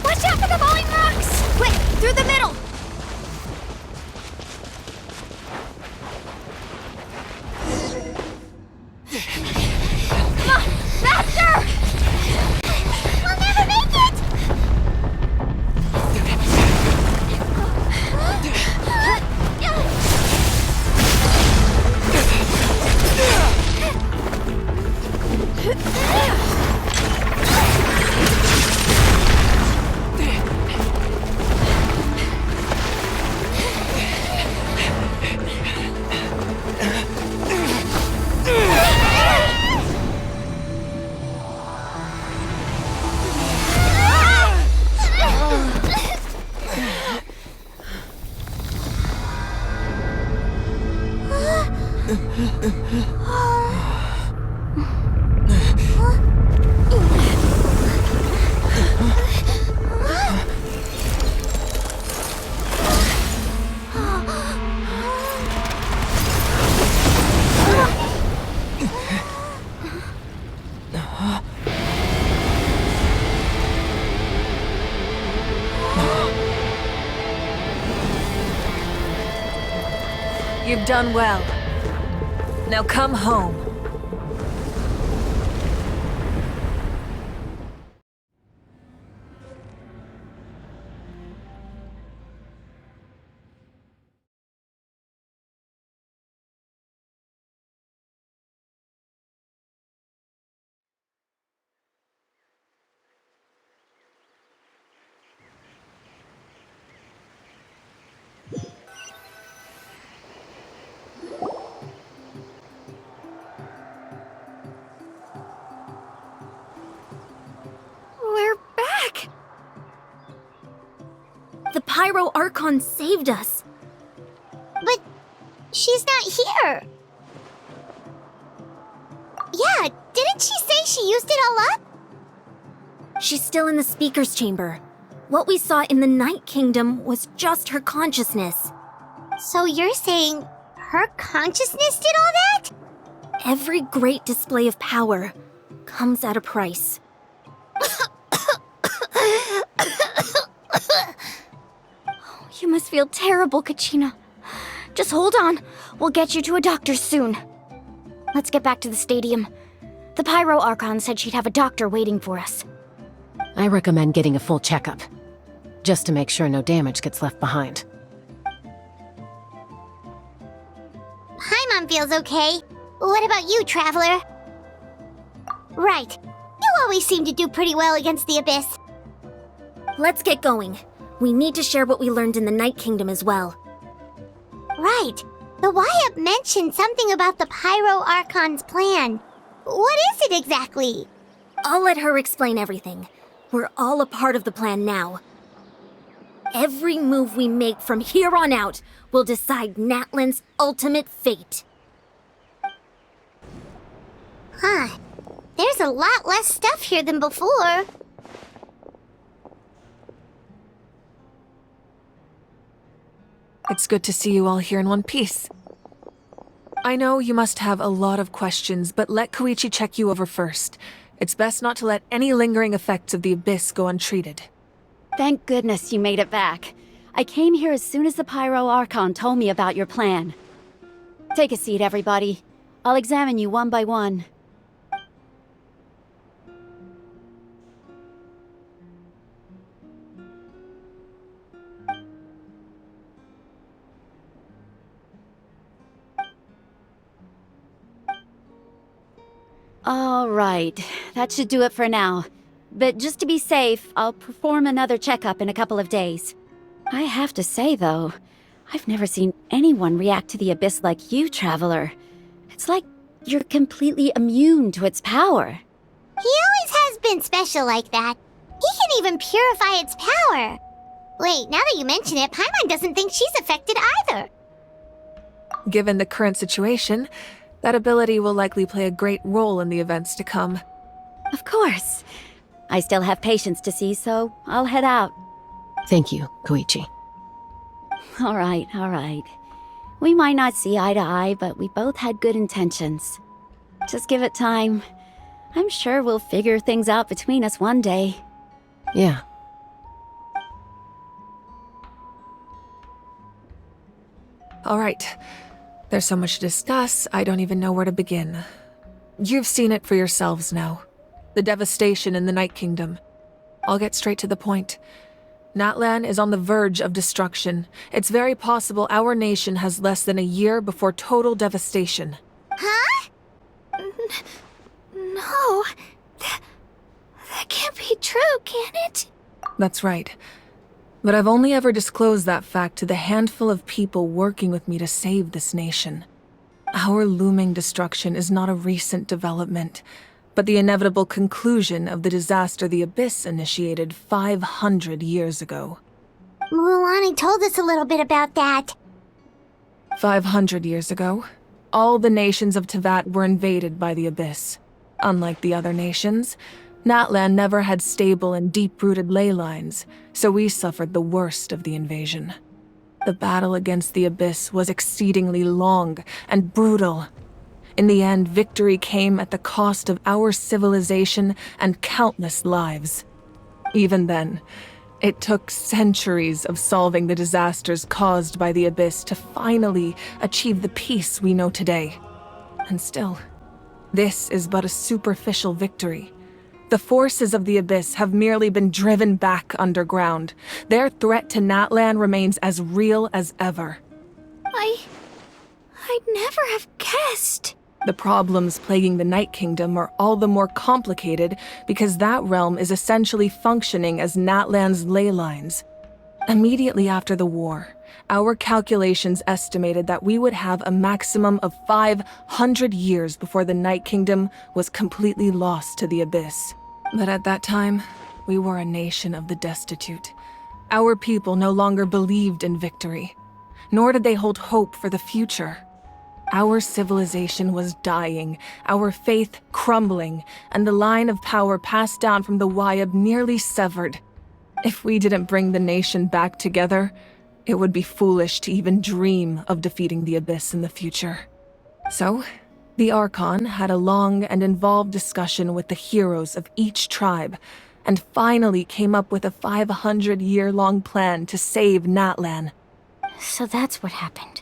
Watch out for the falling rocks! Quick, through the middle! Come on, faster! We'll never make it! You've done well. Now come home. Pyro Archon saved us. But she's not here. Yeah, didn't she say she used it all up? She's still in the speaker's chamber. What we saw in the Night Kingdom was just her consciousness. So you're saying her consciousness did all that? Every great display of power comes at a price. You must feel terrible, Kachina. Just hold on. We'll get you to a doctor soon. Let's get back to the stadium. The Pyro Archon said she'd have a doctor waiting for us. I recommend getting a full checkup, just to make sure no damage gets left behind. Paimon feels okay. What about you, Traveler? Right. You always seem to do pretty well against the Abyss. Let's get going. We need to share what we learned in the Night Kingdom as well. Right. The YUP mentioned something about the Pyro Archon's plan. What is it exactly? I'll let her explain everything. We're all a part of the plan now. Every move we make from here on out will decide Natlan's ultimate fate. Huh. There's a lot less stuff here than before. It's good to see you all here in one piece. I know you must have a lot of questions, but let Koichi check you over first. It's best not to let any lingering effects of the Abyss go untreated. Thank goodness you made it back. I came here as soon as the Pyro Archon told me about your plan. Take a seat, everybody. I'll examine you one by one. All right, that should do it for now. But just to be safe, I'll perform another checkup in a couple of days. I have to say, though, I've never seen anyone react to the Abyss like you, Traveler. It's like you're completely immune to its power. He always has been special like that. He can even purify its power. Wait, now that you mention it, Paimon doesn't think she's affected either. Given the current situation, that ability will likely play a great role in the events to come. Of course. I still have patients to see, so I'll head out. Thank you, Koichi. All right. We might not see eye to eye, but we both had good intentions. Just give it time. I'm sure we'll figure things out between us one day. Yeah. All right. There's so much to discuss, I don't even know where to begin. You've seen it for yourselves now. The devastation in the Night Kingdom. I'll get straight to the point. Natlan is on the verge of destruction. It's very possible our nation has less than a year before total devastation. Huh? No. That can't be true, can it? That's right. But I've only ever disclosed that fact to the handful of people working with me to save this nation. Our looming destruction is not a recent development, but the inevitable conclusion of the disaster the Abyss initiated 500 years ago. Mualani told us a little bit about that. 500 years ago, all the nations of Teyvat were invaded by the Abyss. Unlike the other nations, Natlan never had stable and deep-rooted ley lines, so we suffered the worst of the invasion. The battle against the Abyss was exceedingly long and brutal. In the end, victory came at the cost of our civilization and countless lives. Even then, it took centuries of solving the disasters caused by the Abyss to finally achieve the peace we know today. And still, this is but a superficial victory. The forces of the Abyss have merely been driven back underground. Their threat to Natlan remains as real as ever. I'd never have guessed. The problems plaguing the Night Kingdom are all the more complicated because that realm is essentially functioning as Natlan's ley lines. Immediately after the war, our calculations estimated that we would have a maximum of 500 years before the Night Kingdom was completely lost to the Abyss. But at that time, we were a nation of the destitute. Our people no longer believed in victory, nor did they hold hope for the future. Our civilization was dying, our faith crumbling, and the line of power passed down from the Wayab nearly severed. If we didn't bring the nation back together, it would be foolish to even dream of defeating the Abyss in the future. So, the Archon had a long and involved discussion with the heroes of each tribe, and finally came up with a 500-year-long plan to save Natlan. So that's what happened.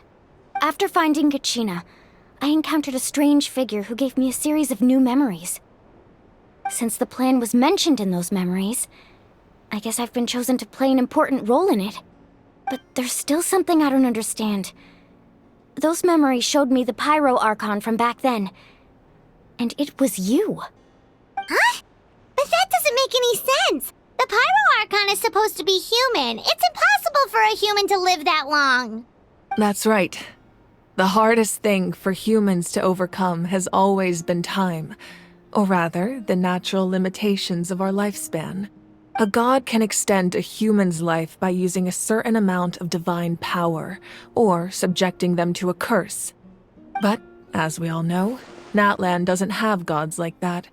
After finding Kachina, I encountered a strange figure who gave me a series of new memories. Since the plan was mentioned in those memories, I guess I've been chosen to play an important role in it. But there's still something I don't understand. Those memories showed me the Pyro Archon from back then. And it was you. Huh? But that doesn't make any sense! The Pyro Archon is supposed to be human. It's impossible for a human to live that long. That's right. The hardest thing for humans to overcome has always been time, or rather, the natural limitations of our lifespan. A god can extend a human's life by using a certain amount of divine power, or subjecting them to a curse. But, as we all know, Natlan doesn't have gods like that.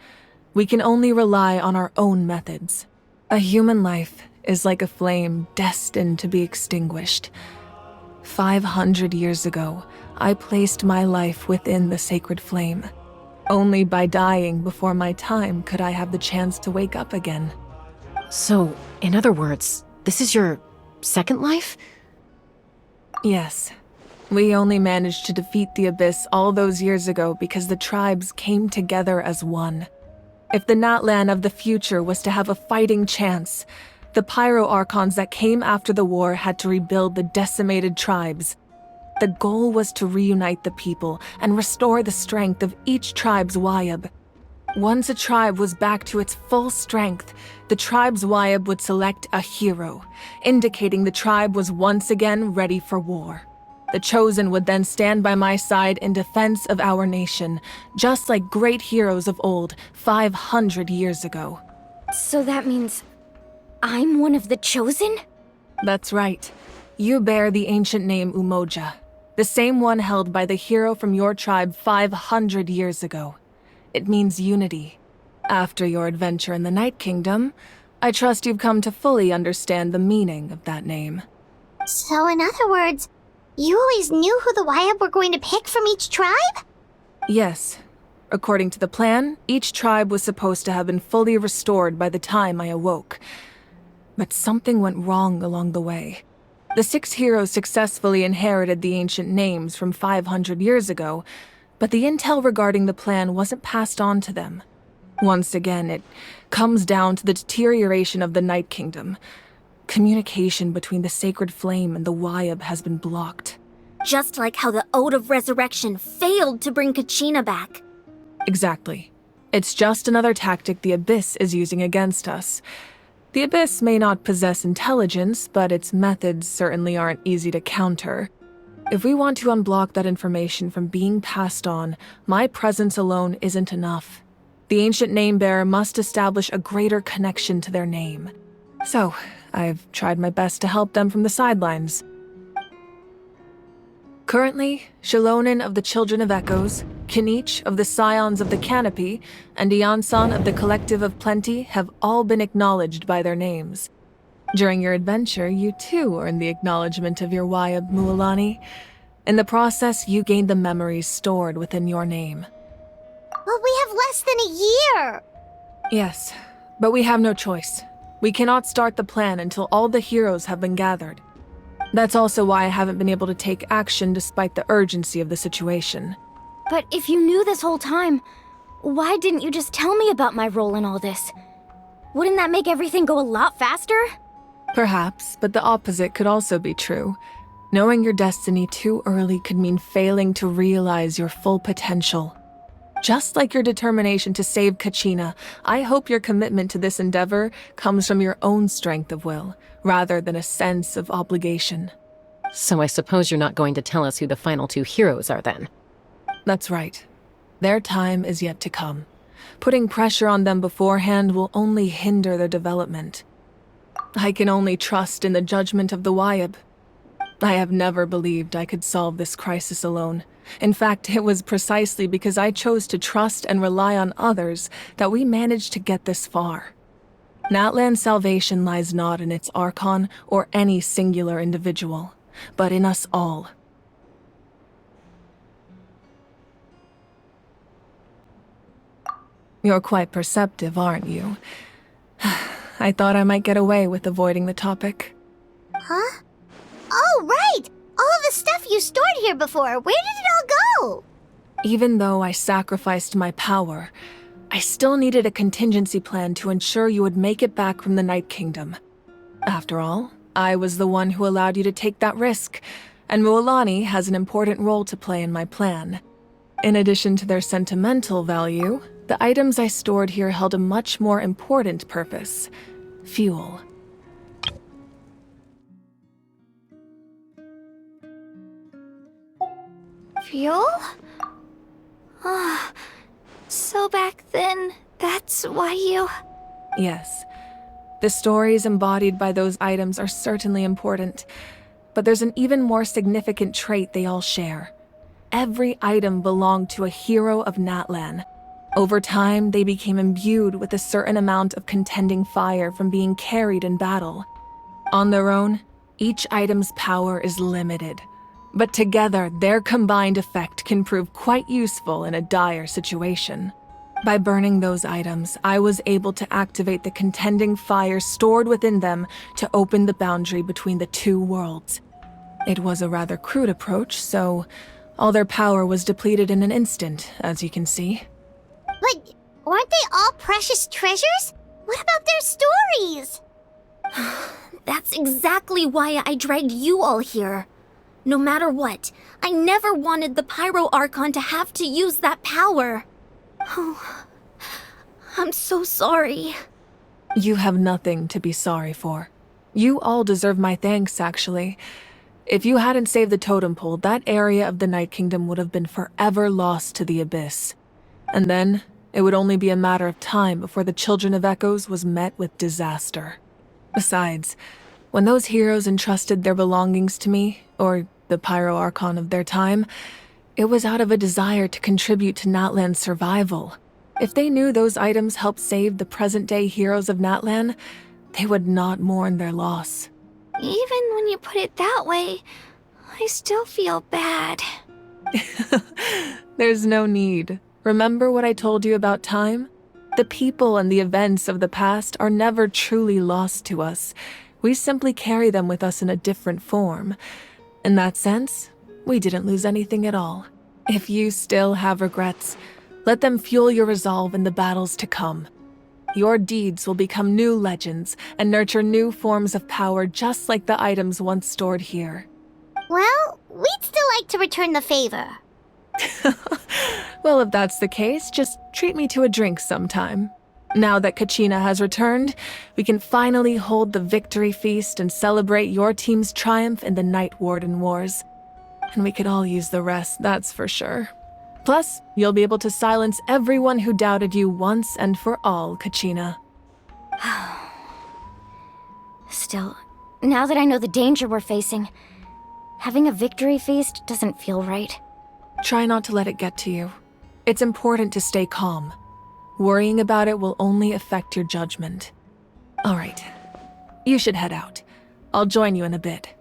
We can only rely on our own methods. A human life is like a flame destined to be extinguished. 500 years ago, I placed my life within the sacred flame. Only by dying before my time could I have the chance to wake up again. So, in other words, this is your second life? Yes. We only managed to defeat the Abyss all those years ago because the tribes came together as one. If the Natlan of the future was to have a fighting chance, the Pyro Archons that came after the war had to rebuild the decimated tribes. The goal was to reunite the people and restore the strength of each tribe's Wayab. Once a tribe was back to its full strength, the tribe's Wayab would select a hero, indicating the tribe was once again ready for war. The Chosen would then stand by my side in defense of our nation, just like great heroes of old 500 years ago. So that means I'm one of the Chosen? That's right. You bear the ancient name Umoja, the same one held by the hero from your tribe 500 years ago. It means unity. After your adventure in the Night Kingdom, I trust you've come to fully understand the meaning of that name. So in other words, you always knew who the Wayab were going to pick from each tribe? Yes. According to the plan, each tribe was supposed to have been fully restored by the time I awoke. But something went wrong along the way. The 6 heroes successfully inherited the ancient names from 500 years ago, but the intel regarding the plan wasn't passed on to them. Once again, it comes down to the deterioration of the Night Kingdom. Communication between the Sacred Flame and the Wayab has been blocked. Just like how the Ode of Resurrection failed to bring Kachina back. Exactly. It's just another tactic the Abyss is using against us. The Abyss may not possess intelligence, but its methods certainly aren't easy to counter. If we want to unblock that information from being passed on, my presence alone isn't enough. The ancient name-bearer must establish a greater connection to their name. So, I've tried my best to help them from the sidelines. Currently, Shalonin of the Children of Echoes, Kinich of the Scions of the Canopy, and Iansan of the Collective of Plenty have all been acknowledged by their names. During your adventure, you too earned the acknowledgement of your Wayab, Mualani. In the process, you gained the memories stored within your name. Well, we have less than a year! Yes, but we have no choice. We cannot start the plan until all the heroes have been gathered. That's also why I haven't been able to take action despite the urgency of the situation. But if you knew this whole time, why didn't you just tell me about my role in all this? Wouldn't that make everything go a lot faster? Perhaps, but the opposite could also be true. Knowing your destiny too early could mean failing to realize your full potential. Just like your determination to save Kachina, I hope your commitment to this endeavor comes from your own strength of will, rather than a sense of obligation. So I suppose you're not going to tell us who the final 2 heroes are then? That's right. Their time is yet to come. Putting pressure on them beforehand will only hinder their development. I can only trust in the judgment of the Wyab. I have never believed I could solve this crisis alone. In fact, it was precisely because I chose to trust and rely on others that we managed to get this far. Natlan's salvation lies not in its Archon or any singular individual, but in us all. You're quite perceptive, aren't you? I thought I might get away with avoiding the topic. Huh? Oh, right! All of the stuff you stored here before, where did it all go? Even though I sacrificed my power, I still needed a contingency plan to ensure you would make it back from the Night Kingdom. After all, I was the one who allowed you to take that risk, and Mualani has an important role to play in my plan. In addition to their sentimental value, the items I stored here held a much more important purpose: fuel. Fuel? Ah, so back then, that's why you... Yes. The stories embodied by those items are certainly important, but there's an even more significant trait they all share. Every item belonged to a hero of Natlan. Over time, they became imbued with a certain amount of contending fire from being carried in battle. On their own, each item's power is limited, but together, their combined effect can prove quite useful in a dire situation. By burning those items, I was able to activate the contending fire stored within them to open the boundary between the two worlds. It was a rather crude approach, so all their power was depleted in an instant, as you can see. But weren't they all precious treasures? What about their stories? That's exactly why I dragged you all here. No matter what, I never wanted the Pyro Archon to have to use that power. Oh, I'm so sorry. You have nothing to be sorry for. You all deserve my thanks, actually. If you hadn't saved the totem pole, that area of the Night Kingdom would have been forever lost to the Abyss. And then, it would only be a matter of time before the Children of Echoes was met with disaster. Besides, when those heroes entrusted their belongings to me, or the Pyro Archon of their time, it was out of a desire to contribute to Natlan's survival. If they knew those items helped save the present-day heroes of Natlan, they would not mourn their loss. Even when you put it that way, I still feel bad. There's no need. Remember what I told you about time? The people and the events of the past are never truly lost to us. We simply carry them with us in a different form. In that sense, we didn't lose anything at all. If you still have regrets, let them fuel your resolve in the battles to come. Your deeds will become new legends and nurture new forms of power just like the items once stored here. Well, we'd still like to return the favor. Well, if that's the case, just treat me to a drink sometime. Now that Kachina has returned, we can finally hold the victory feast and celebrate your team's triumph in the Night Warden Wars. And we could all use the rest, that's for sure. Plus, you'll be able to silence everyone who doubted you once and for all, Kachina. Still, now that I know the danger we're facing, having a victory feast doesn't feel right. Try not to let it get to you. It's important to stay calm. Worrying about it will only affect your judgment. All right, you should head out. I'll join you in a bit.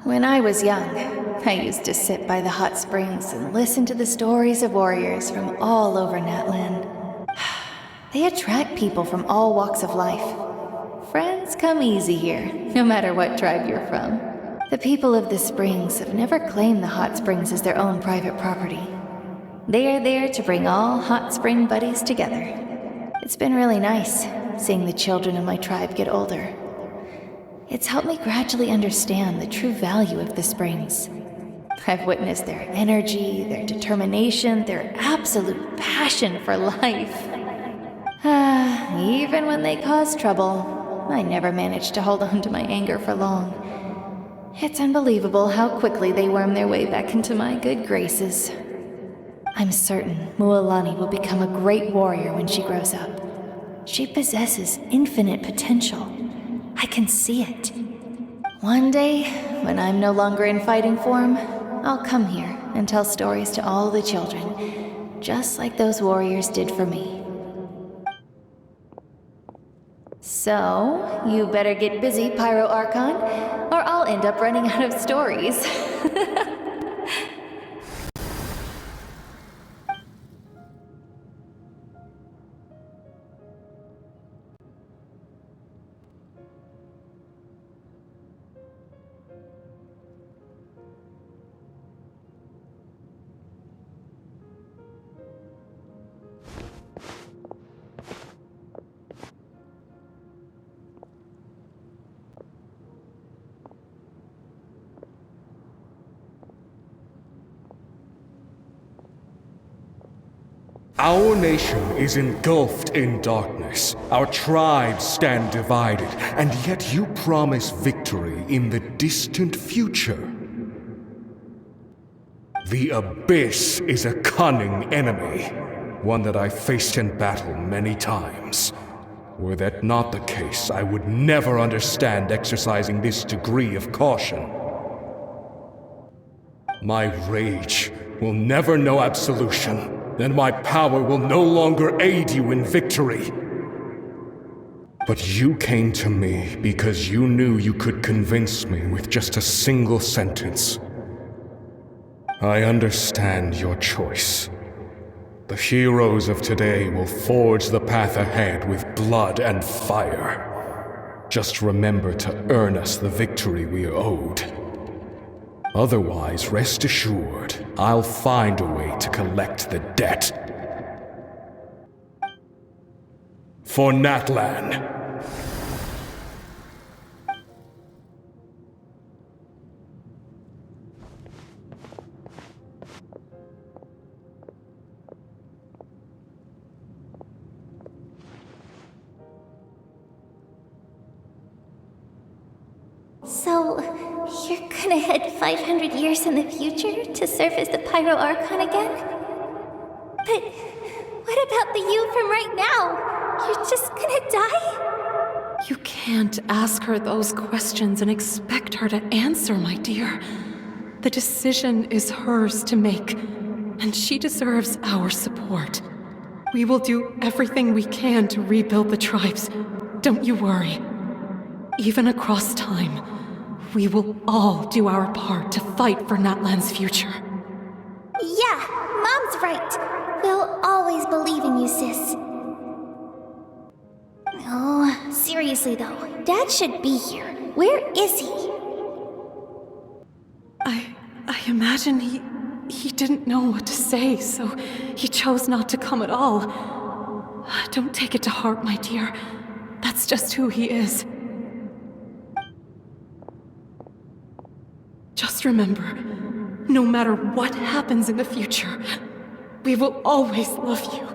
When I was young, I used to sit by the hot springs and listen to the stories of warriors from all over Natlan. They attract people from all walks of life. Friends come easy here, no matter what tribe you're from. The people of the springs have never claimed the hot springs as their own private property. They are there to bring all hot spring buddies together. It's been really nice seeing the children of my tribe get older. It's helped me gradually understand the true value of the springs. I've witnessed their energy, their determination, their absolute passion for life. Even when they cause trouble, I never managed to hold on to my anger for long. It's unbelievable how quickly they worm their way back into my good graces. I'm certain Mualani will become a great warrior when she grows up. She possesses infinite potential. I can see it. One day, when I'm no longer in fighting form, I'll come here and tell stories to all the children, just like those warriors did for me. So, you better get busy, Pyro Archon, or I'll end up running out of stories. Our nation is engulfed in darkness. Our tribes stand divided, and yet you promise victory in the distant future. The Abyss is a cunning enemy, one that I faced in battle many times. Were that not the case, I would never understand exercising this degree of caution. My rage will never know absolution. Then my power will no longer aid you in victory. But you came to me because you knew you could convince me with just a single sentence. I understand your choice. The heroes of today will forge the path ahead with blood and fire. Just remember to earn us the victory we are owed. Otherwise, rest assured, I'll find a way to collect the debt. For Natlan. So, you're gonna head 500 years in the future to serve as the Pyro Archon again? But what about the you from right now? You're just gonna die? You can't ask her those questions and expect her to answer, my dear. The decision is hers to make, and she deserves our support. We will do everything we can to rebuild the tribes. Don't you worry. Even across time, we will all do our part to fight for Natlan's future. Yeah, Mom's right. We'll always believe in you, sis. Oh, seriously though, Dad should be here. Where is he? I imagine he didn't know what to say, so he chose not to come at all. Don't take it to heart, my dear. That's just who he is. Just remember, no matter what happens in the future, we will always love you.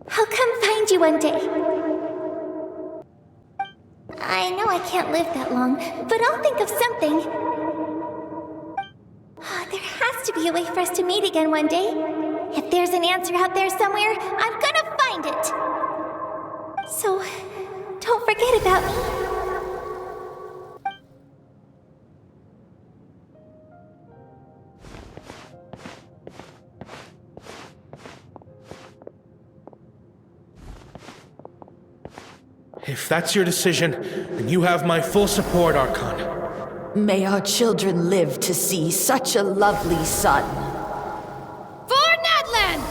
I'll come find you one day. I know I can't live that long, but I'll think of something. There has to be a way for us to meet again one day. If there's an answer out there somewhere, I'm gonna find it. So, don't forget about me. If that's your decision, then you have my full support, Archon. May our children live to see such a lovely son. For Natlan!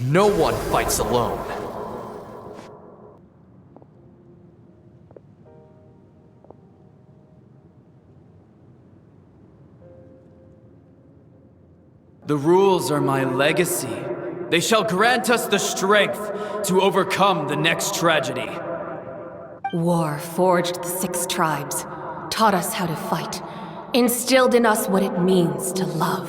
No one fights alone. The rules are my legacy. They shall grant us the strength to overcome the next tragedy. War forged the 6 tribes, taught us how to fight, instilled in us what it means to love.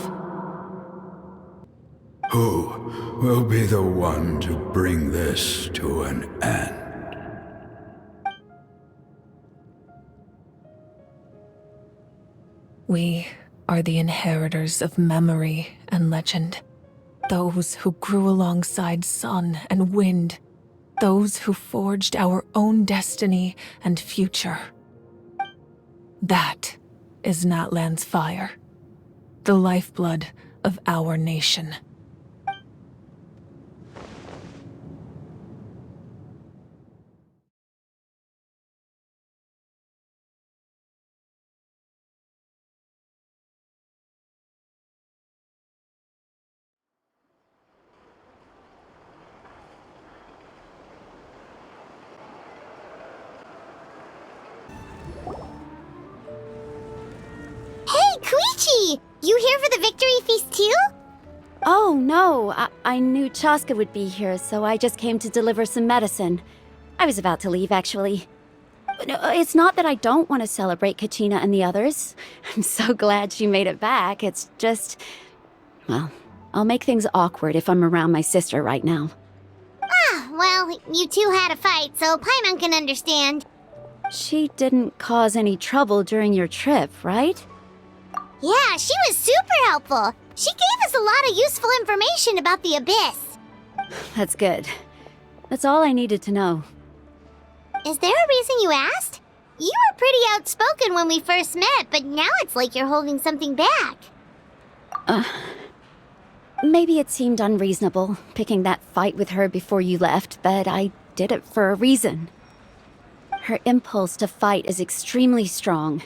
Who will be the one to bring this to an end? We are the inheritors of memory and legend. Those who grew alongside sun and wind. Those who forged our own destiny and future. That is Natlan's fire, the lifeblood of our nation. You here for the victory feast too? Oh, no. I knew Chaska would be here, so I just came to deliver some medicine. I was about to leave, actually. No, it's not that I don't want to celebrate Kachina and the others. I'm so glad she made it back. It's just... well, I'll make things awkward if I'm around my sister right now. Ah, well, you two had a fight, so Paimon can understand. She didn't cause any trouble during your trip, right? Yeah, she was super helpful. She gave us a lot of useful information about the Abyss. That's good. That's all I needed to know. Is there a reason you asked? You were pretty outspoken when we first met, but now it's like you're holding something back. Maybe it seemed unreasonable, picking that fight with her before you left, but I did it for a reason. Her impulse to fight is extremely strong.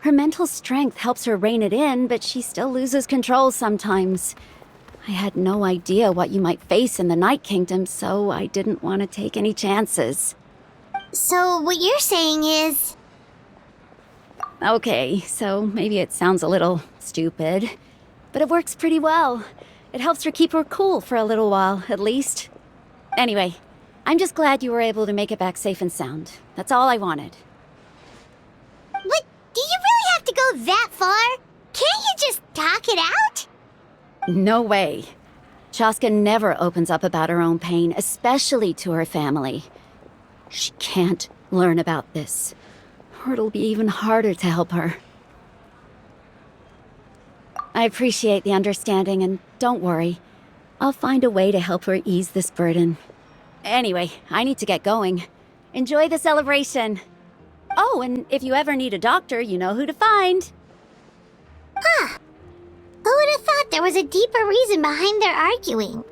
Her mental strength helps her rein it in, but she still loses control sometimes. I had no idea what you might face in the Night Kingdom, so I didn't want to take any chances. So what you're saying is... Okay, so maybe it sounds a little stupid, but it works pretty well. It helps her keep her cool for a little while, at least. Anyway, I'm just glad you were able to make it back safe and sound. That's all I wanted. What? Do you really have to go that far? Can't you just talk it out? No way. Chaska never opens up about her own pain, especially to her family. She can't learn about this, or it'll be even harder to help her. I appreciate the understanding, and don't worry. I'll find a way to help her ease this burden. Anyway, I need to get going. Enjoy the celebration. Oh, and if you ever need a doctor, you know who to find. Huh. Who would have thought there was a deeper reason behind their arguing?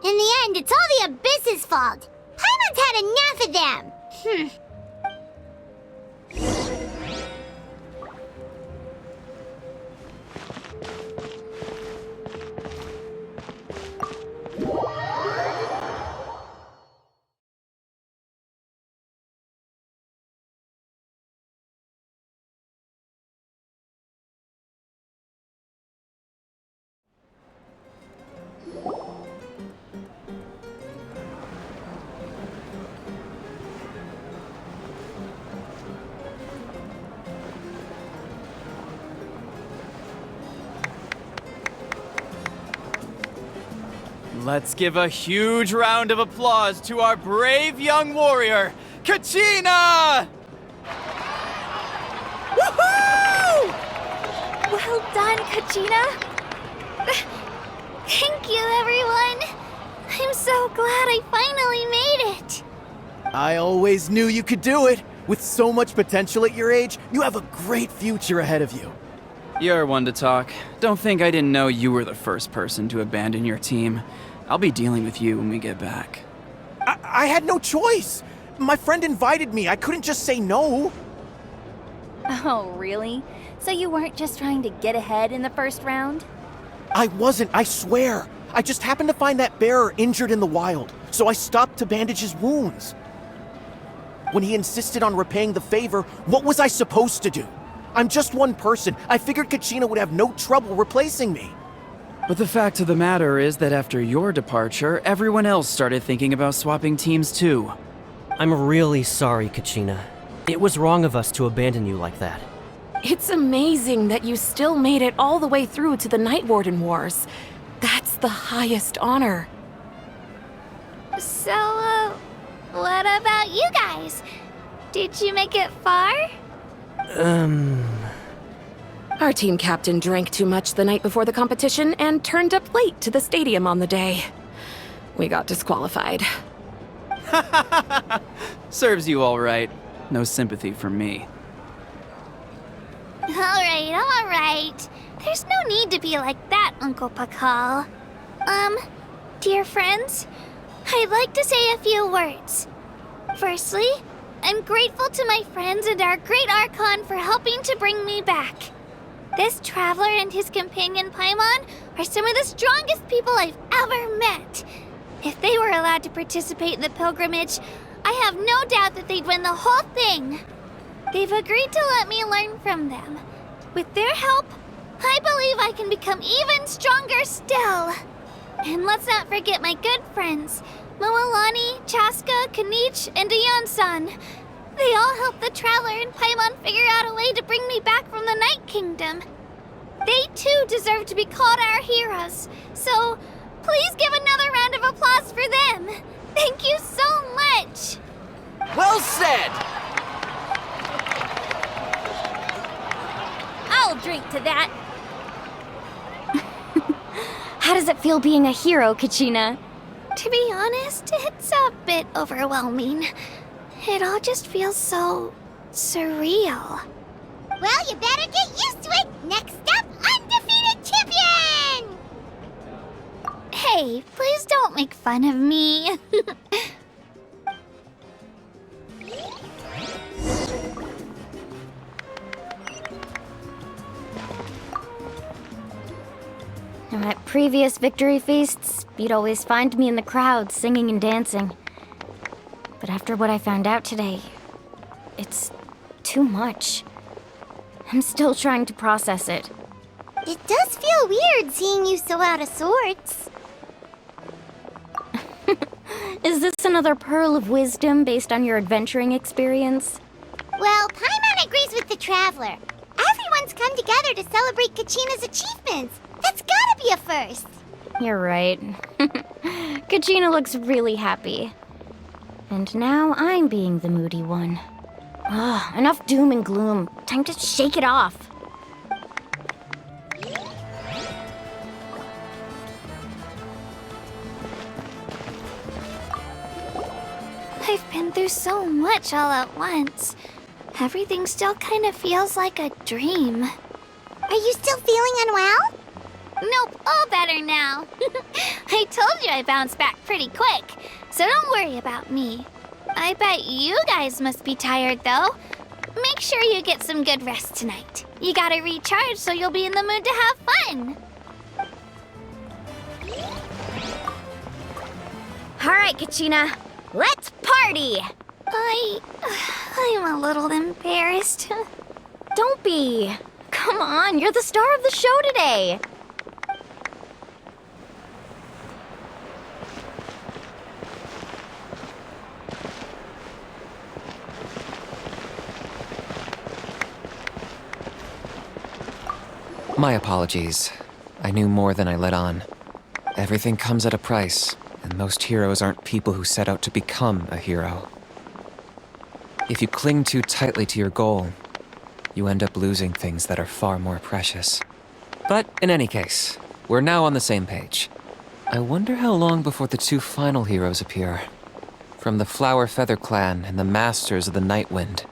In the end, it's all the Abyss's fault. Paimon's had enough of them. Let's give a huge round of applause to our brave young warrior, Kachina! Woohoo! Well done, Kachina. Thank you, everyone. I'm so glad I finally made it. I always knew you could do it. With so much potential at your age, you have a great future ahead of you. You're one to talk. Don't think I didn't know you were the first person to abandon your team. I'll be dealing with you when we get back. I had no choice. My friend invited me. I couldn't just say no. Oh, really? So you weren't just trying to get ahead in the first round? I wasn't, I swear. I just happened to find that bearer injured in the wild, so I stopped to bandage his wounds. When he insisted on repaying the favor, what was I supposed to do? I'm just one person. I figured Kachina would have no trouble replacing me. But the fact of the matter is that after your departure, everyone else started thinking about swapping teams too. I'm really sorry, Kachina. It was wrong of us to abandon you like that. It's amazing that you still made it all the way through to the Night Warden Wars. That's the highest honor. So, what about you guys? Did you make it far? Our team captain drank too much the night before the competition and turned up late to the stadium on the day. We got disqualified. Serves you all right. No sympathy from me. All right. There's no need to be like that, Uncle Pakal. Dear friends, I'd like to say a few words. Firstly, I'm grateful to my friends and our great Archon for helping to bring me back. This traveler and his companion Paimon are some of the strongest people I've ever met. If they were allowed to participate in the pilgrimage, I have no doubt that they'd win the whole thing. They've agreed to let me learn from them. With their help, I believe I can become even stronger still. And let's not forget my good friends, Moalani, Chaska, Kanich, and Ayan-san. They all helped the Traveler and Paimon figure out a way to bring me back from the Night Kingdom. They too deserve to be called our heroes, so please give another round of applause for them. Thank you so much. Well said! I'll drink to that. How does it feel being a hero, Kachina? To be honest, it's a bit overwhelming. It all just feels so surreal. Well, you better get used to it. Next up, undefeated champion! Hey, please don't make fun of me. At previous victory feasts, you'd always find me in the crowd singing and dancing. But after what I found out today, it's too much. I'm still trying to process it. It does feel weird seeing you so out of sorts. Is this another pearl of wisdom based on your adventuring experience? Well, Paimon agrees with the Traveler. Everyone's come together to celebrate Kachina's achievements. That's gotta be a first. You're right. Kachina looks really happy. And now I'm being the moody one. Enough doom and gloom. Time to shake it off. I've been through so much all at once. Everything still kind of feels like a dream. Are you still feeling unwell? Nope, all better now. I told you I bounced back pretty quick, so don't worry about me. I bet you guys must be tired, though. Make sure you get some good rest tonight. You gotta recharge so you'll be in the mood to have fun. All right, Kachina, let's party! I'm a little embarrassed. Don't be. Come on, you're the star of the show today. My apologies. I knew more than I let on. Everything comes at a price, and most heroes aren't people who set out to become a hero. If you cling too tightly to your goal, you end up losing things that are far more precious. But in any case, we're now on the same page. I wonder how long before the two final heroes appear. From the Flower Feather Clan and the Masters of the Night Wind.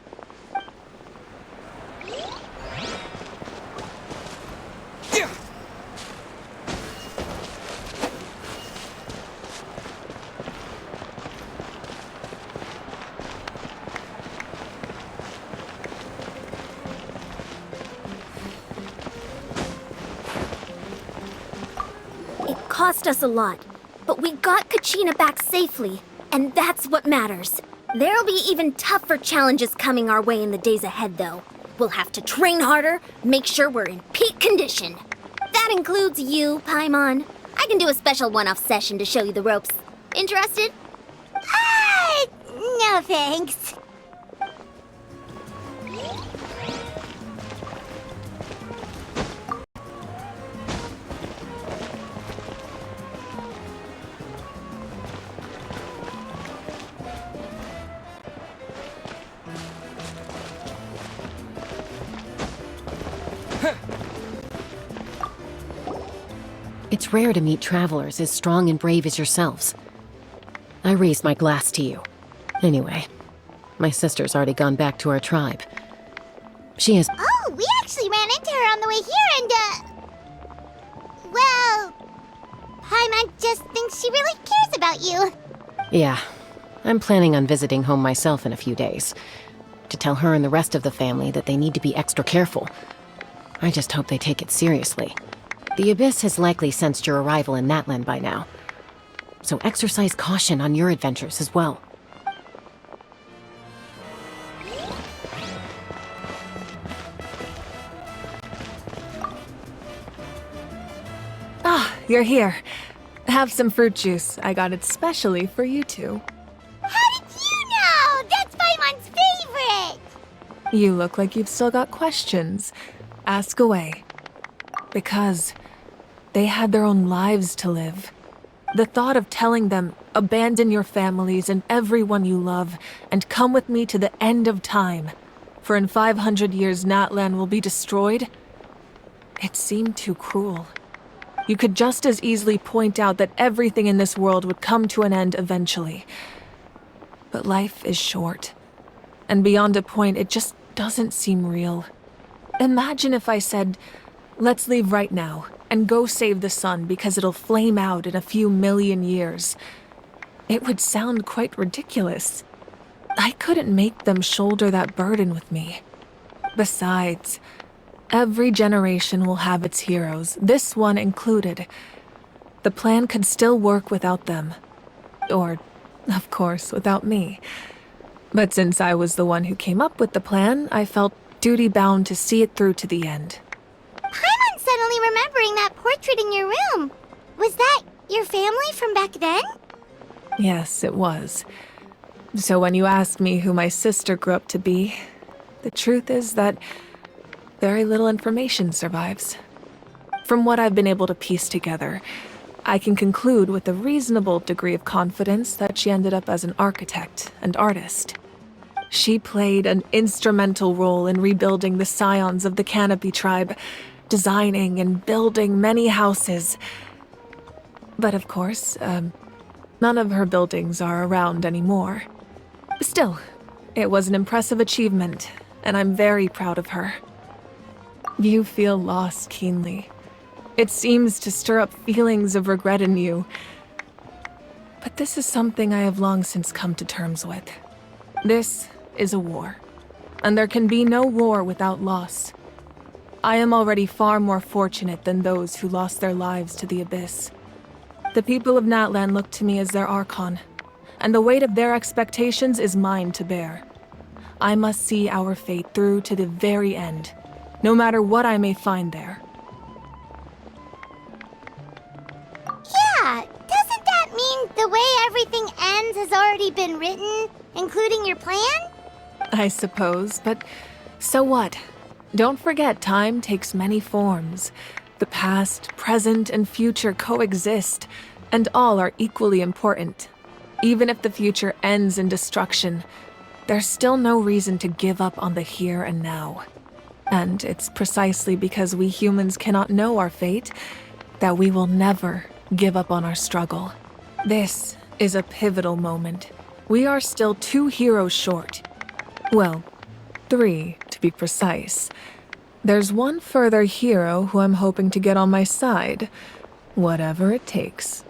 cost us a lot, but we got Kachina back safely, and that's what matters. There'll be even tougher challenges coming our way in the days ahead, though. We'll have to train harder, make sure we're in peak condition. That includes you, Paimon. I can do a special one-off session to show you the ropes. Interested? No thanks. It's rare to meet travelers as strong and brave as yourselves. I raise my glass to you. Anyway, my sister's already gone back to our tribe. She is— Oh, we actually ran into her on the way here and, well, Paimon just thinks she really cares about you. Yeah, I'm planning on visiting home myself in a few days. To tell her and the rest of the family that they need to be extra careful. I just hope they take it seriously. The Abyss has likely sensed your arrival in Natlan by now. So exercise caution on your adventures as well. Ah, you're here. Have some fruit juice. I got it specially for you two. How did you know? That's Paimon's favorite! You look like you've still got questions. Ask away. Because they had their own lives to live. The thought of telling them, abandon your families and everyone you love, and come with me to the end of time, for in 500 years Natlan will be destroyed, it seemed too cruel. You could just as easily point out that everything in this world would come to an end eventually. But life is short, and beyond a point it just doesn't seem real. Imagine if I said, let's leave right now, and go save the sun because it'll flame out in a few million years. It would sound quite ridiculous. I couldn't make them shoulder that burden with me. Besides, every generation will have its heroes, this one included. The plan could still work without them. Or, of course, without me. But since I was the one who came up with the plan, I felt duty-bound to see it through to the end. Paimon's suddenly remembering that portrait in your room. Was that your family from back then? Yes, it was. So when you asked me who my sister grew up to be, the truth is that very little information survives. From what I've been able to piece together, I can conclude with a reasonable degree of confidence that she ended up as an architect and artist. She played an instrumental role in rebuilding the scions of the Canopy tribe, designing and building many houses. But of course, none of her buildings are around anymore. Still, it was an impressive achievement, and I'm very proud of her. You feel loss keenly. It seems to stir up feelings of regret in you. But this is something I have long since come to terms with. This is a war, and there can be no war without loss. I am already far more fortunate than those who lost their lives to the Abyss. The people of Natlan look to me as their Archon, and the weight of their expectations is mine to bear. I must see our fate through to the very end, no matter what I may find there. Yeah, doesn't that mean the way everything ends has already been written, including your plan? I suppose, but so what? Don't forget, time takes many forms. The past, present, and future coexist, and all are equally important. Even if the future ends in destruction, there's still no reason to give up on the here and now. And it's precisely because we humans cannot know our fate that we will never give up on our struggle. This is a pivotal moment. We are still 2 heroes short. Well, 3 to be precise. There's one further hero who I'm hoping to get on my side, whatever it takes.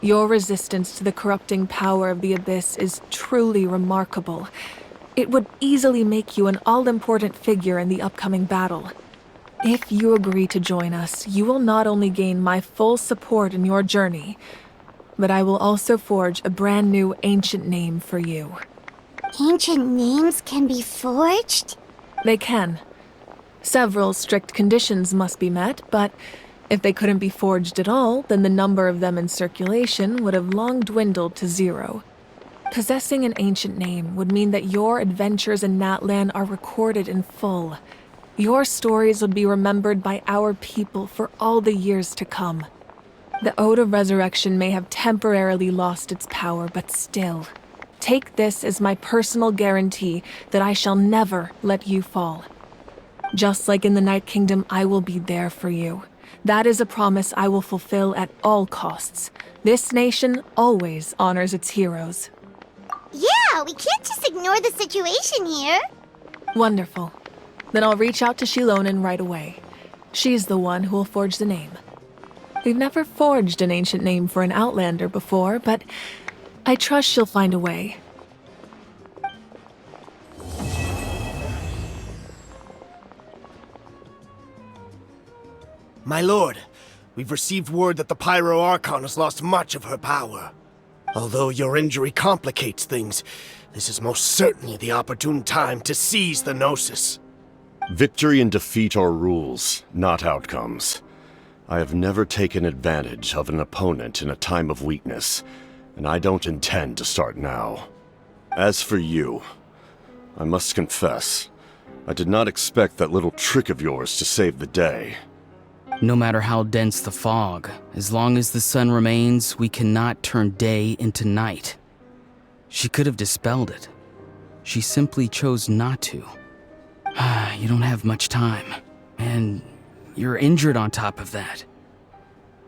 Your resistance to the corrupting power of the Abyss is truly remarkable. It would easily make you an all-important figure in the upcoming battle. If you agree to join us, you will not only gain my full support in your journey, but I will also forge a brand new ancient name for you. Ancient names can be forged? They can. Several strict conditions must be met, but if they couldn't be forged at all, then the number of them in circulation would have long dwindled to 0. Possessing an ancient name would mean that your adventures in Natlan are recorded in full. Your stories would be remembered by our people for all the years to come. The Ode of Resurrection may have temporarily lost its power, but still, take this as my personal guarantee that I shall never let you fall. Just like in the Night Kingdom, I will be there for you. That is a promise I will fulfill at all costs. This nation always honors its heroes. Yeah, we can't just ignore the situation here. Wonderful. Then I'll reach out to Shilonen right away. She's the one who will forge the name. We've never forged an ancient name for an Outlander before, but I trust she'll find a way. My lord, we've received word that the Pyro Archon has lost much of her power. Although your injury complicates things, this is most certainly the opportune time to seize the Gnosis. Victory and defeat are rules, not outcomes. I have never taken advantage of an opponent in a time of weakness, and I don't intend to start now. As for you, I must confess, I did not expect that little trick of yours to save the day. No matter how dense the fog, as long as the sun remains, we cannot turn day into night. She could have dispelled it. She simply chose not to. You don't have much time, and you're injured on top of that.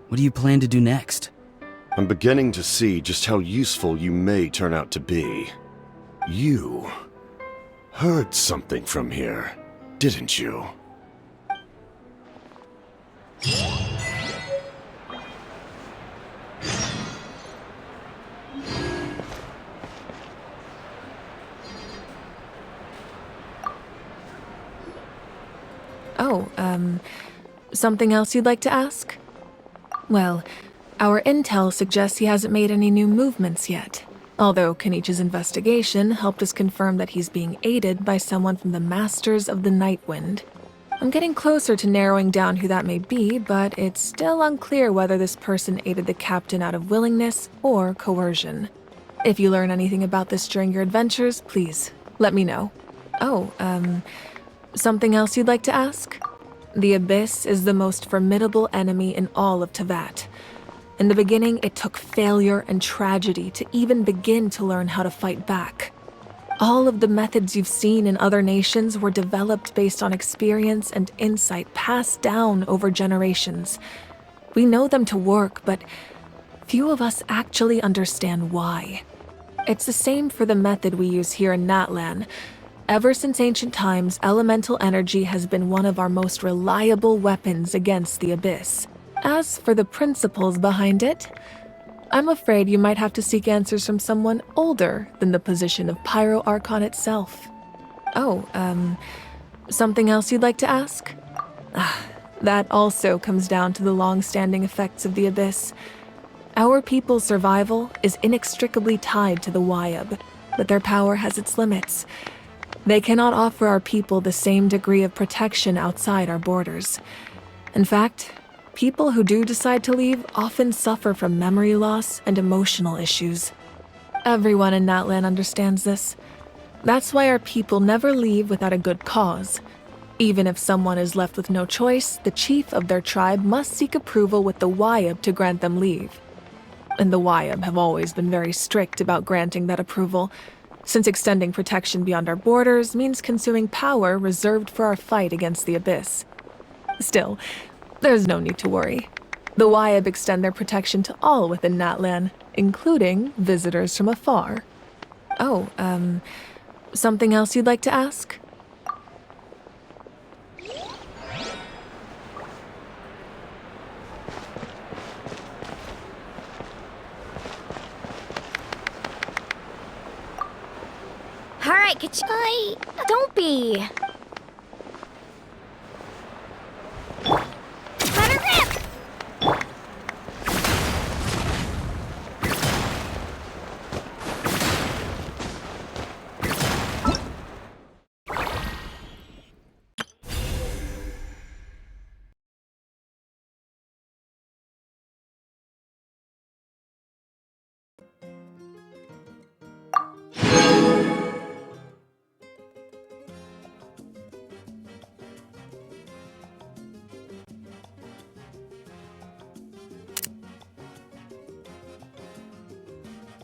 What do you plan to do next? I'm beginning to see just how useful you may turn out to be. You heard something from here, didn't you? Oh, something else you'd like to ask? Well, our intel suggests he hasn't made any new movements yet. Although Kenichi's investigation helped us confirm that he's being aided by someone from the Masters of the Nightwind. I'm getting closer to narrowing down who that may be, but it's still unclear whether this person aided the captain out of willingness or coercion. If you learn anything about this during your adventures, please, let me know. Oh, something else you'd like to ask? The Abyss is the most formidable enemy in all of Teyvat. In the beginning, it took failure and tragedy to even begin to learn how to fight back. All of the methods you've seen in other nations were developed based on experience and insight passed down over generations. We know them to work, but few of us actually understand why. It's the same for the method we use here in Natlan. Ever since ancient times, elemental energy has been one of our most reliable weapons against the Abyss. As for the principles behind it, I'm afraid you might have to seek answers from someone older than the position of Pyro Archon itself. Oh, something else you'd like to ask? That also comes down to the long-standing effects of the Abyss. Our people's survival is inextricably tied to the Wyab, but their power has its limits. They cannot offer our people the same degree of protection outside our borders. In fact, people who do decide to leave often suffer from memory loss and emotional issues. Everyone in Natlan understands this. That's why our people never leave without a good cause. Even if someone is left with no choice, the chief of their tribe must seek approval with the Wyab to grant them leave. And the Wyab have always been very strict about granting that approval, since extending protection beyond our borders means consuming power reserved for our fight against the Abyss. Still, there's no need to worry. The Wyab extend their protection to all within Natlan, including visitors from afar. Oh, something else you'd like to ask? Alright, don't be.